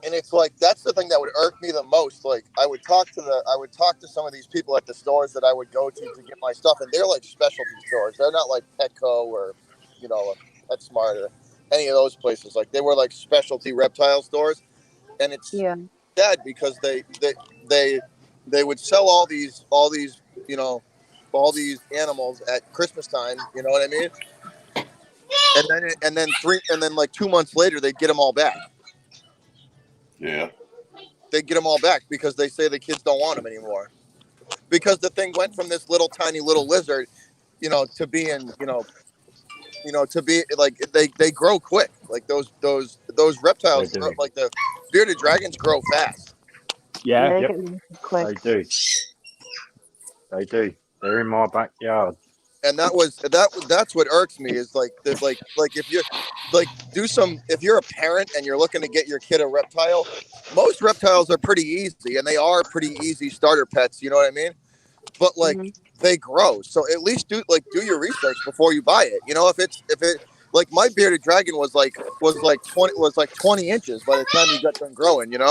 Speaker 9: and it's like that's the thing that would irk me the most. Like I would talk to some of these people at the stores that I would go to get my stuff, and they're like specialty stores. They're not like Petco or PetSmart or any of those places. Like they were like specialty reptile stores, and it's
Speaker 10: Yeah.
Speaker 9: sad because they they would sell all these you know all these animals at Christmas time. You know what I mean? And then like 2 months later, they'd get them all back.
Speaker 1: Yeah.
Speaker 9: They get them all back because they say the kids don't want them anymore. Because the thing went from this little tiny little lizard, to being, to be like they grow quick. Like those
Speaker 3: They
Speaker 9: reptiles,
Speaker 3: do.
Speaker 9: like the bearded dragons, grow fast.
Speaker 8: yeah,
Speaker 10: They
Speaker 3: Yep.
Speaker 10: get massive quick.
Speaker 3: They do. They do. They're in my backyard.
Speaker 9: And that's what irks me is like if you're like if you're a parent and you're looking to get your kid a reptile, most reptiles are pretty easy and they are pretty easy starter pets. You know what I mean? But like
Speaker 10: Mhm.
Speaker 9: they grow, so at least do your research before you buy it. If it like my bearded dragon was like 20 inches by the time you got done growing. And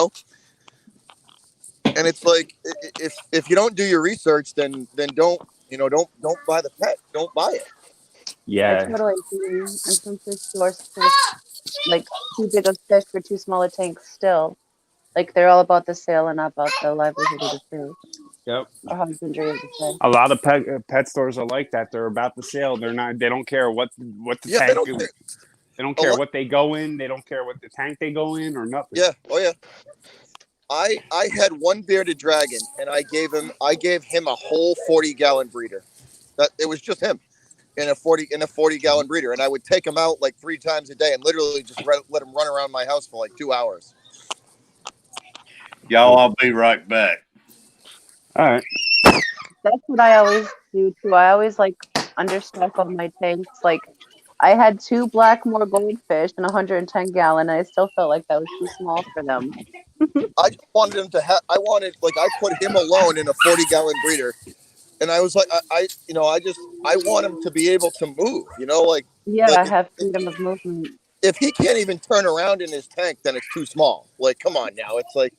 Speaker 9: it's like if you don't do your research, then don't buy the pet. Don't buy it.
Speaker 10: I
Speaker 8: yeah,
Speaker 10: totally agree. And some fish stores push like too big of fish for too small a tank still. Like they're all about the sale and not about the livelihood of the fish
Speaker 8: yep.
Speaker 10: or husbandry of the fish.
Speaker 8: A lot of pet stores are like that. They're about the sale. They're not. They don't care what the
Speaker 9: Yeah, they
Speaker 8: tank.
Speaker 9: don't care.
Speaker 8: They don't
Speaker 9: A
Speaker 8: care
Speaker 9: lot,
Speaker 8: what they go in. They don't care what the tank they go in or nothing.
Speaker 9: yeah, oh yeah. I had one bearded dragon, and I gave him a whole 40-gallon breeder. That it was just him in a 40-gallon breeder, and I would take him out like 3 times a day and literally just let him run around my house for like 2 hours.
Speaker 1: Y'all, I'll be right back.
Speaker 8: All right.
Speaker 10: That's what I always do too. I always like understock all my tanks. Like I had 2 Blackmore goldfish and 110 gallon, and I still felt like that was too small for them.
Speaker 9: I just wanted him to have. I put him alone in a 40-gallon breeder, and I was like, I want him to be able to move.
Speaker 10: Yeah,
Speaker 9: Like
Speaker 10: I have freedom of movement.
Speaker 9: if he can't even turn around in his tank, then it's too small. Like, come on now, it's like.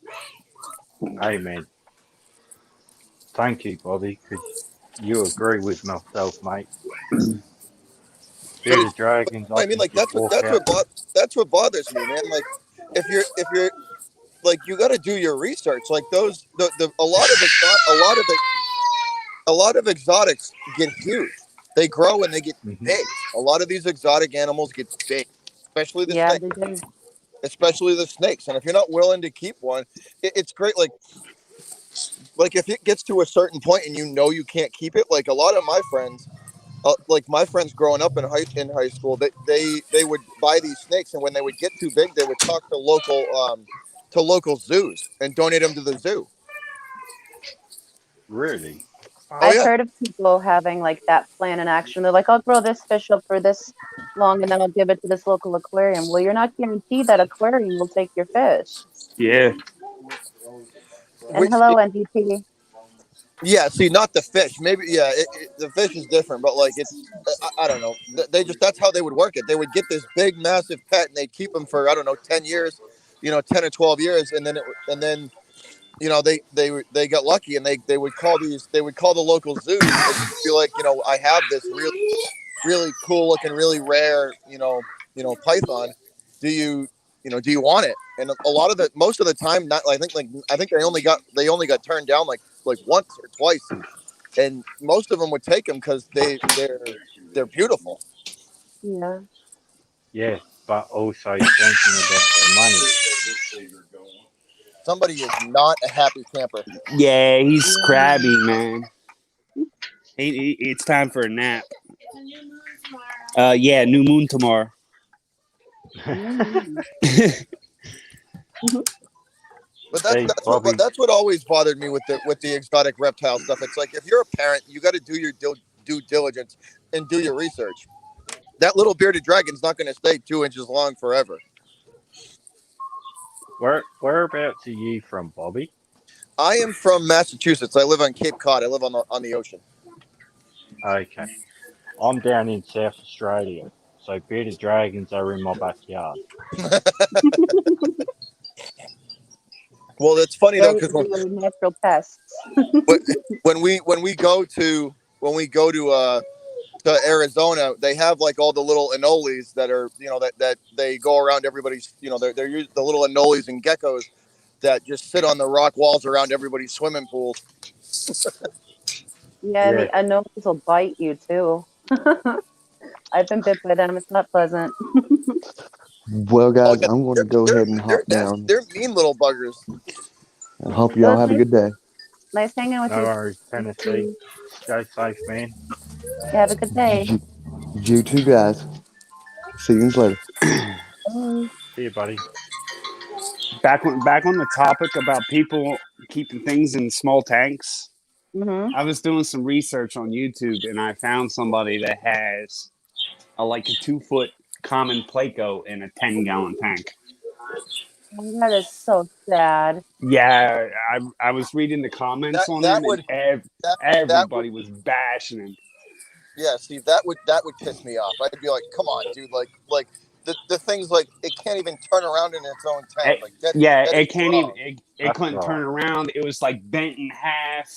Speaker 3: Hey, man. Thank you, Bobby, because you agree with myself, mate. Bearded dragons,
Speaker 9: I mean, like that's what bothers me, man. Like, if you're like you got to do your research. Like those a lot of exotics get huge. They grow and they get big. A lot of these exotic animals get big, especially the
Speaker 10: Yeah,
Speaker 9: snake,
Speaker 10: they do.
Speaker 9: especially the snakes. And if you're not willing to keep one, it's great. Like if it gets to a certain point and you can't keep it, like a lot of my friends. Like my friends growing up in high school, they would buy these snakes, and when they would get too big, they would talk to local zoos and donate them to the zoo.
Speaker 3: Really?
Speaker 9: Oh
Speaker 10: I've
Speaker 9: yeah,
Speaker 10: heard of people having like that plan in action. They're like, I'll grow this fish up for this long and then I'll give it to this local aquarium. Well, you're not guaranteed that aquarium will take your fish.
Speaker 8: Yeah.
Speaker 10: And
Speaker 9: which
Speaker 10: hello, NDP.
Speaker 9: Yeah, see, not the fish. Maybe yeah, the fish is different, but like it's I don't know. They just that's how they would work it. They would get this big, massive pet, and they'd keep them for I don't know 10 years, 10 or 12 years, and then they got lucky, and they would call the local zoos and be like, I have this really cool looking, really rare, python. Do you want it? And a lot of most of the time, not. I think they only got turned down like once or twice, and most of them would take them because they're beautiful.
Speaker 10: Yeah.
Speaker 3: Yeah, but also thinking about the money.
Speaker 9: Somebody is not a happy camper.
Speaker 8: Yeah, he's crabby, man. It's time for a nap. Yeah, new moon tomorrow.
Speaker 9: But
Speaker 3: Hey, Bobby.
Speaker 9: that's what always bothered me with the exotic reptile stuff. It's like if you're a parent, you got to do your due diligence and do your research. That little bearded dragon's not going to stay 2 inches long forever.
Speaker 3: Whereabouts are you from, Bobby?
Speaker 9: I am from Massachusetts. I live on Cape Cod. I live on the ocean.
Speaker 3: Okay. I'm down in South Australia, so bearded dragons are in my backyard.
Speaker 9: Well, it's funny though because
Speaker 10: natural pests.
Speaker 9: when we go to Arizona, they have like all the little anoles that are that they go around everybody's they're the little anoles and geckos that just sit on the rock walls around everybody's swimming pools.
Speaker 10: Yeah, the anoles will bite you too. I've been bit by them. It's not pleasant.
Speaker 7: Well, guys, I'm going to go ahead and hop down.
Speaker 9: They're mean little buggers.
Speaker 7: I hope y'all have a good day.
Speaker 10: Nice hanging with you.
Speaker 3: No worries, Tennessee. Stay safe, man.
Speaker 10: Have a good day.
Speaker 7: You too, guys. See you later.
Speaker 10: Bye.
Speaker 3: See you, buddy.
Speaker 8: Back on the topic about people keeping things in small tanks.
Speaker 10: Mm-hmm.
Speaker 8: I was doing some research on YouTube, and I found somebody that has a 2-foot common Placo in a 10-gallon tank.
Speaker 10: Oh, that is so sad.
Speaker 8: Yeah, I was reading the comments on him, and everybody was bashing him.
Speaker 9: Yeah, see, that would piss me off. I'd be like, come on, dude, like the thing's like it can't even turn around in its own tank.
Speaker 8: It can't even. It couldn't turn around. It was bent in half.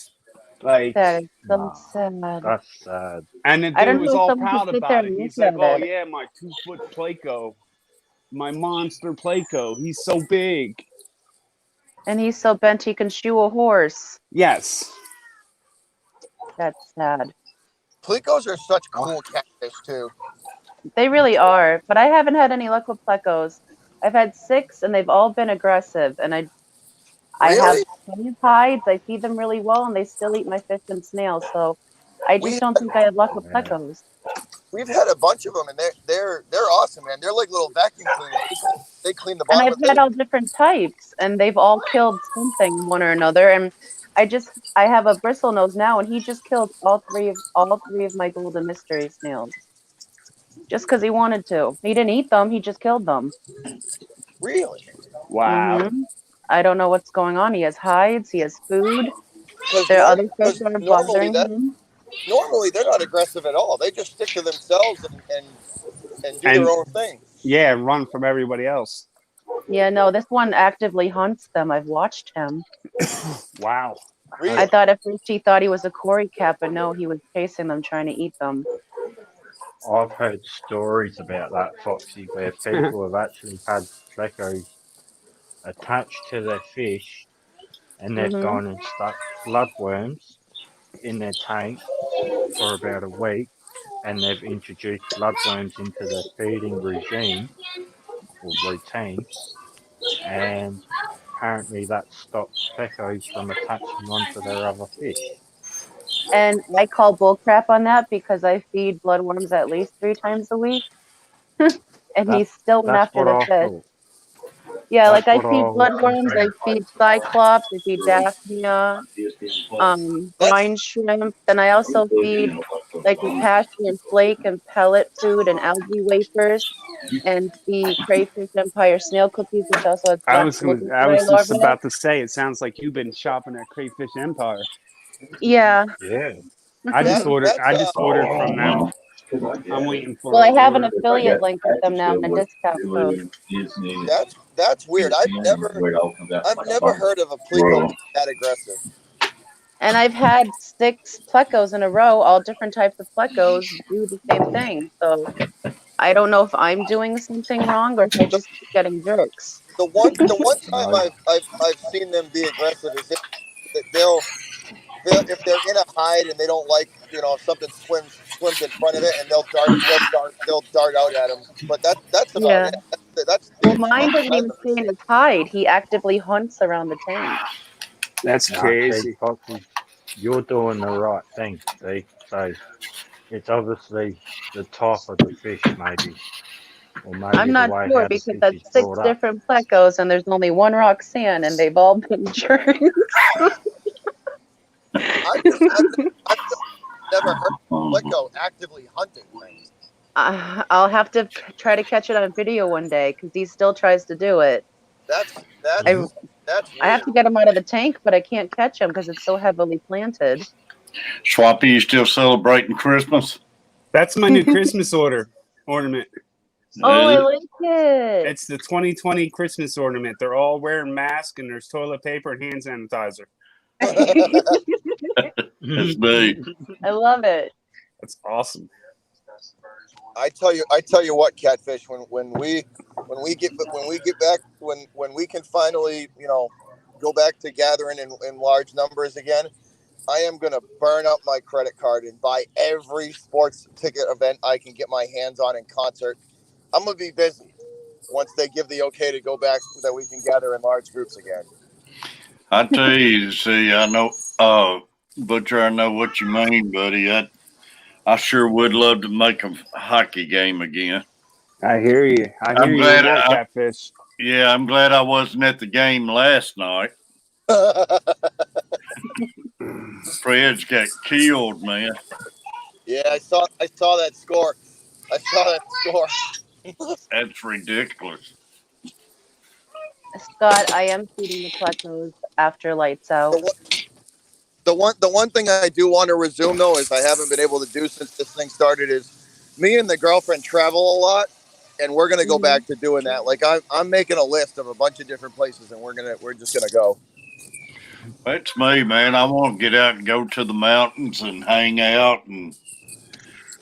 Speaker 10: That is so sad.
Speaker 3: That's sad.
Speaker 8: And the dude was all proud about it. He's like, "Oh yeah, my 2-foot Placo, my monster Placo. He's so big,
Speaker 10: and he's so bent he can shoe a horse."
Speaker 8: Yes,
Speaker 10: that's sad.
Speaker 9: Plecos are such cool catfish too.
Speaker 10: They really are, but I haven't had any luck with plecos. I've had 6, and they've all been aggressive. And I have plenty of hides. I feed them really well, and they still eat my fish and snails. So I just don't think I have luck with plecos.
Speaker 9: We've had a bunch of them, and they're awesome, man. They're like little vacuum cleaners. They clean the bottom.
Speaker 10: And I've had all different types, and they've all killed something, one or another. And I have a bristlenose now, and he just killed all three of my golden mystery snails. Just because he wanted to. He didn't eat them, he just killed them.
Speaker 9: Really?
Speaker 8: Wow.
Speaker 10: Mm-hmm. I don't know what's going on. He has hides, he has food. There are other fish that are bothering him.
Speaker 9: Normally, they're not aggressive at all. They just stick to themselves and do their own thing.
Speaker 8: Yeah, and run from everybody else.
Speaker 10: Yeah, no, this one actively hunts them. I've watched him.
Speaker 8: Wow.
Speaker 9: Really?
Speaker 10: I thought at first he thought he was a Cory cat, but no, he was chasing them, trying to eat them.
Speaker 3: I've heard stories about that, Foxy, where people have actually had plecos attached to their fish, and they've gone and stuck bloodworms in their tank for about a week, and they've introduced bloodworms into their feeding regime or routine, and apparently that stops plecos from attaching onto their other fish.
Speaker 10: And I call bullcrap on that because I feed bloodworms at least 3 times a week. And he's still went after the fish. Yeah, I feed bloodworms, I feed cyclops, I feed daphnia, brine shrimp, and I also feed potassium flake and pellet food and algae wafers and the Crayfish Empire snail cookies, which also has
Speaker 8: I was just about to say, it sounds like you've been shopping at Crayfish Empire.
Speaker 10: Yeah.
Speaker 8: Yeah. I just
Speaker 9: That
Speaker 8: ordered.
Speaker 9: that's
Speaker 8: I just ordered from them. I'm waiting for
Speaker 10: Well,
Speaker 8: an
Speaker 10: I have an
Speaker 8: order.
Speaker 10: affiliate link with them now and a discount code.
Speaker 9: that's weird. I've never heard of a Pleco being that aggressive.
Speaker 10: And I've had 6 plecos in a row, all different types of plecos, do the same thing. So I don't know if I'm doing something wrong or if I just keep getting jerks.
Speaker 9: The one time I've seen them be aggressive is if they'll if they're in a hide and they don't like if something swims in front of it and they'll dart out at them. But that's about
Speaker 10: Yeah.
Speaker 9: it. That's the
Speaker 10: Well,
Speaker 9: extent
Speaker 10: mine
Speaker 9: that
Speaker 10: doesn't
Speaker 9: I've
Speaker 10: even
Speaker 9: ever
Speaker 10: stay in
Speaker 9: seen.
Speaker 10: his hide. He actively hunts around the tank.
Speaker 8: That's
Speaker 3: Now, see,
Speaker 8: crazy.
Speaker 3: Foxy, you're doing the right thing. See, so it's obviously the type of the fish, maybe, or
Speaker 10: I'm
Speaker 3: maybe the
Speaker 10: not
Speaker 3: way
Speaker 10: sure
Speaker 3: how the
Speaker 10: because
Speaker 3: fish
Speaker 10: that's
Speaker 3: is
Speaker 10: 6
Speaker 3: brought up.
Speaker 10: different plecos and there's only one Roxanne and they've all been jerks.
Speaker 9: I've never heard of Pleco actively hunting things.
Speaker 10: I'll have to try to catch it on video one day because he still tries to do it.
Speaker 9: That's
Speaker 10: I
Speaker 9: that's that's
Speaker 10: I have
Speaker 9: weird.
Speaker 10: to get him out of the tank, but I can't catch him because it's so heavily planted.
Speaker 1: Swappy, you still celebrating Christmas?
Speaker 8: That's my new Christmas ornament.
Speaker 10: Oh, I
Speaker 1: Uh,
Speaker 10: like it.
Speaker 8: It's the 2020 Christmas ornament. They're all wearing masks and there's toilet paper and hand sanitizer.
Speaker 1: That's me.
Speaker 10: I love it.
Speaker 8: That's awesome.
Speaker 9: I tell you what, Catfish. When we get back when we can finally go back to gathering in large numbers again, I am gonna burn up my credit card and buy every sports ticket event I can get my hands on in concert. I'm gonna be busy once they give the okay to go back so that we can gather in large groups again.
Speaker 1: I tell you, see, I know, Butcher, I know what you mean, buddy. I sure would love to make a hockey game again.
Speaker 8: I hear you. I hear
Speaker 1: I'm
Speaker 8: you on
Speaker 1: glad.
Speaker 8: that, Catfish.
Speaker 1: Yeah, I'm glad I wasn't at the game last night. Fred's got killed, man.
Speaker 9: Yeah, I saw that score. I saw that score.
Speaker 1: That's ridiculous.
Speaker 10: Scott, I am feeding the plecos after lights out.
Speaker 9: The one thing I do want to resume though is I haven't been able to do since this thing started is me and the girlfriend travel a lot and we're gonna go
Speaker 10: Mhm.
Speaker 9: back to doing that. Like I'm making a list of a bunch of different places and we're just gonna go.
Speaker 1: That's me, man. I want to get out and go to the mountains and hang out and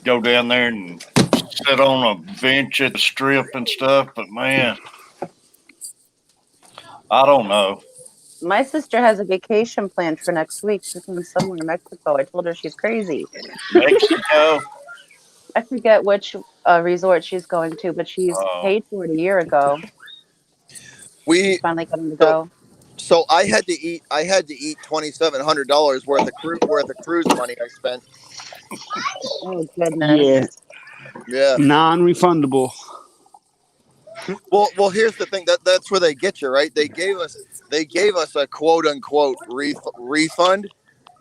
Speaker 1: go down there and sit on a bench at the strip and stuff. But man, I don't know.
Speaker 10: My sister has a vacation planned for next week. She's going somewhere in Mexico. I told her she's crazy.
Speaker 1: Mexico.
Speaker 10: I forget which resort she's going to, but she's paid for it a year ago.
Speaker 9: We
Speaker 10: She's finally getting to
Speaker 9: so
Speaker 10: go.
Speaker 9: so I had to eat $2,700 worth of cruise money I spent.
Speaker 10: Oh goodness.
Speaker 8: Yeah.
Speaker 9: Yeah.
Speaker 8: Non-refundable.
Speaker 9: Well, here's the thing. That's where they get you, right? They gave us a quote unquote refund.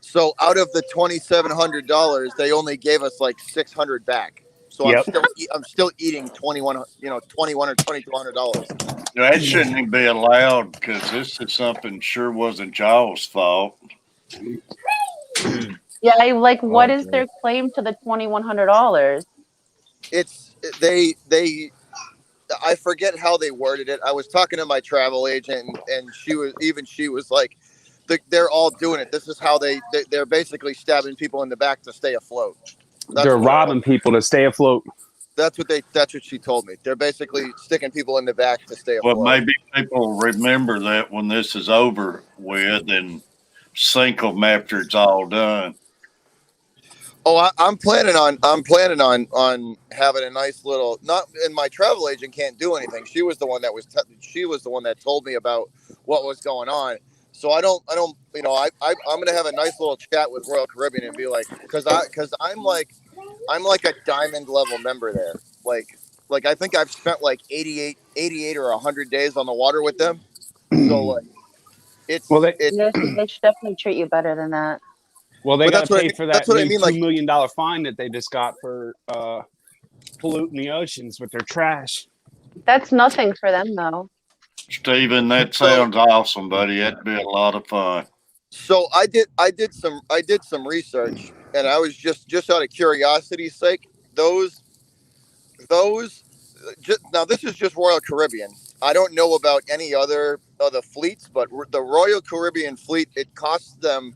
Speaker 9: So out of the $2,700, they only gave us like $600 back. So
Speaker 8: Yep.
Speaker 9: I'm still eating $2,100 or $2,200.
Speaker 1: That shouldn't even be allowed because this is something sure wasn't y'all's fault.
Speaker 10: Yeah, what is
Speaker 3: Okay.
Speaker 10: their claim to the $2,100?
Speaker 9: It's they I forget how they worded it. I was talking to my travel agent and she was like, they're all doing it. This is how they're basically stabbing people in the back to stay afloat.
Speaker 8: They're robbing people to stay afloat.
Speaker 9: That's what she told me. They're basically sticking people in the back to stay
Speaker 1: Well,
Speaker 9: afloat.
Speaker 1: maybe people remember that when this is over with and sink them after it's all done.
Speaker 9: Oh, I'm planning on having a nice little. Not, and my travel agent can't do anything. She was the one that told me about what was going on. So I don't I'm gonna have a nice little chat with Royal Caribbean and be like, because I'm like a diamond level member there. Like I think I've spent like 88 or 100 days on the water with them. So like it's
Speaker 8: Well,
Speaker 10: They should definitely treat you better than that.
Speaker 8: Well, they got to pay for that
Speaker 9: that's what I
Speaker 8: new
Speaker 9: mean.
Speaker 8: $2 million fine that they just got for polluting the oceans with their trash.
Speaker 10: That's nothing for them, though.
Speaker 1: Steven, that sounds awesome, buddy. That'd be a lot of fun.
Speaker 9: So I did some research, and I was just out of curiosity's sake. Those now this is just Royal Caribbean. I don't know about any other fleets, but the Royal Caribbean fleet, it cost them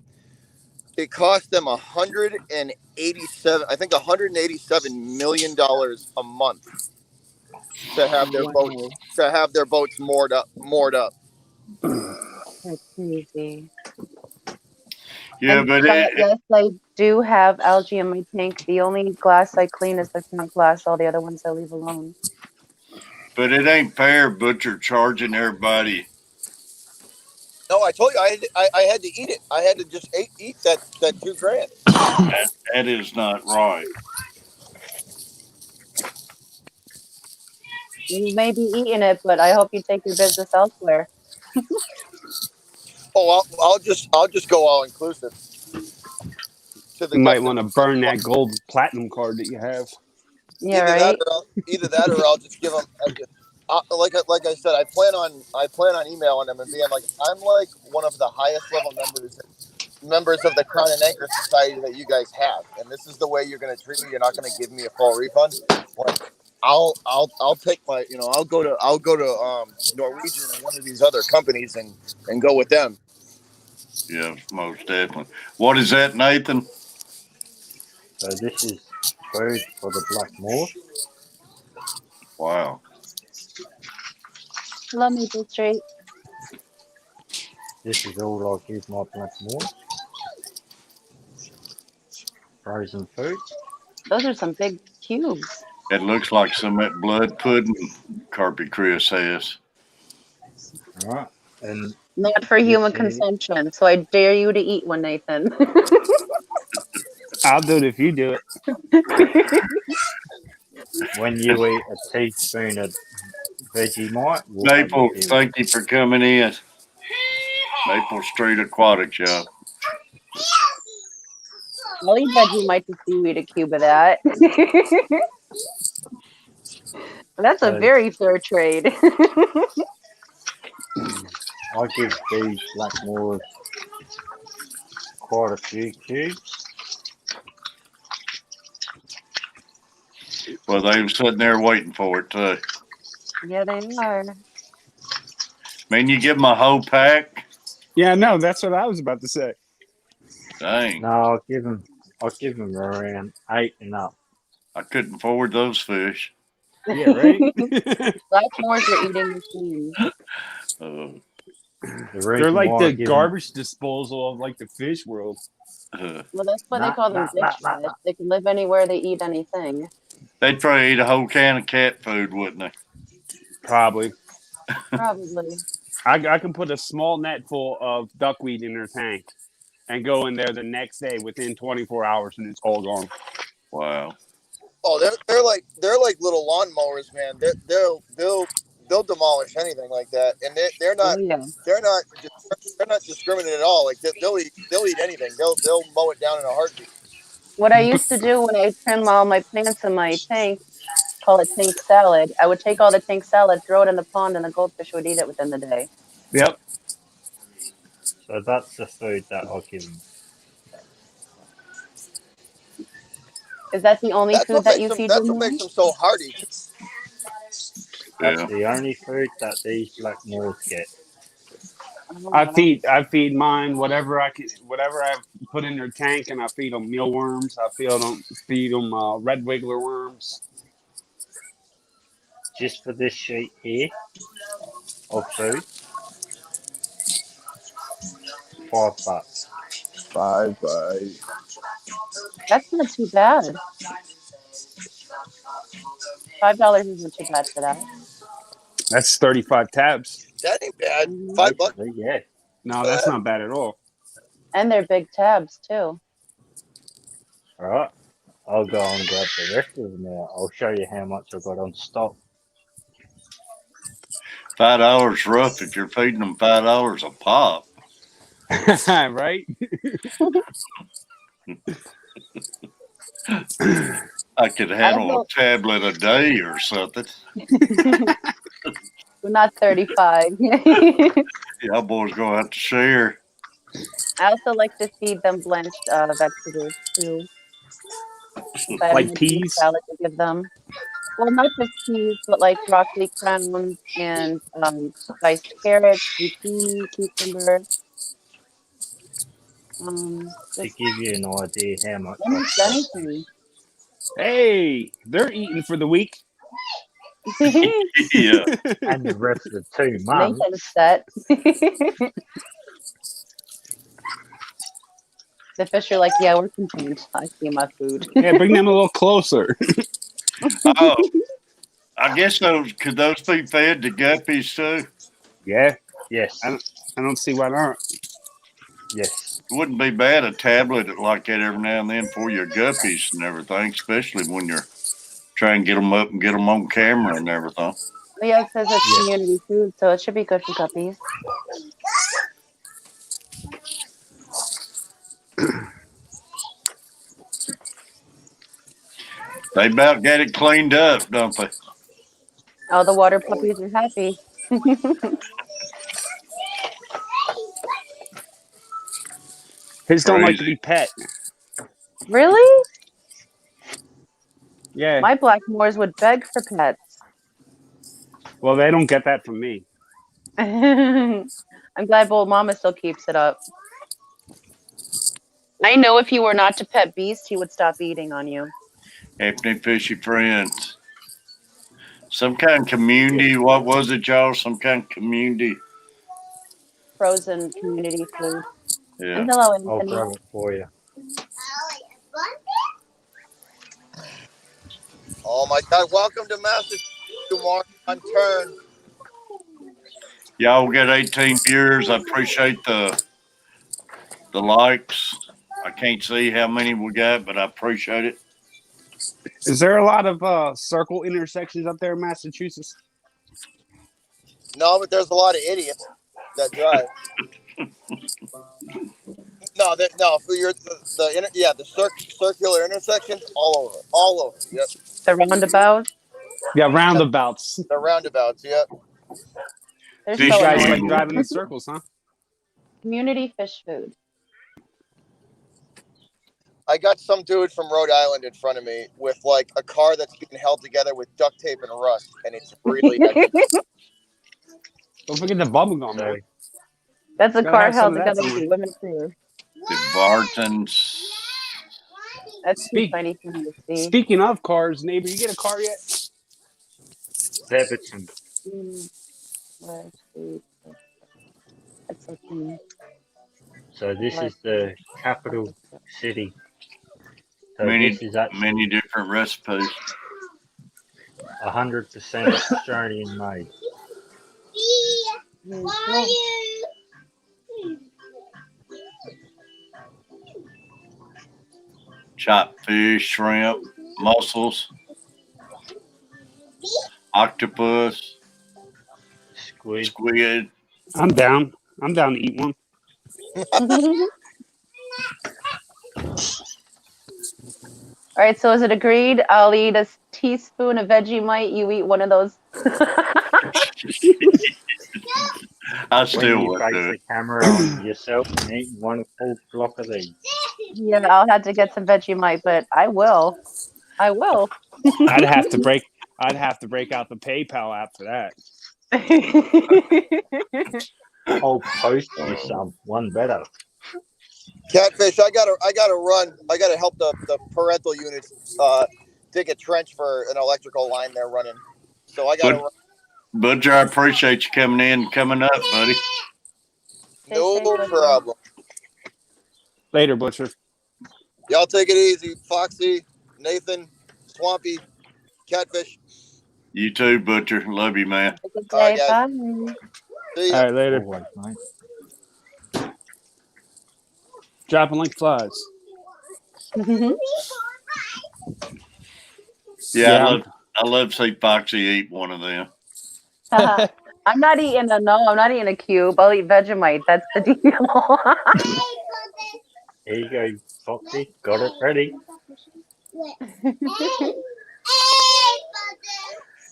Speaker 9: 187, I think $187 million a month to have their boats
Speaker 10: Wow,
Speaker 9: moored up.
Speaker 10: that's crazy.
Speaker 1: Yeah,
Speaker 10: And
Speaker 1: but
Speaker 10: but yes, I do have algae in my tank. The only glass I clean is the front glass. All the other ones I leave alone.
Speaker 1: it ain't fair, Butcher, charging everybody.
Speaker 9: No, I told you I had to eat it. I had to just eat that $2,000.
Speaker 1: That is not right.
Speaker 10: You may be eating it, but I hope you take your business elsewhere.
Speaker 9: Oh, I'll just go all inclusive to the
Speaker 8: You might
Speaker 9: guys that
Speaker 8: want to burn that gold platinum card that you have.
Speaker 10: Yeah, right.
Speaker 9: either that or I'll just give them. Like I said, I plan on emailing them and being like, I'm like one of the highest level members of the Crown and Anchor Society that you guys have, and this is the way you're going to treat me. You're not going to give me a full refund. Like, I'll take my, I'll go to Norwegian or one of these other companies and go with them.
Speaker 1: Yeah, most definitely. What is that, Nathan?
Speaker 3: So this is food for the black moors.
Speaker 1: Wow.
Speaker 10: Hello, Maple Street.
Speaker 3: This is all I give my black moors. Frozen food.
Speaker 10: Those are some big cubes.
Speaker 1: It looks like some of that blood pudding Carpy Chris has.
Speaker 3: All right, and
Speaker 10: Not for
Speaker 3: you
Speaker 10: human
Speaker 3: see,
Speaker 10: consumption. So I dare you to eat one, Nathan.
Speaker 8: I'll do it if you do it.
Speaker 3: when you eat a teaspoon of Vegemite, we'll have
Speaker 1: Maple,
Speaker 3: a deal.
Speaker 1: thank you for coming in. Maple Street Aquatics, y'all.
Speaker 10: I'll eat Vegemite if you eat a cube of that. That's a
Speaker 3: So
Speaker 10: very fair trade.
Speaker 3: I give these black moors quite a few cubes.
Speaker 1: Well, they were sitting there waiting for it, too.
Speaker 10: Yeah, they are.
Speaker 1: Man, you give them a whole pack?
Speaker 8: Yeah, no, that's what I was about to say.
Speaker 1: Dang.
Speaker 3: No, I'll give them around 8 and up.
Speaker 1: I couldn't afford those fish.
Speaker 8: Yeah, right.
Speaker 10: Black moors are eating machines.
Speaker 1: Uh,
Speaker 3: The
Speaker 8: They're
Speaker 3: reason
Speaker 8: like
Speaker 3: why I
Speaker 8: the
Speaker 3: give
Speaker 8: garbage disposal of like the fish world.
Speaker 10: Well, that's why they
Speaker 3: Nah,
Speaker 10: call them
Speaker 3: nah,
Speaker 10: bitch fish. They can live anywhere, they eat anything.
Speaker 1: they'd probably eat a whole can of cat food, wouldn't they?
Speaker 8: Probably.
Speaker 10: Probably.
Speaker 8: I can put a small net full of duckweed in their tank and go in there the next day within 24 hours and it's all gone.
Speaker 1: Wow.
Speaker 9: Oh, they're like little lawnmowers, man. They'll demolish anything like that, and they're
Speaker 10: Oh,
Speaker 9: not
Speaker 10: yeah.
Speaker 9: they're not they're not discriminate at all. Like they'll eat anything. They'll mow it down in a heartbeat.
Speaker 10: What I used to do when I trim all my plants in my tank, call it tank salad, I would take all the tank salad, throw it in the pond, and the goldfish would eat it within the day.
Speaker 8: Yep.
Speaker 3: So that's the food that I'll give them.
Speaker 10: Is that the only food that you feed
Speaker 9: That's
Speaker 10: them?
Speaker 9: what makes them so hardy.
Speaker 3: That's
Speaker 1: Yeah.
Speaker 3: the only food that these black moors get.
Speaker 8: I feed mine whatever I put in their tank, and I feed them mealworms. I feed them red wiggler worms.
Speaker 3: Just for this sheet here of food, $5.
Speaker 9: Bye.
Speaker 10: That's not too bad. $5 isn't too bad for that.
Speaker 8: That's 35 tabs.
Speaker 9: That ain't bad.
Speaker 10: Mhm.
Speaker 9: $5.
Speaker 3: Basically, yeah.
Speaker 8: No, that's not bad at all.
Speaker 10: And they're big tabs too.
Speaker 3: All right. I'll go and grab the rest of them now. I'll show you how much I've got on stock.
Speaker 1: $5 rough if you're feeding them $5 a pop.
Speaker 8: Right?
Speaker 1: I could handle a tablet a day or something.
Speaker 10: We're not 35.
Speaker 1: Y'all boys gonna have to share.
Speaker 10: I also like to feed them blanched vegetables too. If I
Speaker 8: Like
Speaker 10: have a big
Speaker 8: peas?
Speaker 10: salad to give them. Well, not just peas, but like broccoli crowns and diced carrots, zucchini, cucumber.
Speaker 3: To
Speaker 10: Just
Speaker 3: give you an idea how much I've
Speaker 10: almost
Speaker 3: got
Speaker 10: anything.
Speaker 8: Hey, they're eating for the week.
Speaker 1: Yeah.
Speaker 3: and the rest of the 2
Speaker 10: Nathan's
Speaker 3: months.
Speaker 10: set. The fish are like, yeah, we're content. I see my food.
Speaker 8: Yeah, bring them a little closer.
Speaker 1: Oh, I guess could those be fed to guppies too?
Speaker 8: Yeah,
Speaker 3: Yes,
Speaker 8: I don't see why not.
Speaker 3: yes.
Speaker 1: It wouldn't be bad a tablet like that every now and then for your guppies and everything, especially when you're trying to get them up and get them on camera and everything.
Speaker 10: Yeah, it says it's
Speaker 3: Yes.
Speaker 10: community food, so it should be good for guppies.
Speaker 1: They about got it cleaned up, don't they?
Speaker 10: Oh, the water puppies are happy.
Speaker 8: His don't like to
Speaker 1: Crazy.
Speaker 8: be pet.
Speaker 10: Really?
Speaker 8: Yeah.
Speaker 10: My Blackmores would beg for pets.
Speaker 8: Well, they don't get that from me.
Speaker 10: I'm glad Bold Mama still keeps it up. I know if you were not to pet Beast, he would stop eating on you.
Speaker 1: Happy fishy friends. Some kind of community. What was it, y'all? Some kind of community.
Speaker 10: Frozen community food.
Speaker 1: Yeah.
Speaker 10: And hello,
Speaker 3: I'll
Speaker 10: Anthony.
Speaker 3: grab it for you.
Speaker 9: Oh my God! Welcome to Massachusetts, Mark on turn.
Speaker 1: Y'all get 18 viewers. I appreciate the likes. I can't see how many we got, but I appreciate it.
Speaker 8: Is there a lot of circle intersections up there in Massachusetts?
Speaker 9: No, but there's a lot of idiots that drive. No. For your the circular intersections all over. Yep.
Speaker 10: The roundabout.
Speaker 8: Yeah, roundabouts.
Speaker 9: The roundabouts. Yep.
Speaker 10: They're
Speaker 1: Fish
Speaker 8: You
Speaker 10: so
Speaker 8: guys
Speaker 1: food.
Speaker 8: like
Speaker 10: annoying.
Speaker 8: driving in circles, huh?
Speaker 10: Community fish food.
Speaker 9: I got some dude from Rhode Island in front of me with like a car that's being held together with duct tape and rust, and it's really heavy.
Speaker 8: Don't forget the bubble gum.
Speaker 3: So,
Speaker 10: That's a
Speaker 8: Gotta
Speaker 10: car
Speaker 8: have some
Speaker 10: held
Speaker 8: of that
Speaker 10: together with
Speaker 8: somewhere.
Speaker 10: a women crew.
Speaker 1: The Bartons.
Speaker 10: That's too
Speaker 8: Speak-
Speaker 10: funny for me to see.
Speaker 8: Speaking of cars, neighbor, you get a car yet?
Speaker 3: Beaverton.
Speaker 10: That's so funny.
Speaker 3: So this is the capital city. So
Speaker 1: Many
Speaker 3: this is actually
Speaker 1: many different recipes.
Speaker 3: 100% Australian made.
Speaker 1: Chopped fish, shrimp, mussels, octopus,
Speaker 3: Squid.
Speaker 1: squid.
Speaker 8: I'm down. I'm down to eat one.
Speaker 10: All right, so is it agreed? I'll eat a teaspoon of Vegemite. You eat one of those.
Speaker 1: I
Speaker 3: When
Speaker 1: still
Speaker 3: you
Speaker 1: would
Speaker 3: face
Speaker 1: do
Speaker 3: the
Speaker 1: it.
Speaker 3: camera on yourself and eat one full block of these.
Speaker 10: Yeah, I'll have to get some Vegemite, but I will. I will.
Speaker 8: I'd have to break out the PayPal app for that.
Speaker 3: I'll post you some. One better.
Speaker 9: Catfish, I gotta run. I gotta help the parental units dig a trench for an electrical line they're running. So I gotta
Speaker 1: But-
Speaker 9: run.
Speaker 1: Butcher, I appreciate you coming up, buddy.
Speaker 9: No
Speaker 10: Stay safe,
Speaker 9: problem.
Speaker 8: Later, Butcher.
Speaker 9: Y'all take it easy. Foxy, Nathan, Swampy, Catfish.
Speaker 1: You too, Butcher. Love you, man.
Speaker 10: Have a good
Speaker 9: All right,
Speaker 10: day.
Speaker 9: guys.
Speaker 10: Bye.
Speaker 9: See ya.
Speaker 8: All right, later.
Speaker 3: Always, mate.
Speaker 8: Dropping like flies.
Speaker 1: Yeah, I love to see Foxy eat one of them.
Speaker 10: I'm not eating a cube. I'll eat Vegemite. That's the deal.
Speaker 3: Here you go, Foxy. Got it ready.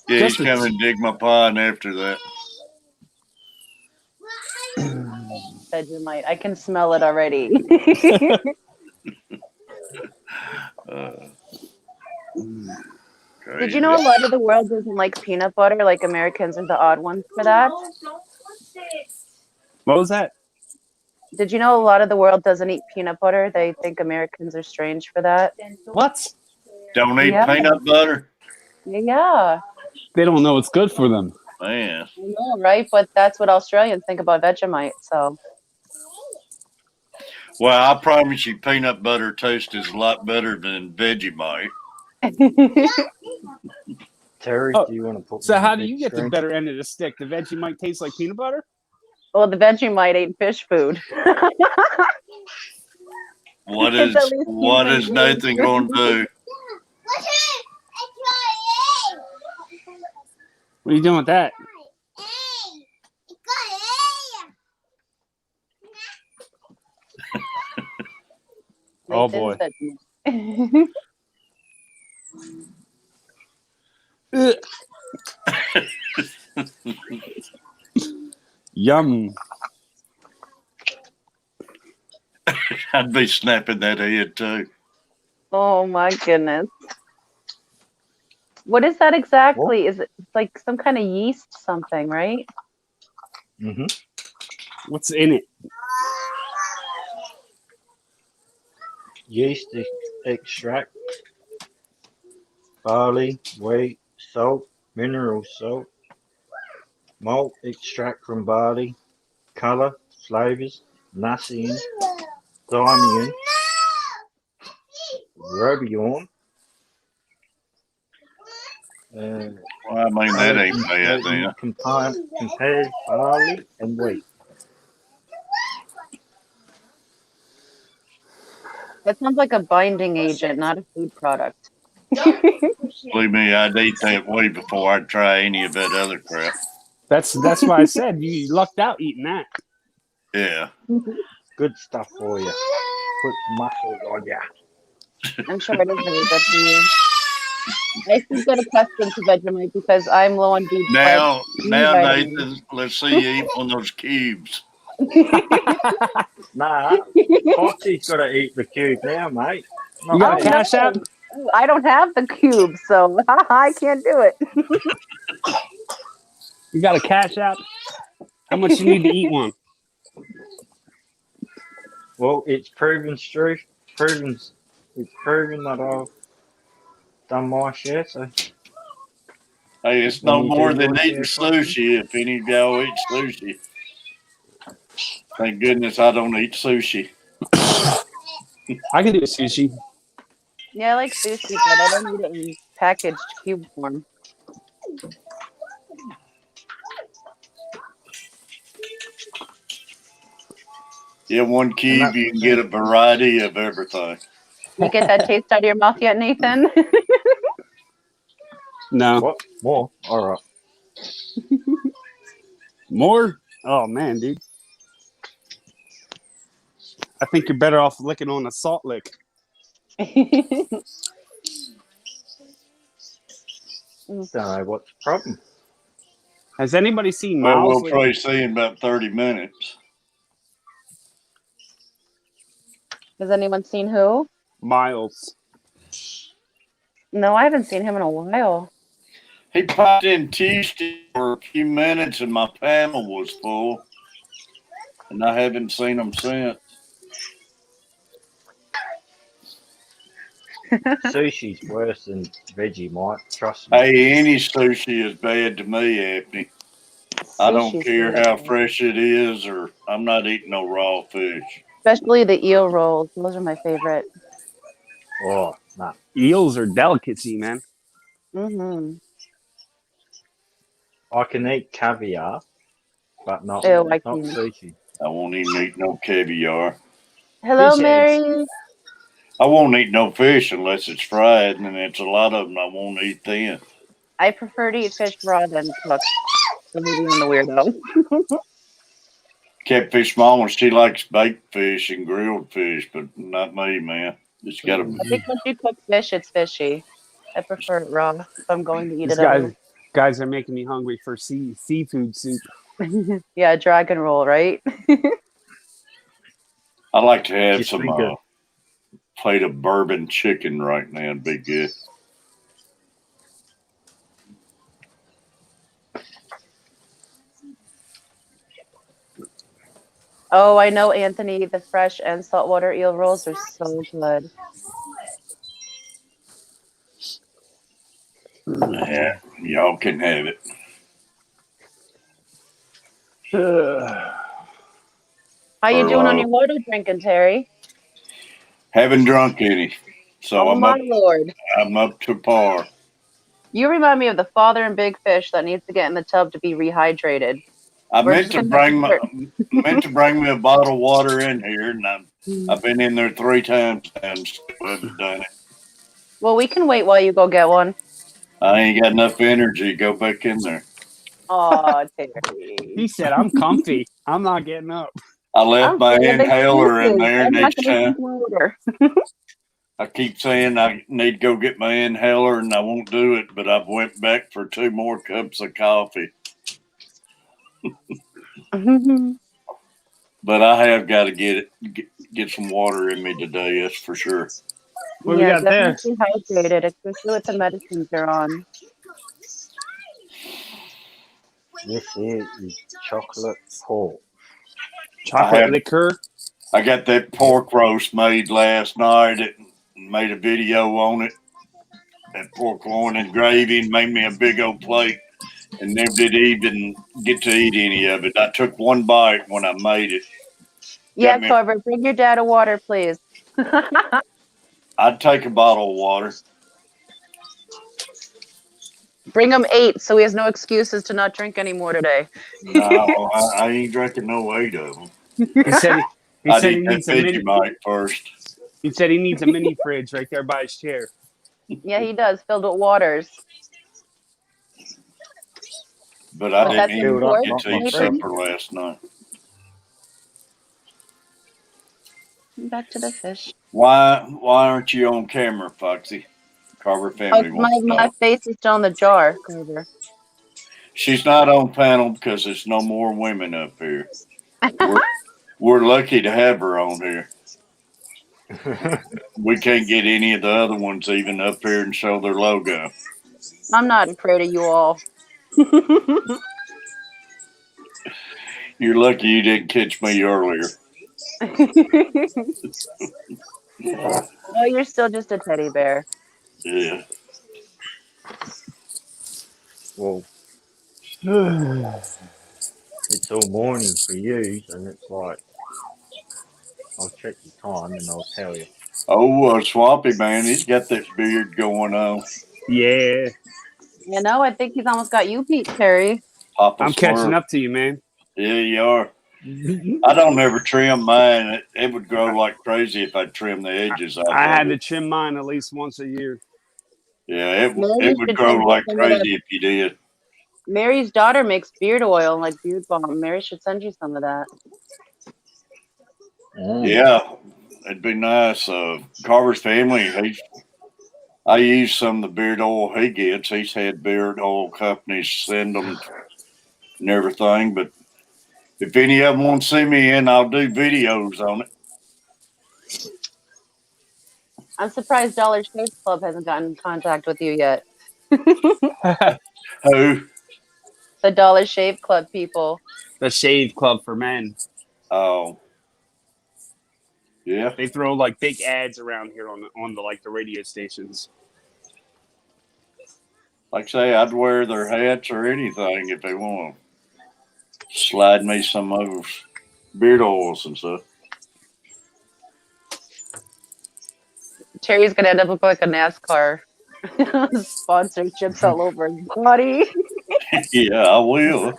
Speaker 1: Yeah,
Speaker 8: Just
Speaker 1: he's
Speaker 8: a-
Speaker 1: coming to dig my pond after that.
Speaker 10: Vegemite. I can smell it already. Did you know a lot of the world doesn't like peanut butter? Like Americans are the odd ones for that.
Speaker 8: What was that?
Speaker 10: Did you know a lot of the world doesn't eat peanut butter? They think Americans are strange for that.
Speaker 8: What?
Speaker 1: Don't eat
Speaker 10: Yeah.
Speaker 1: peanut butter?
Speaker 10: Yeah.
Speaker 8: They don't know it's good for them.
Speaker 1: Man.
Speaker 10: I know, right? But that's what Australians think about Vegemite. So.
Speaker 1: Well, I promise you, peanut butter toast is a lot better than Vegemite.
Speaker 3: Terry,
Speaker 8: Oh,
Speaker 3: do you want to put?
Speaker 8: So
Speaker 3: me on
Speaker 8: how
Speaker 3: the
Speaker 8: do you
Speaker 3: big
Speaker 8: get the
Speaker 3: screen?
Speaker 8: better end of the stick? The Vegemite taste like peanut butter?
Speaker 10: Well, the Vegemite ain't fish food.
Speaker 1: What
Speaker 10: It's
Speaker 1: is
Speaker 10: at least
Speaker 1: Nathan going to do?
Speaker 8: What are you doing with that? Oh boy. Yum.
Speaker 1: I'd be snapping that head too.
Speaker 10: Oh my goodness. What is that exactly? Is it like some kind of yeast something, right?
Speaker 3: Mm-hmm.
Speaker 8: What's in it?
Speaker 3: Yeast extract, barley, wheat, salt, mineral salt, malt extract from barley, color, flavors, nacin, thymian, robion.
Speaker 1: Well, I mean, that ain't bad then.
Speaker 3: Compared barley and wheat.
Speaker 10: That sounds like a binding agent, not a food product.
Speaker 1: Believe me, I'd eat that way before I'd try any of that other crap.
Speaker 8: That's why I said you lucked out eating that.
Speaker 1: Yeah.
Speaker 3: Good stuff for you. Put muscle on ya.
Speaker 10: I'm sure it is very good for you. I still get accustomed to Vegemite because I'm low on B.
Speaker 1: Now,
Speaker 10: vitamins.
Speaker 1: Nathan, let's see you eat one of those cubes.
Speaker 3: Nah, Foxy's got to eat the cube now, mate.
Speaker 8: You got a cash app?
Speaker 10: I don't have the cube, so I can't do it.
Speaker 8: You got a cash app? How much you need to eat one?
Speaker 3: Well, it's proven truth. It's proven that I've done my share. So
Speaker 1: Hey, it's
Speaker 3: when
Speaker 1: no
Speaker 3: you
Speaker 1: more
Speaker 3: do
Speaker 1: than
Speaker 3: your
Speaker 1: eating
Speaker 3: share, Foxy,
Speaker 1: sushi if any of y'all eat sushi. Thank goodness I don't eat sushi.
Speaker 8: I can do sushi.
Speaker 10: Yeah, I like sushi, but I don't eat it in packaged cube form.
Speaker 1: Yeah, one cube, you can get a variety of everything.
Speaker 10: You get that taste out of your mouth yet, Nathan?
Speaker 8: No.
Speaker 3: What? More? All right.
Speaker 8: More? Oh man, dude. I think you're better off licking on a salt lick.
Speaker 3: Don't know what's the problem.
Speaker 8: Has anybody seen
Speaker 1: Well,
Speaker 8: Miles?
Speaker 1: we'll probably see in about 30 minutes.
Speaker 10: Has anyone seen who?
Speaker 8: Miles.
Speaker 10: No, I haven't seen him in a while.
Speaker 1: He popped in Tuesday for a few minutes and my panel was full. And I haven't seen him since.
Speaker 3: Sushi's worse than Vegemite. Trust me.
Speaker 1: Hey, any sushi is bad to me, Anthony. I don't
Speaker 10: Sushi's
Speaker 1: care
Speaker 10: really
Speaker 1: how
Speaker 10: good.
Speaker 1: fresh it is, or I'm not eating no raw fish.
Speaker 10: Especially the eel rolls. Those are my favorite.
Speaker 3: Oh, nah.
Speaker 8: Eels are delicacy, man.
Speaker 10: Mm-hmm.
Speaker 3: I can eat caviar, but not
Speaker 10: Ew, I
Speaker 3: not
Speaker 10: can't.
Speaker 3: sushi.
Speaker 1: I won't even eat no caviar.
Speaker 10: Hello,
Speaker 8: Fish eggs.
Speaker 10: Mary.
Speaker 1: I won't eat no fish unless it's fried, and it's a lot of them I won't eat then.
Speaker 10: I prefer to eat fish raw than cooked. So maybe I'm the weirdo.
Speaker 1: Catfish mama, she likes baked fish and grilled fish, but not me, man. It's got to
Speaker 10: I think once you cook fish, it's fishy. I prefer it raw if I'm going to eat
Speaker 8: These
Speaker 10: it
Speaker 8: guys are making me hungry for seafood soup.
Speaker 10: ever. Yeah, dragon roll, right?
Speaker 1: I'd like to have
Speaker 8: Just
Speaker 1: some
Speaker 8: think of
Speaker 1: plate of bourbon chicken right now. It'd be good.
Speaker 10: Oh, I know, Anthony. The fresh and saltwater eel rolls are so good.
Speaker 1: Yeah, y'all can have it.
Speaker 10: How you doing on
Speaker 1: Or
Speaker 10: your water drinking, Terry?
Speaker 1: haven't drunk any, so
Speaker 10: Oh my lord.
Speaker 1: I'm up to par.
Speaker 10: You remind me of the father in Big Fish that needs to get in the tub to be rehydrated.
Speaker 1: I
Speaker 10: We're
Speaker 1: meant
Speaker 10: just
Speaker 1: to
Speaker 10: gonna have to
Speaker 1: bring
Speaker 10: start.
Speaker 1: meant to bring me a bottle of water in here, and I've been in there 3 times and still haven't done it.
Speaker 10: Well, we can wait while you go get one.
Speaker 1: I ain't got enough energy to go back in there.
Speaker 10: Oh, Terry.
Speaker 8: He said, "I'm comfy. I'm not getting up."
Speaker 1: I left
Speaker 10: I'm
Speaker 1: my
Speaker 10: full of
Speaker 1: inhaler in
Speaker 10: excuses.
Speaker 1: there
Speaker 10: I'm not
Speaker 1: next
Speaker 10: gonna
Speaker 1: time.
Speaker 10: drink water.
Speaker 1: I keep saying I need to go get my inhaler and I won't do it, but I've went back for 2 more cups of coffee. But I have got to get some water in me today, that's for sure.
Speaker 8: What we
Speaker 10: Yeah,
Speaker 8: got there?
Speaker 10: definitely hydrated, especially with the medicines you're on.
Speaker 3: This here is chocolate pork.
Speaker 8: Chocolate
Speaker 1: have-
Speaker 8: liqueur.
Speaker 1: I got that pork roast made last night and made a video on it. That pork loin and gravy and made me a big old plate and never did even get to eat any of it. I took one bite when I made it.
Speaker 10: Yeah,
Speaker 1: Got me.
Speaker 10: Carver, bring your dad a water, please.
Speaker 1: I'd take a bottle of water.
Speaker 10: Bring him 8 so he has no excuses to not drink anymore today.
Speaker 1: No, I ain't drinking no 8 of them.
Speaker 8: He said he
Speaker 1: I'd
Speaker 8: said
Speaker 1: eat
Speaker 8: he
Speaker 1: that
Speaker 8: needs a mini.
Speaker 1: Vegemite first.
Speaker 8: He said he needs a mini fridge right there by his chair.
Speaker 10: Yeah, he does, filled with waters.
Speaker 1: But I
Speaker 10: But
Speaker 1: didn't
Speaker 10: that's
Speaker 1: even
Speaker 3: Filled up
Speaker 10: important.
Speaker 1: get
Speaker 3: like
Speaker 1: to
Speaker 3: my
Speaker 1: eat
Speaker 3: fridge.
Speaker 1: supper last night.
Speaker 10: Back to the fish.
Speaker 1: Why aren't you on camera, Foxy? Carver
Speaker 10: Oh,
Speaker 1: family
Speaker 10: my,
Speaker 1: wants to
Speaker 10: my
Speaker 1: know.
Speaker 10: face is still in the jar, Carver.
Speaker 1: She's not on panel because there's no more women up here. We're lucky to have her on here. We can't get any of the other ones even up here and show their logo.
Speaker 10: I'm not afraid of you all.
Speaker 1: You're lucky you didn't catch me earlier.
Speaker 10: Oh, you're still just a teddy bear.
Speaker 1: Yeah.
Speaker 3: Well, it's all morning for you, and it's like, I'll check the time and I'll tell you.
Speaker 1: Oh, Swampy Man, he's got that beard going on.
Speaker 8: Yeah,
Speaker 10: You know, I think he's almost got you beat, Terry.
Speaker 1: Papa
Speaker 8: I'm catching
Speaker 1: Smurf.
Speaker 8: up to you, man.
Speaker 1: Yeah, you are. I don't ever trim mine. It would grow like crazy if I trimmed the edges off
Speaker 8: I had
Speaker 1: of
Speaker 8: to
Speaker 1: it.
Speaker 8: trim mine at least once a year.
Speaker 1: Yeah,
Speaker 10: Mary
Speaker 1: it would
Speaker 10: should
Speaker 1: grow
Speaker 10: send you
Speaker 1: like
Speaker 10: some of that.
Speaker 1: crazy if you did.
Speaker 10: Mary's daughter makes beard oil, like beard balm. Mary should send you some of that.
Speaker 1: Yeah, it'd be nice. Carver's family, I use some of the beard oil he gets. He's had beard oil companies send them and everything. But if any of them want to see me in, I'll do videos on it.
Speaker 10: I'm surprised Dollar Shave Club hasn't gotten in contact with you yet.
Speaker 1: Who?
Speaker 10: The Dollar Shave Club people.
Speaker 8: The Shave Club for Men.
Speaker 1: Oh, yeah.
Speaker 8: They throw like big ads around here on the like the radio stations.
Speaker 1: Like I say, I'd wear their hats or anything if they want to slide me some of those beard oils and stuff.
Speaker 10: Terry's gonna end up with like a NASCAR sponsorships all over his body.
Speaker 1: Yeah, I will.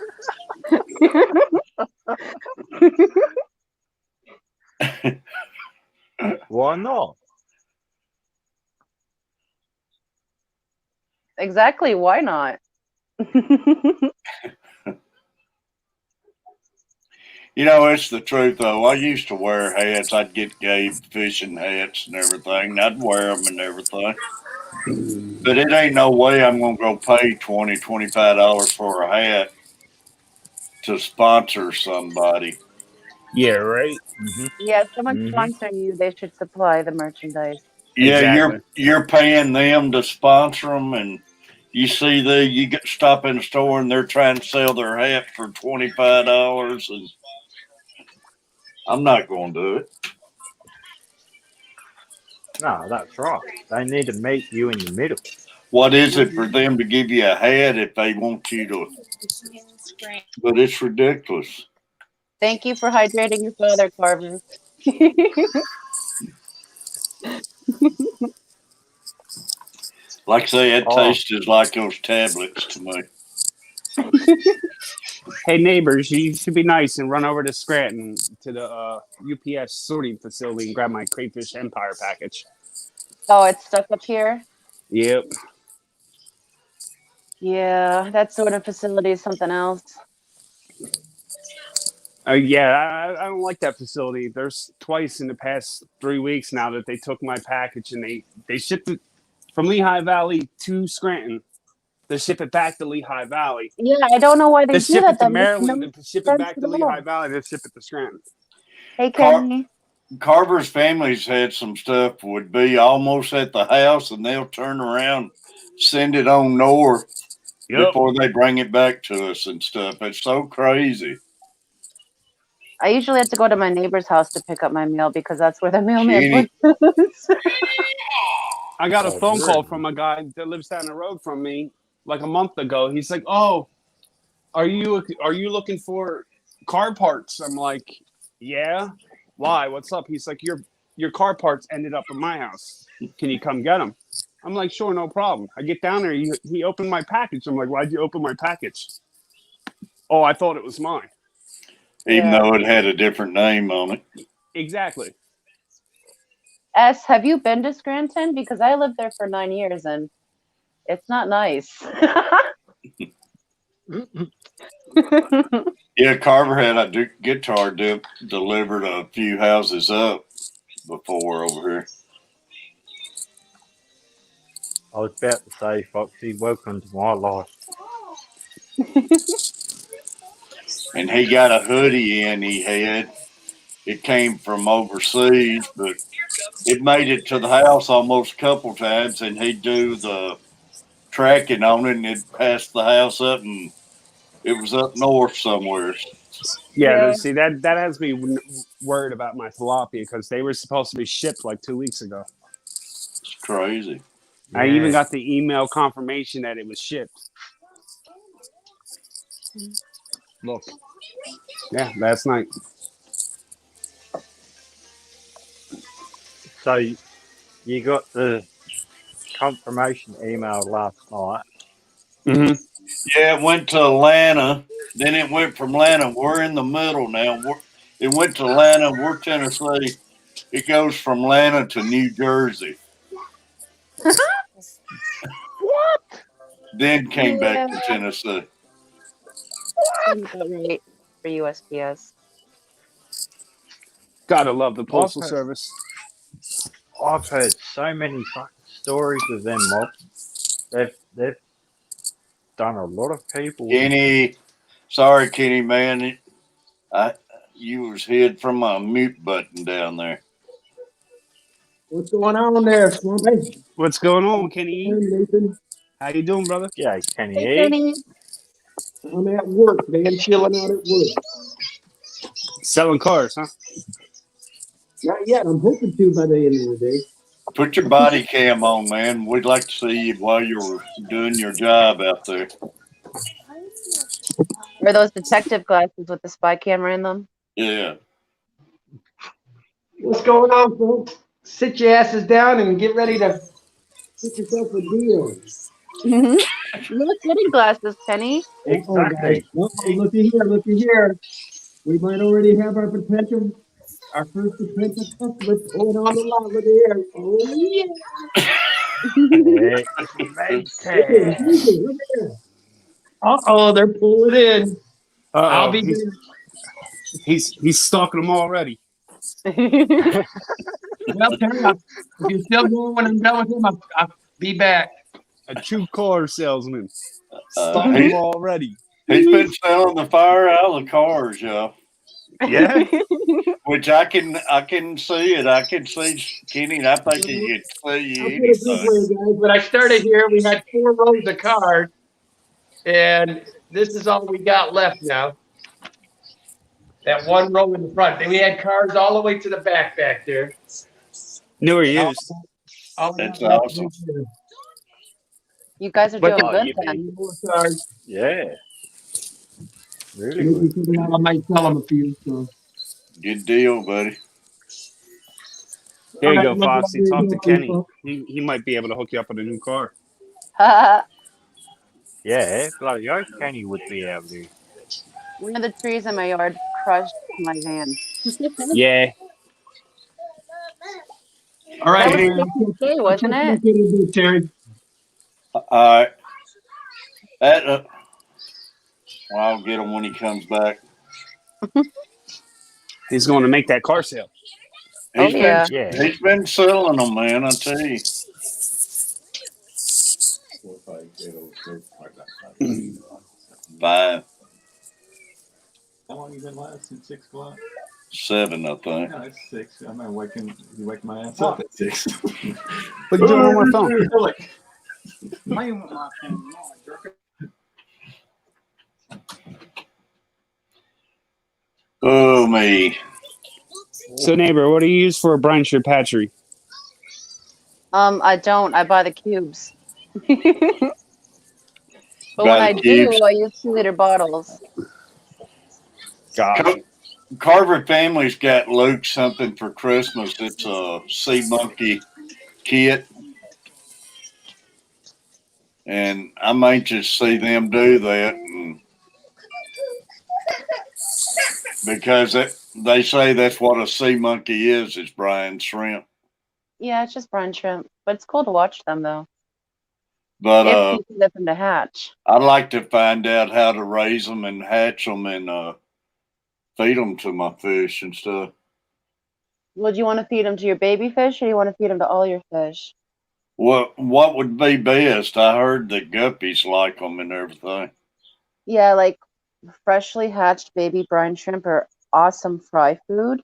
Speaker 3: Why not?
Speaker 10: Exactly. Why not?
Speaker 1: You know, it's the truth, though. I used to wear hats. I'd get Gabe fishing hats and everything. I'd wear them and everything. But it ain't no way I'm going to go pay $20, $25 for a hat to sponsor somebody.
Speaker 8: Yeah, right.
Speaker 10: Yeah, if someone's
Speaker 3: Mhm.
Speaker 10: sponsoring you, they should supply the merchandise.
Speaker 1: Yeah,
Speaker 8: Exactly.
Speaker 1: you're paying them to sponsor them, and you see you get stop in the store and they're trying to sell their hat for $25, and I'm not going to do it.
Speaker 3: No, that's right. They need to meet you in the middle.
Speaker 1: What is it for them to give you a hat if they want you to? But it's ridiculous.
Speaker 10: Thank you for hydrating your father, Carver.
Speaker 1: Like I say, it
Speaker 3: Oh,
Speaker 1: tastes like those tablets to me.
Speaker 8: Hey neighbors, you should be nice and run over to Scranton to the UPS sorting facility and grab my Crayfish Empire package.
Speaker 10: Oh, it's stuck up here?
Speaker 8: Yep.
Speaker 10: Yeah, that sort of facility is something else.
Speaker 8: Yeah, I don't like that facility. There's twice in the past 3 weeks now that they took my package and they shipped it from Lehigh Valley to Scranton. They ship it back to Lehigh Valley.
Speaker 10: Yeah, I don't know why they
Speaker 8: They
Speaker 10: do
Speaker 8: ship
Speaker 10: that.
Speaker 8: it to
Speaker 10: That makes
Speaker 8: Maryland.
Speaker 10: no
Speaker 8: They ship it
Speaker 10: sense
Speaker 8: back
Speaker 10: at
Speaker 8: to Lehigh
Speaker 10: all.
Speaker 8: Valley. They ship it to Scranton.
Speaker 10: Hey,
Speaker 1: Car-
Speaker 10: Kenny.
Speaker 1: Carver's family's had some stuff would be almost at the house, and they'll turn around, send it on north before they bring it back to us and stuff. It's so crazy.
Speaker 10: I usually have to go to my neighbor's house to pick up my mail because that's where the mailman
Speaker 1: Jenny.
Speaker 10: puts.
Speaker 8: I got a
Speaker 3: Oh,
Speaker 8: phone call
Speaker 3: really?
Speaker 8: from a guy that lives down the road from me like a month ago. He's like, "Oh, are you looking for car parts?" I'm like, "Yeah." Why? What's up? He's like, "Your car parts ended up at my house. Can you come get them?" I'm like, "Sure, no problem." I get down there. He opened my package. I'm like, "Why'd you open my package?" "Oh, I thought it was mine."
Speaker 1: Even
Speaker 10: Yeah.
Speaker 1: though it had a different name on it.
Speaker 8: Exactly.
Speaker 10: S, have you been to Scranton? Because I lived there for 9 years and it's not nice.
Speaker 1: Yeah, Carver had a guitar delivered a few houses up before over here.
Speaker 3: I was about to say, Foxy, welcome to my life.
Speaker 1: And he got a hoodie in he had. It came from overseas, but it made it to the house almost a couple times, and he'd do the tracking on it, and it'd pass the house up, and it was up north somewhere.
Speaker 8: Yeah.
Speaker 10: Yeah.
Speaker 8: See, that has me worried about my tilapia because they were supposed to be shipped like 2 weeks ago.
Speaker 1: It's crazy.
Speaker 8: I even
Speaker 3: Yeah.
Speaker 8: got the email confirmation that it was shipped. Look. Yeah, last night.
Speaker 3: So you got the confirmation email last night.
Speaker 8: Mm-hmm.
Speaker 1: Yeah, it went to Atlanta. Then it went from Atlanta. We're in the middle now. It went to Atlanta. We're Tennessee. It goes from Atlanta to New Jersey.
Speaker 3: What?
Speaker 1: Then came back
Speaker 10: Yeah.
Speaker 1: to Tennessee.
Speaker 10: Sounds about right for USPS.
Speaker 8: Gotta love the
Speaker 3: I've
Speaker 8: postal
Speaker 3: heard,
Speaker 8: service.
Speaker 3: I've heard so many fucking stories of them mobs. They've done a lot of people in.
Speaker 1: Kenny, sorry, Kenny, man. You was hid from my mute button down there.
Speaker 11: What's going on there, Swampy?
Speaker 8: What's going on, Kenny?
Speaker 11: Hey, Nathan.
Speaker 8: How you doing, brother?
Speaker 3: Yeah, Kenny
Speaker 10: Hey,
Speaker 3: E.
Speaker 10: Kenny.
Speaker 11: I'm at work, man, chilling out at work.
Speaker 8: Selling cars, huh?
Speaker 11: Not yet. I'm hoping to by the end of the day.
Speaker 1: Put your body cam on, man. We'd like to see you while you're doing your job out there.
Speaker 10: Are those detective glasses with the spy camera in them?
Speaker 1: Yeah.
Speaker 11: What's going on, folks? Sit your asses down and get ready to get yourself a deal.
Speaker 10: Look, getting glasses, Kenny.
Speaker 11: Oh, guys.
Speaker 3: Exactly.
Speaker 11: Looky here. We might already have our first potential customer pulling on the line. Look here. Oh, yeah.
Speaker 3: Exciting.
Speaker 11: Look here. Uh-oh, they're pulling in. I'll
Speaker 8: Uh-oh.
Speaker 11: be back.
Speaker 8: He's stalking them already.
Speaker 11: Well, turn up. If you're still going when I'm done with him, I'll be back.
Speaker 8: A true car salesman. Stalking them already.
Speaker 1: He's been selling the fire out of the cars, y'all.
Speaker 12: Yeah.
Speaker 1: Which I can see it. I can see Kenny. I think he can see
Speaker 11: I'll
Speaker 1: you
Speaker 11: put it this
Speaker 1: anything.
Speaker 11: way, guys. When I started here, we had 4 rows of cars, and this is all we got left now. That one row in the front. Then we had cars all the way to the back there.
Speaker 8: New or
Speaker 11: And
Speaker 8: used?
Speaker 11: all we
Speaker 1: That's
Speaker 11: got left
Speaker 1: awesome.
Speaker 11: right there.
Speaker 10: You guys are
Speaker 11: But
Speaker 10: doing
Speaker 12: Oh,
Speaker 10: good
Speaker 12: you did.
Speaker 10: then.
Speaker 11: more cars.
Speaker 12: Yeah. Really
Speaker 11: Maybe
Speaker 12: good.
Speaker 11: figured out I might sell them a few. So.
Speaker 1: Good deal, buddy.
Speaker 8: There
Speaker 11: All
Speaker 8: you
Speaker 11: right,
Speaker 8: go,
Speaker 11: love y'all
Speaker 8: Fossey.
Speaker 11: very
Speaker 8: Talk to
Speaker 11: much,
Speaker 8: Kenny.
Speaker 11: folks.
Speaker 8: He might be able to hook you up with a new car.
Speaker 12: Yeah, bloody oath Kenny would be able to.
Speaker 10: One of the trees in my yard crushed my van.
Speaker 8: Yeah.
Speaker 11: All right,
Speaker 10: That was
Speaker 11: hey,
Speaker 10: CPK,
Speaker 11: I'll catch
Speaker 10: wasn't
Speaker 11: you back
Speaker 10: it?
Speaker 11: in a bit, Terry.
Speaker 1: All right. That, well, I'll get him when he comes back.
Speaker 8: He's going to make that car sale.
Speaker 10: Oh
Speaker 1: He's been
Speaker 10: yeah.
Speaker 12: Yeah.
Speaker 1: he's been selling them, man. I tell you. Five.
Speaker 13: How long you been live? Since 6 o'clock?
Speaker 1: 7, I think.
Speaker 13: No, it's 6. I'm not waking. You wake my ass up at 6.
Speaker 8: What are you doing on my phone?
Speaker 13: You're like, why you want my phone? No, I jerk it.
Speaker 1: Oh me.
Speaker 8: So, neighbor, what do you use for a brine shrimp hatchery?
Speaker 10: I don't. I buy the cubes. But when
Speaker 1: By
Speaker 10: I
Speaker 1: the cubes.
Speaker 10: do, I use 2-liter bottles.
Speaker 8: Gotcha.
Speaker 1: Carver family's got Luke something for Christmas. It's a sea monkey kit. And I might just see them do that, and because they say that's what a sea monkey is brine shrimp.
Speaker 10: Yeah, it's just brine shrimp. But it's cool to watch them though.
Speaker 1: But
Speaker 10: If you can get them to hatch.
Speaker 1: I'd like to find out how to raise them and hatch them and feed them to my fish and stuff.
Speaker 10: Would you want to feed them to your baby fish or do you want to feed them to all your fish?
Speaker 1: What would be best? I heard the guppies like them and everything.
Speaker 10: Yeah, like freshly hatched baby brine shrimp are awesome fry food.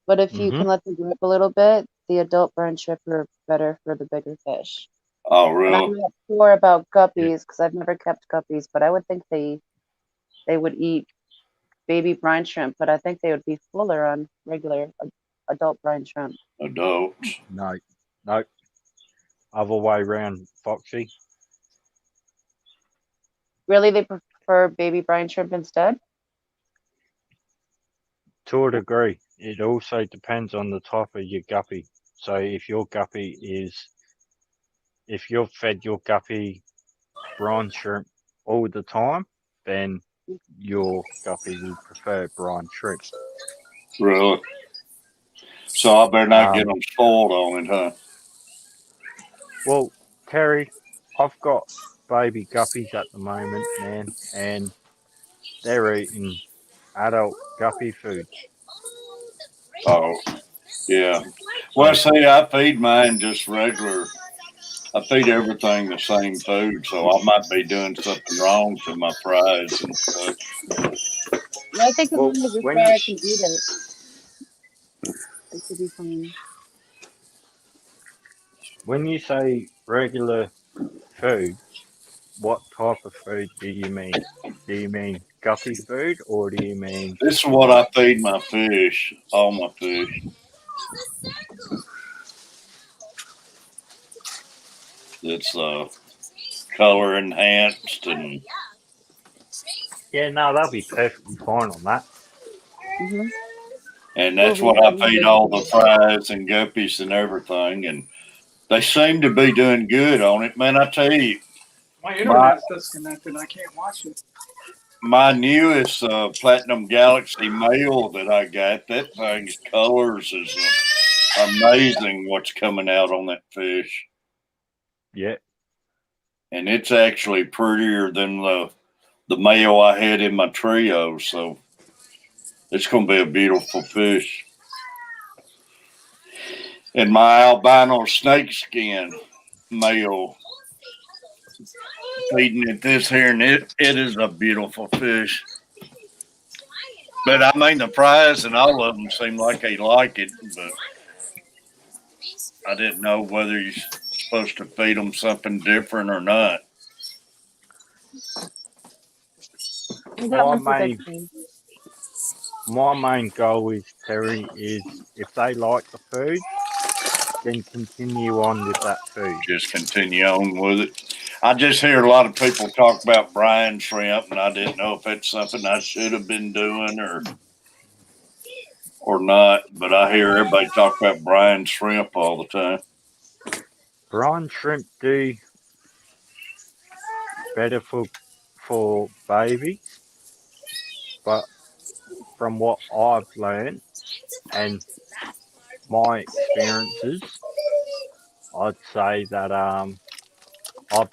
Speaker 10: But if you can let them grow up a little bit, the adult brine shrimp are better for the bigger fish.
Speaker 1: Oh,
Speaker 10: And I'm
Speaker 1: really?
Speaker 10: not sure about guppies because I've never kept guppies, but I would think they would eat baby brine shrimp, but I think they would be fuller on regular adult brine shrimp.
Speaker 1: Adults.
Speaker 12: No. No. Other way round, Foxy.
Speaker 10: Really, they prefer baby brine shrimp instead?
Speaker 12: To a degree. It also depends on the type of your guppy. So if you've fed your guppy brine shrimp all the time, then your guppy will prefer brine shrimp.
Speaker 1: Really? So I better not get them spoiled on it, huh?
Speaker 12: Well, Terry, I've got baby guppies at the moment, man, and they're eating adult guppy food.
Speaker 1: Oh, yeah. Well, see, I feed mine just regular. I feed everything the same food, so I might be doing something wrong to my fries and stuff.
Speaker 10: Yeah, I think as
Speaker 12: Well,
Speaker 10: long as your
Speaker 12: when
Speaker 10: fryer can eat it, it should be fine.
Speaker 12: when you say regular food, what type of food do you mean? Do you mean guppy food, or do you mean
Speaker 1: This is what I feed my fish, all my fish. It's color enhanced and
Speaker 12: Yeah, no, they'll be perfectly fine on that.
Speaker 10: Mm-hmm.
Speaker 1: and that's what I feed all the fries and guppies and everything, and they seem to be doing good on it, man. I tell you,
Speaker 13: My internet's disconnected. I can't watch it.
Speaker 1: my newest Platinum Galaxy male that I got, that thing's colors is amazing. What's coming out on that fish?
Speaker 12: Yeah.
Speaker 1: And it's actually prettier than the male I had in my trio, so it's going to be a beautiful fish. And my albino snakeskin male, feeding it this here, and it is a beautiful fish. But I mean, the prize and all of them seem like they like it, but I didn't know whether you're supposed to feed them something different or not.
Speaker 10: That
Speaker 12: My
Speaker 10: one's a good
Speaker 12: main
Speaker 10: thing.
Speaker 12: my main goal is, Terry, is if they like the food, then continue on with that food.
Speaker 1: Just continue on with it. I just hear a lot of people talk about brine shrimp, and I didn't know if it's something I should have been doing or not. But I hear everybody talk about brine shrimp all the time.
Speaker 12: Brine shrimp do better for babies, but from what I've learned and my experiences, I'd say that I've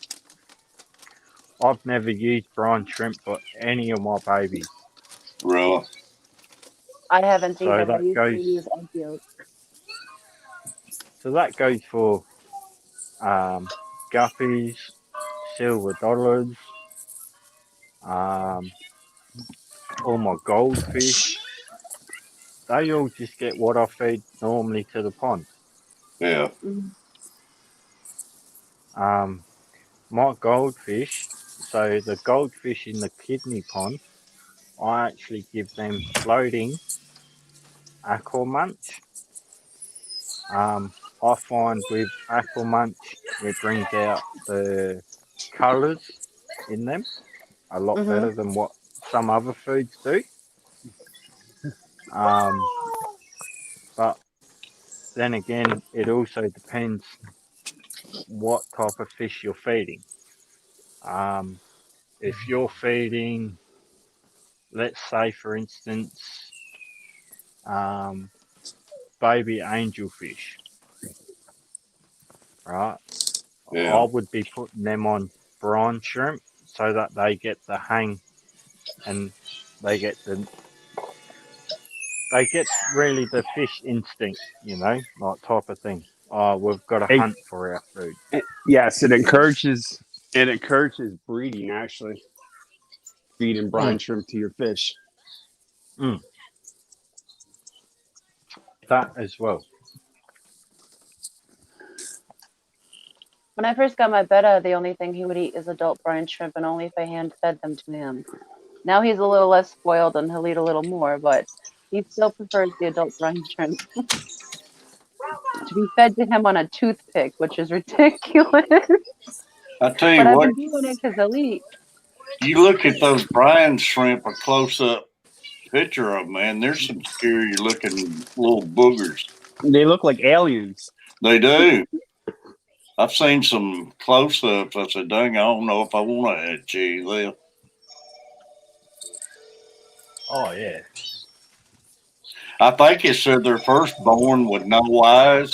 Speaker 12: I've never used brine shrimp for any of my babies.
Speaker 1: Really?
Speaker 10: I haven't
Speaker 12: So
Speaker 10: either. I
Speaker 12: that
Speaker 10: used to
Speaker 12: goes
Speaker 10: use egg yolk.
Speaker 12: so that goes for um, guppies, silver dollars, um, all my goldfish. They all just get what I feed normally to the pond.
Speaker 1: Yeah.
Speaker 10: Mhm.
Speaker 12: Um, my goldfish, so the goldfish in the kidney pond, I actually give them floating aqua munch. I find with aqua munch, it brings out the colours in them a lot
Speaker 10: Mhm.
Speaker 12: better than what some other foods do. Um, but then again, it also depends what type of fish you're feeding. Um, if you're feeding, let's say, for instance, um, baby angelfish, right? I
Speaker 1: Yeah.
Speaker 12: would be putting them on brine shrimp so that they get the hang and they get the they get really the fish instinct, like type of thing. Oh, we've got to
Speaker 8: It,
Speaker 12: hunt for our food.
Speaker 8: yes, it encourages breeding. Actually, feeding brine
Speaker 12: Mm,
Speaker 8: shrimp to your fish.
Speaker 12: mm, that as well.
Speaker 10: When I first got my betta, the only thing he would eat is adult brine shrimp, and only if I hand fed them to him. Now he's a little less spoiled and he'll eat a little more, but he still prefers the adult brine shrimp to be fed to him on a toothpick, which is ridiculous.
Speaker 1: I tell
Speaker 10: But
Speaker 1: you
Speaker 10: I've
Speaker 1: what,
Speaker 10: been doing it because he'll eat.
Speaker 1: you look at those brine shrimp, a close up picture of them, man, there's some scary looking little boogers.
Speaker 8: They look like aliens.
Speaker 1: They do. I've seen some close ups. I said, dang, I don't know if I want to achieve that.
Speaker 12: Oh yeah.
Speaker 1: I think it said they're first born with no eyes.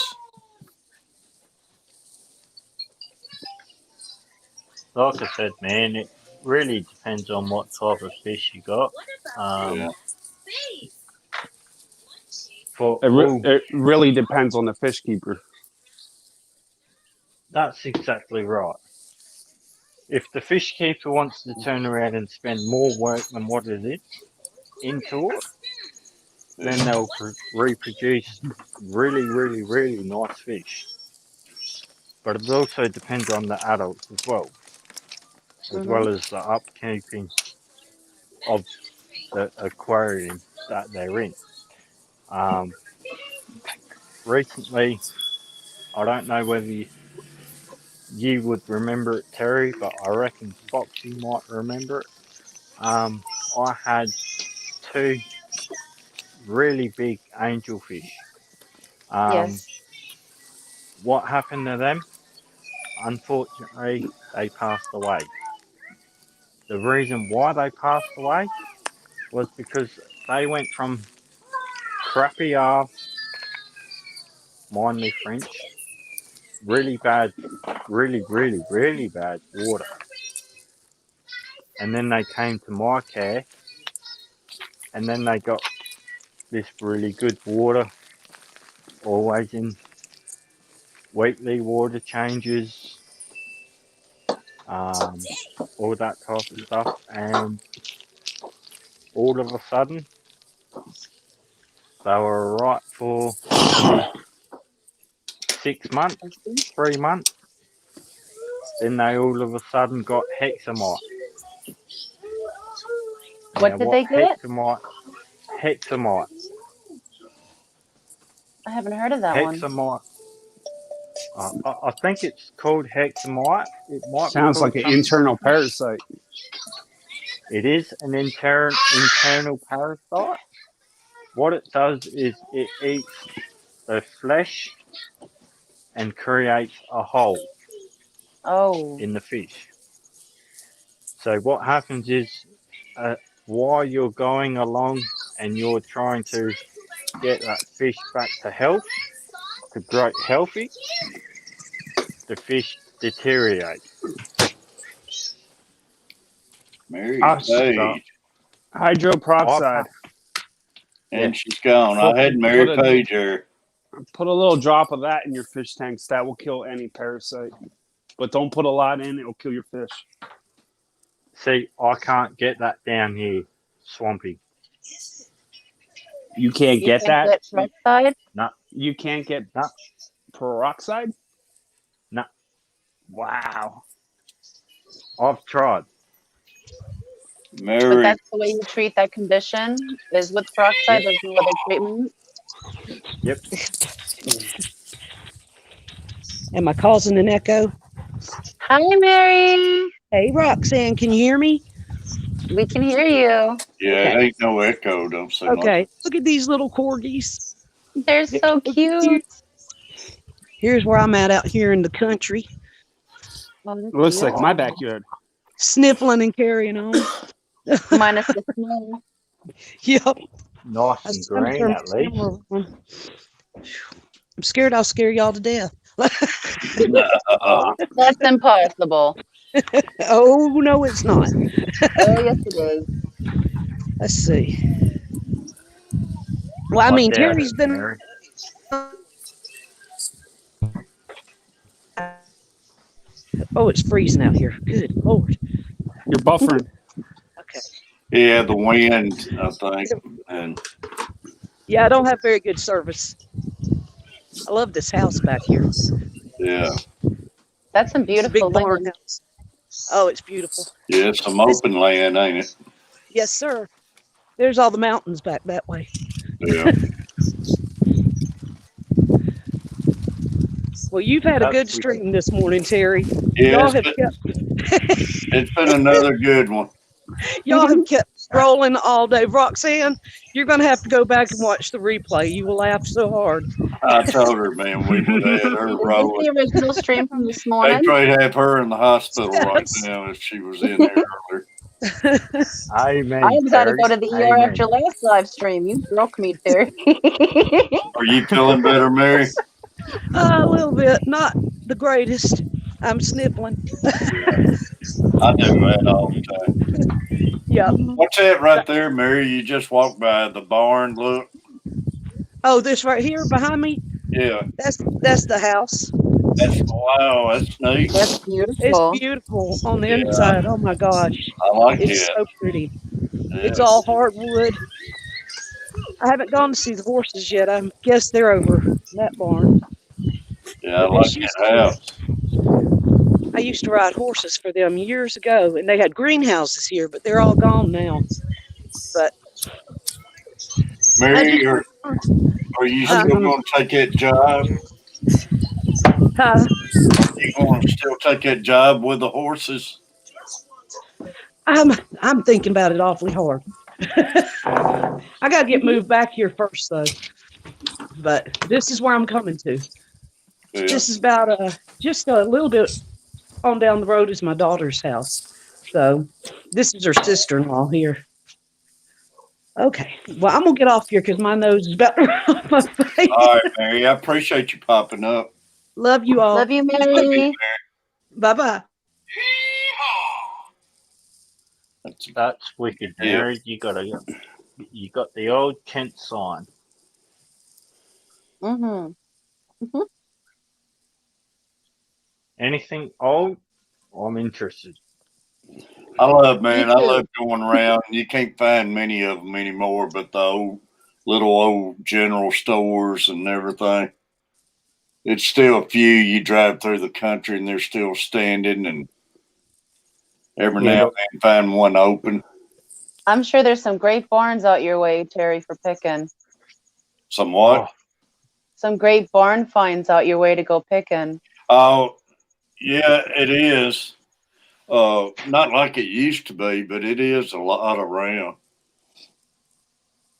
Speaker 12: Like I said, man, it really depends on what type of fish you got.
Speaker 1: Yeah.
Speaker 12: Um, for
Speaker 8: It, re-
Speaker 12: all
Speaker 8: it really depends on the fish keeper.
Speaker 12: That's exactly right. If the fish keeper wants to turn around and spend more work than what it is into it, then
Speaker 1: Yeah.
Speaker 12: they'll reproduce really, really, really nice fish. But it also depends on the adults as
Speaker 10: Mhm.
Speaker 12: well as the upkeeping of the aquarium that they're in. Um, recently, I don't know whether you would remember it, Terry, but I reckon Foxy might remember it. I had two really big angelfish. Um,
Speaker 10: Yes.
Speaker 12: what happened to them? Unfortunately, they passed away. The reason why they passed away was because they went from crappy ass, mind me French, really bad, really, really, really bad water. And then they came to my care, and then they got this really good water, always in weekly water changes, um, all that type of stuff. And all of a sudden, They were right for maybe 6 months, 3 months. Then they all of a sudden got hexamite.
Speaker 10: What
Speaker 12: Now,
Speaker 10: did
Speaker 12: what
Speaker 10: they get?
Speaker 12: hexamite,
Speaker 10: I haven't heard of that one.
Speaker 12: hexamite. I think it's called hexamite. It might be
Speaker 8: Sounds
Speaker 12: called
Speaker 8: like an
Speaker 12: something.
Speaker 8: internal parasite.
Speaker 12: It is an internal parasite. What it does is it eats the flesh and creates a hole
Speaker 10: Oh,
Speaker 12: in the fish. So what happens is, while you're going along and you're trying to get that fish back to health, to grow healthy, the fish deteriorates.
Speaker 1: Mary
Speaker 8: Ah,
Speaker 12: So
Speaker 1: Page.
Speaker 12: I've
Speaker 8: hydroperoxide.
Speaker 12: yeah,
Speaker 1: And she's gone.
Speaker 8: Put
Speaker 1: I had
Speaker 8: put
Speaker 1: Mary
Speaker 8: a
Speaker 1: Page here.
Speaker 8: put a little drop of that in your fish tanks. That will kill any parasite. But don't put a lot in; it'll kill your fish.
Speaker 12: see, I can't get that down here, swampy.
Speaker 8: You can't
Speaker 10: you
Speaker 8: get
Speaker 10: can't
Speaker 8: that.
Speaker 10: get peroxide?
Speaker 12: No,
Speaker 8: You can't get
Speaker 12: no,
Speaker 8: peroxide.
Speaker 12: no.
Speaker 8: Wow.
Speaker 12: I've tried.
Speaker 10: But
Speaker 1: Mary.
Speaker 10: that's the way you treat that condition is with peroxide.
Speaker 12: Yep,
Speaker 10: There's no other treatment.
Speaker 12: yep.
Speaker 14: Am I causing an echo?
Speaker 10: Hi, Mary.
Speaker 14: Hey, Roxanne, can you hear me?
Speaker 10: We can hear you.
Speaker 1: Yeah,
Speaker 14: Okay.
Speaker 1: ain't no echo. Don't say nothing.
Speaker 14: Okay. Look at these little corgis.
Speaker 10: They're so cute.
Speaker 14: Here's where I'm at out here in the country,
Speaker 10: Oh, that's
Speaker 8: Looks like my
Speaker 10: beautiful.
Speaker 8: backyard.
Speaker 14: sniffling and carrying on.
Speaker 10: Minus the smell.
Speaker 14: Yep. I
Speaker 12: Nice
Speaker 14: was
Speaker 12: and
Speaker 14: trying to
Speaker 12: green
Speaker 14: turn
Speaker 12: at
Speaker 14: my
Speaker 12: least.
Speaker 14: camera on. I'm scared I'll scare y'all to death.
Speaker 1: No.
Speaker 10: That's impossible.
Speaker 14: Oh, no, it's not.
Speaker 10: Oh, yes, it is.
Speaker 14: Let's see. Well, I
Speaker 12: I
Speaker 14: mean,
Speaker 12: doubt
Speaker 14: Terry's
Speaker 12: it,
Speaker 14: been.
Speaker 12: Mary.
Speaker 14: Oh, it's freezing out here. Good Lord.
Speaker 8: You're buffering.
Speaker 14: Okay.
Speaker 1: Yeah, the wind, I think. And
Speaker 14: Yeah, I don't have very good service. I love this house back here.
Speaker 1: yeah.
Speaker 10: That's some
Speaker 14: It's a
Speaker 10: beautiful
Speaker 14: big barn
Speaker 10: land.
Speaker 14: house. Oh, it's beautiful.
Speaker 1: Yeah, it's some
Speaker 14: This,
Speaker 1: open land, ain't it?
Speaker 14: yes, sir. There's all the mountains back that way.
Speaker 1: Yeah.
Speaker 14: Well, you've had a
Speaker 12: That's
Speaker 14: good
Speaker 12: wicked.
Speaker 14: stream this morning, Terry.
Speaker 1: Yeah,
Speaker 14: Y'all have kept
Speaker 1: it's been another good one.
Speaker 14: y'all have kept rolling all day. Roxanne, you're gonna have to go back and watch the replay. You will laugh so hard.
Speaker 1: I told her, man, we would have had her
Speaker 10: Is this
Speaker 1: rolling.
Speaker 10: the original stream from this
Speaker 1: They'd
Speaker 10: morning?
Speaker 1: probably have her in the hospital right
Speaker 14: Yes.
Speaker 1: now if she was in there earlier.
Speaker 12: Amen,
Speaker 10: I've got to
Speaker 12: Terry.
Speaker 10: go to the ER
Speaker 12: Amen.
Speaker 10: after last live stream. You broke me, Terry.
Speaker 1: Are you feeling better, Mary?
Speaker 14: A little bit, not the greatest. I'm sniffling.
Speaker 1: I do that all the time.
Speaker 14: Yep.
Speaker 1: What's that right there, Mary? You just walked by the barn. Look.
Speaker 14: Oh, this right here behind me,
Speaker 1: Yeah.
Speaker 14: that's the house.
Speaker 1: That's wow. That's neat.
Speaker 10: That's
Speaker 14: It's
Speaker 10: beautiful.
Speaker 14: beautiful on the
Speaker 1: Yeah.
Speaker 14: inside. Oh my gosh.
Speaker 1: I like
Speaker 14: It's
Speaker 1: it.
Speaker 14: so pretty.
Speaker 1: Yeah.
Speaker 14: It's all hardwood. I haven't gone to see the horses yet. I guess they're over that barn.
Speaker 1: Yeah, I
Speaker 14: But
Speaker 1: like
Speaker 14: this used
Speaker 1: that
Speaker 14: to,
Speaker 1: house.
Speaker 14: I used to ride horses for them years ago, and they had greenhouses here, but they're all gone now. But I
Speaker 1: Mary,
Speaker 14: just,
Speaker 1: are you
Speaker 14: uh,
Speaker 1: still going to take that job?
Speaker 14: uh,
Speaker 1: Are you going to still take that job with the horses?
Speaker 14: I'm thinking about it awfully hard. I got to get moved back here first, though. But this is where I'm coming to.
Speaker 1: Yeah.
Speaker 14: This is about just a little bit on down the road is my daughter's house. So this is her sister-in-law here. Okay. Well, I'm gonna get off here because my nose is about to run off my face.
Speaker 1: All right, Mary. I appreciate you popping up.
Speaker 14: Love you all.
Speaker 10: Love you,
Speaker 1: Love you,
Speaker 10: Mary.
Speaker 1: Mary.
Speaker 14: Bye bye.
Speaker 12: That's wicked,
Speaker 1: Yeah.
Speaker 12: Mary. You got the old Kent sign.
Speaker 10: Mm-hmm.
Speaker 12: Anything old? I'm interested.
Speaker 1: I love,
Speaker 10: Me
Speaker 1: man. I
Speaker 10: too.
Speaker 1: love going around. You can't find many of them anymore, but the little old general stores and everything. It's still a few you drive through the country and they're still standing, and every
Speaker 8: Yeah,
Speaker 1: now
Speaker 8: but
Speaker 1: and then find one open.
Speaker 10: I'm sure there's some great barns out your way, Terry, for picking.
Speaker 1: Somewhat.
Speaker 12: Oh,
Speaker 10: Some great barn finds out your way to go picking.
Speaker 1: Oh, yeah, it is. Not like it used to be, but it is a lot around.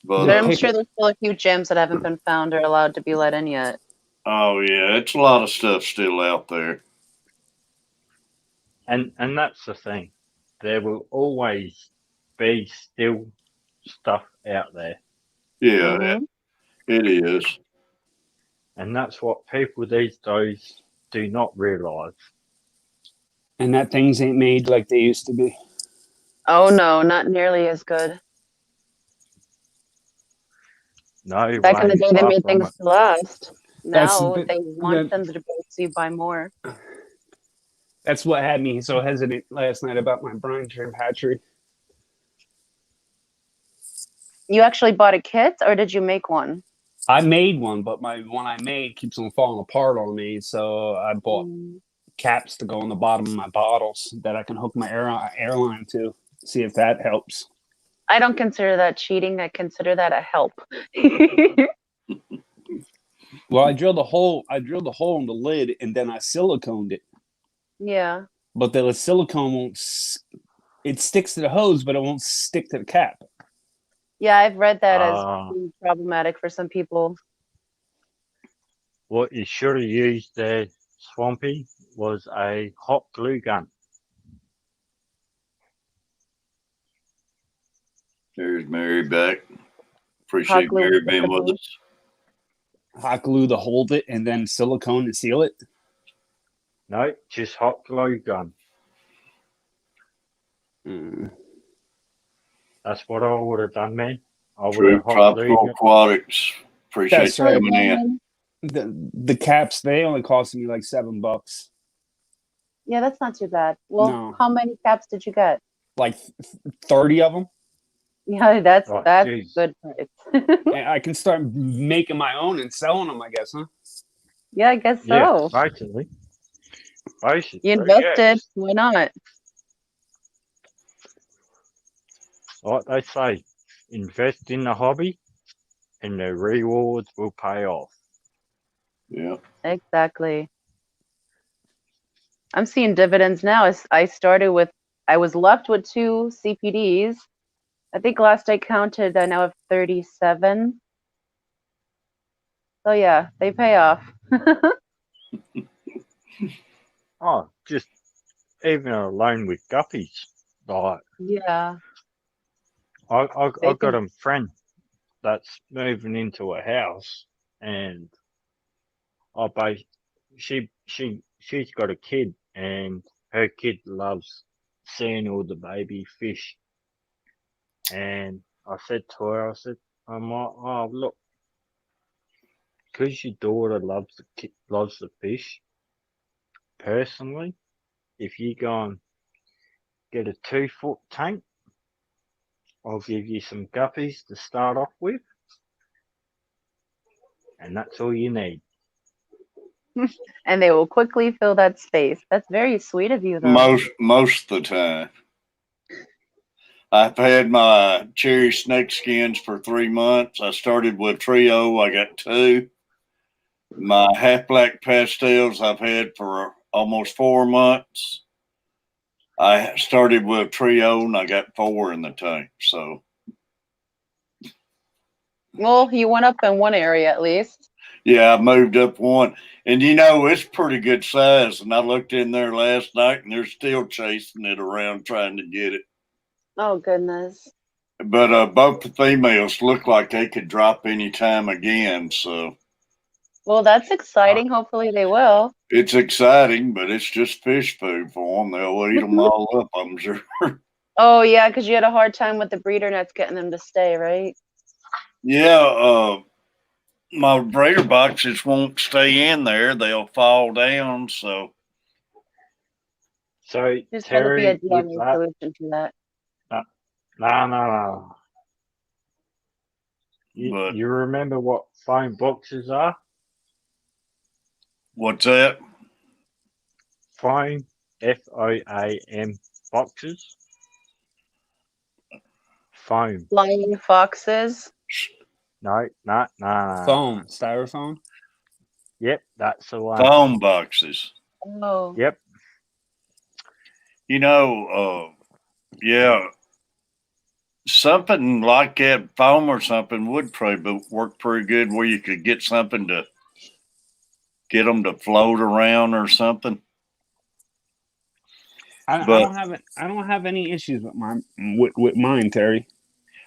Speaker 1: But
Speaker 8: the
Speaker 10: I'm
Speaker 8: pick
Speaker 10: sure there's still a few gems that haven't been found or allowed to be let in yet.
Speaker 1: oh yeah, it's a lot of stuff still out there.
Speaker 12: and that's the thing. There will always be still stuff out there,
Speaker 1: Yeah,
Speaker 10: Mm-hmm.
Speaker 1: it is.
Speaker 12: and that's what people these days do not realise.
Speaker 8: and that things ain't made like they used to be.
Speaker 10: Oh no, not nearly as good.
Speaker 12: No
Speaker 10: Back in the
Speaker 12: way,
Speaker 10: day, they
Speaker 12: far
Speaker 10: made
Speaker 12: from
Speaker 10: things
Speaker 12: it.
Speaker 10: to last.
Speaker 8: That's
Speaker 10: Now
Speaker 8: the,
Speaker 10: they want
Speaker 8: the
Speaker 10: them to break so you buy more.
Speaker 8: that's what had me so hesitant last night about my brine shrimp hatchery.
Speaker 10: You actually bought a kit, or did you make one?
Speaker 8: I made one, but my one I made keeps on falling apart on me. So I bought
Speaker 10: Mm.
Speaker 8: caps to go on the bottom of my bottles that I can hook my airline to. See if that helps.
Speaker 10: I don't consider that cheating. I consider that a help.
Speaker 8: Well, I drilled a hole. I drilled a hole in the lid, and then I siliconed it.
Speaker 10: Yeah.
Speaker 8: But the silicone won't. It sticks to the hose, but it won't stick to the cap.
Speaker 10: Yeah, I've read that as
Speaker 12: Uh,
Speaker 10: being problematic for some people.
Speaker 12: what you should have used there, Swampy, was a hot glue gun.
Speaker 1: There's Mary back.
Speaker 10: Hot
Speaker 1: Appreciate
Speaker 10: glue
Speaker 1: Mary
Speaker 10: with
Speaker 1: being
Speaker 10: the
Speaker 1: with
Speaker 10: base.
Speaker 1: us.
Speaker 8: Hot glue to hold it, and then silicone to seal it.
Speaker 12: No, just hot glue gun.
Speaker 8: Mm.
Speaker 12: That's what I would have done, man. I would
Speaker 1: True
Speaker 12: have hot glue
Speaker 1: Tropical
Speaker 12: gun.
Speaker 1: Aquatics. Appreciate
Speaker 8: That's
Speaker 1: you
Speaker 10: Hi,
Speaker 8: right.
Speaker 1: coming in.
Speaker 10: Brian.
Speaker 8: The caps, they only cost me like $7.
Speaker 10: Yeah, that's not too bad. Well,
Speaker 8: No,
Speaker 10: how many caps did you get?
Speaker 8: like 30 of them.
Speaker 10: Yeah, that's
Speaker 12: Oh,
Speaker 10: that's
Speaker 12: jeez.
Speaker 10: good price.
Speaker 8: And I can start making my own and selling them, I guess, huh?
Speaker 10: Yeah, I guess
Speaker 12: Yeah,
Speaker 10: so.
Speaker 12: basically.
Speaker 10: You
Speaker 12: Basically,
Speaker 10: invested.
Speaker 12: yes.
Speaker 10: Why not?
Speaker 12: Like they say, invest in the hobby and the rewards will pay off.
Speaker 1: Yeah.
Speaker 10: Exactly. I'm seeing dividends now. I was left with 2 CPDs. I think last I counted, I now have 37. So yeah, they pay off.
Speaker 12: Oh, just even alone with guppies. Like,
Speaker 10: Yeah,
Speaker 12: I
Speaker 10: they
Speaker 12: got
Speaker 10: can.
Speaker 12: a friend that's moving into a house and I bas she's got a kid and her kid loves seeing all the baby fish. And I said to her, I'm like, oh look, because your daughter loves the fish. Personally, if you go and get a 2 foot tank, I'll give you some guppies to start off with, and that's all you need.
Speaker 10: And they will quickly fill that space. That's very sweet of you, though.
Speaker 1: Most of the time. I've had my cherry snake skins for 3 months. I started with trio. I got 2. My half black pastels I've had for almost 4 months. I started with trio and I got 4 in the tank. So
Speaker 10: Well, you went up in one area at least.
Speaker 1: yeah, I moved up one. And it's pretty good size. And I looked in there last night and they're still chasing it around trying to get it.
Speaker 10: Oh, goodness.
Speaker 1: But both the females look like they could drop any time again. So
Speaker 10: Well, that's
Speaker 12: Uh,
Speaker 10: exciting. Hopefully they will.
Speaker 1: it's exciting, but it's just fish food for them. They'll eat them all up, I'm sure.
Speaker 10: Oh, yeah, because you had a hard time with the breeder nets getting them to stay, right?
Speaker 1: Yeah, my breeder boxes won't stay in there. They'll fall down. So
Speaker 12: so
Speaker 10: There's got to be a
Speaker 12: Terry, with
Speaker 10: DIY
Speaker 12: that,
Speaker 10: solution to that.
Speaker 12: no, no, no, no.
Speaker 1: But
Speaker 12: You remember what foam boxes are?
Speaker 1: what's that?
Speaker 12: Foam, FOAM boxes. Foam.
Speaker 10: Flying foxes.
Speaker 12: No.
Speaker 8: Foam, styrofoam.
Speaker 12: Yep, that's the one.
Speaker 1: Foam boxes.
Speaker 10: Oh.
Speaker 12: Yep.
Speaker 1: You know, yeah, something like that, foam or something, would probably work pretty good where you could get something to get them to float around or something.
Speaker 8: I
Speaker 1: But
Speaker 8: don't have any issues with mine, Terry.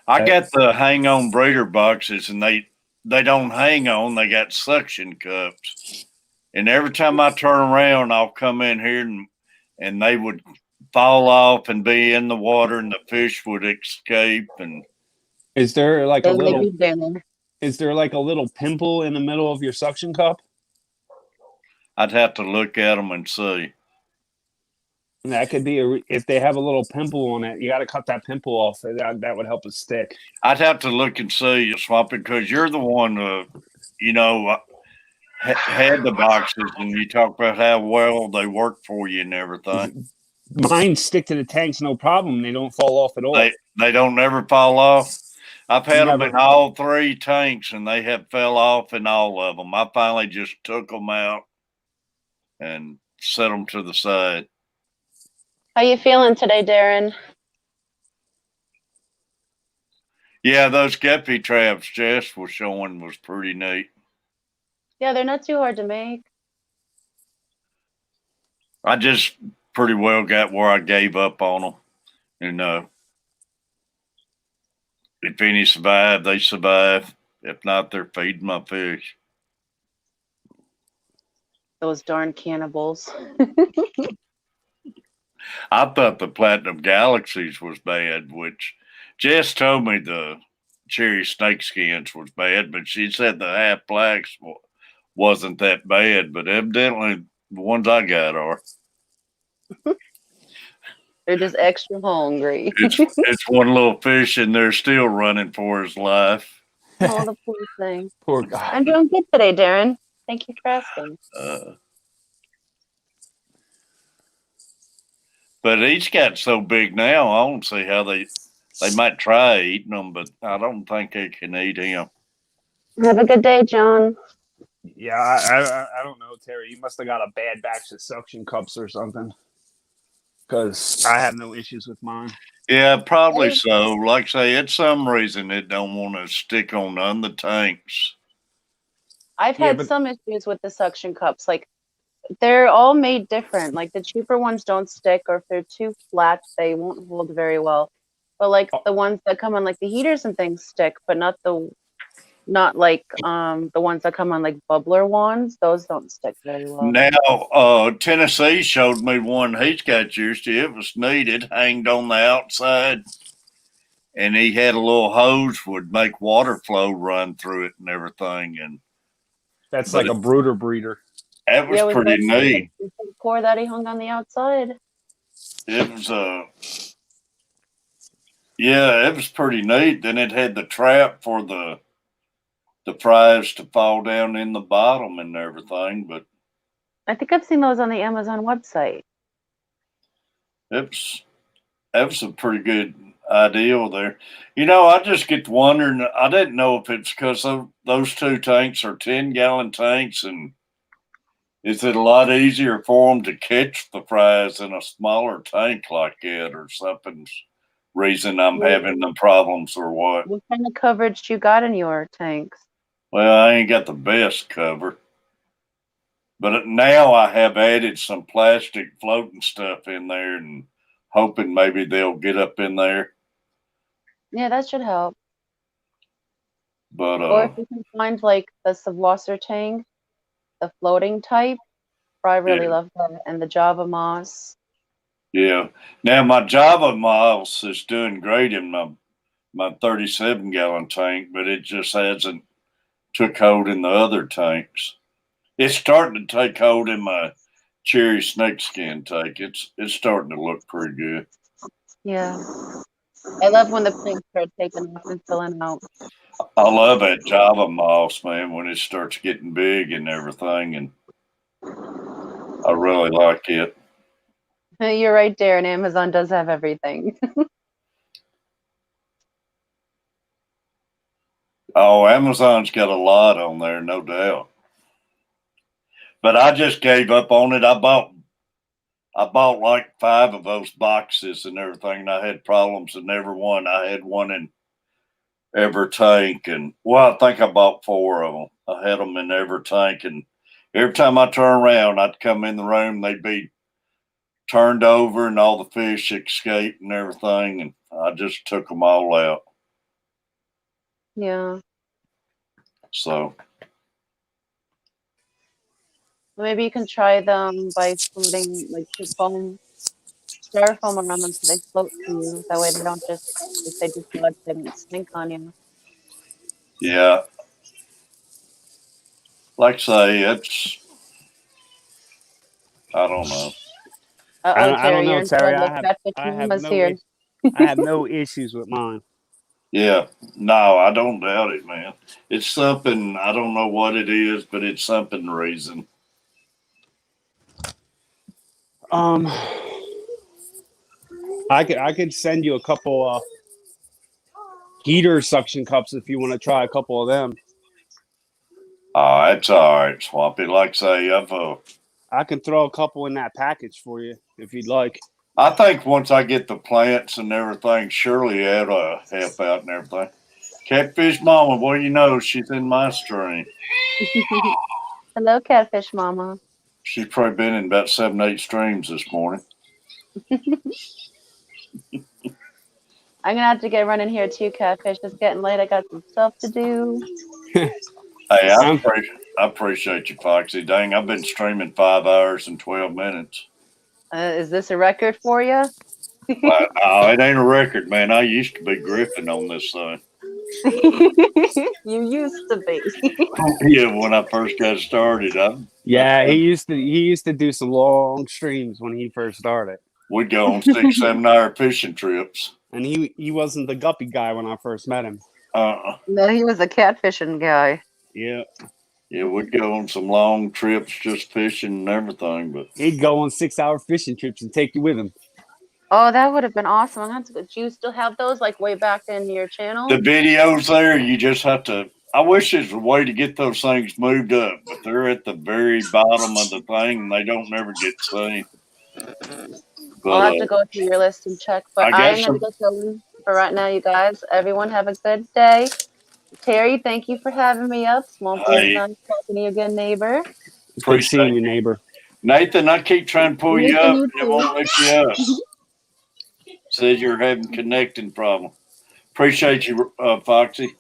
Speaker 1: I got the hang on breeder boxes, and they don't hang on, they got suction cups. And every time I turn around, I'll come in here and they would fall off and be in the water, and the fish would escape. And
Speaker 8: Is there like a
Speaker 10: They may
Speaker 8: little?
Speaker 10: be dinner.
Speaker 8: Is there like a little pimple in the middle of your suction cup?
Speaker 1: I'd have to look at them and see.
Speaker 8: That could be if they have a little pimple on it. You got to cut that pimple off. That would help it stick.
Speaker 1: I'd have to look and see, Swamp, because you're the one, had the boxes, and you talk about how well they work for you and everything.
Speaker 8: Mine stick to the tanks, no problem. They don't fall off at all.
Speaker 1: They don't never fall off. I've had them
Speaker 8: Never.
Speaker 1: in all three tanks, and they have fell off in all of them. I finally just took them out and set them to the side.
Speaker 10: How you feeling today, Darren?
Speaker 1: Yeah, those guppy traps Jess was showing was pretty neat.
Speaker 10: Yeah, they're not too hard to make.
Speaker 1: I just pretty well got where I gave up on them. And if any survive, they survive. If not, they're feeding my fish.
Speaker 10: Those darn cannibals.
Speaker 1: I thought the Platinum Galaxies was bad, which Jess told me the cherry snakeskins was bad, but she said the half blacks wasn't that bad. But evidently, the ones I got are.
Speaker 10: They're just extra hungry.
Speaker 1: It's one little fish, and they're still running for his life.
Speaker 10: Oh, the poor thing.
Speaker 8: Poor guy.
Speaker 10: I'm doing good today, Darren. Thank you for asking.
Speaker 1: But he's got so big now, I don't see how they might try eating them, but I don't think they can eat him.
Speaker 10: Have a good day, John.
Speaker 8: Yeah, I don't know, Terry. You must have got a bad batch of suction cups or something. Because I have no issues with mine.
Speaker 1: Yeah, probably so. Like I say, it's some reason it don't want to stick on none of the tanks.
Speaker 10: I've had some issues with the suction cups. Like, they're all made different. Like, the cheaper ones don't stick, or if they're too flat, they won't hold very well. But like the ones that come on like the heaters and things stick, but not like the ones that come on like bubbler wands. Those don't stick very well.
Speaker 1: Now, Tennessee showed me one he's got used to. It was needed, hanged on the outside, and he had a little hose would make water flow run through it and everything. And
Speaker 8: that's like a brooder breeder.
Speaker 1: That was pretty neat.
Speaker 10: Core that he hung on the outside.
Speaker 1: It was yeah, it was pretty neat. Then it had the trap for the fries to fall down in the bottom and everything. But
Speaker 10: I think I've seen those on the Amazon website.
Speaker 1: that was a pretty good idea there. You know, I just get wondering. I didn't know if it's because those two tanks are 10-gallon tanks, and is it a lot easier for them to catch the fries in a smaller tank like that, or something's reason I'm having the problems, or what?
Speaker 10: What kind of coverage you got in your tanks?
Speaker 1: Well, I ain't got the best cover, but now I have added some plastic floating stuff in there, and hoping maybe they'll get up in there.
Speaker 10: Yeah, that should help.
Speaker 1: But
Speaker 10: or if you can find like the Savlosser tank, the floating type, I really love that, and the Java Moss.
Speaker 1: yeah. Now my Java Moss is doing great in my 37-gallon tank, but it just hasn't took hold in the other tanks. It's starting to take hold in my cherry snakeskin tank. It's starting to look pretty good.
Speaker 10: Yeah. I love when the planks start taking off and filling out.
Speaker 1: I love that Java moss, man, when it starts getting big and everything, and I really like it.
Speaker 10: You're right, Darren. Amazon does have everything.
Speaker 1: Oh, Amazon's got a lot on there, no doubt. But I just gave up on it. I bought like 5 of those boxes and everything, and I had problems in every one. I had one in every tank, and well, I think I bought 4 of them. I had them in every tank, and every time I turn around, I'd come in the room, they'd be turned over, and all the fish escaped and everything, and I just took them all out.
Speaker 10: Yeah.
Speaker 1: So
Speaker 10: Maybe you can try them by floating, like put foam, styrofoam around them so they float for you. That way they don't just, if they dislodge, they don't sink on you.
Speaker 1: yeah, like I say, I don't know.
Speaker 10: Uh-oh,
Speaker 8: I don't
Speaker 10: Terry, you're
Speaker 8: know,
Speaker 10: in
Speaker 8: Terry.
Speaker 10: trouble. Catfish
Speaker 8: I have
Speaker 10: Mama's
Speaker 8: no
Speaker 10: here.
Speaker 8: I have no issues with mine.
Speaker 1: Yeah, no, I don't doubt it, man. It's something, I don't know what it is, but it's something reason.
Speaker 8: I could send you a couple heater suction cups if you want to try a couple of them.
Speaker 1: Oh, that's all right, Swampy. Like I say,
Speaker 8: I can throw a couple in that package for you if you'd like.
Speaker 1: I think once I get the plants and everything, surely that'll help out and everything. Catfish Mama, well, you know, she's in my stream.
Speaker 10: Hello, Catfish Mama.
Speaker 1: She's probably been in about 7, 8 streams this morning.
Speaker 10: I'm gonna have to get running here too, Catfish. It's getting late. I got some stuff to do.
Speaker 1: Hey, I appreciate you, Foxy. Dang, I've been streaming 5 hours and 12 minutes.
Speaker 10: Is this a record for you?
Speaker 1: Well, no, it ain't a record, man. I used to be griffing on this thing.
Speaker 10: You used to be.
Speaker 1: Yeah, when I first got started,
Speaker 8: Yeah, he used to do some long streams when he first started.
Speaker 1: We'd go on 6, 7 hour fishing trips.
Speaker 8: And he wasn't the guppy guy when I first met him.
Speaker 10: No, he was a catfishing guy.
Speaker 8: Yeah.
Speaker 1: Yeah, we'd go on some long trips just fishing and everything, but
Speaker 8: he'd go on 6-hour fishing trips and take you with him.
Speaker 10: Oh, that would have been awesome. I'm gonna have to go. Do you still have those like way back in your channel?
Speaker 1: the videos there, you just have to. I wish there's a way to get those things moved up, but they're at the very bottom of the thing and they don't never get seen. But,
Speaker 10: I'll have to go through your list and check. But
Speaker 1: I
Speaker 10: I'm
Speaker 1: guess
Speaker 10: gonna get going for right now, you guys. Everyone have a good day. Terry, thank you for having me up. Swampy,
Speaker 1: Hey.
Speaker 10: it's nice talking to you again, neighbor.
Speaker 8: Good seeing you, neighbor.
Speaker 1: Nathan, I keep trying to pull you
Speaker 10: Nathan,
Speaker 1: up
Speaker 10: you
Speaker 1: and it
Speaker 10: too.
Speaker 1: won't let you up. Says you're having connecting problem. Appreciate you, Foxy.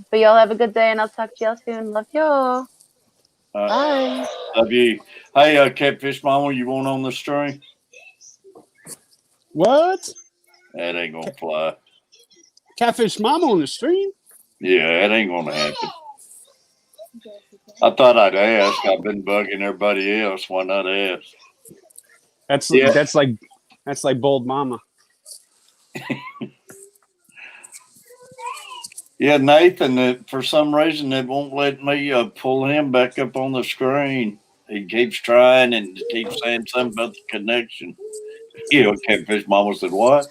Speaker 10: But y'all have a good day, and I'll talk to y'all soon. Love y'all. Bye.
Speaker 1: Love you. Hey, Catfish Mama, you want on the stream?
Speaker 8: What?
Speaker 1: That ain't gonna fly.
Speaker 8: Catfish Mama on the stream?
Speaker 1: Yeah, that ain't gonna happen. I thought I'd ask. I've been bugging everybody else. Why not ask?
Speaker 8: That's like Bold Mama.
Speaker 1: Yeah, Nathan, for some reason, it won't let me pull him back up on the screen. He keeps trying and keeps saying something about the connection. You know, Catfish Mama said, what?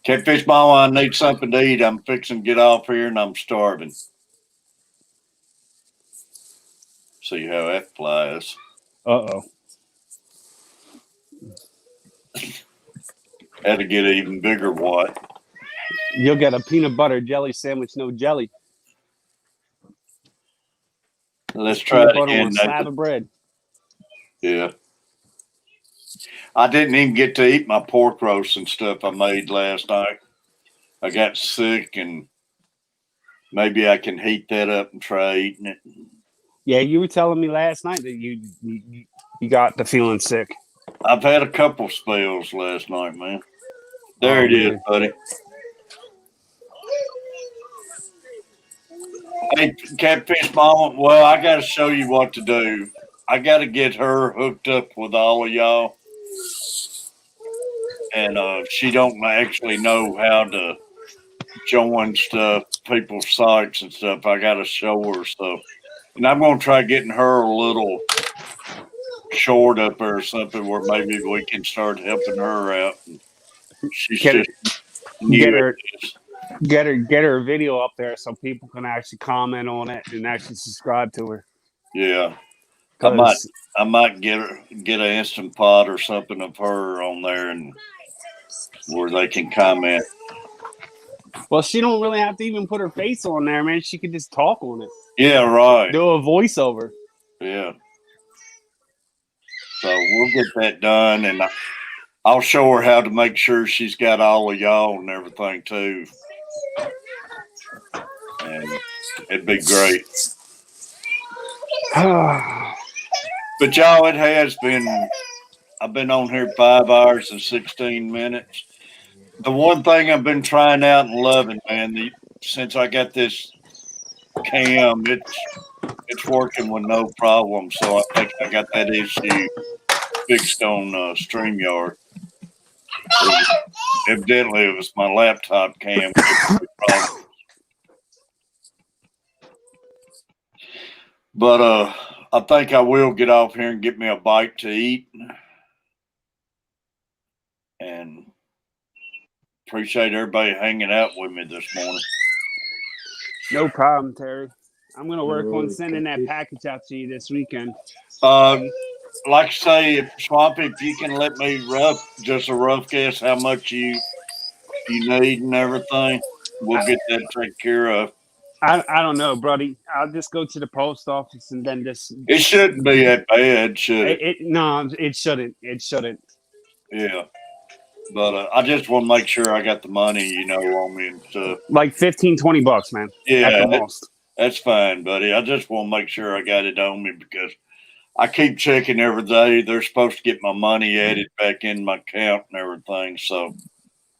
Speaker 1: Catfish Mama, I need something to eat. I'm fixing to get off here and I'm starving. See how that flies.
Speaker 8: Uh-oh.
Speaker 1: Had to get an even bigger what?
Speaker 8: You'll get a peanut butter jelly sandwich, no jelly.
Speaker 1: Let's try it again,
Speaker 8: on a slab
Speaker 1: Nathan.
Speaker 8: of bread.
Speaker 1: Yeah. I didn't even get to eat my pork roast and stuff I made last night. I got sick and maybe I can heat that up and try eating it.
Speaker 8: Yeah, you were telling me last night that you got the feeling sick.
Speaker 1: I've had a couple spells last night, man. There it is, buddy. Hey, Catfish Mama, well, I got to show you what to do. I got to get her hooked up with all of y'all. and she don't actually know how to join stuff, people's sites and stuff. I got to show her. So, and I'm gonna try getting her a little short up there or something where maybe we can start helping her out. She's
Speaker 8: Get
Speaker 1: just
Speaker 8: her,
Speaker 1: new
Speaker 8: get
Speaker 1: at
Speaker 8: her,
Speaker 1: this.
Speaker 8: get her video up there so people can actually comment on it and actually subscribe to her.
Speaker 1: Yeah, I might.
Speaker 8: Because
Speaker 1: I might get an instant pot or something of her on there and where they can comment.
Speaker 8: well, she don't really have to even put her face on there, man. She could just talk on it.
Speaker 1: Yeah, right.
Speaker 8: Do a voiceover.
Speaker 1: Yeah. So we'll get that done, and I'll show her how to make sure she's got all of y'all and everything too. And it'd be great. But y'all, it has been. I've been on here 5 hours and 16 minutes. The one thing I've been trying out and loving, man, since I got this cam, it's working with no problem. So I think I got that issue fixed on StreamYard. Evidently, it was my laptop cam. But I think I will get off here and get me a bite to eat. And appreciate everybody hanging out with me this morning.
Speaker 8: No problem, Terry. I'm gonna work on sending that package out to you this weekend.
Speaker 1: Like I say, Swampy, if you can let me just a rough guess how much you need and everything, we'll get that taken care of.
Speaker 8: I don't know, buddy. I'll just go to the post office and then just.
Speaker 1: It shouldn't be that bad, should it?
Speaker 8: No, it shouldn't. It shouldn't.
Speaker 1: Yeah. But I just want to make sure I got the money, on me and stuff.
Speaker 8: Like $15-20, man.
Speaker 1: Yeah,
Speaker 8: at the most.
Speaker 1: That's fine, buddy. I just want to make sure I got it on me because I keep checking every day. They're supposed to get my money added back in my account and everything. So,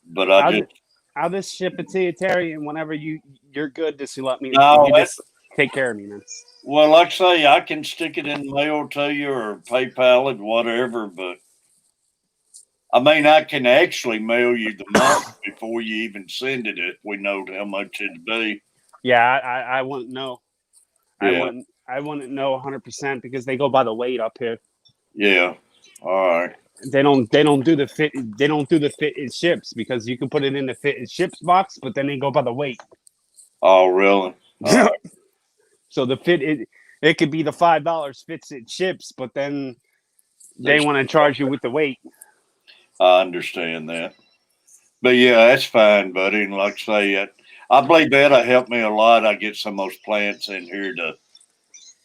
Speaker 1: but
Speaker 8: I'll just ship it to you, Terry, and whenever you're good, just let me.
Speaker 1: No,
Speaker 8: just take care of me, man.
Speaker 1: Well, like I say, I can stick it in the mail to you or PayPal it, whatever. But I mean, I can actually mail you the money before you even send it if we know how much it'd be.
Speaker 8: Yeah, I wouldn't know.
Speaker 1: Yeah.
Speaker 8: I wouldn't know 100% because they go by the weight up here.
Speaker 1: Yeah. All right.
Speaker 8: They don't do the fit. They don't do the fit it ships because you can put it in the fit it ships box, but then they go by the weight.
Speaker 1: Oh, really? Right.
Speaker 8: So the fit it could be the $5 fits it ships, but then they want to charge you with the weight.
Speaker 1: I understand that. But yeah, that's fine, buddy. And like I say, I believe that'll help me a lot. I get some of those plants in here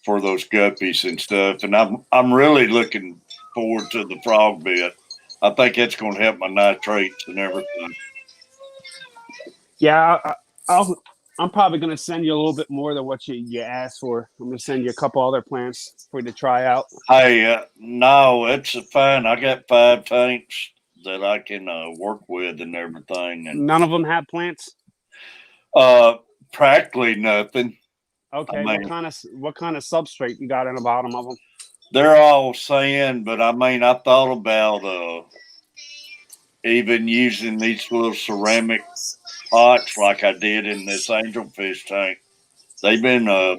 Speaker 1: for those guppies and stuff. And I'm really looking forward to the frog bit. I think that's going to help my nitrates and everything.
Speaker 8: Yeah, I'm probably going to send you a little bit more than what you asked for. I'm going to send you a couple other plants for you to try out.
Speaker 1: Hey, no, it's fine. I got 5 tanks that I can work with and everything. And
Speaker 8: none of them have plants?
Speaker 1: Practically nothing.
Speaker 8: Okay, what kind of substrate you got in the bottom of them?
Speaker 1: They're all sand, but I mean, I thought about even using these little ceramic pots like I did in this angelfish tank. They've been the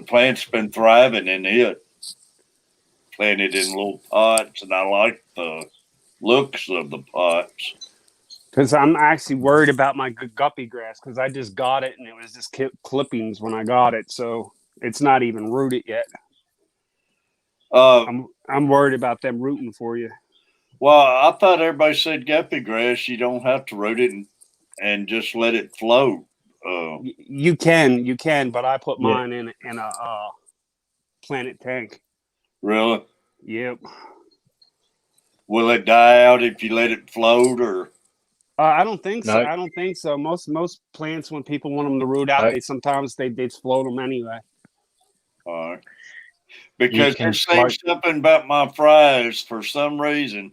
Speaker 1: plant's been thriving in it. Planted in little pots, and I like the looks of the pots.
Speaker 8: Because I'm actually worried about my guppy grass because I just got it and it was just clippings when I got it, so it's not even rooted yet. I'm worried about them rooting for you.
Speaker 1: Well, I thought everybody said guppy grass. You don't have to root it and just let it float.
Speaker 8: You can, but I put mine in a Planet tank.
Speaker 1: Really?
Speaker 8: Yep.
Speaker 1: Will it die out if you let it float, or?
Speaker 8: I don't think so. I don't think so. Most plants, when people want them to root out, they sometimes they float them anyway.
Speaker 1: All right. Because they're saying something about my fries for some reason.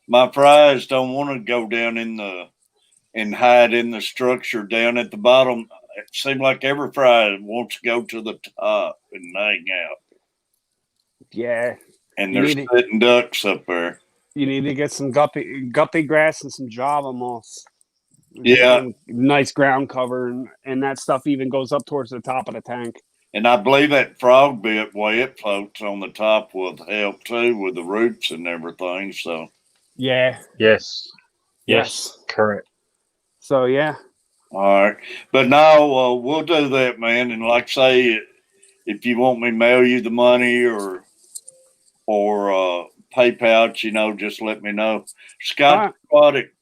Speaker 1: My fries don't want to go down and hide in the structure down at the bottom. It seems like every fry wants to go to the top and hang out.
Speaker 8: Yeah.
Speaker 1: And there's sitting ducks up there.
Speaker 8: You need to get some guppy grass and some Java moss.
Speaker 1: Yeah,
Speaker 8: Nice ground cover, and that stuff even goes up towards the top of the tank.
Speaker 1: and I believe that frog bit way it floats on the top will help too with the roots and everything. So
Speaker 8: Yeah.
Speaker 3: Yes.
Speaker 8: Yes.
Speaker 3: Correct.
Speaker 8: So yeah.
Speaker 1: all right, but no, we'll do that, man. And like I say, if you want me to mail you the money or PayPal, just let me know. Scott Aquatic.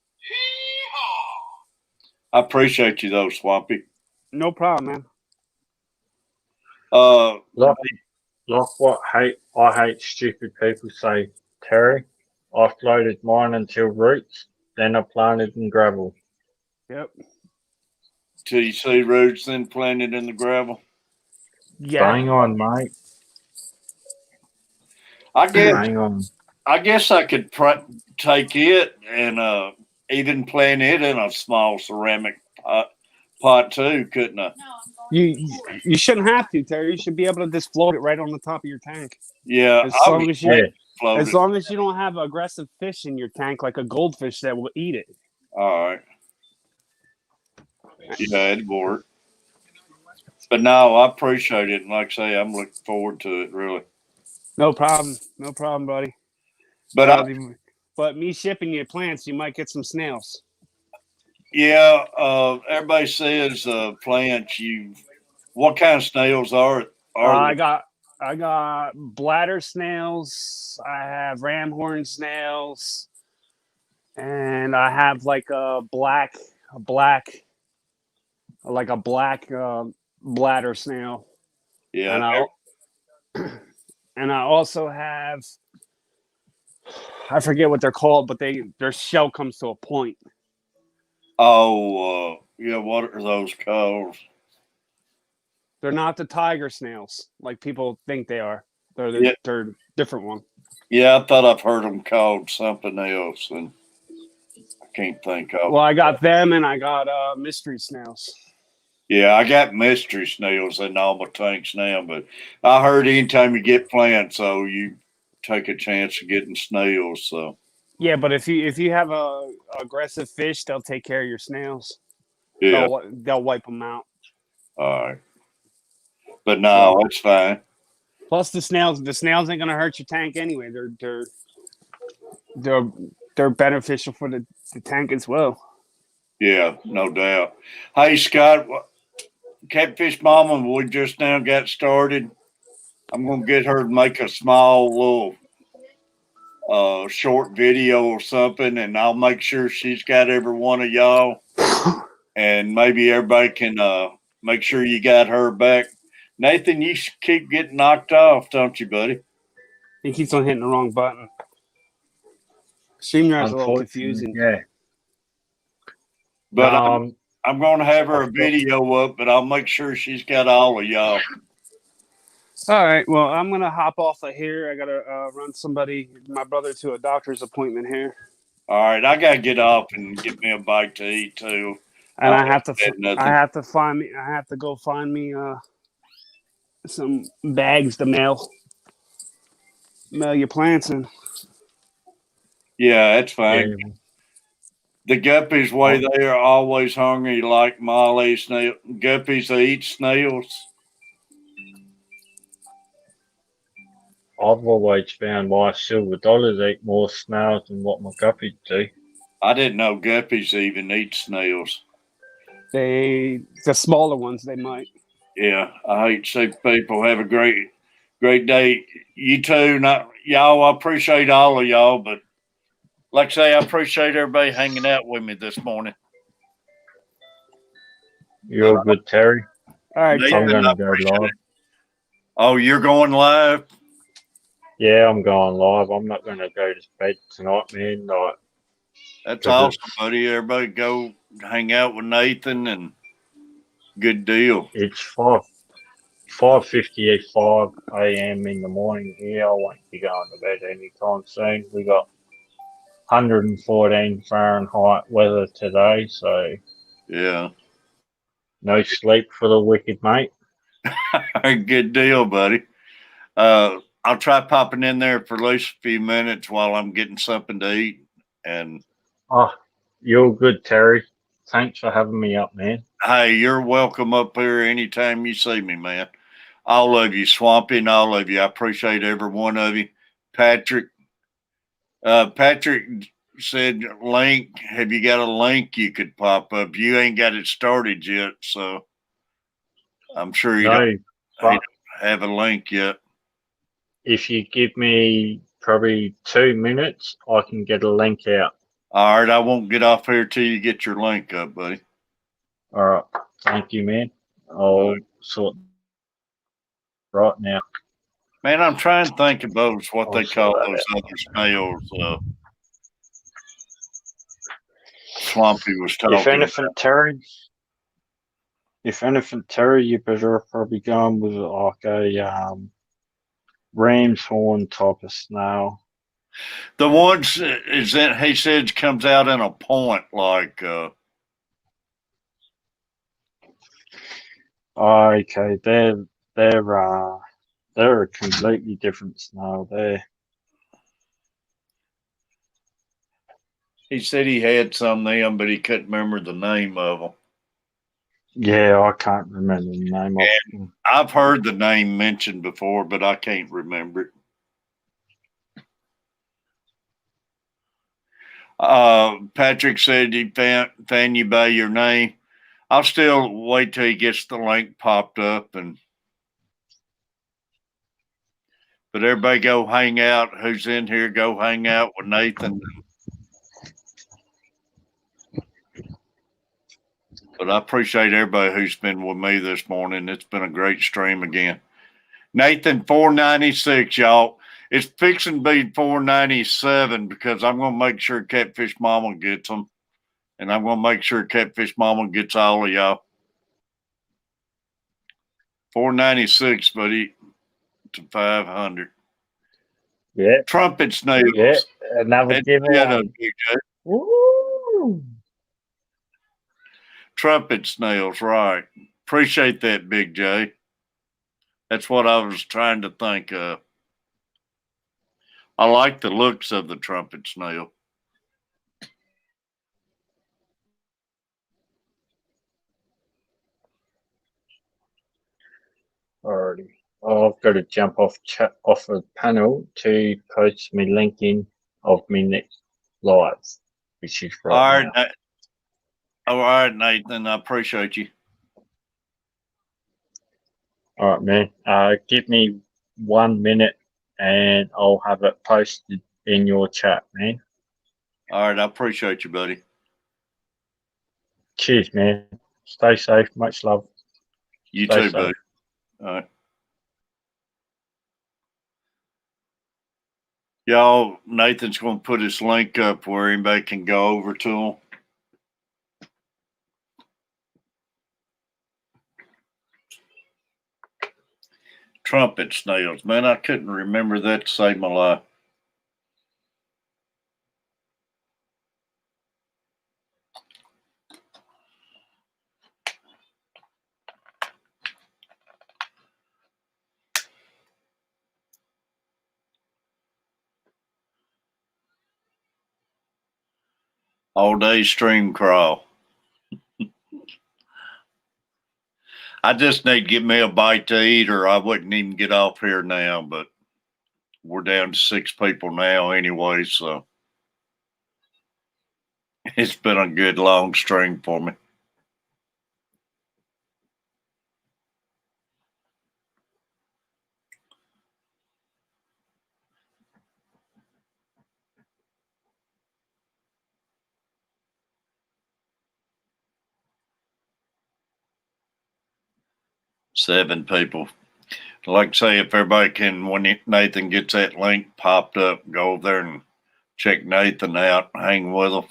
Speaker 1: I appreciate you though, Swampy.
Speaker 8: No problem, man.
Speaker 3: Like what I hate stupid people say, Terry. I floated mine until roots, then I planted in gravel.
Speaker 8: Yep.
Speaker 1: Till you see roots, then planted in the gravel.
Speaker 8: Yeah.
Speaker 3: Bang on, mate.
Speaker 1: Bang on. I guess I could take it and even plant it in a small ceramic pot too, couldn't I?
Speaker 8: You shouldn't have to, Terry. You should be able to just float it right on the top of your tank.
Speaker 1: Yeah,
Speaker 8: as long as you don't have aggressive fish in your tank, like a goldfish that will eat it.
Speaker 1: All right. Yeah, it'd work. But no, I appreciate it, and like I say, I'm looking forward to it. Really.
Speaker 8: No problem, buddy. But me shipping you plants, you might get some snails.
Speaker 1: Yeah, everybody says plants. What kind of snails are
Speaker 8: I got bladder snails. I have ramhorn snails, and I have like a black bladder snail.
Speaker 1: Yeah,
Speaker 8: and I also have, I forget what they're called, but their shell comes to a point.
Speaker 1: Oh, yeah. What are those called?
Speaker 8: They're not the tiger snails like people think they are. They're different one.
Speaker 1: Yeah, I thought I've heard them called something else, and I can't think of.
Speaker 8: Well, I got them, and I got mystery snails.
Speaker 1: Yeah, I got mystery snails in all my tanks now, but I heard anytime you get plants, so you take a chance of getting snails. So
Speaker 8: yeah, but if you have a aggressive fish, they'll take care of your snails.
Speaker 1: Yeah,
Speaker 8: they'll wipe them out.
Speaker 1: All right, but no, it's fine.
Speaker 8: Plus, the snails ain't gonna hurt your tank anyway. They're beneficial for the tank as well.
Speaker 1: Yeah, no doubt. Hey, Scott, Catfish Mama, we just now got started. I'm gonna get her to make a small little short video or something, and I'll make sure she's got every one of y'all, and maybe everybody can make sure you got her back. Nathan, you keep getting knocked off, don't you, buddy?
Speaker 8: He keeps on hitting the wrong button. StreamYard's a little confusing.
Speaker 3: Yeah.
Speaker 1: But I'm going to have her a video up, but I'll make sure she's got all of y'all.
Speaker 8: All right. Well, I'm going to hop off of here. I got to run my brother, to a doctor's appointment here.
Speaker 1: All right. I got to get off and get me a bite to eat, too.
Speaker 8: And I have to go find me some bags to mail your plants in.
Speaker 1: Yeah, that's fine.
Speaker 3: Yeah.
Speaker 1: The guppies, way they are always hungry, like Molly snail. Guppies, they eat snails.
Speaker 3: I've always found my silver dollars eat more snails than what my guppies do.
Speaker 1: I didn't know guppies even eat snails.
Speaker 8: The smaller ones, they might.
Speaker 1: Yeah, I hate to see people have a great day. You too. Y'all, I appreciate all of y'all, but like I say, I appreciate everybody hanging out with me this morning.
Speaker 3: You're good, Terry.
Speaker 8: All right,
Speaker 3: I'm going to go live.
Speaker 1: Oh, you're going live?
Speaker 3: Yeah, I'm going live. I'm not going to go to bed tonight, man.
Speaker 1: That's awesome, buddy. Everybody go hang out with Nathan, and good deal.
Speaker 3: It's 5:55 a.m. in the morning here. I won't be going to bed anytime soon. We got 114 Fahrenheit weather today, so
Speaker 1: yeah,
Speaker 3: no sleep for the wicked, mate.
Speaker 1: Good deal, buddy. I'll try popping in there for at least a few minutes while I'm getting something to eat. And
Speaker 12: Oh, you're good, Terry. Thanks for having me up, man.
Speaker 1: hey, you're welcome up here anytime you see me, man. All of you, Swampy, and all of you. I appreciate every one of you. Patrick, Patrick said, "Link, have you got a link you could pop up? You ain't got it started yet, so I'm sure you
Speaker 12: No,
Speaker 1: don't
Speaker 12: but
Speaker 1: have a link yet."
Speaker 12: if you give me probably 2 minutes, I can get a link out.
Speaker 1: All right, I won't get off here till you get your link up, buddy.
Speaker 12: All right. Thank you, man. I'll sort right now.
Speaker 1: Man, I'm trying to think of those what
Speaker 12: I'll
Speaker 1: they
Speaker 12: sort
Speaker 1: call
Speaker 12: that
Speaker 1: those
Speaker 12: out.
Speaker 1: other snails. Swampy was
Speaker 12: If
Speaker 1: talking
Speaker 12: anything, Terry, you better probably go with like a ram's horn type of snail.
Speaker 1: the ones is that he says comes out in a point like
Speaker 12: Okay, they're a completely different snail.
Speaker 1: he said he had some of them, but he couldn't remember the name of them.
Speaker 12: Yeah, I can't remember the name of
Speaker 1: And
Speaker 12: them.
Speaker 1: I've heard the name mentioned before, but I can't remember it. Patrick said he found you by your name. I'll still wait till he gets the link popped up, but everybody go hang out. Who's in here? Go hang out with Nathan. But I appreciate everybody who's been with me this morning. It's been a great stream again. Nathan, 496, y'all. It's fixing to be 497 because I'm going to make sure Catfish Mama gets them. And I'm going to make sure Catfish Mama gets all of y'all. 496, buddy, to 500.
Speaker 12: Yeah.
Speaker 1: Trumpet snails.
Speaker 12: Yeah, another
Speaker 1: Head
Speaker 12: giveaway.
Speaker 1: up, Big J.
Speaker 12: Woo!
Speaker 1: Trumpet snails, right. Appreciate that, Big J. That's what I was trying to think of. I like the looks of the trumpet snail.
Speaker 12: Alrighty. I've got to jump off a panel to post my link in of my next live, which is
Speaker 1: All
Speaker 12: right
Speaker 1: right.
Speaker 12: now.
Speaker 1: All right, Nathan. I appreciate you.
Speaker 12: All right, man. Give me 1 minute and I'll have it posted in your chat, man.
Speaker 1: All right. I appreciate you, buddy.
Speaker 12: Cheers, man. Stay safe. Much love.
Speaker 1: You
Speaker 12: Stay
Speaker 1: too,
Speaker 12: safe.
Speaker 1: buddy. All right. Y'all, Nathan's going to put his link up where anybody can go over to him. Trumpet snails. Man, I couldn't remember that to save my life. All day stream crawl. I just need to get me a bite to eat or I wouldn't even get off here now, but we're down to 6 people now anyway, so it's been a good long stream for me. Seven people. Like I say, if everybody can, when Nathan gets that link popped up, go over there and check Nathan out, hang with him.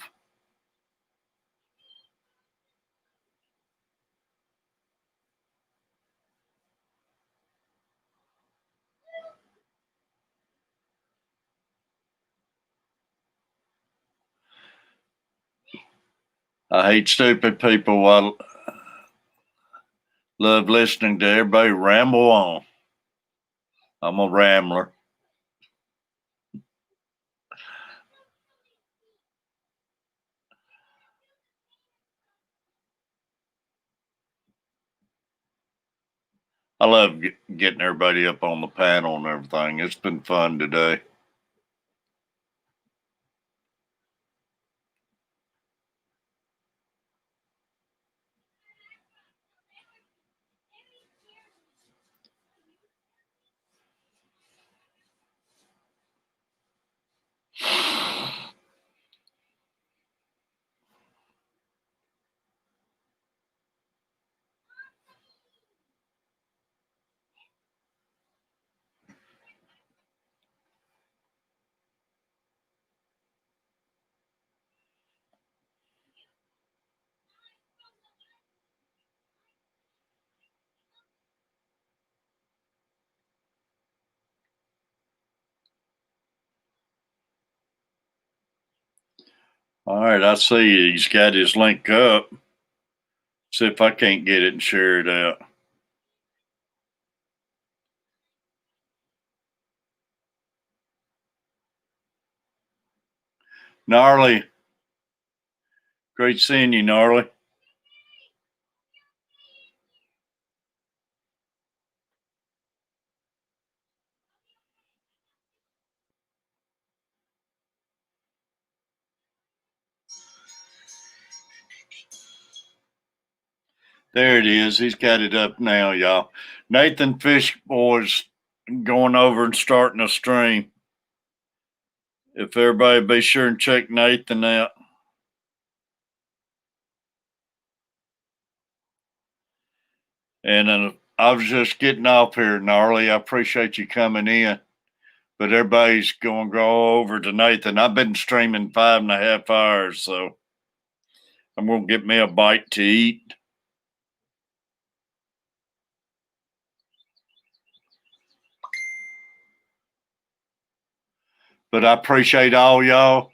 Speaker 1: I hate stupid people. I love listening to everybody ramble on. I'm a rambler. I love getting everybody up on the panel and everything. It's been fun today. All right, I see he's got his link up. See if I can't get it and share it out. Gnarly. Great seeing you, Gnarly. There it is. He's got it up now, y'all. Nathan Fish Boys going over and starting a stream. If everybody be sure and check Nathan out. And I was just getting off here, Gnarly. I appreciate you coming in. But everybody's going to go over to Nathan. I've been streaming 5.5 hours, so I'm going to get me a bite to eat. But I appreciate all y'all.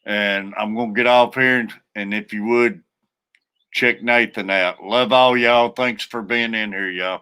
Speaker 1: And I'm going to get off here. And if you would, check Nathan out. Love all y'all. Thanks for being in here, y'all.